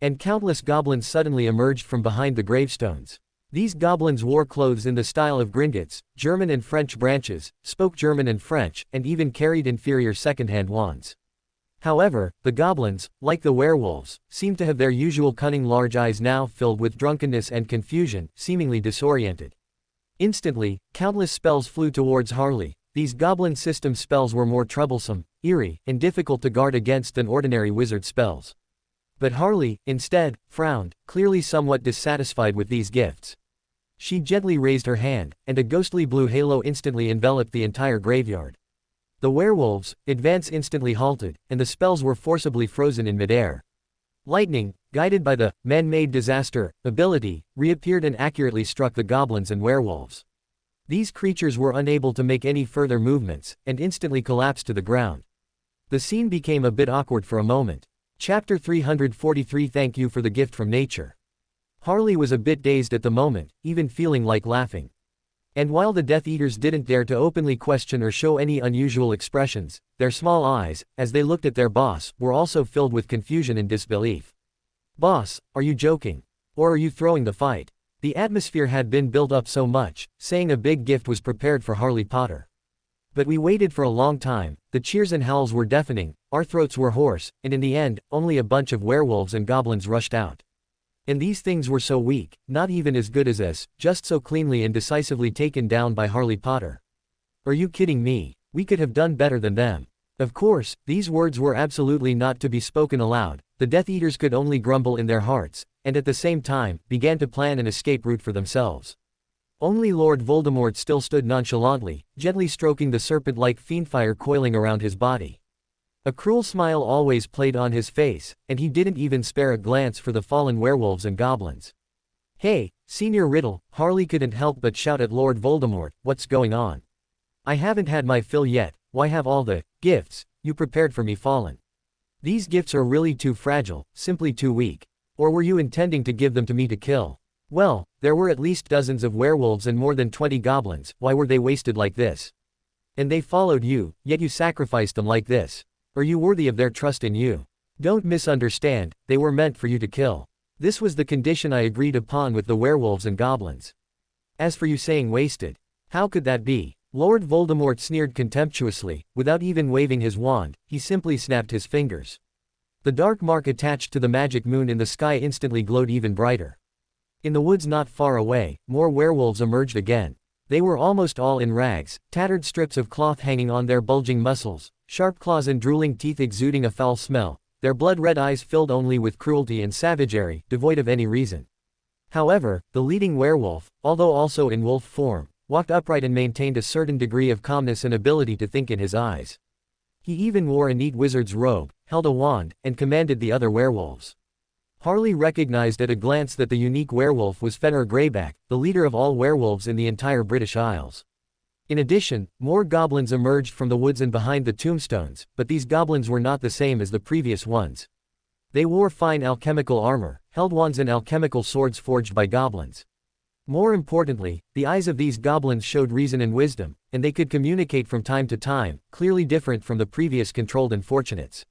And countless goblins suddenly emerged from behind the gravestones. These goblins wore clothes in the style of Gringotts, German and French branches, spoke German and French, and even carried inferior second-hand wands. However, the goblins, like the werewolves, seemed to have their usual cunning large eyes now filled with drunkenness and confusion, seemingly disoriented. Instantly, countless spells flew towards Harley. These goblin system spells were more troublesome, eerie, and difficult to guard against than ordinary wizard spells. But Harley, instead, frowned, clearly somewhat dissatisfied with these gifts. She gently raised her hand, and a ghostly blue halo instantly enveloped the entire graveyard. The werewolves' advance instantly halted, and the spells were forcibly frozen in midair. Lightning, guided by the man-made disaster ability, reappeared and accurately struck the goblins and werewolves. These creatures were unable to make any further movements, and instantly collapsed to the ground. The scene became a bit awkward for a moment. Chapter 343 Thank you for the gift from nature. Harley was a bit dazed at the moment, even feeling like laughing. And while the Death Eaters didn't dare to openly question or show any unusual expressions, their small eyes, as they looked at their boss, were also filled with confusion and disbelief. Boss, are you joking? Or are you throwing the fight? The atmosphere had been built up so much, saying a big gift was prepared for Harley Potter. But we waited for a long time, the cheers and howls were deafening, our throats were hoarse, and in the end, only a bunch of werewolves and goblins rushed out. And these things were so weak, not even as good as us, just so cleanly and decisively taken down by Harley Potter. Are you kidding me? We could have done better than them. Of course, these words were absolutely not to be spoken aloud. The Death Eaters could only grumble in their hearts, and at the same time, began to plan an escape route for themselves. Only Lord Voldemort still stood nonchalantly, gently stroking the serpent-like fiendfire coiling around his body. A cruel smile always played on his face, and he didn't even spare a glance for the fallen werewolves and goblins. Hey, Senior Riddle, Harley couldn't help but shout at Lord Voldemort, what's going on? I haven't had my fill yet, why have all the gifts you prepared for me fallen? These gifts are really too fragile, simply too weak. Or were you intending to give them to me to kill? Well, there were at least dozens of werewolves and more than 20 goblins, why were they wasted like this? And they followed you, yet you sacrificed them like this. Are you worthy of their trust in you? Don't misunderstand, they were meant for you to kill. This was the condition I agreed upon with the werewolves and goblins. As for you saying wasted, how could that be? Lord Voldemort sneered contemptuously, without even waving his wand, he simply snapped his fingers. The dark mark attached to the magic moon in the sky instantly glowed even brighter. In the woods not far away, more werewolves emerged again. They were almost all in rags, tattered strips of cloth hanging on their bulging muscles, sharp claws and drooling teeth exuding a foul smell, their blood-red eyes filled only with cruelty and savagery, devoid of any reason. However, the leading werewolf, although also in wolf form, walked upright and maintained a certain degree of calmness and ability to think in his eyes. He even wore a neat wizard's robe, held a wand, and commanded the other werewolves. Harley recognized at a glance that the unique werewolf was Fenrir Greyback, the leader of all werewolves in the entire British Isles. In addition, more goblins emerged from the woods and behind the tombstones, but these goblins were not the same as the previous ones. They wore fine alchemical armor, held wands and alchemical swords forged by goblins. More importantly, the eyes of these goblins showed reason and wisdom, and they could communicate from time to time, clearly different from the previous controlled unfortunates.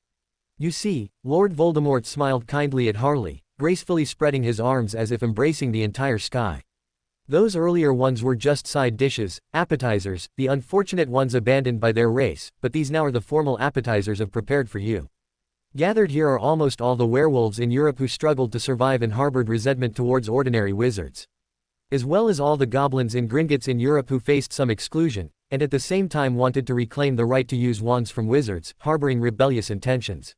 You see, Lord Voldemort smiled kindly at Harley, gracefully spreading his arms as if embracing the entire sky. Those earlier ones were just side dishes, appetizers, the unfortunate ones abandoned by their race, but these now are the formal appetizers of prepared for you. Gathered here are almost all the werewolves in Europe who struggled to survive and harbored resentment towards ordinary wizards. As well as all the goblins in Gringotts in Europe who faced some exclusion, and at the same time wanted to reclaim the right to use wands from wizards, harboring rebellious intentions.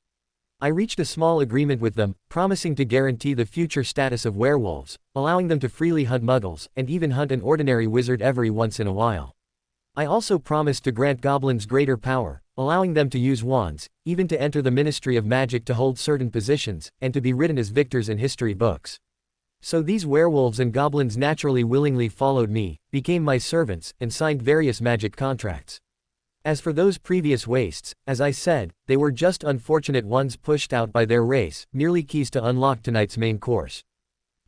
I reached a small agreement with them, promising to guarantee the future status of werewolves, allowing them to freely hunt muggles, and even hunt an ordinary wizard every once in a while. I also promised to grant goblins greater power, allowing them to use wands, even to enter the Ministry of Magic to hold certain positions, and to be written as victors in history books. So these werewolves and goblins naturally willingly followed me, became my servants, and signed various magic contracts. As for those previous wastes, as I said, they were just unfortunate ones pushed out by their race, merely keys to unlock tonight's main course.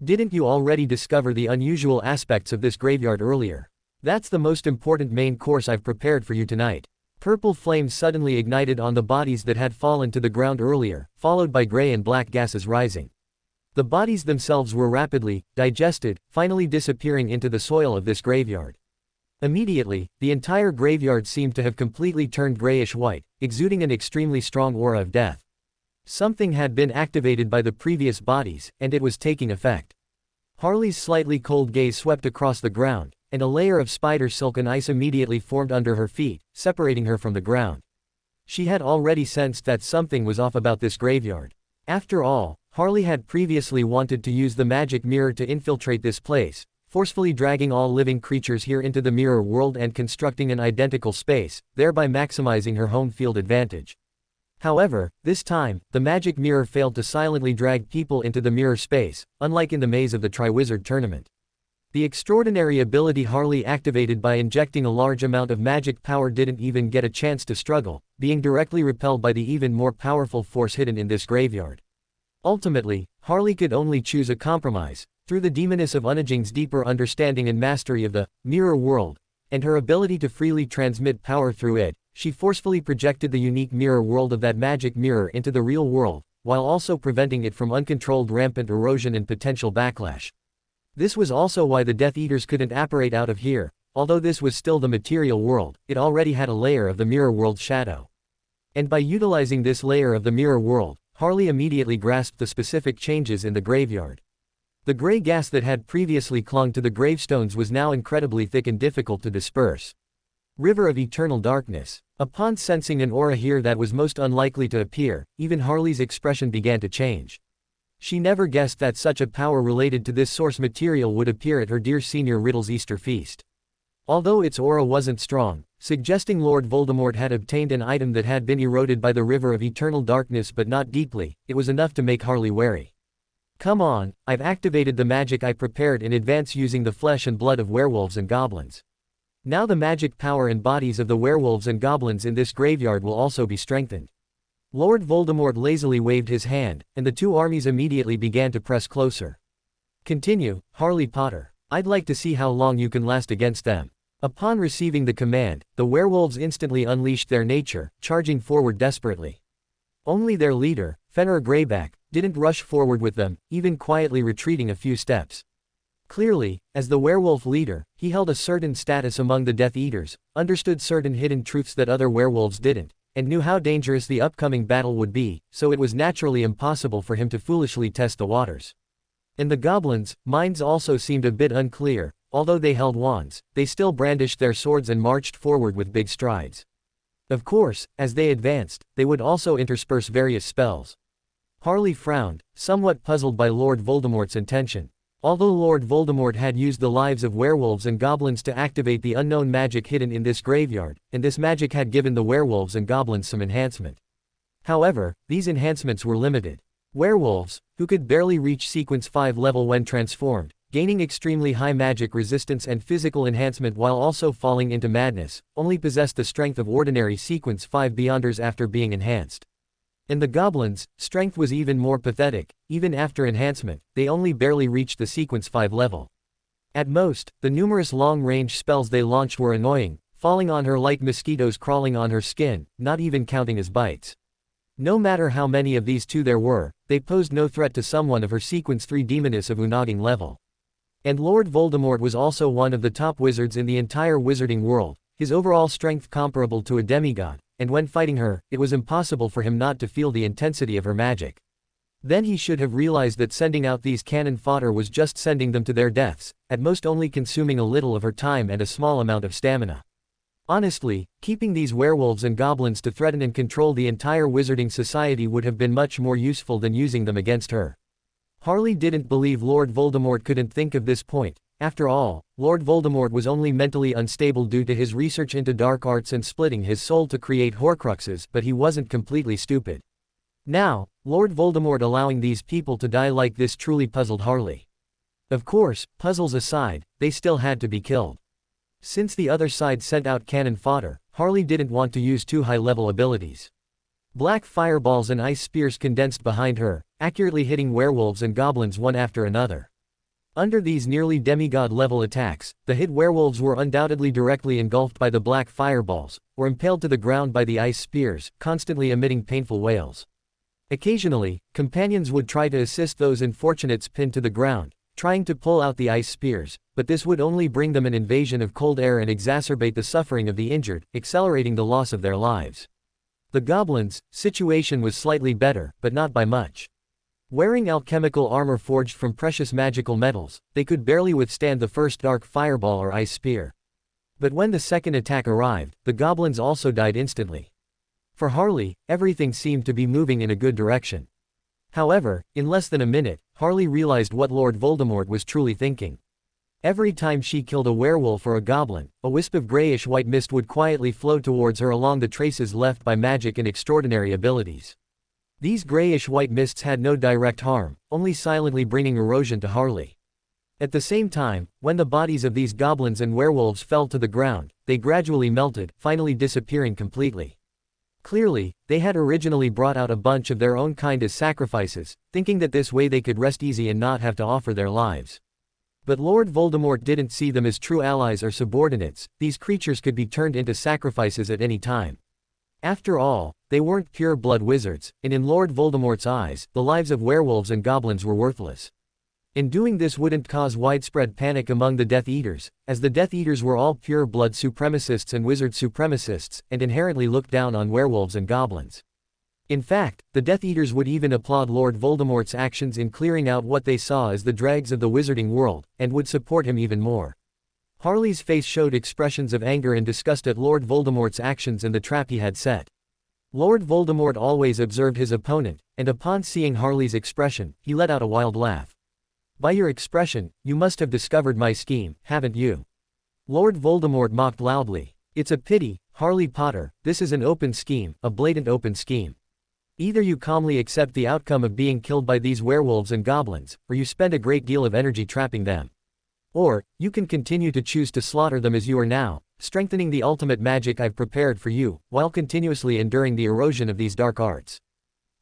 Didn't you already discover the unusual aspects of this graveyard earlier? That's the most important main course I've prepared for you tonight. Purple flames suddenly ignited on the bodies that had fallen to the ground earlier, followed by gray and black gases rising. The bodies themselves were rapidly digested, finally disappearing into the soil of this graveyard. Immediately, the entire graveyard seemed to have completely turned grayish-white, exuding an extremely strong aura of death. Something had been activated by the previous bodies, and it was taking effect. Harley's slightly cold gaze swept across the ground, and a layer of spider silk and ice immediately formed under her feet, separating her from the ground. She had already sensed that something was off about this graveyard. After all, Harley had previously wanted to use the magic mirror to infiltrate this place, forcefully dragging all living creatures here into the mirror world and constructing an identical space, thereby maximizing her home field advantage. However, this time, the magic mirror failed to silently drag people into the mirror space, unlike in the maze of the Triwizard tournament. The extraordinary ability Harley activated by injecting a large amount of magic power didn't even get a chance to struggle, being directly repelled by the even more powerful force hidden in this graveyard. Ultimately, Harley could only choose a compromise. Through the demoness of Unajing's deeper understanding and mastery of the mirror world, and her ability to freely transmit power through it, she forcefully projected the unique mirror world of that magic mirror into the real world, while also preventing it from uncontrolled rampant erosion and potential backlash. This was also why the Death Eaters couldn't apparate out of here. Although this was still the material world, it already had a layer of the mirror world shadow. And by utilizing this layer of the mirror world, Harley immediately grasped the specific changes in the graveyard. The gray gas that had previously clung to the gravestones was now incredibly thick and difficult to disperse. River of eternal darkness. Upon sensing an aura here that was most unlikely to appear, even Harley's expression began to change. She never guessed that such a power related to this source material would appear at her dear senior Riddle's Easter feast. Although its aura wasn't strong, suggesting Lord Voldemort had obtained an item that had been eroded by the River of Eternal Darkness but not deeply, it was enough to make Harley wary. Come on, I've activated the magic I prepared in advance using the flesh and blood of werewolves and goblins. Now the magic power and bodies of the werewolves and goblins in this graveyard will also be strengthened. Lord Voldemort lazily waved his hand, and the two armies immediately began to press closer. Continue, Harley Potter. I'd like to see how long you can last against them. Upon receiving the command, the werewolves instantly unleashed their nature, charging forward desperately. Only their leader, Fenrir Greyback, didn't rush forward with them, even quietly retreating a few steps. Clearly, as the werewolf leader, he held a certain status among the Death Eaters, understood certain hidden truths that other werewolves didn't, and knew how dangerous the upcoming battle would be, so it was naturally impossible for him to foolishly test the waters. And the goblins' minds also seemed a bit unclear. Although they held wands, they still brandished their swords and marched forward with big strides. Of course, as they advanced, they would also intersperse various spells. Harley frowned, somewhat puzzled by Lord Voldemort's intention. Although Lord Voldemort had used the lives of werewolves and goblins to activate the unknown magic hidden in this graveyard, and this magic had given the werewolves and goblins some enhancement. However, these enhancements were limited. Werewolves, who could barely reach Sequence 5 level when transformed, gaining extremely high magic resistance and physical enhancement while also falling into madness, only possessed the strength of ordinary Sequence 5 Beyonders after being enhanced. In the goblins, strength was even more pathetic. Even after enhancement, they only barely reached the Sequence 5 level. At most, the numerous long-range spells they launched were annoying, falling on her like mosquitoes crawling on her skin, not even counting as bites. No matter how many of these two there were, they posed no threat to someone of her Sequence 3 Demoness of Unaging level. And Lord Voldemort was also one of the top wizards in the entire wizarding world, his overall strength comparable to a demigod, and when fighting her, it was impossible for him not to feel the intensity of her magic. Then he should have realized that sending out these cannon fodder was just sending them to their deaths, at most only consuming a little of her time and a small amount of stamina. Honestly, keeping these werewolves and goblins to threaten and control the entire wizarding society would have been much more useful than using them against her. Harley didn't believe Lord Voldemort couldn't think of this point. After all, Lord Voldemort was only mentally unstable due to his research into dark arts and splitting his soul to create Horcruxes, but he wasn't completely stupid. Now, Lord Voldemort allowing these people to die like this truly puzzled Harley. Of course, puzzles aside, they still had to be killed. Since the other side sent out cannon fodder, Harley didn't want to use too high-level abilities. Black fireballs and ice spears condensed behind her, accurately hitting werewolves and goblins one after another. Under these nearly demigod-level attacks, the hit werewolves were undoubtedly directly engulfed by the black fireballs, or impaled to the ground by the ice spears, constantly emitting painful wails. Occasionally, companions would try to assist those unfortunates pinned to the ground, trying to pull out the ice spears, but this would only bring them an invasion of cold air and exacerbate the suffering of the injured, accelerating the loss of their lives. The goblins' situation was slightly better, but not by much. Wearing alchemical armor forged from precious magical metals, they could barely withstand the first dark fireball or ice spear. But when the second attack arrived, the goblins also died instantly. For Harley, everything seemed to be moving in a good direction. However, in less than a minute, Harley realized what Lord Voldemort was truly thinking. Every time she killed a werewolf or a goblin, a wisp of grayish-white mist would quietly flow towards her along the traces left by magic and extraordinary abilities. These grayish-white mists had no direct harm, only silently bringing erosion to Harley. At the same time, when the bodies of these goblins and werewolves fell to the ground, they gradually melted, finally disappearing completely. Clearly, they had originally brought out a bunch of their own kind as sacrifices, thinking that this way they could rest easy and not have to offer their lives. But Lord Voldemort didn't see them as true allies or subordinates. These creatures could be turned into sacrifices at any time. After all, they weren't pure-blood wizards, and in Lord Voldemort's eyes, the lives of werewolves and goblins were worthless. And doing this wouldn't cause widespread panic among the Death Eaters, as the Death Eaters were all pure-blood supremacists and wizard supremacists, and inherently looked down on werewolves and goblins. In fact, the Death Eaters would even applaud Lord Voldemort's actions in clearing out what they saw as the dregs of the wizarding world, and would support him even more. Harley's face showed expressions of anger and disgust at Lord Voldemort's actions and the trap he had set. Lord Voldemort always observed his opponent, and upon seeing Harley's expression, he let out a wild laugh. "By your expression, you must have discovered my scheme, haven't you?" Lord Voldemort mocked loudly. "It's a pity, Harley Potter, this is an open scheme, a blatant open scheme. Either you calmly accept the outcome of being killed by these werewolves and goblins, or you spend a great deal of energy trapping them. Or, you can continue to choose to slaughter them as you are now, strengthening the ultimate magic I've prepared for you, while continuously enduring the erosion of these dark arts.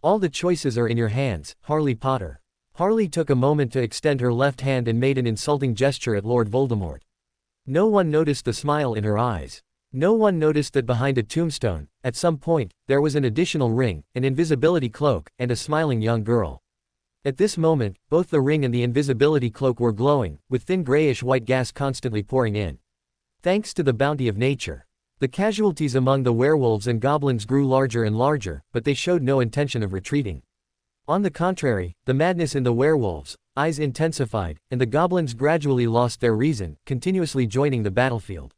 All the choices are in your hands, Harley Potter." Harley took a moment to extend her left hand and made an insulting gesture at Lord Voldemort. No one noticed the smile in her eyes. No one noticed that behind a tombstone, at some point, there was an additional ring, an invisibility cloak, and a smiling young girl. At this moment, both the ring and the invisibility cloak were glowing, with thin grayish-white gas constantly pouring in. Thanks to the bounty of nature. The casualties among the werewolves and goblins grew larger and larger, but they showed no intention of retreating. On the contrary, the madness in the werewolves' eyes intensified, and the goblins gradually lost their reason, continuously joining the battlefield.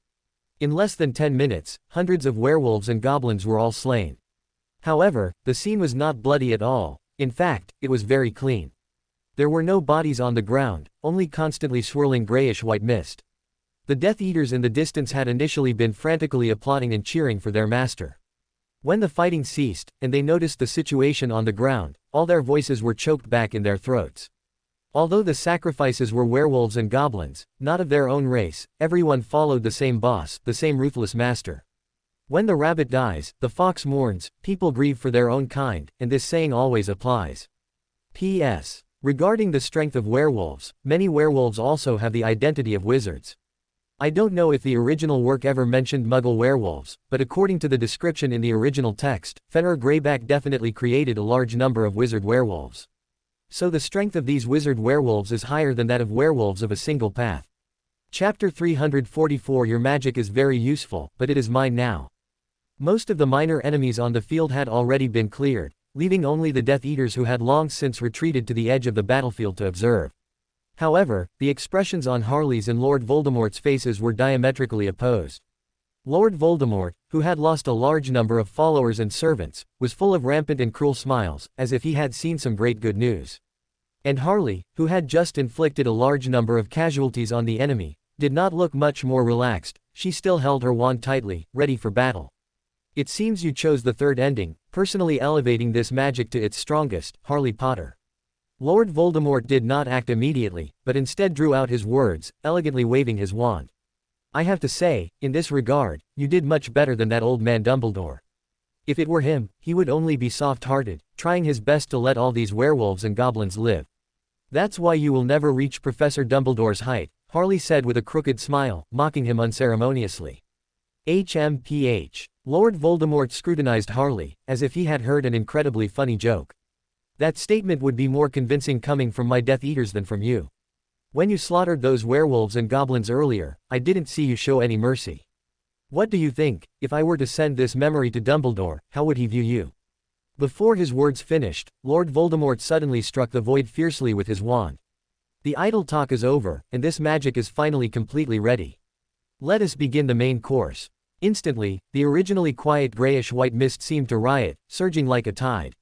In less than 10 minutes, hundreds of werewolves and goblins were all slain. However, the scene was not bloody at all. In fact, it was very clean. There were no bodies on the ground, only constantly swirling grayish-white mist. The Death Eaters in the distance had initially been frantically applauding and cheering for their master. When the fighting ceased, and they noticed the situation on the ground, all their voices were choked back in their throats. Although the sacrifices were werewolves and goblins, not of their own race, everyone followed the same boss, the same ruthless master. When the rabbit dies, the fox mourns, people grieve for their own kind, and this saying always applies. P.S. Regarding the strength of werewolves, many werewolves also have the identity of wizards. I don't know if the original work ever mentioned Muggle werewolves, but according to the description in the original text, Fenrir Greyback definitely created a large number of wizard werewolves. So the strength of these wizard werewolves is higher than that of werewolves of a single path. Chapter 344 Your magic is very useful, but it is mine now. Most of the minor enemies on the field had already been cleared, leaving only the Death Eaters who had long since retreated to the edge of the battlefield to observe. However, the expressions on Harley's and Lord Voldemort's faces were diametrically opposed. Lord Voldemort, who had lost a large number of followers and servants, was full of rampant and cruel smiles, as if he had seen some great good news. And Harley, who had just inflicted a large number of casualties on the enemy, did not look much more relaxed. She still held her wand tightly, ready for battle. "It seems you chose the third ending, personally elevating this magic to its strongest, Harley Potter." Lord Voldemort did not act immediately, but instead drew out his words, elegantly waving his wand. I have to say, in this regard, you did much better than that old man Dumbledore. If it were him, he would only be soft-hearted, trying his best to let all these werewolves and goblins live. That's why you will never reach Professor Dumbledore's height, Harley said with a crooked smile, mocking him unceremoniously. HMPH. Lord Voldemort scrutinized Harley, as if he had heard an incredibly funny joke. That statement would be more convincing coming from my Death Eaters than from you. When you slaughtered those werewolves and goblins earlier, I didn't see you show any mercy. What do you think, if I were to send this memory to Dumbledore, how would he view you? Before his words finished, Lord Voldemort suddenly struck the void fiercely with his wand. The idle talk is over, and this magic is finally completely ready. Let us begin the main course. Instantly, the originally quiet grayish-white mist seemed to riot, surging like a tide.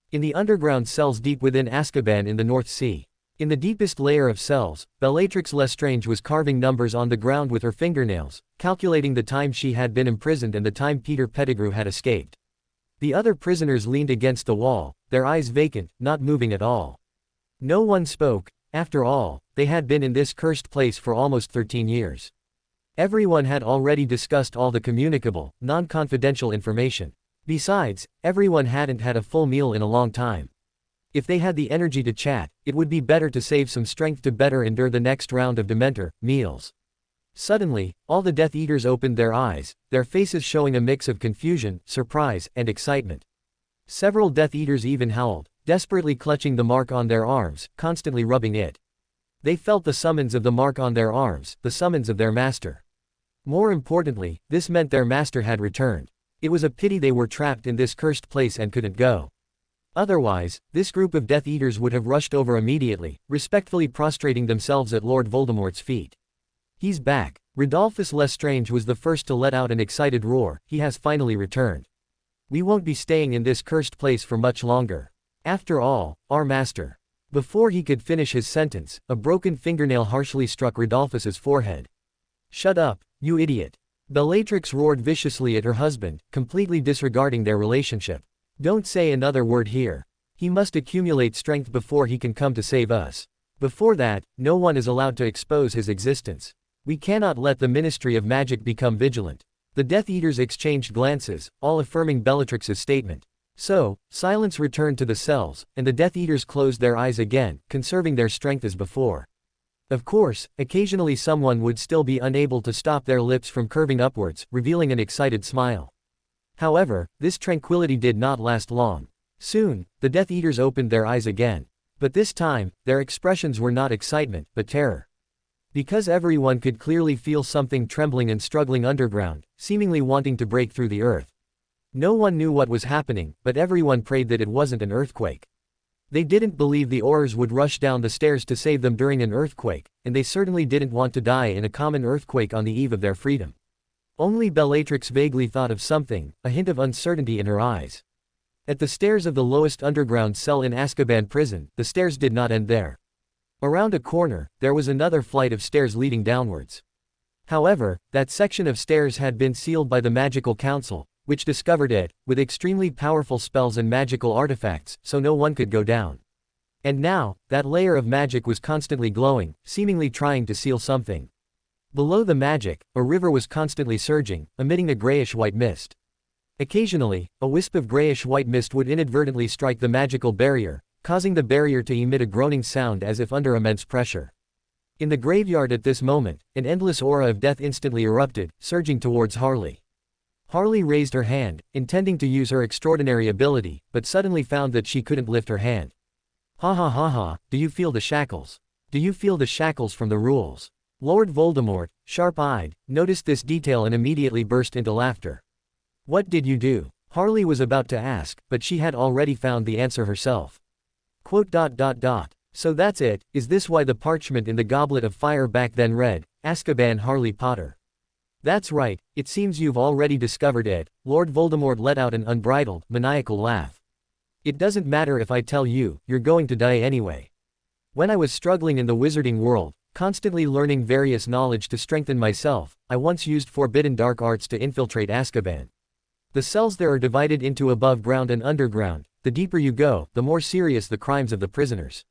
In the underground cells deep within Azkaban in the North Sea. In the deepest layer of cells, Bellatrix Lestrange was carving numbers on the ground with her fingernails, calculating the time she had been imprisoned and the time Peter Pettigrew had escaped. The other prisoners leaned against the wall, their eyes vacant, not moving at all. No one spoke. After all, they had been in this cursed place for almost 13 years. Everyone had already discussed all the communicable, non-confidential information. Besides, everyone hadn't had a full meal in a long time. If they had the energy to chat, it would be better to save some strength to better endure the next round of Dementor meals. Suddenly, all the Death Eaters opened their eyes, their faces showing a mix of confusion, surprise, and excitement. Several Death Eaters even howled, desperately clutching the mark on their arms, constantly rubbing it. They felt the summons of the mark on their arms, the summons of their master. More importantly, this meant their master had returned. It was a pity they were trapped in this cursed place and couldn't go. Otherwise, this group of Death Eaters would have rushed over immediately, respectfully prostrating themselves at Lord Voldemort's feet. He's back. Rodolphus Lestrange was the first to let out an excited roar. He has finally returned. We won't be staying in this cursed place for much longer. After all, our master. Before he could finish his sentence, a broken fingernail harshly struck Rodolphus's forehead. Shut up, you idiot. Bellatrix roared viciously at her husband, completely disregarding their relationship. Don't say another word here. He must accumulate strength before he can come to save us. Before that, no one is allowed to expose his existence. We cannot let the Ministry of Magic become vigilant. The Death Eaters exchanged glances, all affirming Bellatrix's statement. So, silence returned to the cells, and the Death Eaters closed their eyes again, conserving their strength as before. Of course, occasionally someone would still be unable to stop their lips from curving upwards, revealing an excited smile. However, this tranquility did not last long. Soon, the Death Eaters opened their eyes again. But this time, their expressions were not excitement, but terror. Because everyone could clearly feel something trembling and struggling underground, seemingly wanting to break through the earth. No one knew what was happening, but everyone prayed that it wasn't an earthquake. They didn't believe the Aurors would rush down the stairs to save them during an earthquake, and they certainly didn't want to die in a common earthquake on the eve of their freedom. Only Bellatrix vaguely thought of something, a hint of uncertainty in her eyes. At the stairs of the lowest underground cell in Azkaban prison, the stairs did not end there. Around a corner, there was another flight of stairs leading downwards. However, that section of stairs had been sealed by the Magical Council, which discovered it, with extremely powerful spells and magical artifacts, so no one could go down. And now, that layer of magic was constantly glowing, seemingly trying to seal something. Below the magic, a river was constantly surging, emitting a grayish-white mist. Occasionally, a wisp of grayish-white mist would inadvertently strike the magical barrier, causing the barrier to emit a groaning sound as if under immense pressure. In the graveyard at this moment, an endless aura of death instantly erupted, surging towards Harley. Harley raised her hand, intending to use her extraordinary ability, but suddenly found that she couldn't lift her hand. Ha ha ha ha, do you feel the shackles? Do you feel the shackles from the rules? Lord Voldemort, sharp-eyed, noticed this detail and immediately burst into laughter. What did you do? Harley was about to ask, but she had already found the answer herself. So that's it, is this why the parchment in the Goblet of Fire back then read, Azkaban Harley Potter? That's right, it seems you've already discovered it. Lord Voldemort let out an unbridled, maniacal laugh. It doesn't matter if I tell you, you're going to die anyway. When I was struggling in the wizarding world, constantly learning various knowledge to strengthen myself, I once used forbidden dark arts to infiltrate Azkaban. The cells there are divided into above ground and underground. The deeper you go, the more serious the crimes of the prisoners.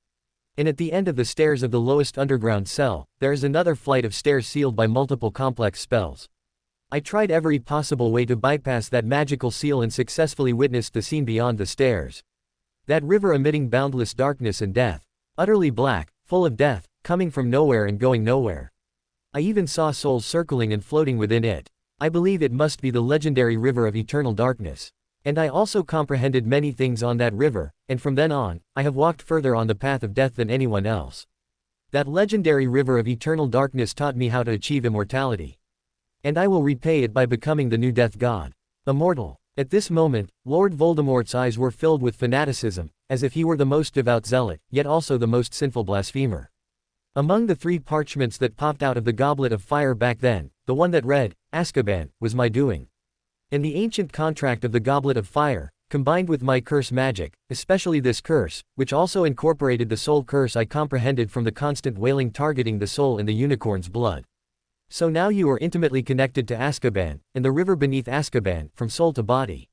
And at the end of the stairs of the lowest underground cell, there is another flight of stairs sealed by multiple complex spells. I tried every possible way to bypass that magical seal and successfully witnessed the scene beyond the stairs. That river emitting boundless darkness and death. Utterly black, full of death, coming from nowhere and going nowhere. I even saw souls circling and floating within it. I believe it must be the legendary river of eternal darkness. And I also comprehended many things on that river, and from then on, I have walked further on the path of death than anyone else. That legendary river of eternal darkness taught me how to achieve immortality. And I will repay it by becoming the new death god. Immortal. At this moment, Lord Voldemort's eyes were filled with fanaticism, as if he were the most devout zealot, yet also the most sinful blasphemer. Among the 3 parchments that popped out of the goblet of fire back then, the one that read, Azkaban, was my doing. And the ancient contract of the Goblet of Fire, combined with my curse magic, especially this curse, which also incorporated the soul curse I comprehended from the constant wailing targeting the soul in the unicorn's blood. So now you are intimately connected to Azkaban, and the river beneath Azkaban, from soul to body.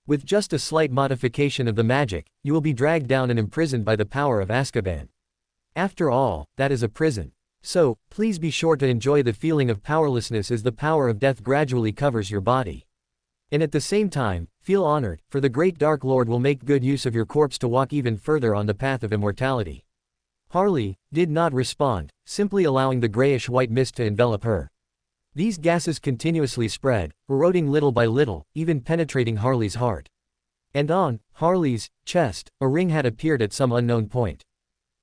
With just a slight modification of the magic, you will be dragged down and imprisoned by the power of Azkaban. After all, that is a prison. So, please be sure to enjoy the feeling of powerlessness as the power of death gradually covers your body. And at the same time, feel honored, for the great Dark Lord will make good use of your corpse to walk even further on the path of immortality. Harley did not respond, simply allowing the grayish-white mist to envelop her. These gases continuously spread, eroding little by little, even penetrating Harley's heart. And on Harley's chest, a ring had appeared at some unknown point.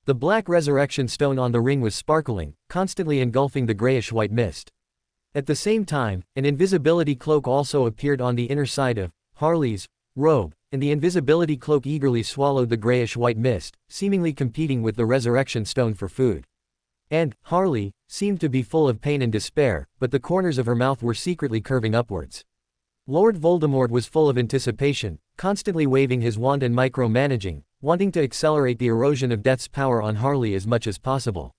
The black resurrection stone on the ring was sparkling, constantly engulfing the grayish-white mist. At the same time, an invisibility cloak also appeared on the inner side of Harley's robe, and the invisibility cloak eagerly swallowed the grayish-white mist, seemingly competing with the resurrection stone for food. And Harley seemed to be full of pain and despair, but the corners of her mouth were secretly curving upwards. Lord Voldemort was full of anticipation, constantly waving his wand and micromanaging, wanting to accelerate the erosion of death's power on Harley as much as possible.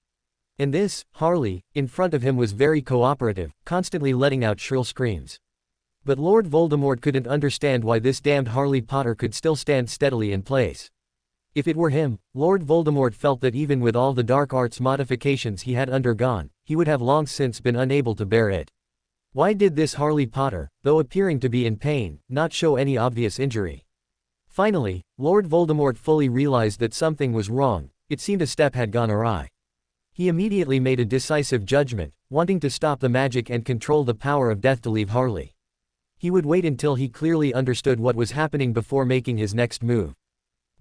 And this, Harley, in front of him was very cooperative, constantly letting out shrill screams. But Lord Voldemort couldn't understand why this damned Harley Potter could still stand steadily in place. If it were him, Lord Voldemort felt that even with all the dark arts modifications he had undergone, he would have long since been unable to bear it. Why did this Harley Potter, though appearing to be in pain, not show any obvious injury? Finally, Lord Voldemort fully realized that something was wrong. It seemed a step had gone awry. He immediately made a decisive judgment, wanting to stop the magic and control the power of death to leave Harley. He would wait until he clearly understood what was happening before making his next move.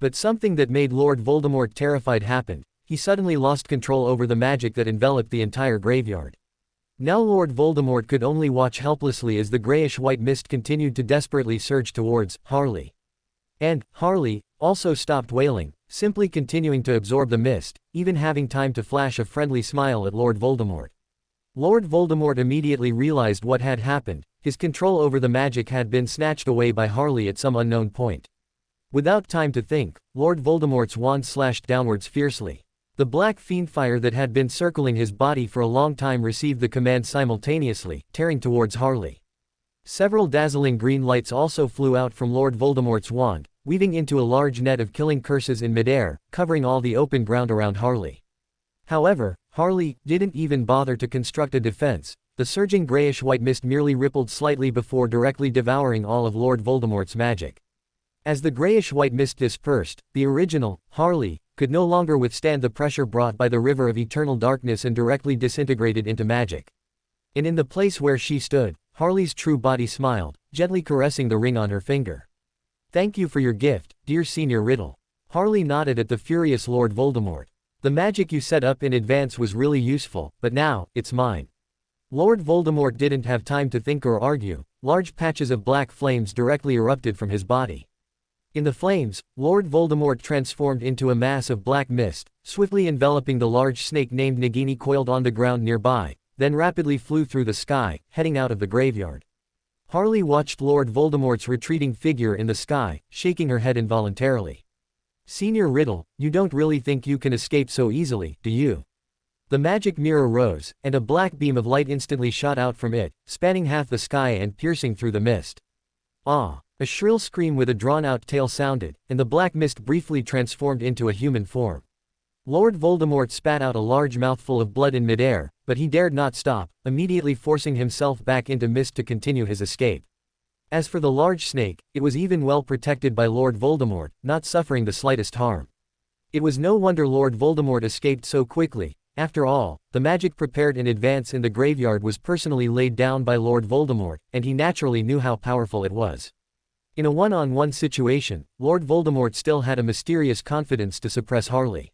But something that made Lord Voldemort terrified happened. He suddenly lost control over the magic that enveloped the entire graveyard. Now Lord Voldemort could only watch helplessly as the grayish-white mist continued to desperately surge towards Harley. And Harley also stopped wailing, simply continuing to absorb the mist, even having time to flash a friendly smile at Lord Voldemort. Lord Voldemort immediately realized what had happened. His control over the magic had been snatched away by Harley at some unknown point. Without time to think, Lord Voldemort's wand slashed downwards fiercely. The black fiendfire that had been circling his body for a long time received the command simultaneously, tearing towards Harley. Several dazzling green lights also flew out from Lord Voldemort's wand, weaving into a large net of killing curses in midair, covering all the open ground around Harley. However, Harley didn't even bother to construct a defense. The surging grayish-white mist merely rippled slightly before directly devouring all of Lord Voldemort's magic. As the grayish-white mist dispersed, the original Harley could no longer withstand the pressure brought by the river of eternal darkness and directly disintegrated into magic. And in the place where she stood, Harley's true body smiled, gently caressing the ring on her finger. "Thank you for your gift, dear Senior Riddle." Harley nodded at the furious Lord Voldemort. "The magic you set up in advance was really useful, but now, it's mine." Lord Voldemort didn't have time to think or argue. Large patches of black flames directly erupted from his body. In the flames, Lord Voldemort transformed into a mass of black mist, swiftly enveloping the large snake named Nagini coiled on the ground nearby, then rapidly flew through the sky, heading out of the graveyard. Harley watched Lord Voldemort's retreating figure in the sky, shaking her head involuntarily. "Senior Riddle, you don't really think you can escape so easily, do you?" The magic mirror rose, and a black beam of light instantly shot out from it, spanning half the sky and piercing through the mist. "Ah!" A shrill scream with a drawn-out tail sounded, and the black mist briefly transformed into a human form. Lord Voldemort spat out a large mouthful of blood in midair, but he dared not stop, immediately forcing himself back into mist to continue his escape. As for the large snake, it was even well protected by Lord Voldemort, not suffering the slightest harm. It was no wonder Lord Voldemort escaped so quickly. After all, the magic prepared in advance in the graveyard was personally laid down by Lord Voldemort, and he naturally knew how powerful it was. In a one-on-one situation, Lord Voldemort still had a mysterious confidence to suppress Harley.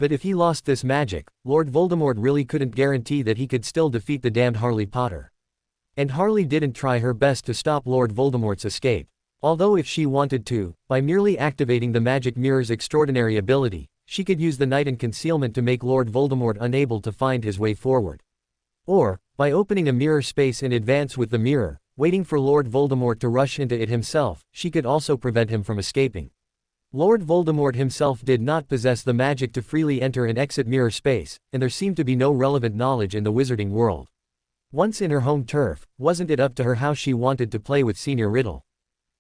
But if he lost this magic, Lord Voldemort really couldn't guarantee that he could still defeat the damned Harley Potter. And Harley didn't try her best to stop Lord Voldemort's escape. Although if she wanted to, by merely activating the magic mirror's extraordinary ability, she could use the night and concealment to make Lord Voldemort unable to find his way forward. Or, by opening a mirror space in advance with the mirror, waiting for Lord Voldemort to rush into it himself, she could also prevent him from escaping. Lord Voldemort himself did not possess the magic to freely enter and exit mirror space, and there seemed to be no relevant knowledge in the wizarding world. Once in her home turf, wasn't it up to her how she wanted to play with Senior Riddle?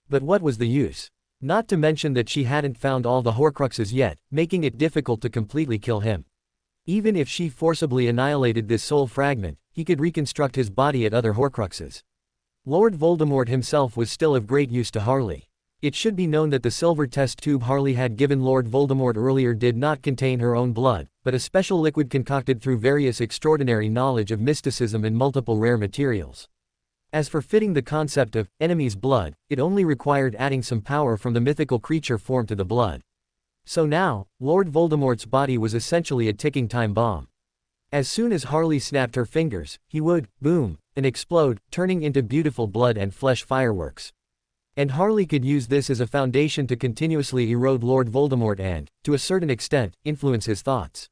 But what was the use? Not to mention that she hadn't found all the Horcruxes yet, making it difficult to completely kill him. Even if she forcibly annihilated this soul fragment, he could reconstruct his body at other Horcruxes. Lord Voldemort himself was still of great use to Harley. It should be known that the silver test tube Harley had given Lord Voldemort earlier did not contain her own blood, but a special liquid concocted through various extraordinary knowledge of mysticism and multiple rare materials. As for fitting the concept of enemy's blood, it only required adding some power from the mythical creature form to the blood. So now, Lord Voldemort's body was essentially a ticking time bomb. As soon as Harley snapped her fingers, he would, boom, and explode, turning into beautiful blood and flesh fireworks. And Harley could use this as a foundation to continuously erode Lord Voldemort and, to a certain extent, influence his thoughts.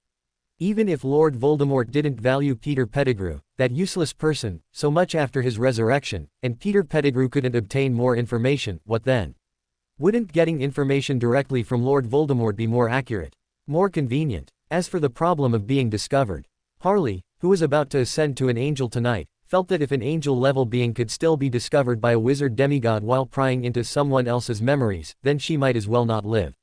Even if Lord Voldemort didn't value Peter Pettigrew, that useless person, so much after his resurrection, and Peter Pettigrew couldn't obtain more information, what then? Wouldn't getting information directly from Lord Voldemort be more accurate? More convenient? As for the problem of being discovered, Harley, who was about to ascend to an angel tonight, felt that if an angel-level being could still be discovered by a wizard demigod while prying into someone else's memories, then she might as well not live.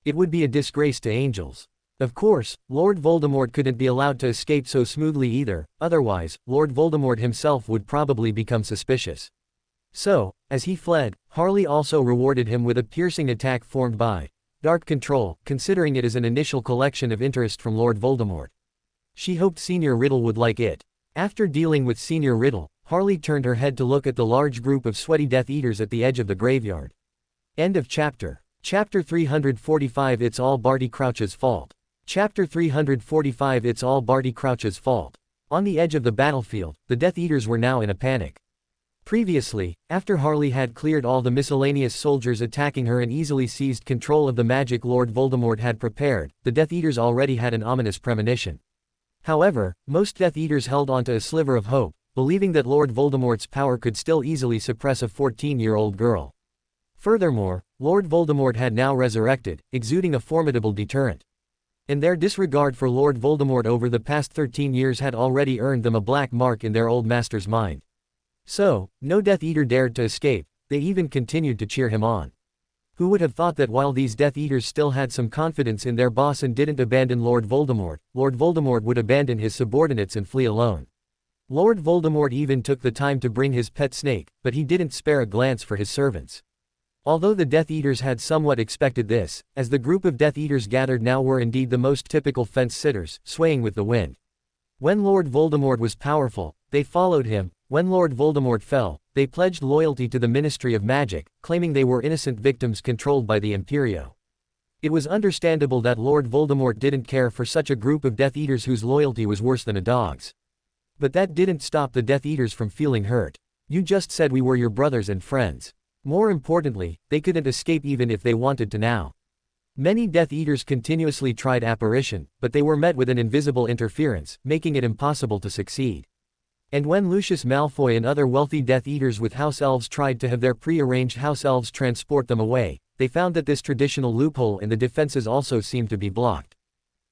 It would be a disgrace to angels. Of course, Lord Voldemort couldn't be allowed to escape so smoothly either, otherwise, Lord Voldemort himself would probably become suspicious. So, as he fled, Harley also rewarded him with a piercing attack formed by Dark Control, considering it as an initial collection of interest from Lord Voldemort. She hoped Senior Riddle would like it. After dealing with Senior Riddle, Harley turned her head to look at the large group of sweaty Death Eaters at the edge of the graveyard. End of chapter. Chapter 345 It's all Barty Crouch's fault. Chapter 345 It's all Barty Crouch's fault. On the edge of the battlefield, the Death Eaters were now in a panic. Previously, after Harley had cleared all the miscellaneous soldiers attacking her and easily seized control of the magic Lord Voldemort had prepared, the Death Eaters already had an ominous premonition. However, most Death Eaters held onto a sliver of hope, believing that Lord Voldemort's power could still easily suppress a 14-year-old girl. Furthermore, Lord Voldemort had now resurrected, exuding a formidable deterrent. And their disregard for Lord Voldemort over the past 13 years had already earned them a black mark in their old master's mind. So, no Death Eater dared to escape, they even continued to cheer him on. Who would have thought that while these Death Eaters still had some confidence in their boss and didn't abandon Lord Voldemort would abandon his subordinates and flee alone. Lord Voldemort even took the time to bring his pet snake, but he didn't spare a glance for his servants. Although the Death Eaters had somewhat expected this, as the group of Death Eaters gathered now were indeed the most typical fence-sitters, swaying with the wind. When Lord Voldemort was powerful, they followed him. When Lord Voldemort fell, they pledged loyalty to the Ministry of Magic, claiming they were innocent victims controlled by the Imperio. It was understandable that Lord Voldemort didn't care for such a group of Death Eaters whose loyalty was worse than a dog's. But that didn't stop the Death Eaters from feeling hurt. You just said we were your brothers and friends. More importantly, they couldn't escape even if they wanted to now. Many Death Eaters continuously tried apparition, but they were met with an invisible interference, making it impossible to succeed. And when Lucius Malfoy and other wealthy Death Eaters with House Elves tried to have their pre-arranged House Elves transport them away, they found that this traditional loophole in the defenses also seemed to be blocked.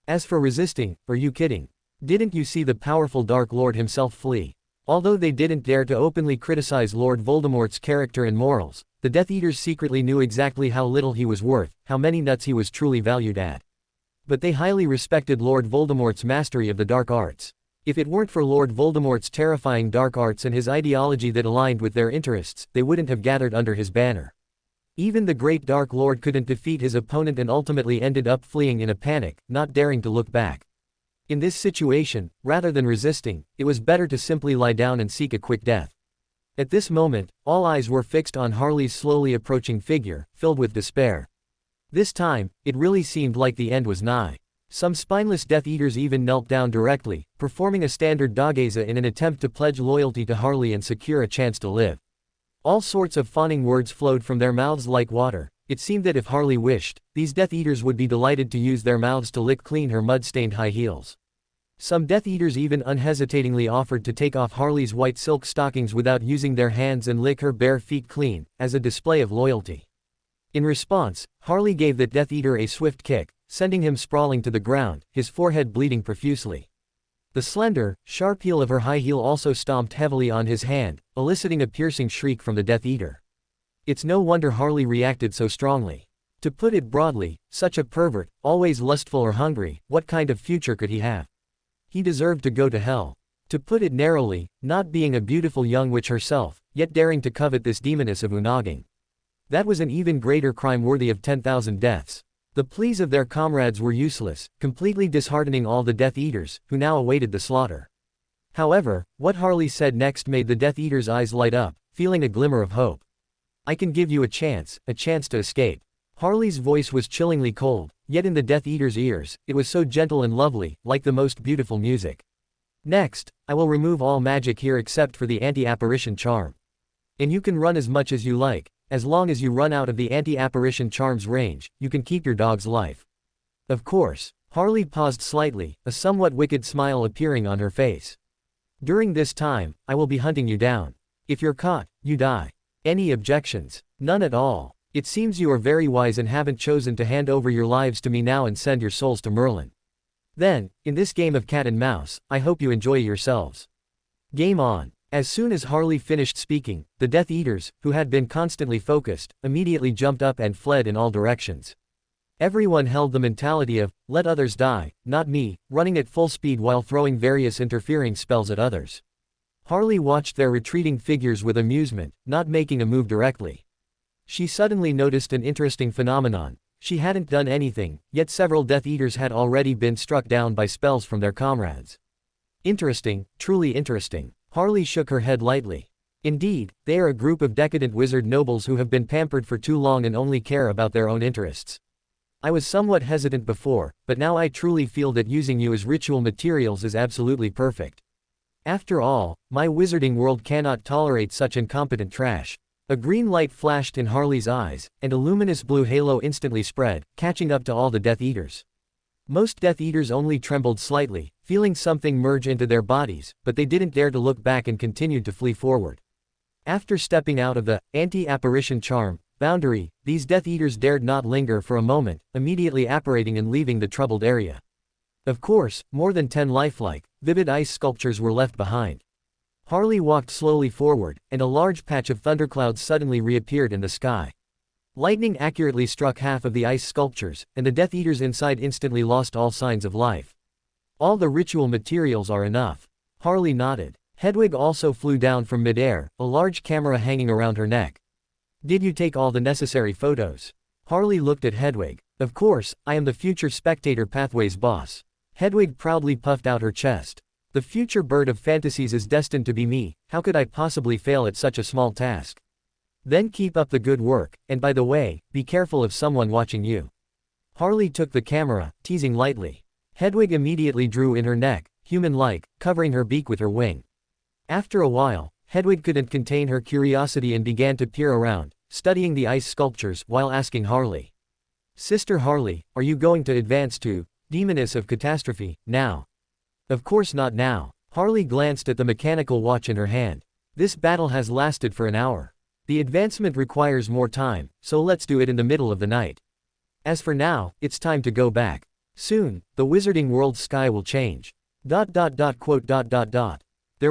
As for resisting, are you kidding? Didn't you see the powerful Dark Lord himself flee? Although they didn't dare to openly criticize Lord Voldemort's character and morals, the Death Eaters secretly knew exactly how little he was worth, how many nuts he was truly valued at. But they highly respected Lord Voldemort's mastery of the dark arts. If it weren't for Lord Voldemort's terrifying dark arts and his ideology that aligned with their interests, they wouldn't have gathered under his banner. Even the great Dark Lord couldn't defeat his opponent and ultimately ended up fleeing in a panic, not daring to look back. In this situation, rather than resisting, it was better to simply lie down and seek a quick death. At this moment, all eyes were fixed on Harley's slowly approaching figure, filled with despair. This time, it really seemed like the end was nigh. Some spineless Death Eaters even knelt down directly, performing a standard dogeza in an attempt to pledge loyalty to Harley and secure a chance to live. All sorts of fawning words flowed from their mouths like water. It seemed that if Harley wished, these Death Eaters would be delighted to use their mouths to lick clean her mud-stained high heels. Some Death Eaters even unhesitatingly offered to take off Harley's white silk stockings without using their hands and lick her bare feet clean, as a display of loyalty. In response, Harley gave that Death Eater a swift kick, sending him sprawling to the ground, his forehead bleeding profusely. The slender, sharp heel of her high heel also stomped heavily on his hand, eliciting a piercing shriek from the Death Eater. It's no wonder Harley reacted so strongly. To put it broadly, such a pervert, always lustful or hungry, what kind of future could he have? He deserved to go to hell. To put it narrowly, not being a beautiful young witch herself, yet daring to covet this demoness of Unaging. That was an even greater crime worthy of 10,000 deaths. The pleas of their comrades were useless, completely disheartening all the Death Eaters, who now awaited the slaughter. However, what Harley said next made the Death Eaters' eyes light up, feeling a glimmer of hope. I can give you a chance to escape. Harley's voice was chillingly cold, yet in the Death Eaters' ears, it was so gentle and lovely, like the most beautiful music. Next, I will remove all magic here except for the anti-apparition charm. And you can run as much as you like. As long as you run out of the anti-apparition charm's range, you can keep your dog's life. Of course. Harley paused slightly, a somewhat wicked smile appearing on her face. During this time, I will be hunting you down. If you're caught, you die. Any objections? None at all. It seems you are very wise and haven't chosen to hand over your lives to me now and send your souls to Merlin. Then, in this game of cat and mouse, I hope you enjoy yourselves. Game on. As soon as Harley finished speaking, the Death Eaters, who had been constantly focused, immediately jumped up and fled in all directions. Everyone held the mentality of, let others die, not me, running at full speed while throwing various interfering spells at others. Harley watched their retreating figures with amusement, not making a move directly. She suddenly noticed an interesting phenomenon. She hadn't done anything, yet several Death Eaters had already been struck down by spells from their comrades. Interesting, truly interesting. Harley shook her head lightly. Indeed, they are a group of decadent wizard nobles who have been pampered for too long and only care about their own interests. I was somewhat hesitant before, but now I truly feel that using you as ritual materials is absolutely perfect. After all, my wizarding world cannot tolerate such incompetent trash. A green light flashed in Harley's eyes, and a luminous blue halo instantly spread, catching up to all the Death Eaters. Most Death Eaters only trembled slightly, feeling something merge into their bodies, but they didn't dare to look back and continued to flee forward. After stepping out of the anti-apparition charm boundary, these Death Eaters dared not linger for a moment, immediately apparating and leaving the troubled area. Of course, more than 10 lifelike, vivid ice sculptures were left behind. Harley walked slowly forward, and a large patch of thunderclouds suddenly reappeared in the sky. Lightning accurately struck half of the ice sculptures, and the Death Eaters inside instantly lost all signs of life. All the ritual materials are enough. Harley nodded. Hedwig also flew down from midair, a large camera hanging around her neck. Did you take all the necessary photos? Harley looked at Hedwig. Of course, I am the future Spectator Pathways boss. Hedwig proudly puffed out her chest. The future bird of fantasies is destined to be me, how could I possibly fail at such a small task? Then keep up the good work, and by the way, be careful of someone watching you. Harley took the camera, teasing lightly. Hedwig immediately drew in her neck, human-like, covering her beak with her wing. After a while, Hedwig couldn't contain her curiosity and began to peer around, studying the ice sculptures while asking Harley. Sister Harley, are you going to advance to Demoness of Catastrophe now? Of course not now. Harley glanced at the mechanical watch in her hand. This battle has lasted for an hour. The advancement requires more time, so let's do it in the middle of the night. As for now, it's time to go back. Soon, the wizarding world's sky will change. There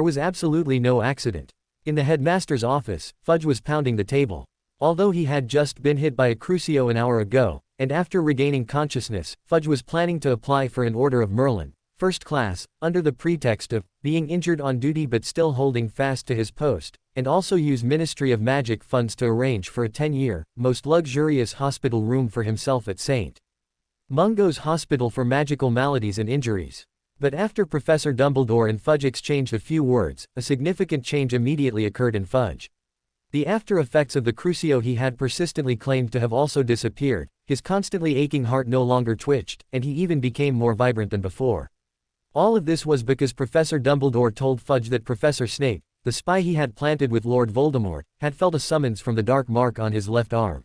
was absolutely no accident. In the headmaster's office, Fudge was pounding the table. Although he had just been hit by a Crucio an hour ago, and after regaining consciousness, Fudge was planning to apply for an Order of Merlin, first class, under the pretext of being injured on duty but still holding fast to his post, and also use Ministry of Magic funds to arrange for a 10-year, most luxurious hospital room for himself at St. Mungo's Hospital for Magical Maladies and Injuries. But after Professor Dumbledore and Fudge exchanged a few words, a significant change immediately occurred in Fudge. The after effects of the Crucio he had persistently claimed to have also disappeared, his constantly aching heart no longer twitched, and he even became more vibrant than before. All of this was because Professor Dumbledore told Fudge that Professor Snape, the spy he had planted with Lord Voldemort, had felt a summons from the dark mark on his left arm.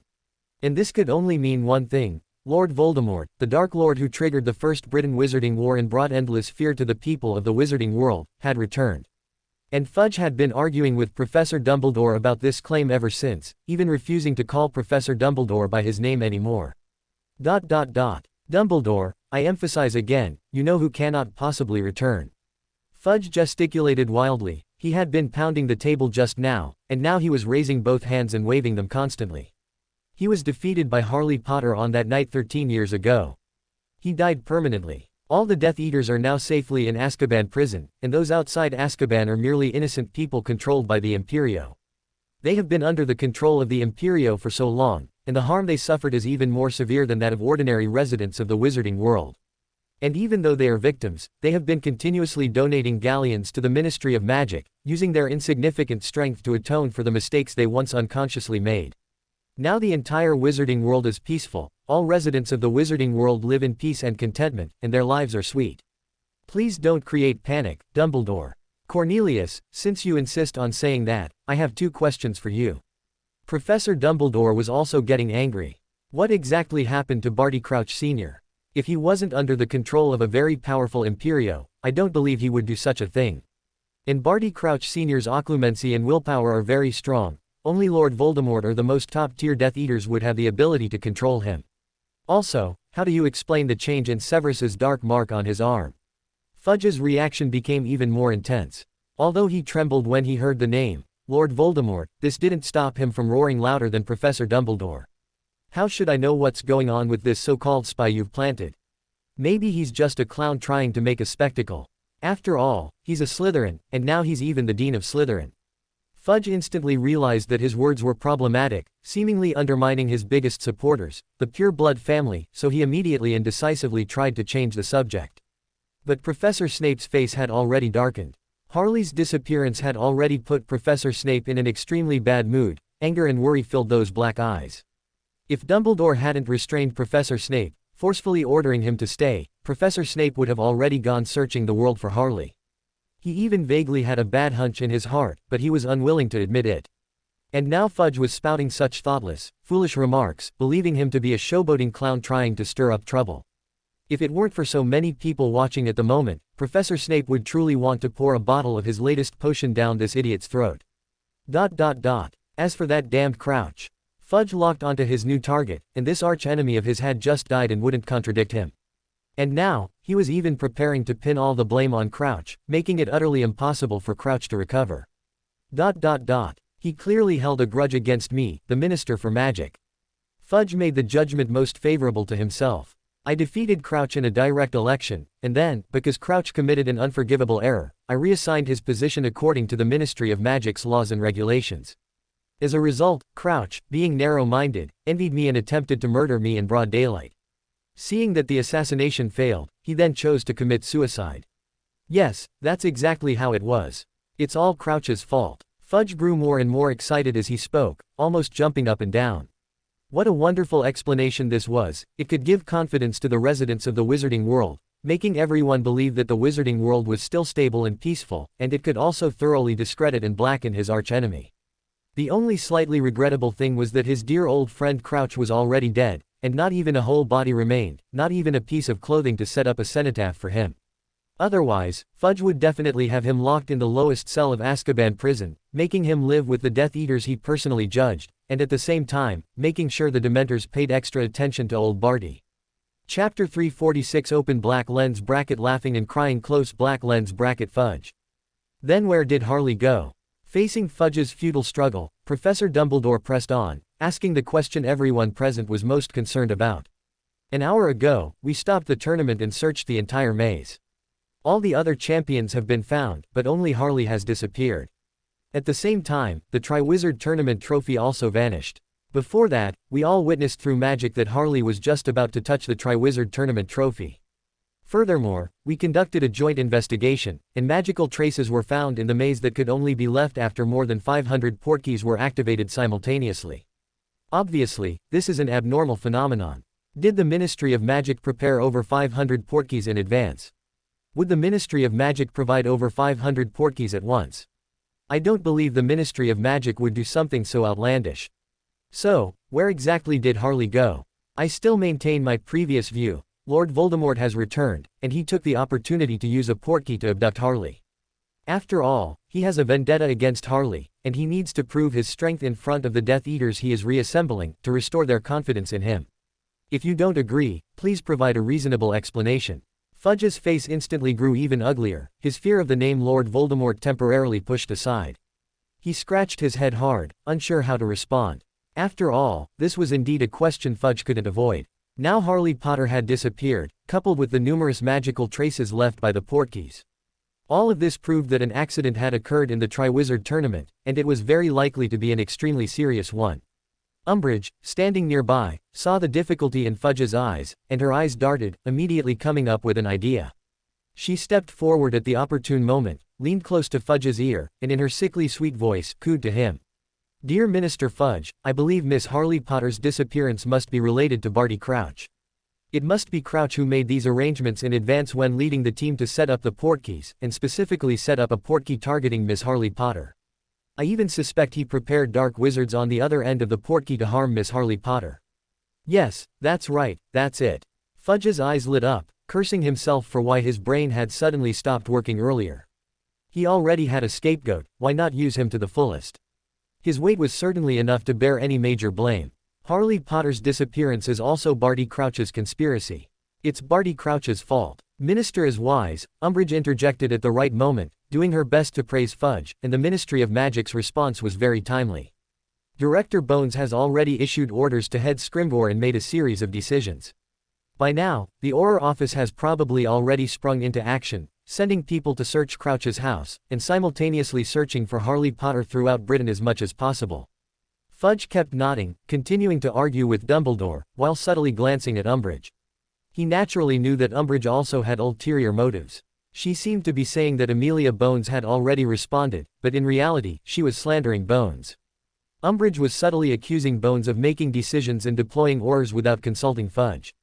And this could only mean one thing: Lord Voldemort, the Dark Lord who triggered the First Britain Wizarding War and brought endless fear to the people of the Wizarding world, had returned. And Fudge had been arguing with Professor Dumbledore about this claim ever since, even refusing to call Professor Dumbledore by his name anymore. Dumbledore, I emphasize again, you know who cannot possibly return. Fudge gesticulated wildly. He had been pounding the table just now, and now he was raising both hands and waving them constantly. He was defeated by Harley Potter on that night 13 years ago. He died permanently. All the Death Eaters are now safely in Azkaban prison, and those outside Azkaban are merely innocent people controlled by the Imperio. They have been under the control of the Imperio for so long, and the harm they suffered is even more severe than that of ordinary residents of the Wizarding world. And even though they are victims, they have been continuously donating galleons to the Ministry of Magic, using their insignificant strength to atone for the mistakes they once unconsciously made. Now the entire Wizarding world is peaceful, all residents of the Wizarding world live in peace and contentment, and their lives are sweet. Please don't create panic, Dumbledore. Cornelius, since you insist on saying that, I have 2 questions for you. Professor Dumbledore was also getting angry. What exactly happened to Barty Crouch Sr.? If he wasn't under the control of a very powerful Imperio, I don't believe he would do such a thing. And Barty Crouch Sr.'s occlumency and willpower are very strong. Only Lord Voldemort or the most top-tier Death Eaters would have the ability to control him. Also, how do you explain the change in Severus's dark mark on his arm? Fudge's reaction became even more intense. Although he trembled when he heard the name, Lord Voldemort, this didn't stop him from roaring louder than Professor Dumbledore. How should I know what's going on with this so-called spy you've planted? Maybe he's just a clown trying to make a spectacle. After all, he's a Slytherin, and now he's even the Dean of Slytherin. Fudge instantly realized that his words were problematic, seemingly undermining his biggest supporters, the Pure Blood family, so he immediately and decisively tried to change the subject. But Professor Snape's face had already darkened. Harley's disappearance had already put Professor Snape in an extremely bad mood. Anger and worry filled those black eyes. If Dumbledore hadn't restrained Professor Snape, forcefully ordering him to stay, Professor Snape would have already gone searching the world for Harley. He even vaguely had a bad hunch in his heart, but he was unwilling to admit it. And now Fudge was spouting such thoughtless, foolish remarks, believing him to be a showboating clown trying to stir up trouble. If it weren't for so many people watching at the moment, Professor Snape would truly want to pour a bottle of his latest potion down this idiot's throat. As for that damned Crouch. Fudge locked onto his new target, and this arch-enemy of his had just died and wouldn't contradict him. And now, he was even preparing to pin all the blame on Crouch, making it utterly impossible for Crouch to recover. He clearly held a grudge against me, the Minister for Magic. Fudge made the judgment most favorable to himself. I defeated Crouch in a direct election, and then, because Crouch committed an unforgivable error, I reassigned his position according to the Ministry of Magic's laws and regulations. As a result, Crouch, being narrow-minded, envied me and attempted to murder me in broad daylight. Seeing that the assassination failed, he then chose to commit suicide. Yes, that's exactly how it was. It's all Crouch's fault. Fudge grew more and more excited as he spoke, almost jumping up and down. What a wonderful explanation this was. It could give confidence to the residents of the Wizarding world, making everyone believe that the Wizarding world was still stable and peaceful, and it could also thoroughly discredit and blacken his archenemy. The only slightly regrettable thing was that his dear old friend Crouch was already dead, and not even a whole body remained, not even a piece of clothing to set up a cenotaph for him. Otherwise, Fudge would definitely have him locked in the lowest cell of Azkaban prison, making him live with the Death Eaters he personally judged, and at the same time, making sure the Dementors paid extra attention to old Barty. Chapter 346 Open black lens bracket laughing and crying close black lens bracket Fudge. Then where did Harley go? Facing Fudge's futile struggle, Professor Dumbledore pressed on, asking the question everyone present was most concerned about. An hour ago, we stopped the tournament and searched the entire maze. All the other champions have been found, but only Harley has disappeared. At the same time, the Triwizard Tournament trophy also vanished. Before that, we all witnessed through magic that Harley was just about to touch the Triwizard Tournament trophy. Furthermore, we conducted a joint investigation, and magical traces were found in the maze that could only be left after more than 500 portkeys were activated simultaneously. Obviously, this is an abnormal phenomenon. Did the Ministry of Magic prepare over 500 portkeys in advance? Would the Ministry of Magic provide over 500 portkeys at once? I don't believe the Ministry of Magic would do something so outlandish. So, where exactly did Harley go? I still maintain my previous view. Lord Voldemort has returned, and he took the opportunity to use a portkey to abduct Harley. After all, he has a vendetta against Harley, and he needs to prove his strength in front of the Death Eaters he is reassembling, to restore their confidence in him. If you don't agree, please provide a reasonable explanation. Fudge's face instantly grew even uglier, his fear of the name Lord Voldemort temporarily pushed aside. He scratched his head hard, unsure how to respond. After all, this was indeed a question Fudge couldn't avoid. Now Harley Potter had disappeared, coupled with the numerous magical traces left by the portkeys. All of this proved that an accident had occurred in the Triwizard Tournament, and it was very likely to be an extremely serious one. Umbridge, standing nearby, saw the difficulty in Fudge's eyes, and her eyes darted, immediately coming up with an idea. She stepped forward at the opportune moment, leaned close to Fudge's ear, and in her sickly sweet voice, cooed to him. "Dear Minister Fudge, I believe Miss Harley Potter's disappearance must be related to Barty Crouch. It must be Crouch who made these arrangements in advance when leading the team to set up the portkeys, and specifically set up a portkey targeting Miss Harley Potter. I even suspect he prepared dark wizards on the other end of the portkey to harm Miss Harley Potter." "Yes, that's right, that's it." Fudge's eyes lit up, cursing himself for why his brain had suddenly stopped working earlier. He already had a scapegoat, why not use him to the fullest? His weight was certainly enough to bear any major blame. Harley Potter's disappearance is also Barty Crouch's conspiracy. It's Barty Crouch's fault. Minister is wise, Umbridge interjected at the right moment, doing her best to praise Fudge, and the Ministry of Magic's response was very timely. Director Bones has already issued orders to head Scrimgeour and made a series of decisions. By now, the Auror office has probably already sprung into action, sending people to search Crouch's house, and simultaneously searching for Harley Potter throughout Britain as much as possible. Fudge kept nodding, continuing to argue with Dumbledore, while subtly glancing at Umbridge. He naturally knew that Umbridge also had ulterior motives. She seemed to be saying that Amelia Bones had already responded, but in reality, she was slandering Bones. Umbridge was subtly accusing Bones of making decisions and deploying Aurors without consulting Fudge.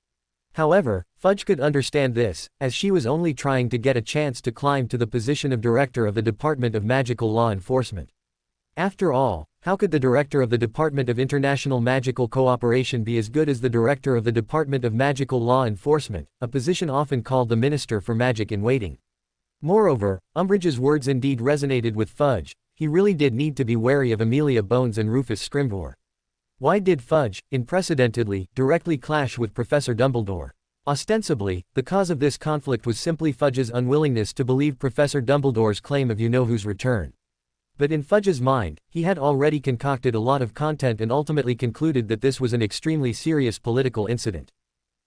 However, Fudge could understand this, as she was only trying to get a chance to climb to the position of Director of the Department of Magical Law Enforcement. After all, how could the Director of the Department of International Magical Cooperation be as good as the Director of the Department of Magical Law Enforcement, a position often called the Minister for Magic in Waiting? Moreover, Umbridge's words indeed resonated with Fudge. He really did need to be wary of Amelia Bones and Rufus Scrimgeour. Why did Fudge, unprecedentedly, directly clash with Professor Dumbledore? Ostensibly, the cause of this conflict was simply Fudge's unwillingness to believe Professor Dumbledore's claim of you-know-who's return. But in Fudge's mind, he had already concocted a lot of content and ultimately concluded that this was an extremely serious political incident.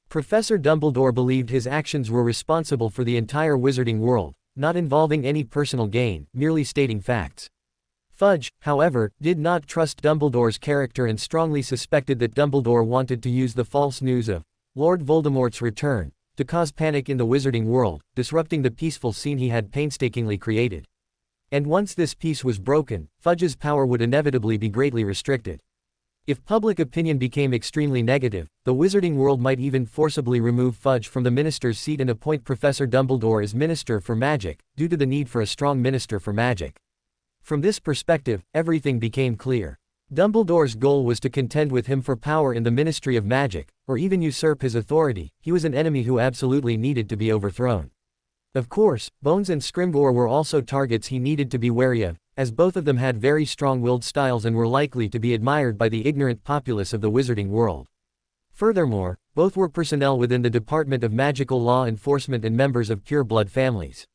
Professor Dumbledore believed his actions were responsible for the entire wizarding world, not involving any personal gain, merely stating facts. Fudge, however, did not trust Dumbledore's character and strongly suspected that Dumbledore wanted to use the false news of Lord Voldemort's return to cause panic in the wizarding world, disrupting the peaceful scene he had painstakingly created. And once this peace was broken, Fudge's power would inevitably be greatly restricted. If public opinion became extremely negative, the wizarding world might even forcibly remove Fudge from the minister's seat and appoint Professor Dumbledore as Minister for Magic, due to the need for a strong Minister for Magic. From this perspective, everything became clear. Dumbledore's goal was to contend with him for power in the Ministry of Magic, or even usurp his authority. He was an enemy who absolutely needed to be overthrown. Of course, Bones and Scrimgeour were also targets he needed to be wary of, as both of them had very strong-willed styles and were likely to be admired by the ignorant populace of the wizarding world. Furthermore, both were personnel within the Department of Magical Law Enforcement and members of pure-blood families.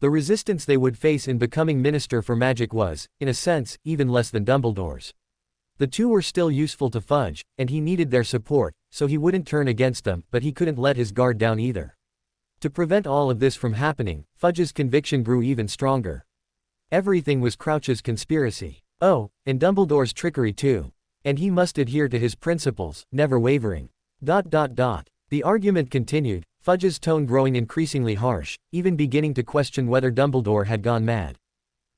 The resistance they would face in becoming Minister for Magic was, in a sense, even less than Dumbledore's. The two were still useful to Fudge, and he needed their support, so he wouldn't turn against them, but he couldn't let his guard down either. To prevent all of this from happening, Fudge's conviction grew even stronger. Everything was Crouch's conspiracy. Oh, and Dumbledore's trickery too. And he must adhere to his principles, never wavering. The argument continued, Fudge's tone growing increasingly harsh, even beginning to question whether Dumbledore had gone mad.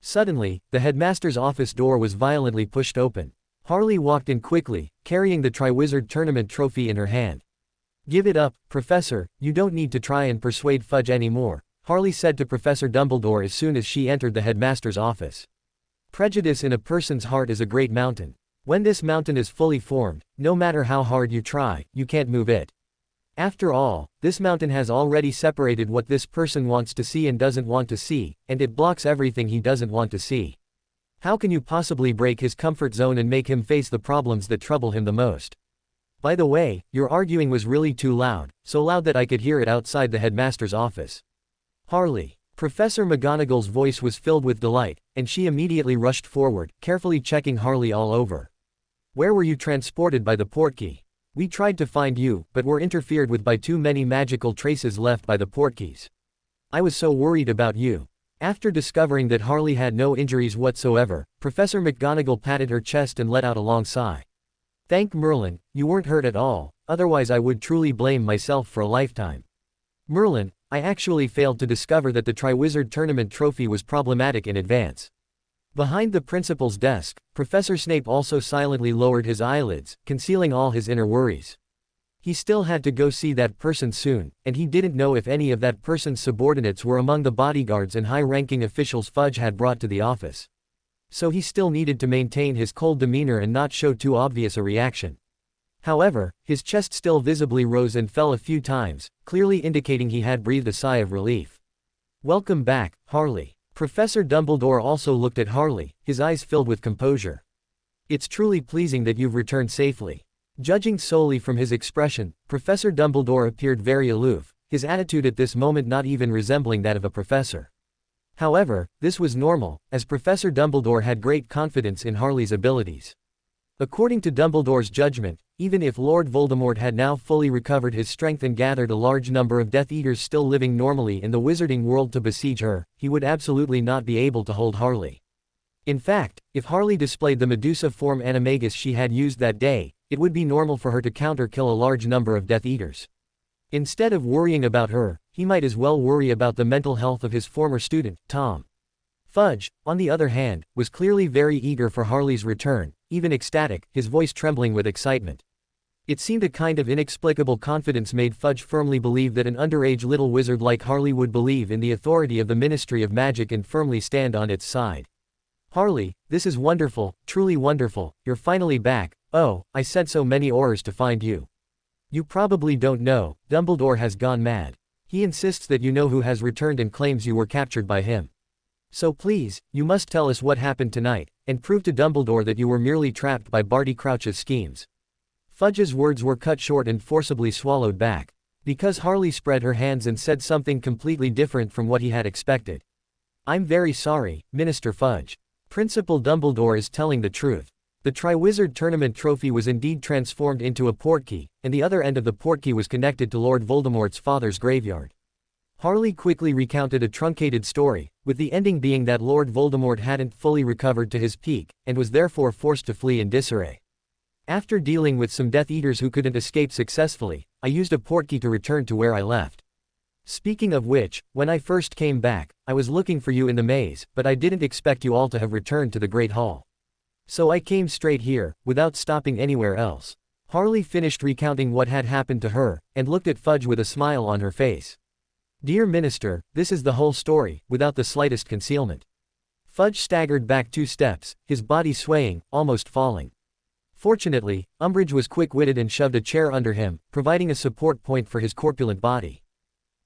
Suddenly, the headmaster's office door was violently pushed open. Harley walked in quickly, carrying the Triwizard Tournament trophy in her hand. "Give it up, Professor, you don't need to try and persuade Fudge anymore," Harley said to Professor Dumbledore as soon as she entered the headmaster's office. "Prejudice in a person's heart is a great mountain. When this mountain is fully formed, no matter how hard you try, you can't move it. After all, this mountain has already separated what this person wants to see and doesn't want to see, and it blocks everything he doesn't want to see. How can you possibly break his comfort zone and make him face the problems that trouble him the most? By the way, your arguing was really too loud, so loud that I could hear it outside the headmaster's office." Harley. Professor McGonagall's voice was filled with delight, and she immediately rushed forward, carefully checking Harley all over. "Where were you transported by the portkey? We tried to find you, but were interfered with by too many magical traces left by the portkeys. I was so worried about you." After discovering that Harley had no injuries whatsoever, Professor McGonagall patted her chest and let out a long sigh. "Thank Merlin, you weren't hurt at all, otherwise I would truly blame myself for a lifetime. Merlin, I actually failed to discover that the Triwizard Tournament trophy was problematic in advance." Behind the principal's desk, Professor Snape also silently lowered his eyelids, concealing all his inner worries. He still had to go see that person soon, and he didn't know if any of that person's subordinates were among the bodyguards and high-ranking officials Fudge had brought to the office. So he still needed to maintain his cold demeanor and not show too obvious a reaction. However, his chest still visibly rose and fell a few times, clearly indicating he had breathed a sigh of relief. "Welcome back, Harley." Professor Dumbledore also looked at Harley, his eyes filled with composure. "It's truly pleasing that you've returned safely." Judging solely from his expression, Professor Dumbledore appeared very aloof, his attitude at this moment not even resembling that of a professor. However, this was normal, as Professor Dumbledore had great confidence in Harley's abilities. According to Dumbledore's judgment, even if Lord Voldemort had now fully recovered his strength and gathered a large number of Death Eaters still living normally in the wizarding world to besiege her, he would absolutely not be able to hold Harley. In fact, if Harley displayed the Medusa form animagus she had used that day, it would be normal for her to counter-kill a large number of Death Eaters. Instead of worrying about her, he might as well worry about the mental health of his former student, Tom. Fudge, on the other hand, was clearly very eager for Harley's return, even ecstatic, his voice trembling with excitement. It seemed a kind of inexplicable confidence made Fudge firmly believe that an underage little wizard like Harley would believe in the authority of the Ministry of Magic and firmly stand on its side. "Harley, this is wonderful, truly wonderful, you're finally back. Oh, I sent so many Aurors to find you. You probably don't know, Dumbledore has gone mad. He insists that you know who has returned and claims you were captured by him. So please, you must tell us what happened tonight, and prove to Dumbledore that you were merely trapped by Barty Crouch's schemes." Fudge's words were cut short and forcibly swallowed back, because Harley spread her hands and said something completely different from what he had expected. "I'm very sorry, Minister Fudge. Principal Dumbledore is telling the truth. The Triwizard Tournament trophy was indeed transformed into a portkey, and the other end of the portkey was connected to Lord Voldemort's father's graveyard." Harley quickly recounted a truncated story, with the ending being that Lord Voldemort hadn't fully recovered to his peak, and was therefore forced to flee in disarray. "After dealing with some Death Eaters who couldn't escape successfully, I used a portkey to return to where I left. Speaking of which, when I first came back, I was looking for you in the maze, but I didn't expect you all to have returned to the Great Hall. So I came straight here, without stopping anywhere else." Harley finished recounting what had happened to her, and looked at Fudge with a smile on her face. "Dear Minister, this is the whole story, without the slightest concealment." Fudge staggered back 2 steps, his body swaying, almost falling. Fortunately, Umbridge was quick-witted and shoved a chair under him, providing a support point for his corpulent body.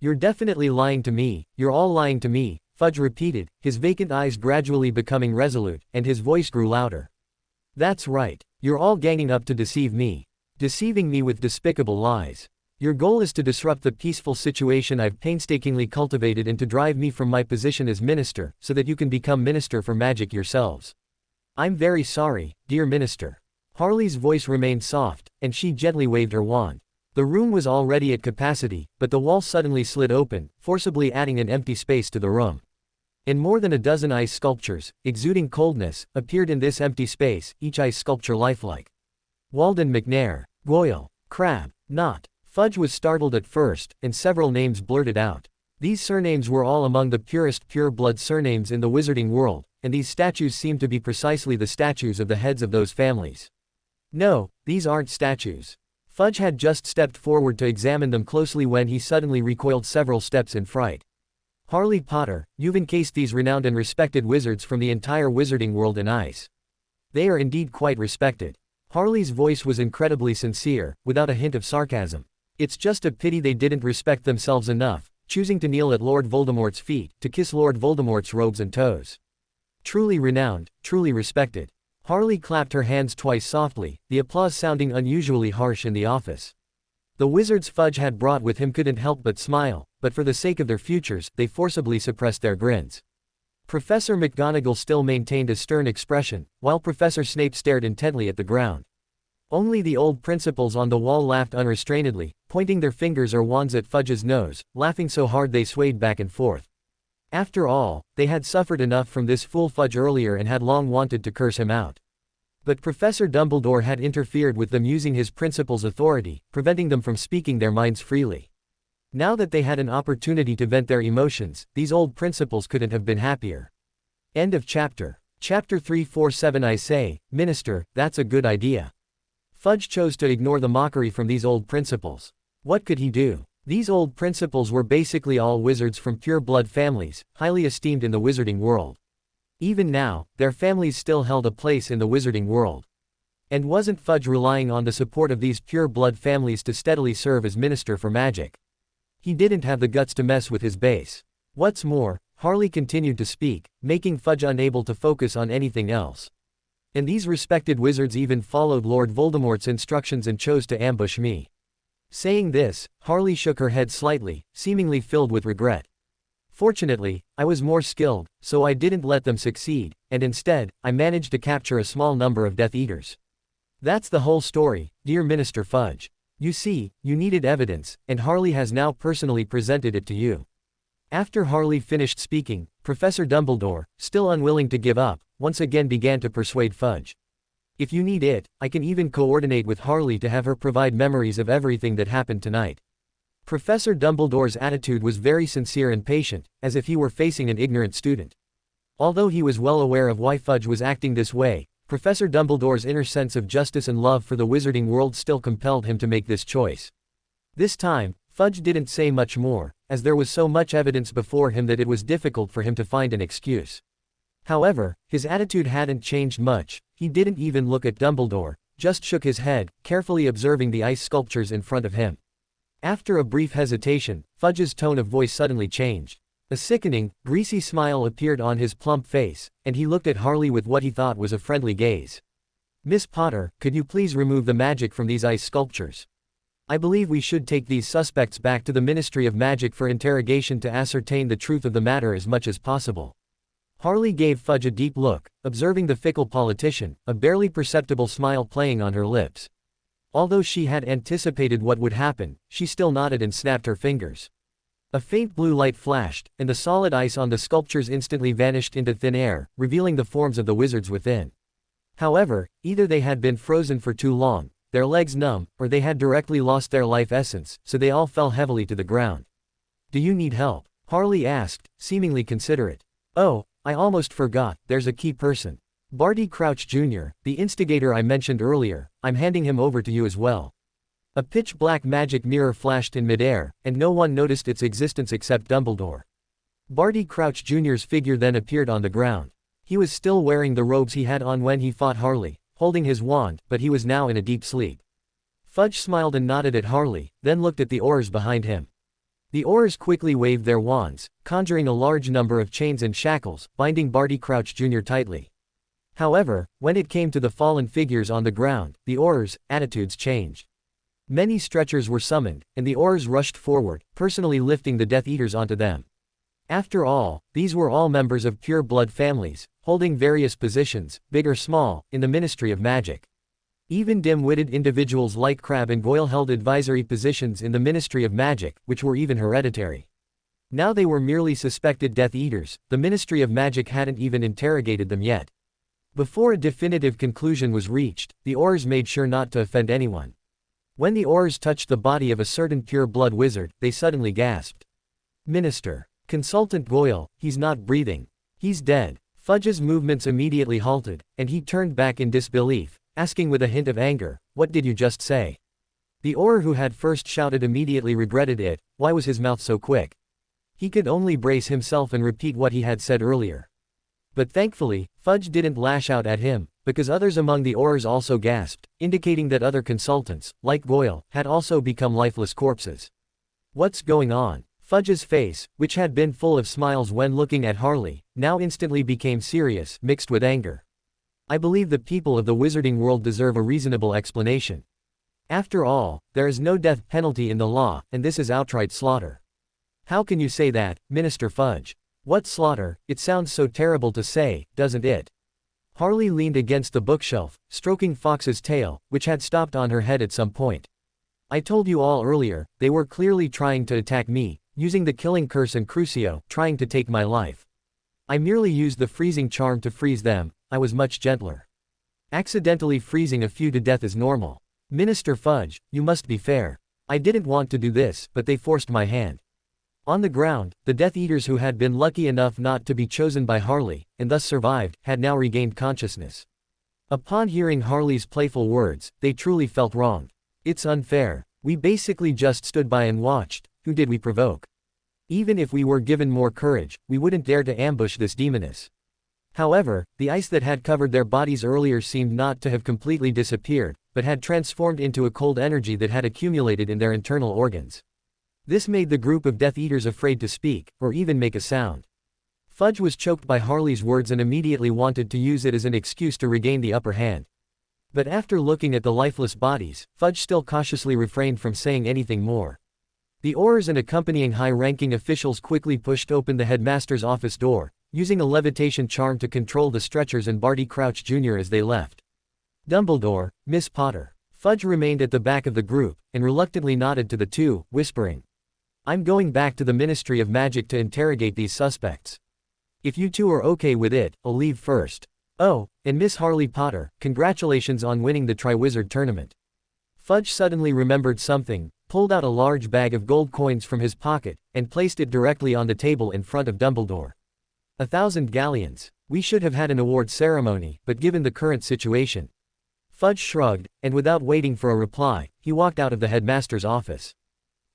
"You're definitely lying to me, you're all lying to me," Fudge repeated, his vacant eyes gradually becoming resolute, and his voice grew louder. "That's right. You're all ganging up to deceive me. Deceiving me with despicable lies. Your goal is to disrupt the peaceful situation I've painstakingly cultivated and to drive me from my position as minister, so that you can become Minister for Magic yourselves. I'm very sorry, dear Minister." Harley's voice remained soft, and she gently waved her wand. The room was already at capacity, but the wall suddenly slid open, forcibly adding an empty space to the room. And more than a dozen ice sculptures, exuding coldness, appeared in this empty space, each ice sculpture lifelike. Walden McNair, Goyle, Crab, Knott. Fudge was startled at first, and several names blurted out. These surnames were all among the purest pure-blood surnames in the wizarding world, and these statues seemed to be precisely the statues of the heads of those families. No, these aren't statues. Fudge had just stepped forward to examine them closely when he suddenly recoiled several steps in fright. Harley Potter, you've encased these renowned and respected wizards from the entire wizarding world in ice. They are indeed quite respected. Harley's voice was incredibly sincere, without a hint of sarcasm. It's just a pity they didn't respect themselves enough, choosing to kneel at Lord Voldemort's feet, to kiss Lord Voldemort's robes and toes. Truly renowned, truly respected. Harley clapped her hands twice softly, the applause sounding unusually harsh in the office. The wizards Fudge had brought with him couldn't help but smile, but for the sake of their futures, they forcibly suppressed their grins. Professor McGonagall still maintained a stern expression, while Professor Snape stared intently at the ground. Only the old principals on the wall laughed unrestrainedly, pointing their fingers or wands at Fudge's nose, laughing so hard they swayed back and forth. After all, they had suffered enough from this fool Fudge earlier and had long wanted to curse him out. But Professor Dumbledore had interfered with them using his principal's authority, preventing them from speaking their minds freely. Now that they had an opportunity to vent their emotions, these old principals couldn't have been happier. End of chapter. Chapter 347. I say, Minister, that's a good idea. Fudge chose to ignore the mockery from these old principals. What could he do? These old principals were basically all wizards from pure-blood families, highly esteemed in the wizarding world. Even now, their families still held a place in the wizarding world. And wasn't Fudge relying on the support of these pure-blood families to steadily serve as Minister for Magic? He didn't have the guts to mess with his base. What's more, Harley continued to speak, making Fudge unable to focus on anything else. And these respected wizards even followed Lord Voldemort's instructions and chose to ambush me. Saying this, Harley shook her head slightly, seemingly filled with regret. Fortunately, I was more skilled, so I didn't let them succeed, and instead, I managed to capture a small number of Death Eaters. That's the whole story, dear Minister Fudge. You see, you needed evidence, and Harley has now personally presented it to you. After Harley finished speaking, Professor Dumbledore, still unwilling to give up, once again began to persuade Fudge. If you need it, I can even coordinate with Harley to have her provide memories of everything that happened tonight. Professor Dumbledore's attitude was very sincere and patient, as if he were facing an ignorant student. Although he was well aware of why Fudge was acting this way, Professor Dumbledore's inner sense of justice and love for the wizarding world still compelled him to make this choice. This time, Fudge didn't say much more, as there was so much evidence before him that it was difficult for him to find an excuse. However, his attitude hadn't changed much. He didn't even look at Dumbledore, just shook his head, carefully observing the ice sculptures in front of him. After a brief hesitation, Fudge's tone of voice suddenly changed. A sickening, greasy smile appeared on his plump face, and he looked at Harley with what he thought was a friendly gaze. Miss Potter, could you please remove the magic from these ice sculptures? I believe we should take these suspects back to the Ministry of Magic for interrogation to ascertain the truth of the matter as much as possible. Harley gave Fudge a deep look, observing the fickle politician, a barely perceptible smile playing on her lips. Although she had anticipated what would happen, she still nodded and snapped her fingers. A faint blue light flashed, and the solid ice on the sculptures instantly vanished into thin air, revealing the forms of the wizards within. However, either they had been frozen for too long, their legs numb, or they had directly lost their life essence, so they all fell heavily to the ground. Do you need help? Harley asked, seemingly considerate. Oh, I almost forgot, there's a key person. Barty Crouch Jr., the instigator I mentioned earlier, I'm handing him over to you as well. A pitch-black magic mirror flashed in midair, and no one noticed its existence except Dumbledore. Barty Crouch Jr.'s figure then appeared on the ground. He was still wearing the robes he had on when he fought Harley, holding his wand, but he was now in a deep sleep. Fudge smiled and nodded at Harley, then looked at the Aurors behind him. The Aurors quickly waved their wands, conjuring a large number of chains and shackles, binding Barty Crouch Jr. tightly. However, when it came to the fallen figures on the ground, the Aurors' attitudes changed. Many stretchers were summoned, and the Aurors rushed forward, personally lifting the Death Eaters onto them. After all, these were all members of pure-blood families, holding various positions, big or small, in the Ministry of Magic. Even dim-witted individuals like Crabbe and Goyle held advisory positions in the Ministry of Magic, which were even hereditary. Now they were merely suspected Death Eaters. The Ministry of Magic hadn't even interrogated them yet. Before a definitive conclusion was reached, the Aurors made sure not to offend anyone. When the Aurors touched the body of a certain pure-blood wizard, they suddenly gasped. Minister. Consultant Goyle, he's not breathing. He's dead. Fudge's movements immediately halted, and he turned back in disbelief, asking with a hint of anger, "What did you just say?" The Auror who had first shouted immediately regretted it. Why was his mouth so quick? He could only brace himself and repeat what he had said earlier. But thankfully, Fudge didn't lash out at him, because others among the Aurors also gasped, indicating that other consultants, like Goyle, had also become lifeless corpses. What's going on? Fudge's face, which had been full of smiles when looking at Harley, now instantly became serious, mixed with anger. I believe the people of the wizarding world deserve a reasonable explanation. After all, there is no death penalty in the law, and this is outright slaughter. How can you say that, Minister Fudge? What slaughter? It sounds so terrible to say, doesn't it? Harley leaned against the bookshelf, stroking Fox's tail, which had stopped on her head at some point. I told you all earlier, they were clearly trying to attack me, using the killing curse and Crucio, trying to take my life. I merely used the freezing charm to freeze them. I was much gentler. Accidentally freezing a few to death is normal. Minister Fudge, you must be fair. I didn't want to do this, but they forced my hand. On the ground, the Death Eaters who had been lucky enough not to be chosen by Harley, and thus survived, had now regained consciousness. Upon hearing Harley's playful words, they truly felt wronged. It's unfair. We basically just stood by and watched. Who did we provoke? Even if we were given more courage, we wouldn't dare to ambush this demoness. However, the ice that had covered their bodies earlier seemed not to have completely disappeared, but had transformed into a cold energy that had accumulated in their internal organs. This made the group of Death Eaters afraid to speak, or even make a sound. Fudge was choked by Harley's words and immediately wanted to use it as an excuse to regain the upper hand. But after looking at the lifeless bodies, Fudge still cautiously refrained from saying anything more. The Aurors and accompanying high-ranking officials quickly pushed open the headmaster's office door, using a levitation charm to control the stretchers and Barty Crouch Jr. as they left. Dumbledore, Miss Potter. Fudge remained at the back of the group, and reluctantly nodded to the two, whispering, "I'm going back to the Ministry of Magic to interrogate these suspects. If you two are okay with it, I'll leave first. Oh, and Miss Harley Potter, congratulations on winning the Triwizard Tournament." Fudge suddenly remembered something, pulled out a large bag of gold coins from his pocket, and placed it directly on the table in front of Dumbledore. 1,000 galleons. We should have had an award ceremony, but given the current situation. Fudge shrugged, and without waiting for a reply, he walked out of the headmaster's office.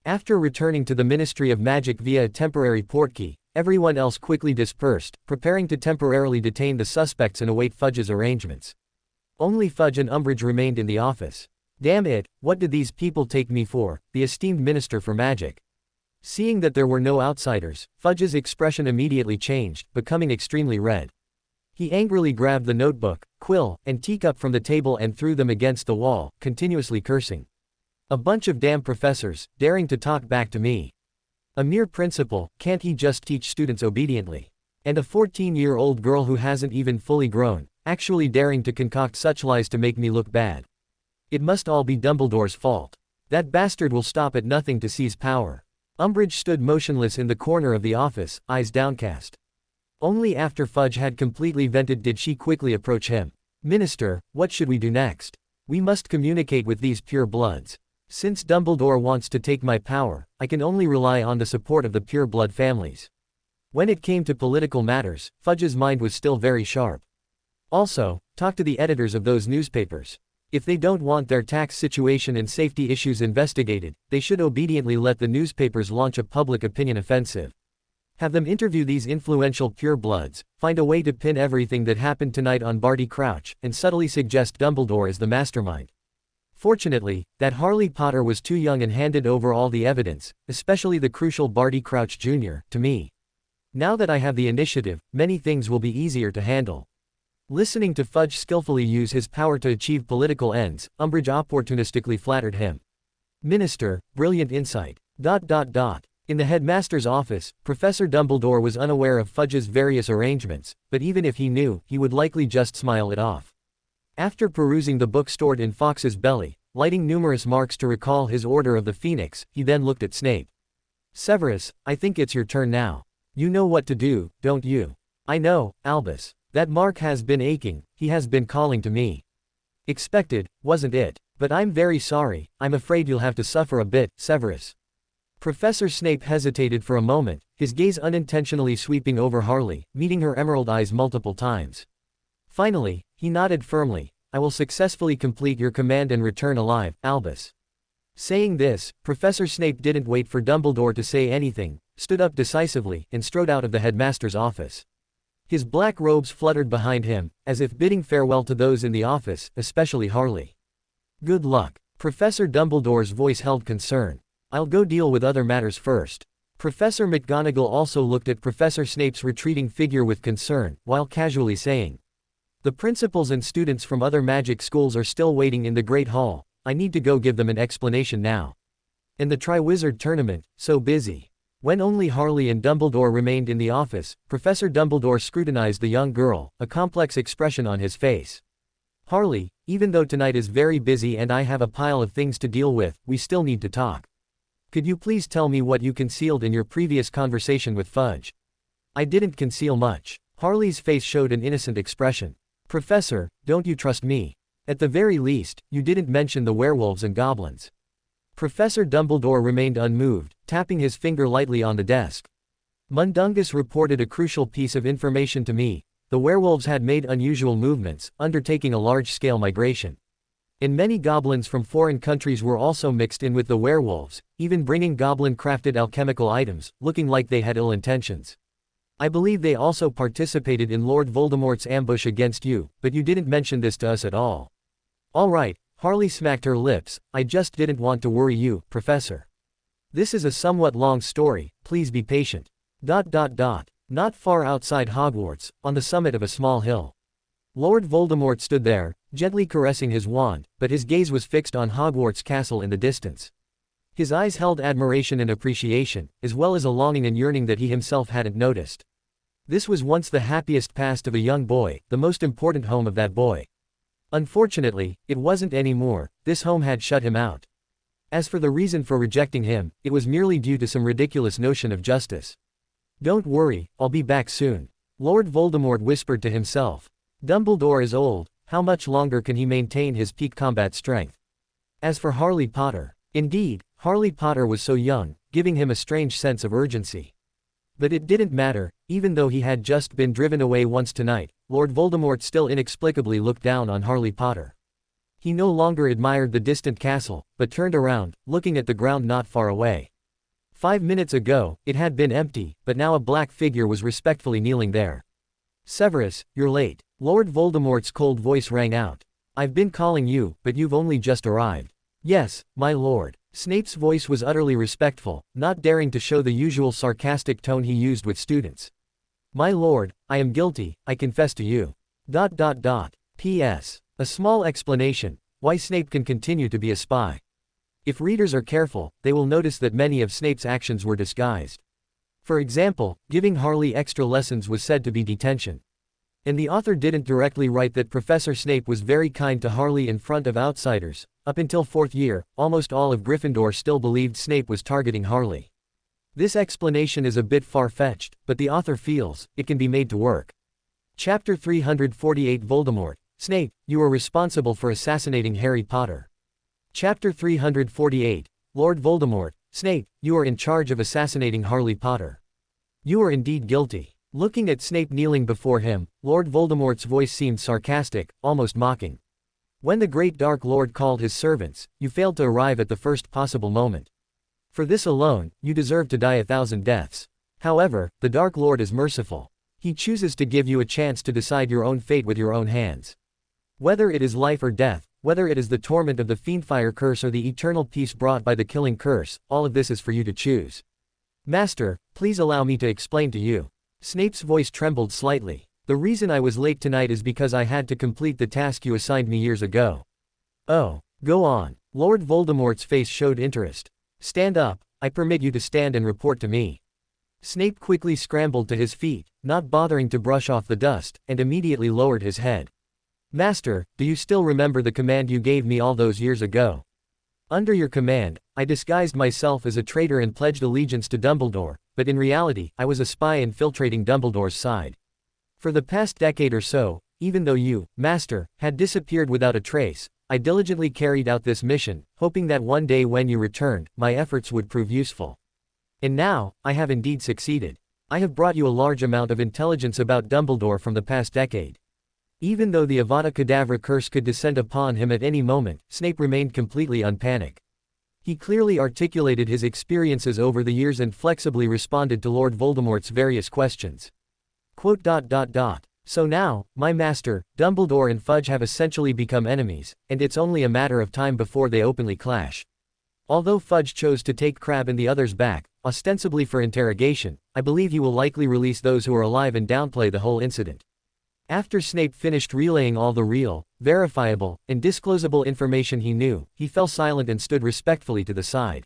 After returning to the Ministry of Magic via a temporary portkey, everyone else quickly dispersed, preparing to temporarily detain the suspects and await Fudge's arrangements. Only Fudge and Umbridge remained in the office. Damn it, what did these people take me for, the esteemed Minister for Magic? Seeing that there were no outsiders, Fudge's expression immediately changed, becoming extremely red. He angrily grabbed the notebook, quill, and teacup from the table and threw them against the wall, continuously cursing. A bunch of damn professors, daring to talk back to me. A mere principal, can't he just teach students obediently? And a 14-year-old girl who hasn't even fully grown, actually daring to concoct such lies to make me look bad. It must all be Dumbledore's fault. That bastard will stop at nothing to seize power. Umbridge stood motionless in the corner of the office, eyes downcast. Only after Fudge had completely vented did she quickly approach him. "Minister, what should we do next? We must communicate with these pure bloods. Since Dumbledore wants to take my power, I can only rely on the support of the pure blood families." When it came to political matters, Fudge's mind was still very sharp. Also, talk to the editors of those newspapers. If they don't want their tax situation and safety issues investigated, they should obediently let the newspapers launch a public opinion offensive. Have them interview these influential purebloods, find a way to pin everything that happened tonight on Barty Crouch, and subtly suggest Dumbledore as the mastermind. Fortunately, that Harley Potter was too young and handed over all the evidence, especially the crucial Barty Crouch Jr., to me. Now that I have the initiative, many things will be easier to handle. Listening to Fudge skillfully use his power to achieve political ends, Umbridge opportunistically flattered him. "Minister, brilliant insight. In the headmaster's office, Professor Dumbledore was unaware of Fudge's various arrangements, but even if he knew, he would likely just smile it off. After perusing the book stored in Fawkes's belly, lighting numerous marks to recall his Order of the Phoenix, he then looked at Snape. "Severus, I think it's your turn now. You know what to do, don't you?" "I know, Albus. That mark has been aching, he has been calling to me." "Expected, wasn't it? But I'm very sorry, I'm afraid you'll have to suffer a bit, Severus." Professor Snape hesitated for a moment, his gaze unintentionally sweeping over Harley, meeting her emerald eyes multiple times. Finally, he nodded firmly. "I will successfully complete your command and return alive, Albus." Saying this, Professor Snape didn't wait for Dumbledore to say anything, stood up decisively, and strode out of the headmaster's office. His black robes fluttered behind him, as if bidding farewell to those in the office, especially Harley. "Good luck." Professor Dumbledore's voice held concern. "I'll go deal with other matters first." Professor McGonagall also looked at Professor Snape's retreating figure with concern, while casually saying, "The principals and students from other magic schools are still waiting in the Great Hall. I need to go give them an explanation now. And the Triwizard Tournament, so busy." When only Harley and Dumbledore remained in the office, Professor Dumbledore scrutinized the young girl, a complex expression on his face. "Harley, even though tonight is very busy and I have a pile of things to deal with, we still need to talk. Could you please tell me what you concealed in your previous conversation with Fudge?" "I didn't conceal much." Harley's face showed an innocent expression. "Professor, don't you trust me? At the very least, you didn't mention the werewolves and goblins." Professor Dumbledore remained unmoved, tapping his finger lightly on the desk. "Mundungus reported a crucial piece of information to me. The werewolves had made unusual movements, undertaking a large-scale migration. And many goblins from foreign countries were also mixed in with the werewolves, even bringing goblin-crafted alchemical items, looking like they had ill intentions. I believe they also participated in Lord Voldemort's ambush against you, but you didn't mention this to us at all." "All right," Harley smacked her lips, "I just didn't want to worry you, Professor. This is a somewhat long story, please be patient. Not far outside Hogwarts, on the summit of a small hill. Lord Voldemort stood there, gently caressing his wand, but his gaze was fixed on Hogwarts Castle in the distance. His eyes held admiration and appreciation, as well as a longing and yearning that he himself hadn't noticed. This was once the happiest past of a young boy, the most important home of that boy. Unfortunately, it wasn't anymore. This home had shut him out. As for the reason for rejecting him, it was merely due to some ridiculous notion of justice. Don't worry, I'll be back soon. Lord Voldemort whispered to himself. Dumbledore is old, how much longer can he maintain his peak combat strength? As for Harley Potter, indeed, Harley Potter was so young, giving him a strange sense of urgency. But it didn't matter, even though he had just been driven away once tonight, Lord Voldemort still inexplicably looked down on Harley Potter. He no longer admired the distant castle, but turned around, looking at the ground not far away. 5 minutes ago, it had been empty, but now a black figure was respectfully kneeling there. Severus, you're late. Lord Voldemort's cold voice rang out. I've been calling you, but you've only just arrived. Yes, my lord. Snape's voice was utterly respectful, not daring to show the usual sarcastic tone he used with students. My lord, I am guilty, I confess to you. P.S. A small explanation, why Snape can continue to be a spy. If readers are careful, they will notice that many of Snape's actions were disguised. For example, giving Harley extra lessons was said to be detention. And the author didn't directly write that Professor Snape was very kind to Harley in front of outsiders. Up until 4th year, almost all of Gryffindor still believed Snape was targeting Harley. This explanation is a bit far-fetched, but the author feels it can be made to work. Chapter 348 Voldemort. Snape, you are responsible for assassinating Harry Potter. Chapter 348. Lord Voldemort. Snape, you are in charge of assassinating Harley Potter. You are indeed guilty. Looking at Snape kneeling before him, Lord Voldemort's voice seemed sarcastic, almost mocking. When the great Dark Lord called his servants, you failed to arrive at the first possible moment. For this alone, you deserve to die 1,000 deaths. However, the Dark Lord is merciful. He chooses to give you a chance to decide your own fate with your own hands. Whether it is life or death, whether it is the torment of the Fiendfire curse or the eternal peace brought by the killing curse, all of this is for you to choose. Master, please allow me to explain to you. Snape's voice trembled slightly. The reason I was late tonight is because I had to complete the task you assigned me years ago. Oh, go on. Lord Voldemort's face showed interest. Stand up, I permit you to stand and report to me. Snape quickly scrambled to his feet, not bothering to brush off the dust, and immediately lowered his head. Master, do you still remember the command you gave me all those years ago? Under your command, I disguised myself as a traitor and pledged allegiance to Dumbledore, but in reality, I was a spy infiltrating Dumbledore's side. For the past decade or so, even though you, Master, had disappeared without a trace, I diligently carried out this mission, hoping that one day when you returned, my efforts would prove useful. And now, I have indeed succeeded. I have brought you a large amount of intelligence about Dumbledore from the past decade. Even though the Avada Kedavra curse could descend upon him at any moment, Snape remained completely unpanicked. He clearly articulated his experiences over the years and flexibly responded to Lord Voldemort's various questions. So now, my master, Dumbledore and Fudge have essentially become enemies, and it's only a matter of time before they openly clash. Although Fudge chose to take Crabbe and the others back, ostensibly for interrogation, I believe he will likely release those who are alive and downplay the whole incident. After Snape finished relaying all the real, verifiable, and disclosable information he knew, he fell silent and stood respectfully to the side.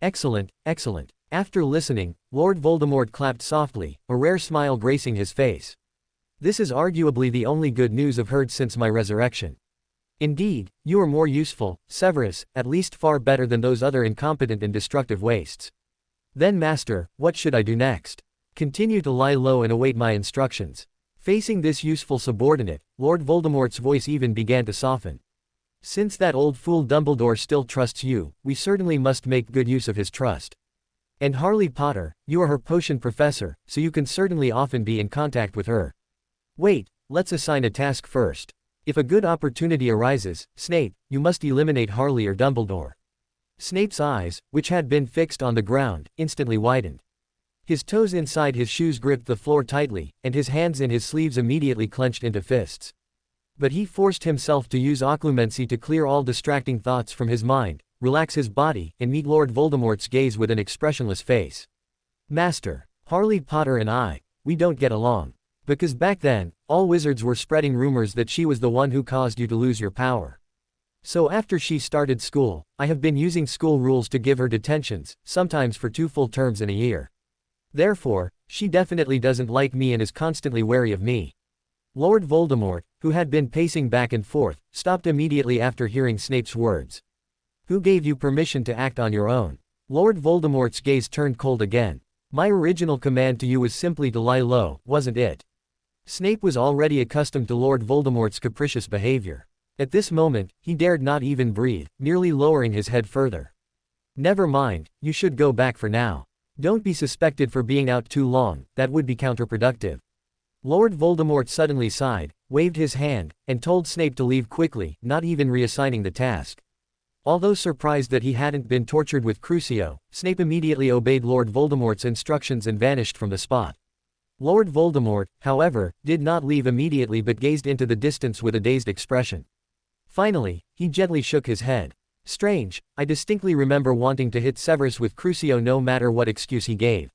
Excellent, excellent. After listening, Lord Voldemort clapped softly, a rare smile gracing his face. This is arguably the only good news I've heard since my resurrection. Indeed, you are more useful, Severus, at least far better than those other incompetent and destructive wastes. Then Master, what should I do next? Continue to lie low and await my instructions. Facing this useful subordinate, Lord Voldemort's voice even began to soften. Since that old fool Dumbledore still trusts you, we certainly must make good use of his trust. And Harley Potter, you are her potion professor, so you can certainly often be in contact with her. Wait, let's assign a task first. If a good opportunity arises, Snape, you must eliminate Harley or Dumbledore. Snape's eyes, which had been fixed on the ground, instantly widened. His toes inside his shoes gripped the floor tightly, and his hands in his sleeves immediately clenched into fists. But he forced himself to use occlumency to clear all distracting thoughts from his mind, relax his body, and meet Lord Voldemort's gaze with an expressionless face. Master, Harley Potter and we don't get along. Because back then, all wizards were spreading rumors that she was the one who caused you to lose your power. So after she started school, I have been using school rules to give her detentions, sometimes for 2 full terms in a year. Therefore, she definitely doesn't like me and is constantly wary of me. Lord Voldemort, who had been pacing back and forth, stopped immediately after hearing Snape's words. Who gave you permission to act on your own? Lord Voldemort's gaze turned cold again. My original command to you was simply to lie low, wasn't it? Snape was already accustomed to Lord Voldemort's capricious behavior. At this moment, he dared not even breathe, merely lowering his head further. Never mind, you should go back for now. Don't be suspected for being out too long, that would be counterproductive. Lord Voldemort suddenly sighed, waved his hand, and told Snape to leave quickly, not even reassigning the task. Although surprised that he hadn't been tortured with Crucio, Snape immediately obeyed Lord Voldemort's instructions and vanished from the spot. Lord Voldemort, however, did not leave immediately but gazed into the distance with a dazed expression. Finally, he gently shook his head. Strange, I distinctly remember wanting to hit Severus with Crucio no matter what excuse he gave.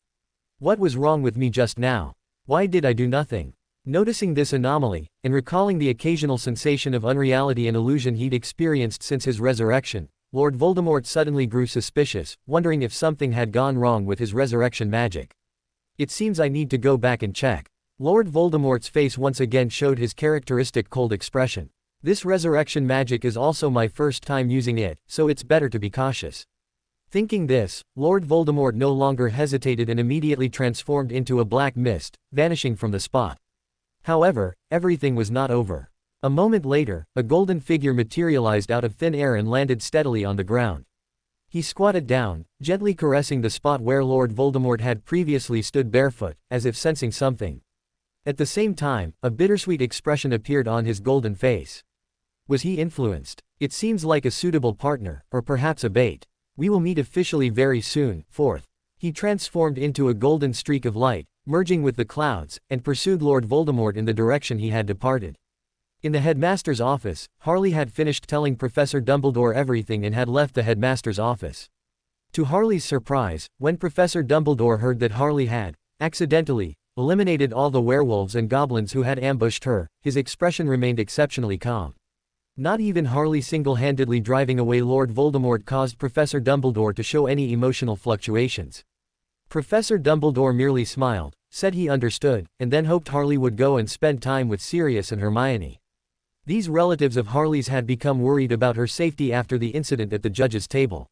What was wrong with me just now? Why did I do nothing? Noticing this anomaly, and recalling the occasional sensation of unreality and illusion he'd experienced since his resurrection, Lord Voldemort suddenly grew suspicious, wondering if something had gone wrong with his resurrection magic. It seems I need to go back and check. Lord Voldemort's face once again showed his characteristic cold expression. This resurrection magic is also my first time using it, so it's better to be cautious. Thinking this, Lord Voldemort no longer hesitated and immediately transformed into a black mist, vanishing from the spot. However, everything was not over. A moment later, a golden figure materialized out of thin air and landed steadily on the ground. He squatted down, gently caressing the spot where Lord Voldemort had previously stood barefoot, as if sensing something. At the same time, a bittersweet expression appeared on his golden face. Was he influenced? It seems like a suitable partner, or perhaps a bait. We will meet officially very soon. Fourth. He transformed into a golden streak of light, merging with the clouds, and pursued Lord Voldemort in the direction he had departed. In the headmaster's office, Harley had finished telling Professor Dumbledore everything and had left the headmaster's office. To Harley's surprise, when Professor Dumbledore heard that Harley had, accidentally, eliminated all the werewolves and goblins who had ambushed her, his expression remained exceptionally calm. Not even Harley single-handedly driving away Lord Voldemort caused Professor Dumbledore to show any emotional fluctuations. Professor Dumbledore merely smiled, said he understood, and then hoped Harley would go and spend time with Sirius and Hermione. These relatives of Harley's had become worried about her safety after the incident at the judge's table.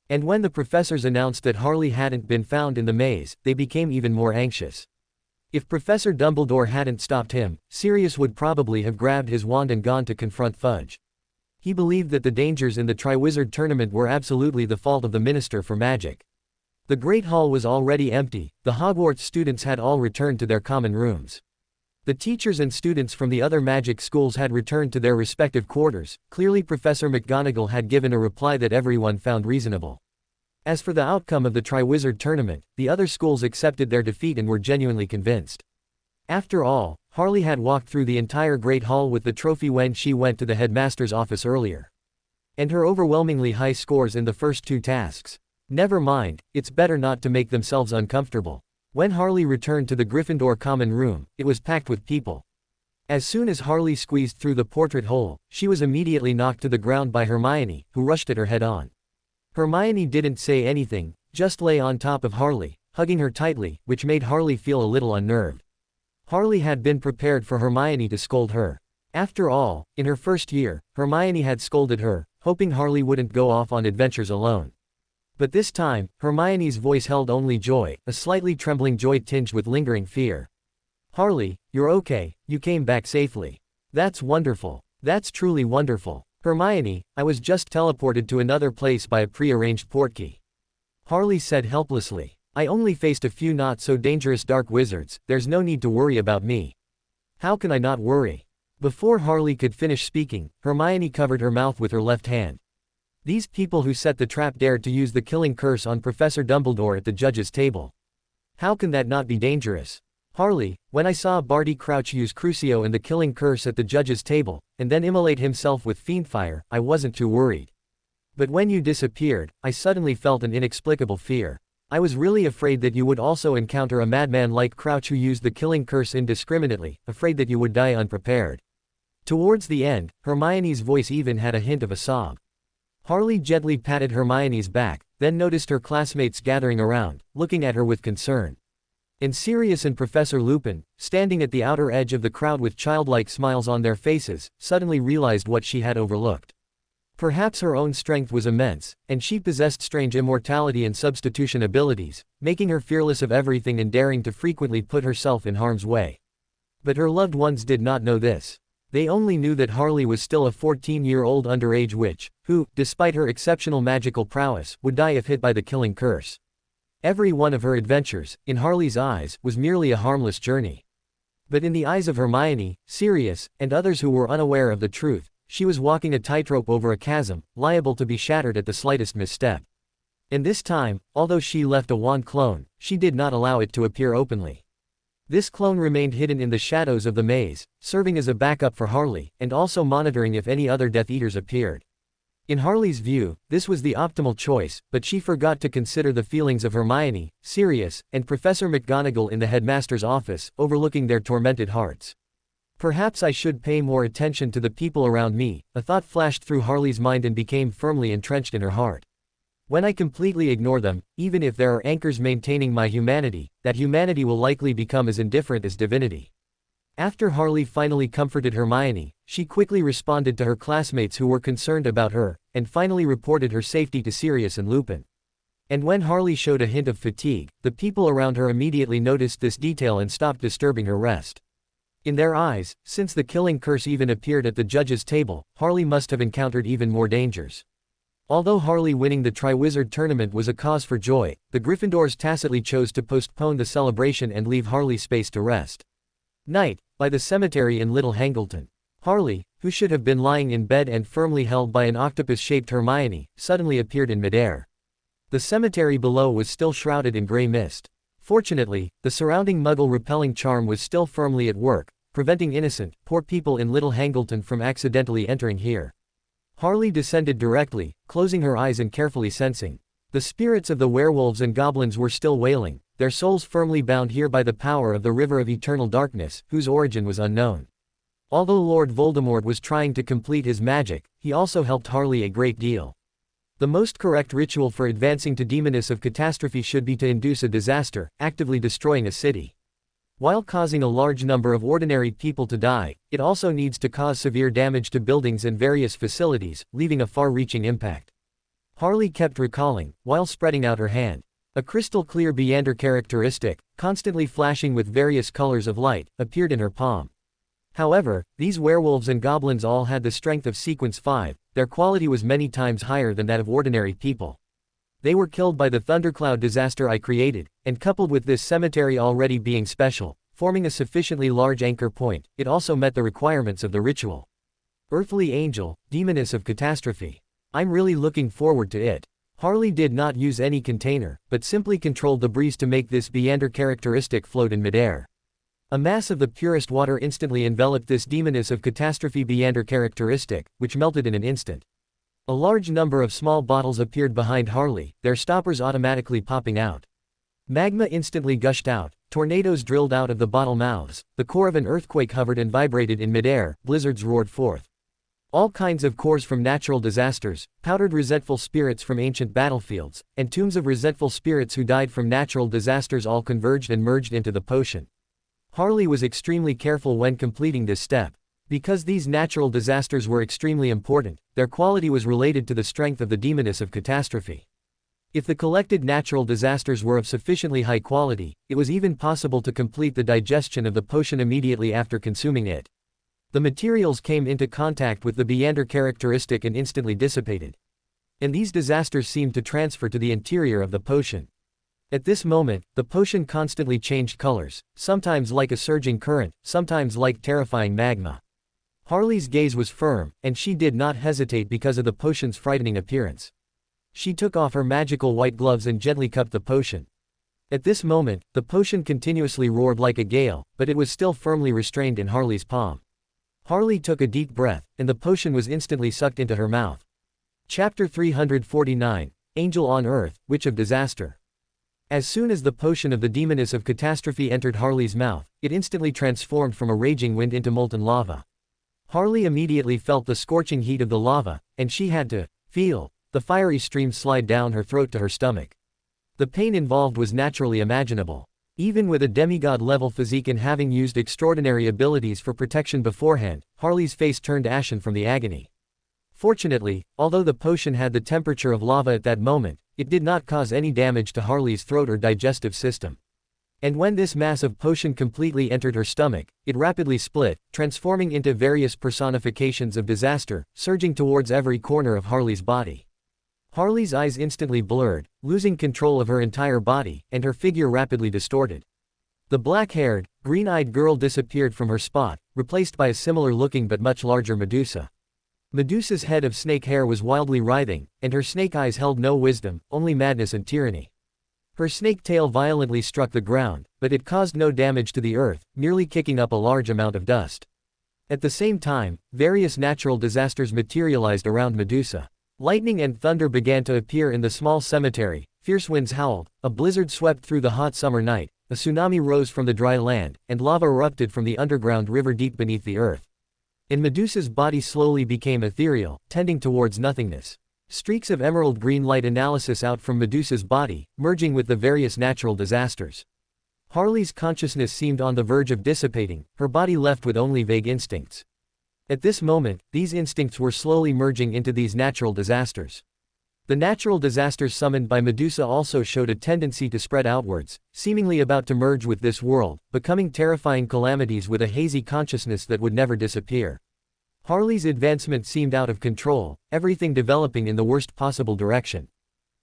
And when the professors announced that Harley hadn't been found in the maze, they became even more anxious. If Professor Dumbledore hadn't stopped him, Sirius would probably have grabbed his wand and gone to confront Fudge. He believed that the dangers in the Triwizard Tournament were absolutely the fault of the Minister for Magic. The Great Hall was already empty, the Hogwarts students had all returned to their common rooms. The teachers and students from the other magic schools had returned to their respective quarters. Clearly Professor McGonagall had given a reply that everyone found reasonable. As for the outcome of the Triwizard Tournament, the other schools accepted their defeat and were genuinely convinced. After all, Harley had walked through the entire Great Hall with the trophy when she went to the headmaster's office earlier. And her overwhelmingly high scores in the first 2 tasks. Never mind, it's better not to make themselves uncomfortable. When Harley returned to the Gryffindor common room, it was packed with people. As soon as Harley squeezed through the portrait hole, she was immediately knocked to the ground by Hermione, who rushed at her head-on. Hermione didn't say anything, just lay on top of Harley, hugging her tightly, which made Harley feel a little unnerved. Harley had been prepared for Hermione to scold her. After all, in her first year, Hermione had scolded her, hoping Harley wouldn't go off on adventures alone. But this time, Hermione's voice held only joy, a slightly trembling joy tinged with lingering fear. Harley, you're okay, you came back safely. That's wonderful. That's truly wonderful. Hermione, I was just teleported to another place by a pre-arranged portkey. Harley said helplessly. I only faced a few not so dangerous dark wizards, there's no need to worry about me. How can I not worry? Before Harley could finish speaking, Hermione covered her mouth with her left hand. These people who set the trap dared to use the killing curse on Professor Dumbledore at the judge's table. How can that not be dangerous? Harley, when I saw Barty Crouch use Crucio and the killing curse at the judge's table, and then immolate himself with fiendfire, I wasn't too worried. But when you disappeared, I suddenly felt an inexplicable fear. I was really afraid that you would also encounter a madman like Crouch who used the killing curse indiscriminately, afraid that you would die unprepared. Towards the end, Hermione's voice even had a hint of a sob. Harley gently patted Hermione's back, then noticed her classmates gathering around, looking at her with concern. And Sirius and Professor Lupin, standing at the outer edge of the crowd with childlike smiles on their faces, suddenly realized what she had overlooked. Perhaps her own strength was immense, and she possessed strange immortality and substitution abilities, making her fearless of everything and daring to frequently put herself in harm's way. But her loved ones did not know this. They only knew that Harley was still a 14-year-old underage witch, who, despite her exceptional magical prowess, would die if hit by the killing curse. Every one of her adventures, in Harley's eyes, was merely a harmless journey. But in the eyes of Hermione, Sirius, and others who were unaware of the truth, she was walking a tightrope over a chasm, liable to be shattered at the slightest misstep. And this time, although she left a wand clone, she did not allow it to appear openly. This clone remained hidden in the shadows of the maze, serving as a backup for Harley, and also monitoring if any other Death Eaters appeared. In Harley's view, this was the optimal choice, but she forgot to consider the feelings of Hermione, Sirius, and Professor McGonagall in the headmaster's office, overlooking their tormented hearts. Perhaps I should pay more attention to the people around me, a thought flashed through Harley's mind and became firmly entrenched in her heart. When I completely ignore them, even if there are anchors maintaining my humanity, that humanity will likely become as indifferent as divinity. After Harley finally comforted Hermione, she quickly responded to her classmates who were concerned about her, and finally reported her safety to Sirius and Lupin. And when Harley showed a hint of fatigue, the people around her immediately noticed this detail and stopped disturbing her rest. In their eyes, since the killing curse even appeared at the judge's table, Harley must have encountered even more dangers. Although Harley winning the Triwizard Tournament was a cause for joy, the Gryffindors tacitly chose to postpone the celebration and leave Harley space to rest. Night, by the cemetery in Little Hangleton. Harley, who should have been lying in bed and firmly held by an octopus-shaped Hermione, suddenly appeared in midair. The cemetery below was still shrouded in gray mist. Fortunately, the surrounding Muggle-repelling charm was still firmly at work, preventing innocent, poor people in Little Hangleton from accidentally entering here. Harley descended directly, closing her eyes and carefully sensing. The spirits of the werewolves and goblins were still wailing, their souls firmly bound here by the power of the River of Eternal Darkness, whose origin was unknown. Although Lord Voldemort was trying to complete his magic, he also helped Harley a great deal. The most correct ritual for advancing to Demoness of Catastrophe should be to induce a disaster, actively destroying a city. While causing a large number of ordinary people to die, it also needs to cause severe damage to buildings and various facilities, leaving a far-reaching impact. Harley kept recalling, while spreading out her hand. A crystal-clear Beyonder characteristic, constantly flashing with various colors of light, appeared in her palm. However, these werewolves and goblins all had the strength of Sequence 5, their quality was many times higher than that of ordinary people. They were killed by the thundercloud disaster I created, and coupled with this cemetery already being special, forming a sufficiently large anchor point, it also met the requirements of the ritual. Earthly angel, demoness of catastrophe. I'm really looking forward to it. Harley did not use any container, but simply controlled the breeze to make this Beyonder characteristic float in midair. A mass of the purest water instantly enveloped this demoness of catastrophe Beyonder characteristic, which melted in an instant. A large number of small bottles appeared behind Harley, their stoppers automatically popping out. Magma instantly gushed out, tornadoes drilled out of the bottle mouths, the core of an earthquake hovered and vibrated in midair, blizzards roared forth. All kinds of cores from natural disasters, powdered resentful spirits from ancient battlefields, and tombs of resentful spirits who died from natural disasters all converged and merged into the potion. Harley was extremely careful when completing this step. Because these natural disasters were extremely important, their quality was related to the strength of the demoness of catastrophe. If the collected natural disasters were of sufficiently high quality, it was even possible to complete the digestion of the potion immediately after consuming it. The materials came into contact with the Beyonder characteristic and instantly dissipated. And these disasters seemed to transfer to the interior of the potion. At this moment, the potion constantly changed colors, sometimes like a surging current, sometimes like terrifying magma. Harley's gaze was firm, and she did not hesitate because of the potion's frightening appearance. She took off her magical white gloves and gently cupped the potion. At this moment, the potion continuously roared like a gale, but it was still firmly restrained in Harley's palm. Harley took a deep breath, and the potion was instantly sucked into her mouth. Chapter 349, Angel on Earth, Witch of Disaster. As soon as the potion of the demoness of catastrophe entered Harley's mouth, it instantly transformed from a raging wind into molten lava. Harley immediately felt the scorching heat of the lava, and she had to feel the fiery stream slide down her throat to her stomach. The pain involved was naturally imaginable. Even with a demigod-level physique and having used extraordinary abilities for protection beforehand, Harley's face turned ashen from the agony. Fortunately, although the potion had the temperature of lava at that moment, it did not cause any damage to Harley's throat or digestive system. And when this mass of potion completely entered her stomach, it rapidly split, transforming into various personifications of disaster, surging towards every corner of Harley's body. Harley's eyes instantly blurred, losing control of her entire body, and her figure rapidly distorted. The black-haired, green-eyed girl disappeared from her spot, replaced by a similar-looking but much larger Medusa. Medusa's head of snake hair was wildly writhing, and her snake eyes held no wisdom, only madness and tyranny. Her snake tail violently struck the ground, but it caused no damage to the earth, merely kicking up a large amount of dust. At the same time, various natural disasters materialized around Medusa. Lightning and thunder began to appear in the small cemetery, fierce winds howled, a blizzard swept through the hot summer night, a tsunami rose from the dry land, and lava erupted from the underground river deep beneath the earth. And Medusa's body slowly became ethereal, tending towards nothingness. Streaks of emerald green light analysis out from Medusa's body, merging with the various natural disasters. Harley's consciousness seemed on the verge of dissipating, her body left with only vague instincts. At this moment, these instincts were slowly merging into these natural disasters. The natural disasters summoned by Medusa also showed a tendency to spread outwards, seemingly about to merge with this world, becoming terrifying calamities with a hazy consciousness that would never disappear. Harley's advancement seemed out of control, everything developing in the worst possible direction.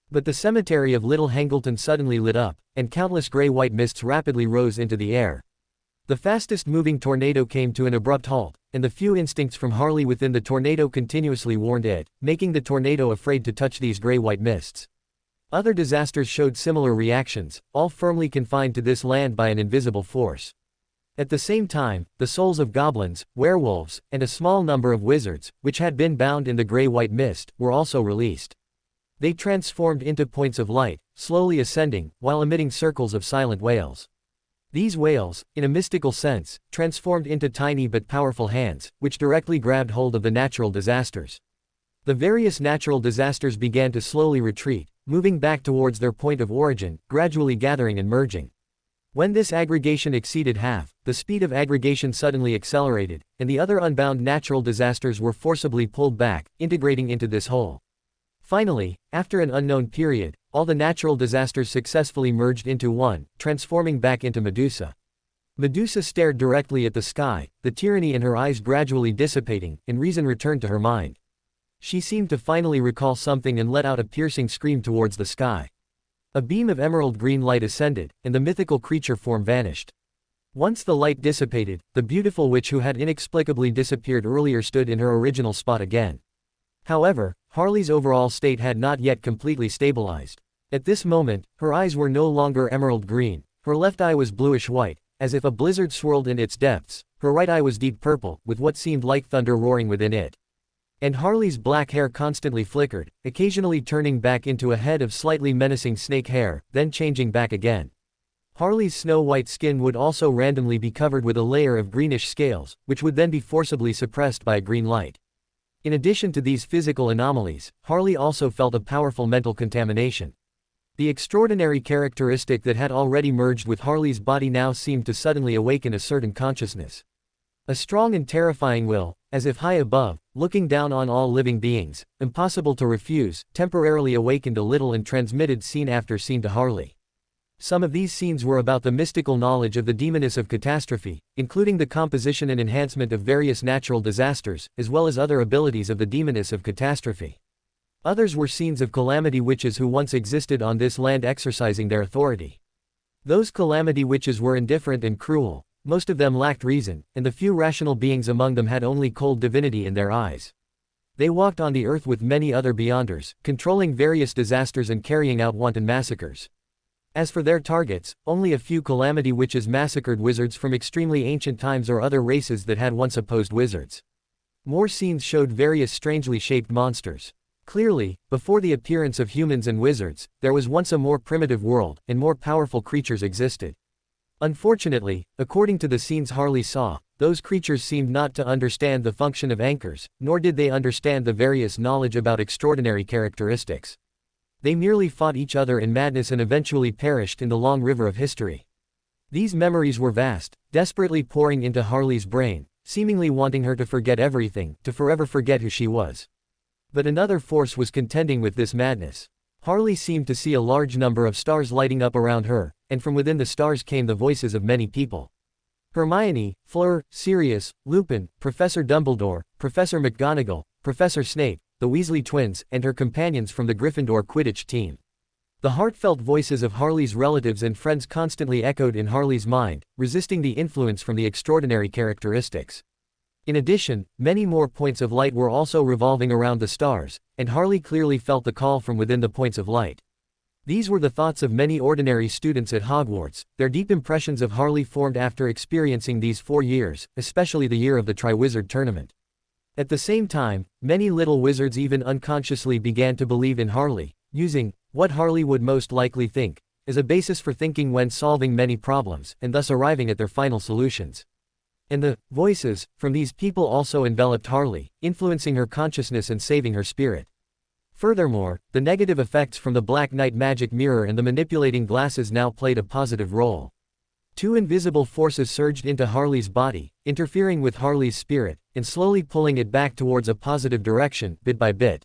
But the cemetery of Little Hangleton suddenly lit up, and countless gray-white mists rapidly rose into the air. The fastest-moving tornado came to an abrupt halt, and the few instincts from Harley within the tornado continuously warned it, making the tornado afraid to touch these gray-white mists. Other disasters showed similar reactions, all firmly confined to this land by an invisible force. At the same time, the souls of goblins, werewolves, and a small number of wizards, which had been bound in the gray-white mist, were also released. They transformed into points of light, slowly ascending, while emitting circles of silent wails. These wails, in a mystical sense, transformed into tiny but powerful hands, which directly grabbed hold of the natural disasters. The various natural disasters began to slowly retreat, moving back towards their point of origin, gradually gathering and merging. When this aggregation exceeded half, the speed of aggregation suddenly accelerated, and the other unbound natural disasters were forcibly pulled back, integrating into this whole. Finally, after an unknown period, all the natural disasters successfully merged into one, transforming back into Medusa. Medusa stared directly at the sky, the tyranny in her eyes gradually dissipating, and reason returned to her mind. She seemed to finally recall something and let out a piercing scream towards the sky. A beam of emerald green light ascended, and the mythical creature form vanished. Once the light dissipated, the beautiful witch who had inexplicably disappeared earlier stood in her original spot again. However, Harley's overall state had not yet completely stabilized. At this moment, her eyes were no longer emerald green, her left eye was bluish-white, as if a blizzard swirled in its depths, her right eye was deep purple, with what seemed like thunder roaring within it. And Harley's black hair constantly flickered, occasionally turning back into a head of slightly menacing snake hair, then changing back again. Harley's snow-white skin would also randomly be covered with a layer of greenish scales, which would then be forcibly suppressed by a green light. In addition to these physical anomalies, Harley also felt a powerful mental contamination. The extraordinary characteristic that had already merged with Harley's body now seemed to suddenly awaken a certain consciousness. A strong and terrifying will, as if high above, looking down on all living beings, impossible to refuse, temporarily awakened a little and transmitted scene after scene to Harley. Some of these scenes were about the mystical knowledge of the demoness of catastrophe, including the composition and enhancement of various natural disasters, as well as other abilities of the demoness of catastrophe. Others were scenes of calamity witches who once existed on this land exercising their authority. Those calamity witches were indifferent and cruel, most of them lacked reason, and the few rational beings among them had only cold divinity in their eyes. They walked on the earth with many other beyonders, controlling various disasters and carrying out wanton massacres. As for their targets, only a few calamity witches massacred wizards from extremely ancient times or other races that had once opposed wizards. More scenes showed various strangely shaped monsters. Clearly, before the appearance of humans and wizards, there was once a more primitive world, and more powerful creatures existed. Unfortunately, according to the scenes Harley saw, those creatures seemed not to understand the function of anchors, nor did they understand the various knowledge about extraordinary characteristics. They merely fought each other in madness and eventually perished in the long river of history. These memories were vast, desperately pouring into Harley's brain, seemingly wanting her to forget everything, to forever forget who she was. But another force was contending with this madness. Harley seemed to see a large number of stars lighting up around her, and from within the stars came the voices of many people. Hermione, Fleur, Sirius, Lupin, Professor Dumbledore, Professor McGonagall, Professor Snape, the Weasley twins, and her companions from the Gryffindor Quidditch team. The heartfelt voices of Harley's relatives and friends constantly echoed in Harley's mind, resisting the influence from the extraordinary characteristics. In addition, many more points of light were also revolving around the stars, and Harley clearly felt the call from within the points of light. These were the thoughts of many ordinary students at Hogwarts. Their deep impressions of Harley formed after experiencing these 4 years, especially the year of the Triwizard Tournament. At the same time, many little wizards even unconsciously began to believe in Harley, using what Harley would most likely think as a basis for thinking when solving many problems, and thus arriving at their final solutions. And the voices from these people also enveloped Harley, influencing her consciousness and saving her spirit. Furthermore, the negative effects from the Black Knight magic mirror and the manipulating glasses now played a positive role. 2 invisible forces surged into Harley's body, interfering with Harley's spirit, and slowly pulling it back towards a positive direction, bit by bit.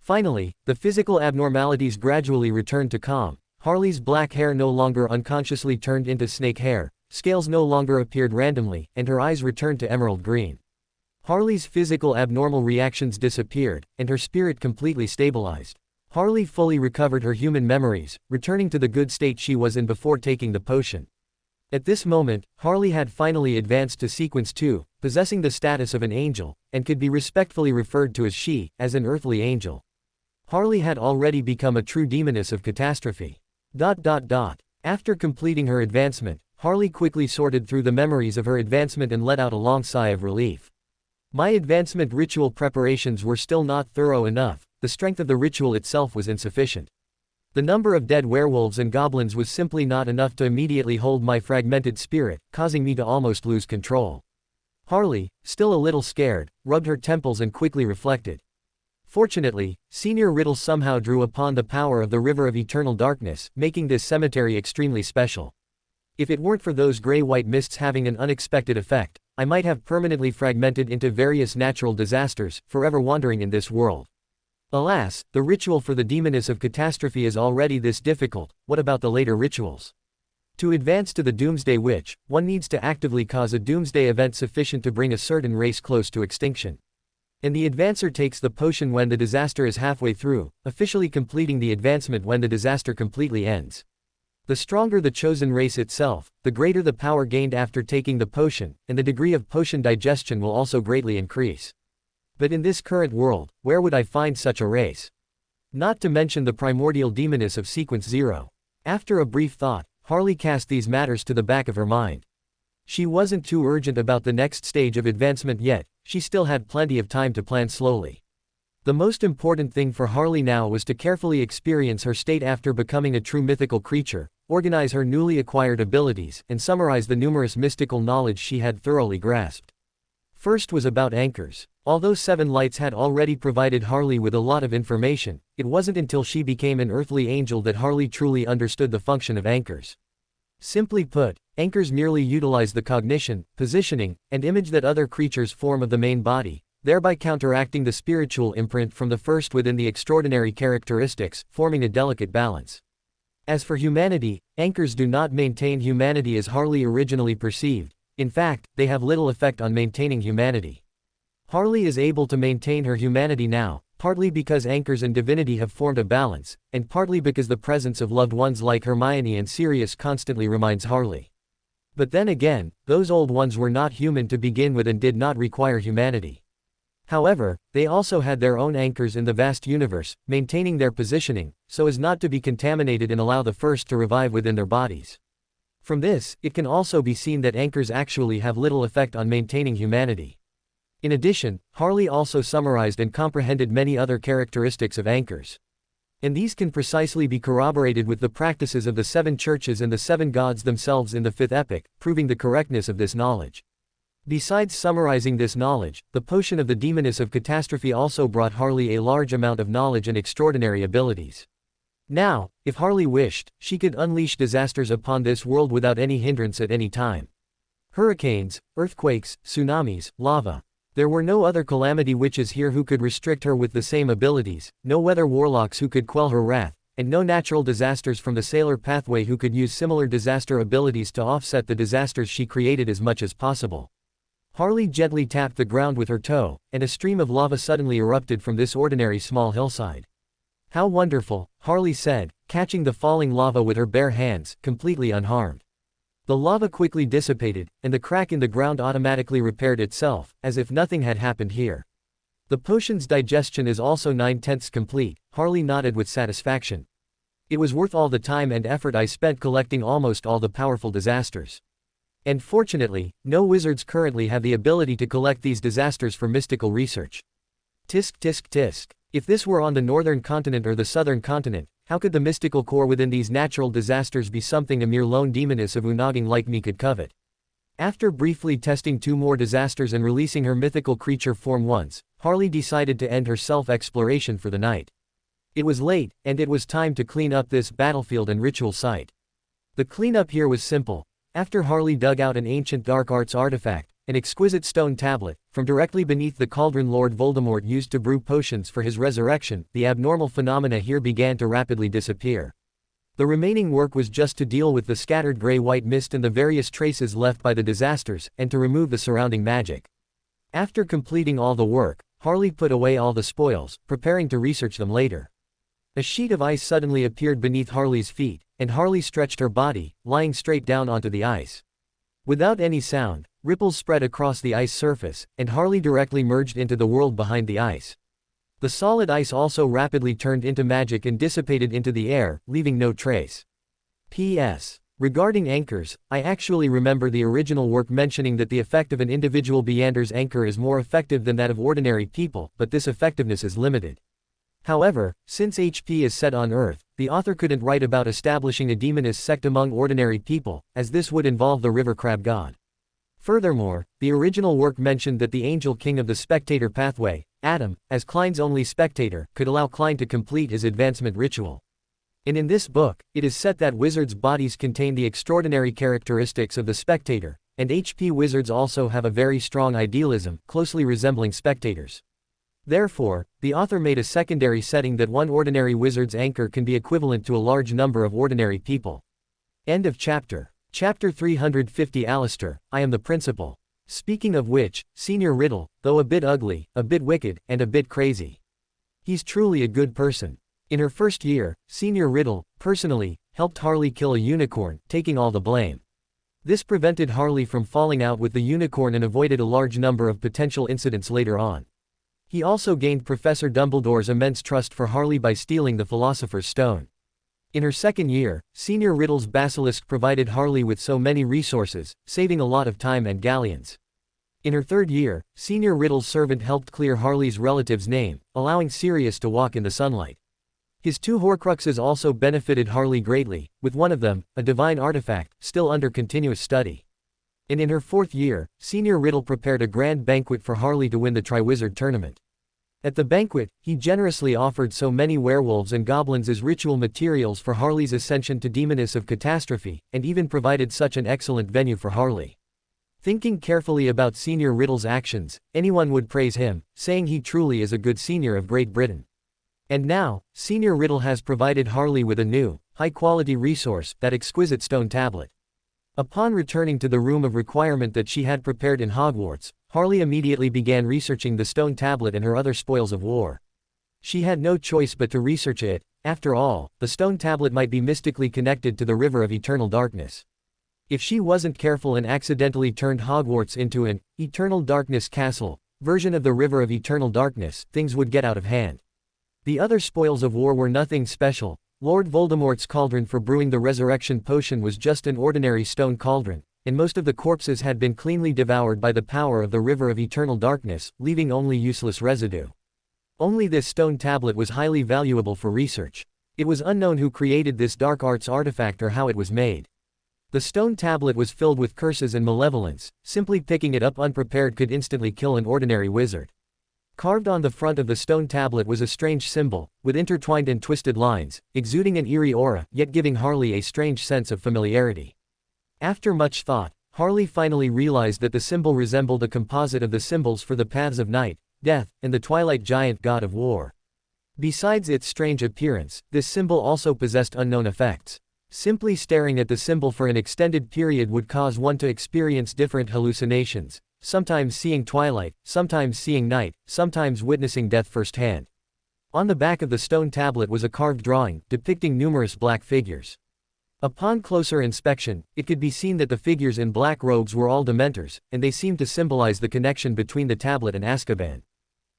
Finally, the physical abnormalities gradually returned to calm. Harley's black hair no longer unconsciously turned into snake hair, scales no longer appeared randomly, and her eyes returned to emerald green. Harley's physical abnormal reactions disappeared, and her spirit completely stabilized. Harley fully recovered her human memories, returning to the good state she was in before taking the potion. At this moment, Harley had finally advanced to Sequence 2, possessing the status of an angel, and could be respectfully referred to as she, as an earthly angel. Harley had already become a true demoness of catastrophe. After completing her advancement, Harley quickly sorted through the memories of her advancement and let out a long sigh of relief. My advancement ritual preparations were still not thorough enough, the strength of the ritual itself was insufficient. The number of dead werewolves and goblins was simply not enough to immediately hold my fragmented spirit, causing me to almost lose control. Harley, still a little scared, rubbed her temples and quickly reflected. Fortunately, Senior Riddle somehow drew upon the power of the River of Eternal Darkness, making this cemetery extremely special. If it weren't for those gray-white mists having an unexpected effect, I might have permanently fragmented into various natural disasters, forever wandering in this world. Alas, the ritual for the demoness of catastrophe is already this difficult, what about the later rituals? To advance to the Doomsday Witch, one needs to actively cause a doomsday event sufficient to bring a certain race close to extinction. And the advancer takes the potion when the disaster is halfway through, officially completing the advancement when the disaster completely ends. The stronger the chosen race itself, the greater the power gained after taking the potion, and the degree of potion digestion will also greatly increase. But in this current world, where would I find such a race? Not to mention the primordial demoness of Sequence 0. After a brief thought, Harley cast these matters to the back of her mind. She wasn't too urgent about the next stage of advancement yet, she still had plenty of time to plan slowly. The most important thing for Harley now was to carefully experience her state after becoming a true mythical creature, organize her newly acquired abilities, and summarize the numerous mystical knowledge she had thoroughly grasped. First was about anchors. Although Seven Lights had already provided Harley with a lot of information, it wasn't until she became an earthly angel that Harley truly understood the function of anchors. Simply put, anchors merely utilize the cognition, positioning, and image that other creatures form of the main body, thereby counteracting the spiritual imprint from the first within the extraordinary characteristics, forming a delicate balance. As for humanity, anchors do not maintain humanity as Harley originally perceived. In fact, they have little effect on maintaining humanity. Harley is able to maintain her humanity now, partly because anchors and divinity have formed a balance, and partly because the presence of loved ones like Hermione and Sirius constantly reminds Harley. But then again, those old ones were not human to begin with and did not require humanity. However, they also had their own anchors in the vast universe, maintaining their positioning, so as not to be contaminated and allow the first to revive within their bodies. From this, it can also be seen that anchors actually have little effect on maintaining humanity. In addition, Harley also summarized and comprehended many other characteristics of anchors. And these can precisely be corroborated with the practices of the seven churches and the seven gods themselves in the fifth epic, proving the correctness of this knowledge. Besides summarizing this knowledge, the potion of the demoness of catastrophe also brought Harley a large amount of knowledge and extraordinary abilities. Now, if Harley wished, she could unleash disasters upon this world without any hindrance at any time. Hurricanes, earthquakes, tsunamis, lava. There were no other calamity witches here who could restrict her with the same abilities, no weather warlocks who could quell her wrath, and no natural disasters from the sailor pathway who could use similar disaster abilities to offset the disasters she created as much as possible. Harley gently tapped the ground with her toe, and a stream of lava suddenly erupted from this ordinary small hillside. How wonderful, Harley said, catching the falling lava with her bare hands, completely unharmed. The lava quickly dissipated, and the crack in the ground automatically repaired itself, as if nothing had happened here. The potion's digestion is also 9/10 complete, Harley nodded with satisfaction. It was worth all the time and effort I spent collecting almost all the powerful disasters. And fortunately, no wizards currently have the ability to collect these disasters for mystical research. Tisk tisk tisk. If this were on the northern continent or the southern continent, how could the mystical core within these natural disasters be something a mere lone demoness of Unaging like me could covet? After briefly testing 2 more disasters and releasing her mythical creature form once, Harley decided to end her self-exploration for the night. It was late, and it was time to clean up this battlefield and ritual site. The cleanup here was simple. After Harley dug out an ancient dark arts artifact, an exquisite stone tablet, from directly beneath the cauldron Lord Voldemort used to brew potions for his resurrection, the abnormal phenomena here began to rapidly disappear. The remaining work was just to deal with the scattered gray-white mist and the various traces left by the disasters, and to remove the surrounding magic. After completing all the work, Harley put away all the spoils, preparing to research them later. A sheet of ice suddenly appeared beneath Harley's feet, and Harley stretched her body, lying straight down onto the ice. Without any sound, ripples spread across the ice surface, and Harley directly merged into the world behind the ice. The solid ice also rapidly turned into magic and dissipated into the air, leaving no trace. P.S. Regarding anchors, I actually remember the original work mentioning that the effect of an individual Beander's anchor is more effective than that of ordinary people, but this effectiveness is limited. However, since HP is set on Earth, the author couldn't write about establishing a demoness sect among ordinary people, as this would involve the river crab god. Furthermore, the original work mentioned that the Angel King of the Spectator pathway, Adam, as Klein's only spectator, could allow Klein to complete his advancement ritual. And in this book, it is set that wizards' bodies contain the extraordinary characteristics of the spectator, and HP wizards also have a very strong idealism, closely resembling spectators. Therefore, the author made a secondary setting that one ordinary wizard's anchor can be equivalent to a large number of ordinary people. End of chapter. Chapter 350. Alistair, I am the principal. Speaking of which, Senior Riddle, though a bit ugly, a bit wicked, and a bit crazy. He's truly a good person. In her first year, Senior Riddle, personally, helped Harley kill a unicorn, taking all the blame. This prevented Harley from falling out with the unicorn and avoided a large number of potential incidents later on. He also gained Professor Dumbledore's immense trust for Harley by stealing the Philosopher's Stone. In her second year, Senior Riddle's basilisk provided Harley with so many resources, saving a lot of time and galleons. In her third year, Senior Riddle's servant helped clear Harley's relative's name, allowing Sirius to walk in the sunlight. His two Horcruxes also benefited Harley greatly, with one of them, a divine artifact, still under continuous study. And in her fourth year, Senior Riddle prepared a grand banquet for Harley to win the Triwizard Tournament. At the banquet, he generously offered so many werewolves and goblins as ritual materials for Harley's ascension to Demoness of Catastrophe, and even provided such an excellent venue for Harley. Thinking carefully about Senior Riddle's actions, anyone would praise him, saying he truly is a good senior of Great Britain. And now, Senior Riddle has provided Harley with a new, high-quality resource, that exquisite stone tablet. Upon returning to the room of requirement that she had prepared in Hogwarts, Harley immediately began researching the stone tablet and her other spoils of war. She had no choice but to research it. After all, the stone tablet might be mystically connected to the River of Eternal Darkness. If she wasn't careful and accidentally turned Hogwarts into an Eternal Darkness Castle version of the River of Eternal Darkness, things would get out of hand. The other spoils of war were nothing special. Lord Voldemort's cauldron for brewing the resurrection potion was just an ordinary stone cauldron, and most of the corpses had been cleanly devoured by the power of the River of Eternal Darkness, leaving only useless residue. Only this stone tablet was highly valuable for research. It was unknown who created this dark arts artifact or how it was made. The stone tablet was filled with curses and malevolence. Simply picking it up unprepared could instantly kill an ordinary wizard. Carved on the front of the stone tablet was a strange symbol, with intertwined and twisted lines, exuding an eerie aura, yet giving Harley a strange sense of familiarity. After much thought, Harley finally realized that the symbol resembled a composite of the symbols for the paths of night, death, and the twilight giant god of war. Besides its strange appearance, this symbol also possessed unknown effects. Simply staring at the symbol for an extended period would cause one to experience different hallucinations, sometimes seeing twilight, sometimes seeing night, sometimes witnessing death firsthand. On the back of the stone tablet was a carved drawing, depicting numerous black figures. Upon closer inspection, it could be seen that the figures in black robes were all Dementors, and they seemed to symbolize the connection between the tablet and Azkaban.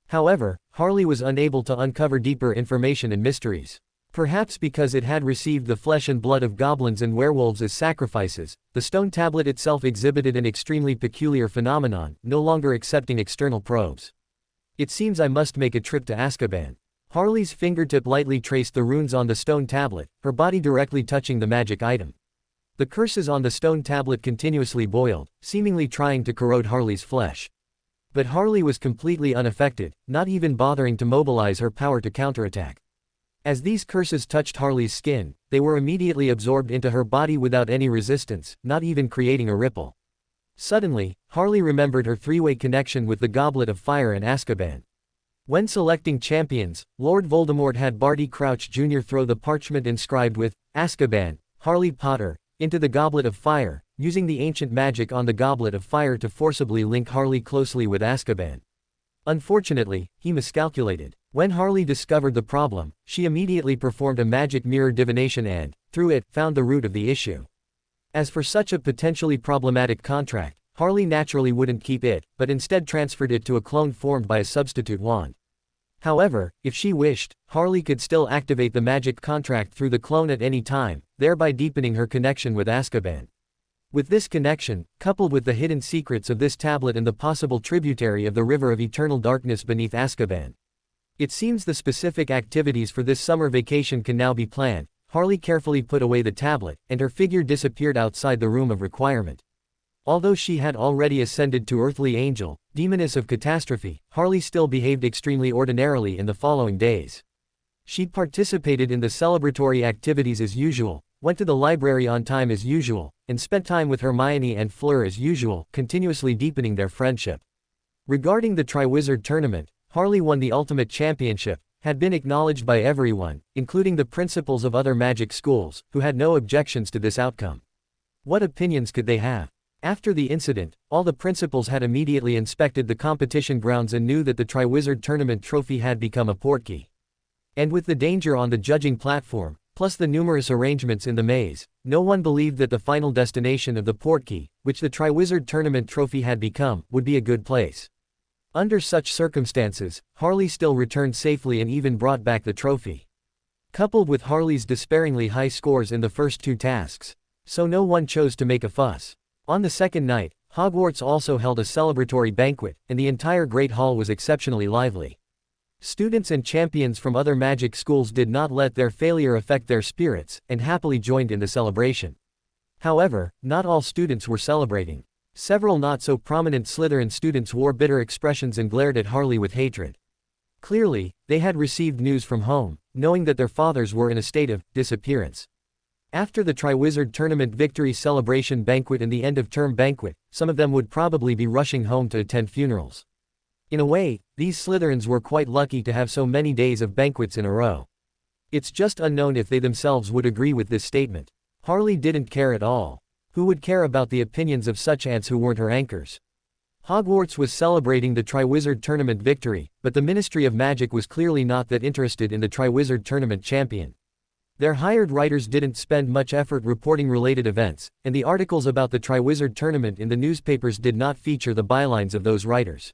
However, Harley was unable to uncover deeper information and mysteries. Perhaps because it had received the flesh and blood of goblins and werewolves as sacrifices, the stone tablet itself exhibited an extremely peculiar phenomenon, no longer accepting external probes. It seems I must make a trip to Azkaban. Harley's fingertip lightly traced the runes on the stone tablet, her body directly touching the magic item. The curses on the stone tablet continuously boiled, seemingly trying to corrode Harley's flesh. But Harley was completely unaffected, not even bothering to mobilize her power to counterattack. As these curses touched Harley's skin, they were immediately absorbed into her body without any resistance, not even creating a ripple. Suddenly, Harley remembered her three-way connection with the Goblet of Fire and Azkaban. When selecting champions, Lord Voldemort had Barty Crouch Jr. throw the parchment inscribed with Azkaban, Harley Potter, into the Goblet of Fire, using the ancient magic on the Goblet of Fire to forcibly link Harley closely with Azkaban. Unfortunately, he miscalculated. When Harley discovered the problem, she immediately performed a magic mirror divination and, through it, found the root of the issue. As for such a potentially problematic contract, Harley naturally wouldn't keep it, but instead transferred it to a clone formed by a substitute wand. However, if she wished, Harley could still activate the magic contract through the clone at any time, thereby deepening her connection with Azkaban. With this connection, coupled with the hidden secrets of this tablet and the possible tributary of the River of Eternal Darkness beneath Azkaban, it seems the specific activities for this summer vacation can now be planned. Harley carefully put away the tablet, and her figure disappeared outside the room of requirement. Although she had already ascended to Earthly Angel, Demoness of Catastrophe, Harley still behaved extremely ordinarily in the following days. She'd participated in the celebratory activities as usual, went to the library on time as usual, and spent time with Hermione and Fleur as usual, continuously deepening their friendship. Regarding the Triwizard Tournament, Harley won the Ultimate Championship, had been acknowledged by everyone, including the principals of other magic schools, who had no objections to this outcome. What opinions could they have? After the incident, all the principals had immediately inspected the competition grounds and knew that the Triwizard Tournament trophy had become a portkey. And with the danger on the judging platform, plus the numerous arrangements in the maze, no one believed that the final destination of the portkey, which the Triwizard Tournament trophy had become, would be a good place. Under such circumstances, Harley still returned safely and even brought back the trophy. Coupled with Harley's despairingly high scores in the first two tasks, so no one chose to make a fuss. On the second night, Hogwarts also held a celebratory banquet, and the entire Great Hall was exceptionally lively. Students and champions from other magic schools did not let their failure affect their spirits, and happily joined in the celebration. However, not all students were celebrating. Several not-so-prominent Slytherin students wore bitter expressions and glared at Harley with hatred. Clearly, they had received news from home, knowing that their fathers were in a state of disappearance. After the Triwizard Tournament victory celebration banquet and the end-of-term banquet, some of them would probably be rushing home to attend funerals. In a way, these Slytherins were quite lucky to have so many days of banquets in a row. It's just unknown if they themselves would agree with this statement. Harley didn't care at all. Who would care about the opinions of such ants who weren't her anchors? Hogwarts was celebrating the Triwizard Tournament victory, but the Ministry of Magic was clearly not that interested in the Triwizard Tournament champion. Their hired writers didn't spend much effort reporting related events, and the articles about the Triwizard Tournament in the newspapers did not feature the bylines of those writers.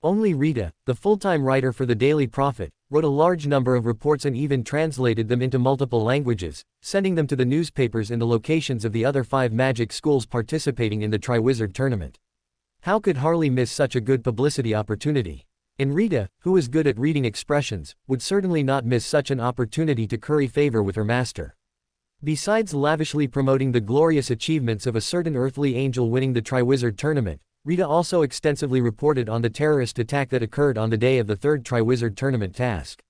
Only Rita, the full-time writer for the Daily Prophet, wrote a large number of reports and even translated them into multiple languages, sending them to the newspapers in the locations of the other 5 magic schools participating in the Triwizard Tournament. How could Harley miss such a good publicity opportunity? And Rita, who was good at reading expressions, would certainly not miss such an opportunity to curry favor with her master. Besides lavishly promoting the glorious achievements of a certain earthly angel winning the Triwizard Tournament, Rita also extensively reported on the terrorist attack that occurred on the day of the third Triwizard Tournament task.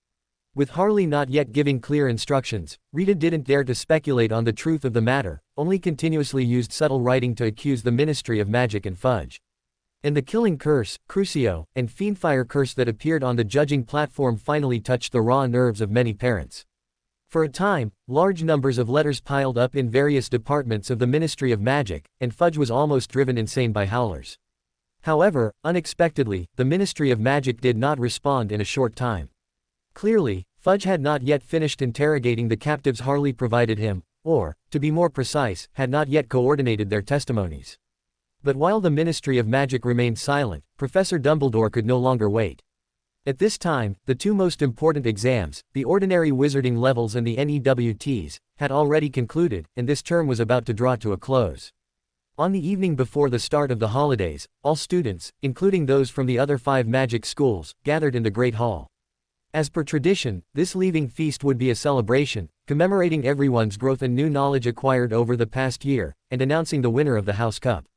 With Harley not yet giving clear instructions, Rita didn't dare to speculate on the truth of the matter, only continuously used subtle writing to accuse the Ministry of Magic and fudge. And the killing curse, Crucio, and fiendfire curse that appeared on the judging platform finally touched the raw nerves of many parents. For a time, large numbers of letters piled up in various departments of the Ministry of Magic, and Fudge was almost driven insane by howlers. However, unexpectedly, the Ministry of Magic did not respond in a short time. Clearly, Fudge had not yet finished interrogating the captives Harley provided him, or, to be more precise, had not yet coordinated their testimonies. But while the Ministry of Magic remained silent, Professor Dumbledore could no longer wait. At this time, the 2 most important exams, the ordinary wizarding levels and the NEWTs, had already concluded, and this term was about to draw to a close. On the evening before the start of the holidays, all students, including those from the other 5 magic schools, gathered in the Great Hall. As per tradition, this leaving feast would be a celebration, commemorating everyone's growth and new knowledge acquired over the past year, and announcing the winner of the House Cup.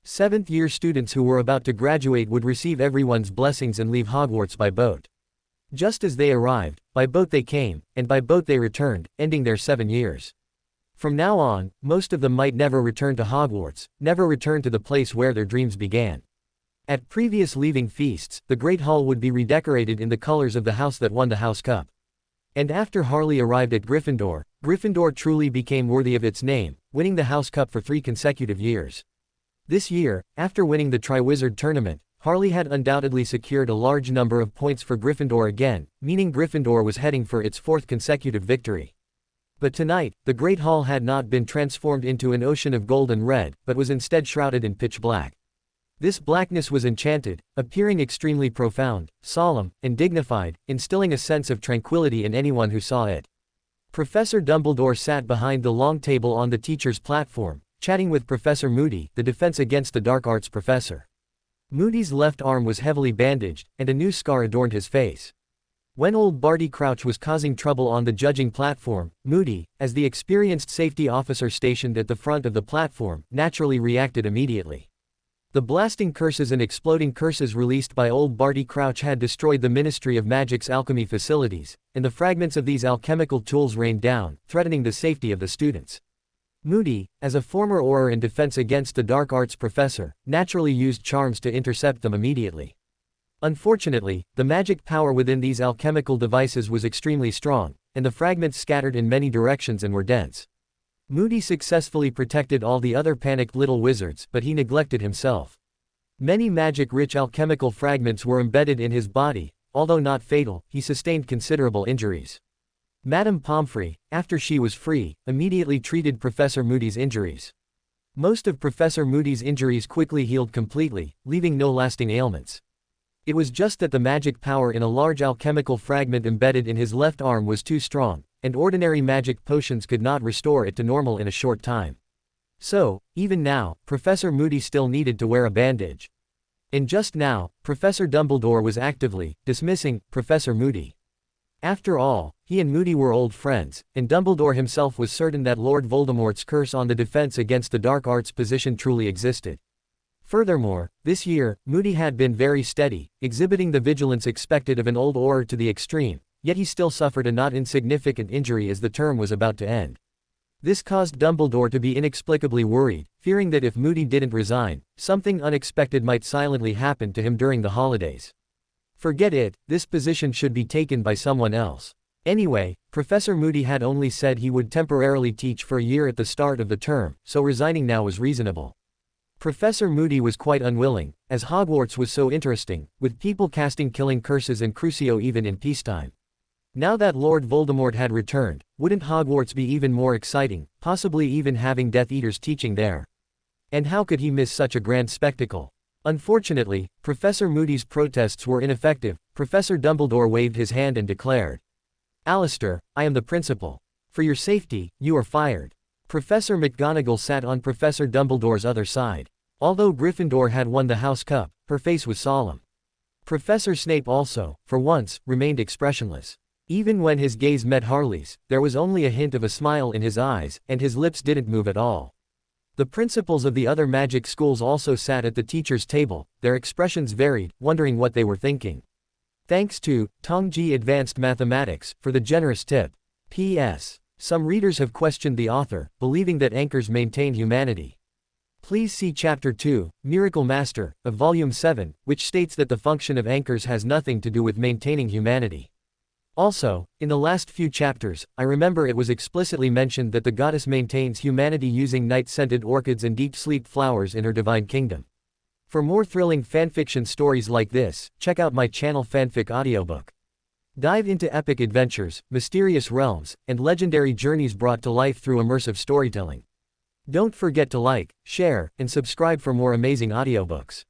7th-year students who were about to graduate would receive everyone's blessings and leave Hogwarts by boat. Just as they arrived, by boat they came, and by boat they returned, ending their 7 years. From now on, most of them might never return to Hogwarts, never return to the place where their dreams began. At previous leaving feasts, the Great Hall would be redecorated in the colors of the house that won the House Cup. And after Harley arrived at Gryffindor, Gryffindor truly became worthy of its name, winning the House Cup for 3 consecutive years. This year, after winning the Triwizard Tournament, Harley had undoubtedly secured a large number of points for Gryffindor again, meaning Gryffindor was heading for its 4th consecutive victory. But tonight, the Great Hall had not been transformed into an ocean of gold and red, but was instead shrouded in pitch black. This blackness was enchanted, appearing extremely profound, solemn, and dignified, instilling a sense of tranquility in anyone who saw it. Professor Dumbledore sat behind the long table on the teacher's platform, chatting with Professor Moody, the Defense Against the Dark Arts professor. Moody's left arm was heavily bandaged, and a new scar adorned his face. When old Barty Crouch was causing trouble on the judging platform, Moody, as the experienced safety officer stationed at the front of the platform, naturally reacted immediately. The blasting curses and exploding curses released by old Barty Crouch had destroyed the Ministry of Magic's alchemy facilities, and the fragments of these alchemical tools rained down, threatening the safety of the students. Moody, as a former Auror in defense against the dark arts professor, naturally used charms to intercept them immediately. Unfortunately, the magic power within these alchemical devices was extremely strong, and the fragments scattered in many directions and were dense. Moody successfully protected all the other panicked little wizards, but he neglected himself. Many magic-rich alchemical fragments were embedded in his body. Although not fatal, he sustained considerable injuries. Madame Pomfrey, after she was free, immediately treated Professor Moody's injuries. Most of Professor Moody's injuries quickly healed completely, leaving no lasting ailments. It was just that the magic power in a large alchemical fragment embedded in his left arm was too strong, and ordinary magic potions could not restore it to normal in a short time. So, even now, Professor Moody still needed to wear a bandage. And just now, Professor Dumbledore was actively dismissing Professor Moody. After all, he and Moody were old friends, and Dumbledore himself was certain that Lord Voldemort's curse on the defense against the dark arts position truly existed. Furthermore, this year, Moody had been very steady, exhibiting the vigilance expected of an old Auror to the extreme, yet he still suffered a not insignificant injury as the term was about to end. This caused Dumbledore to be inexplicably worried, fearing that if Moody didn't resign, something unexpected might silently happen to him during the holidays. Forget it, this position should be taken by someone else. Anyway, Professor Moody had only said he would temporarily teach for a year at the start of the term, so resigning now was reasonable. Professor Moody was quite unwilling, as Hogwarts was so interesting, with people casting killing curses and Crucio even in peacetime. Now that Lord Voldemort had returned, wouldn't Hogwarts be even more exciting, possibly even having Death Eaters teaching there? And how could he miss such a grand spectacle? Unfortunately, Professor Moody's protests were ineffective. Professor Dumbledore waved his hand and declared, "Alistair, I am the principal. For your safety, you are fired." Professor McGonagall sat on Professor Dumbledore's other side. Although Gryffindor had won the House Cup, her face was solemn. Professor Snape also, for once, remained expressionless. Even when his gaze met Harley's, there was only a hint of a smile in his eyes, and his lips didn't move at all. The principals of the other magic schools also sat at the teachers' table, their expressions varied, wondering what they were thinking. Thanks to Tongji Advanced Mathematics for the generous tip. P.S. Some readers have questioned the author, believing that anchors maintain humanity. Please see Chapter 2, Miracle Master, of Volume 7, which states that the function of anchors has nothing to do with maintaining humanity. Also, in the last few chapters, I remember it was explicitly mentioned that the goddess maintains humanity using night-scented orchids and deep-sleep flowers in her divine kingdom. For more thrilling fanfiction stories like this, check out my channel Fanfic Audiobook. Dive into epic adventures, mysterious realms, and legendary journeys brought to life through immersive storytelling. Don't forget to like, share, and subscribe for more amazing audiobooks.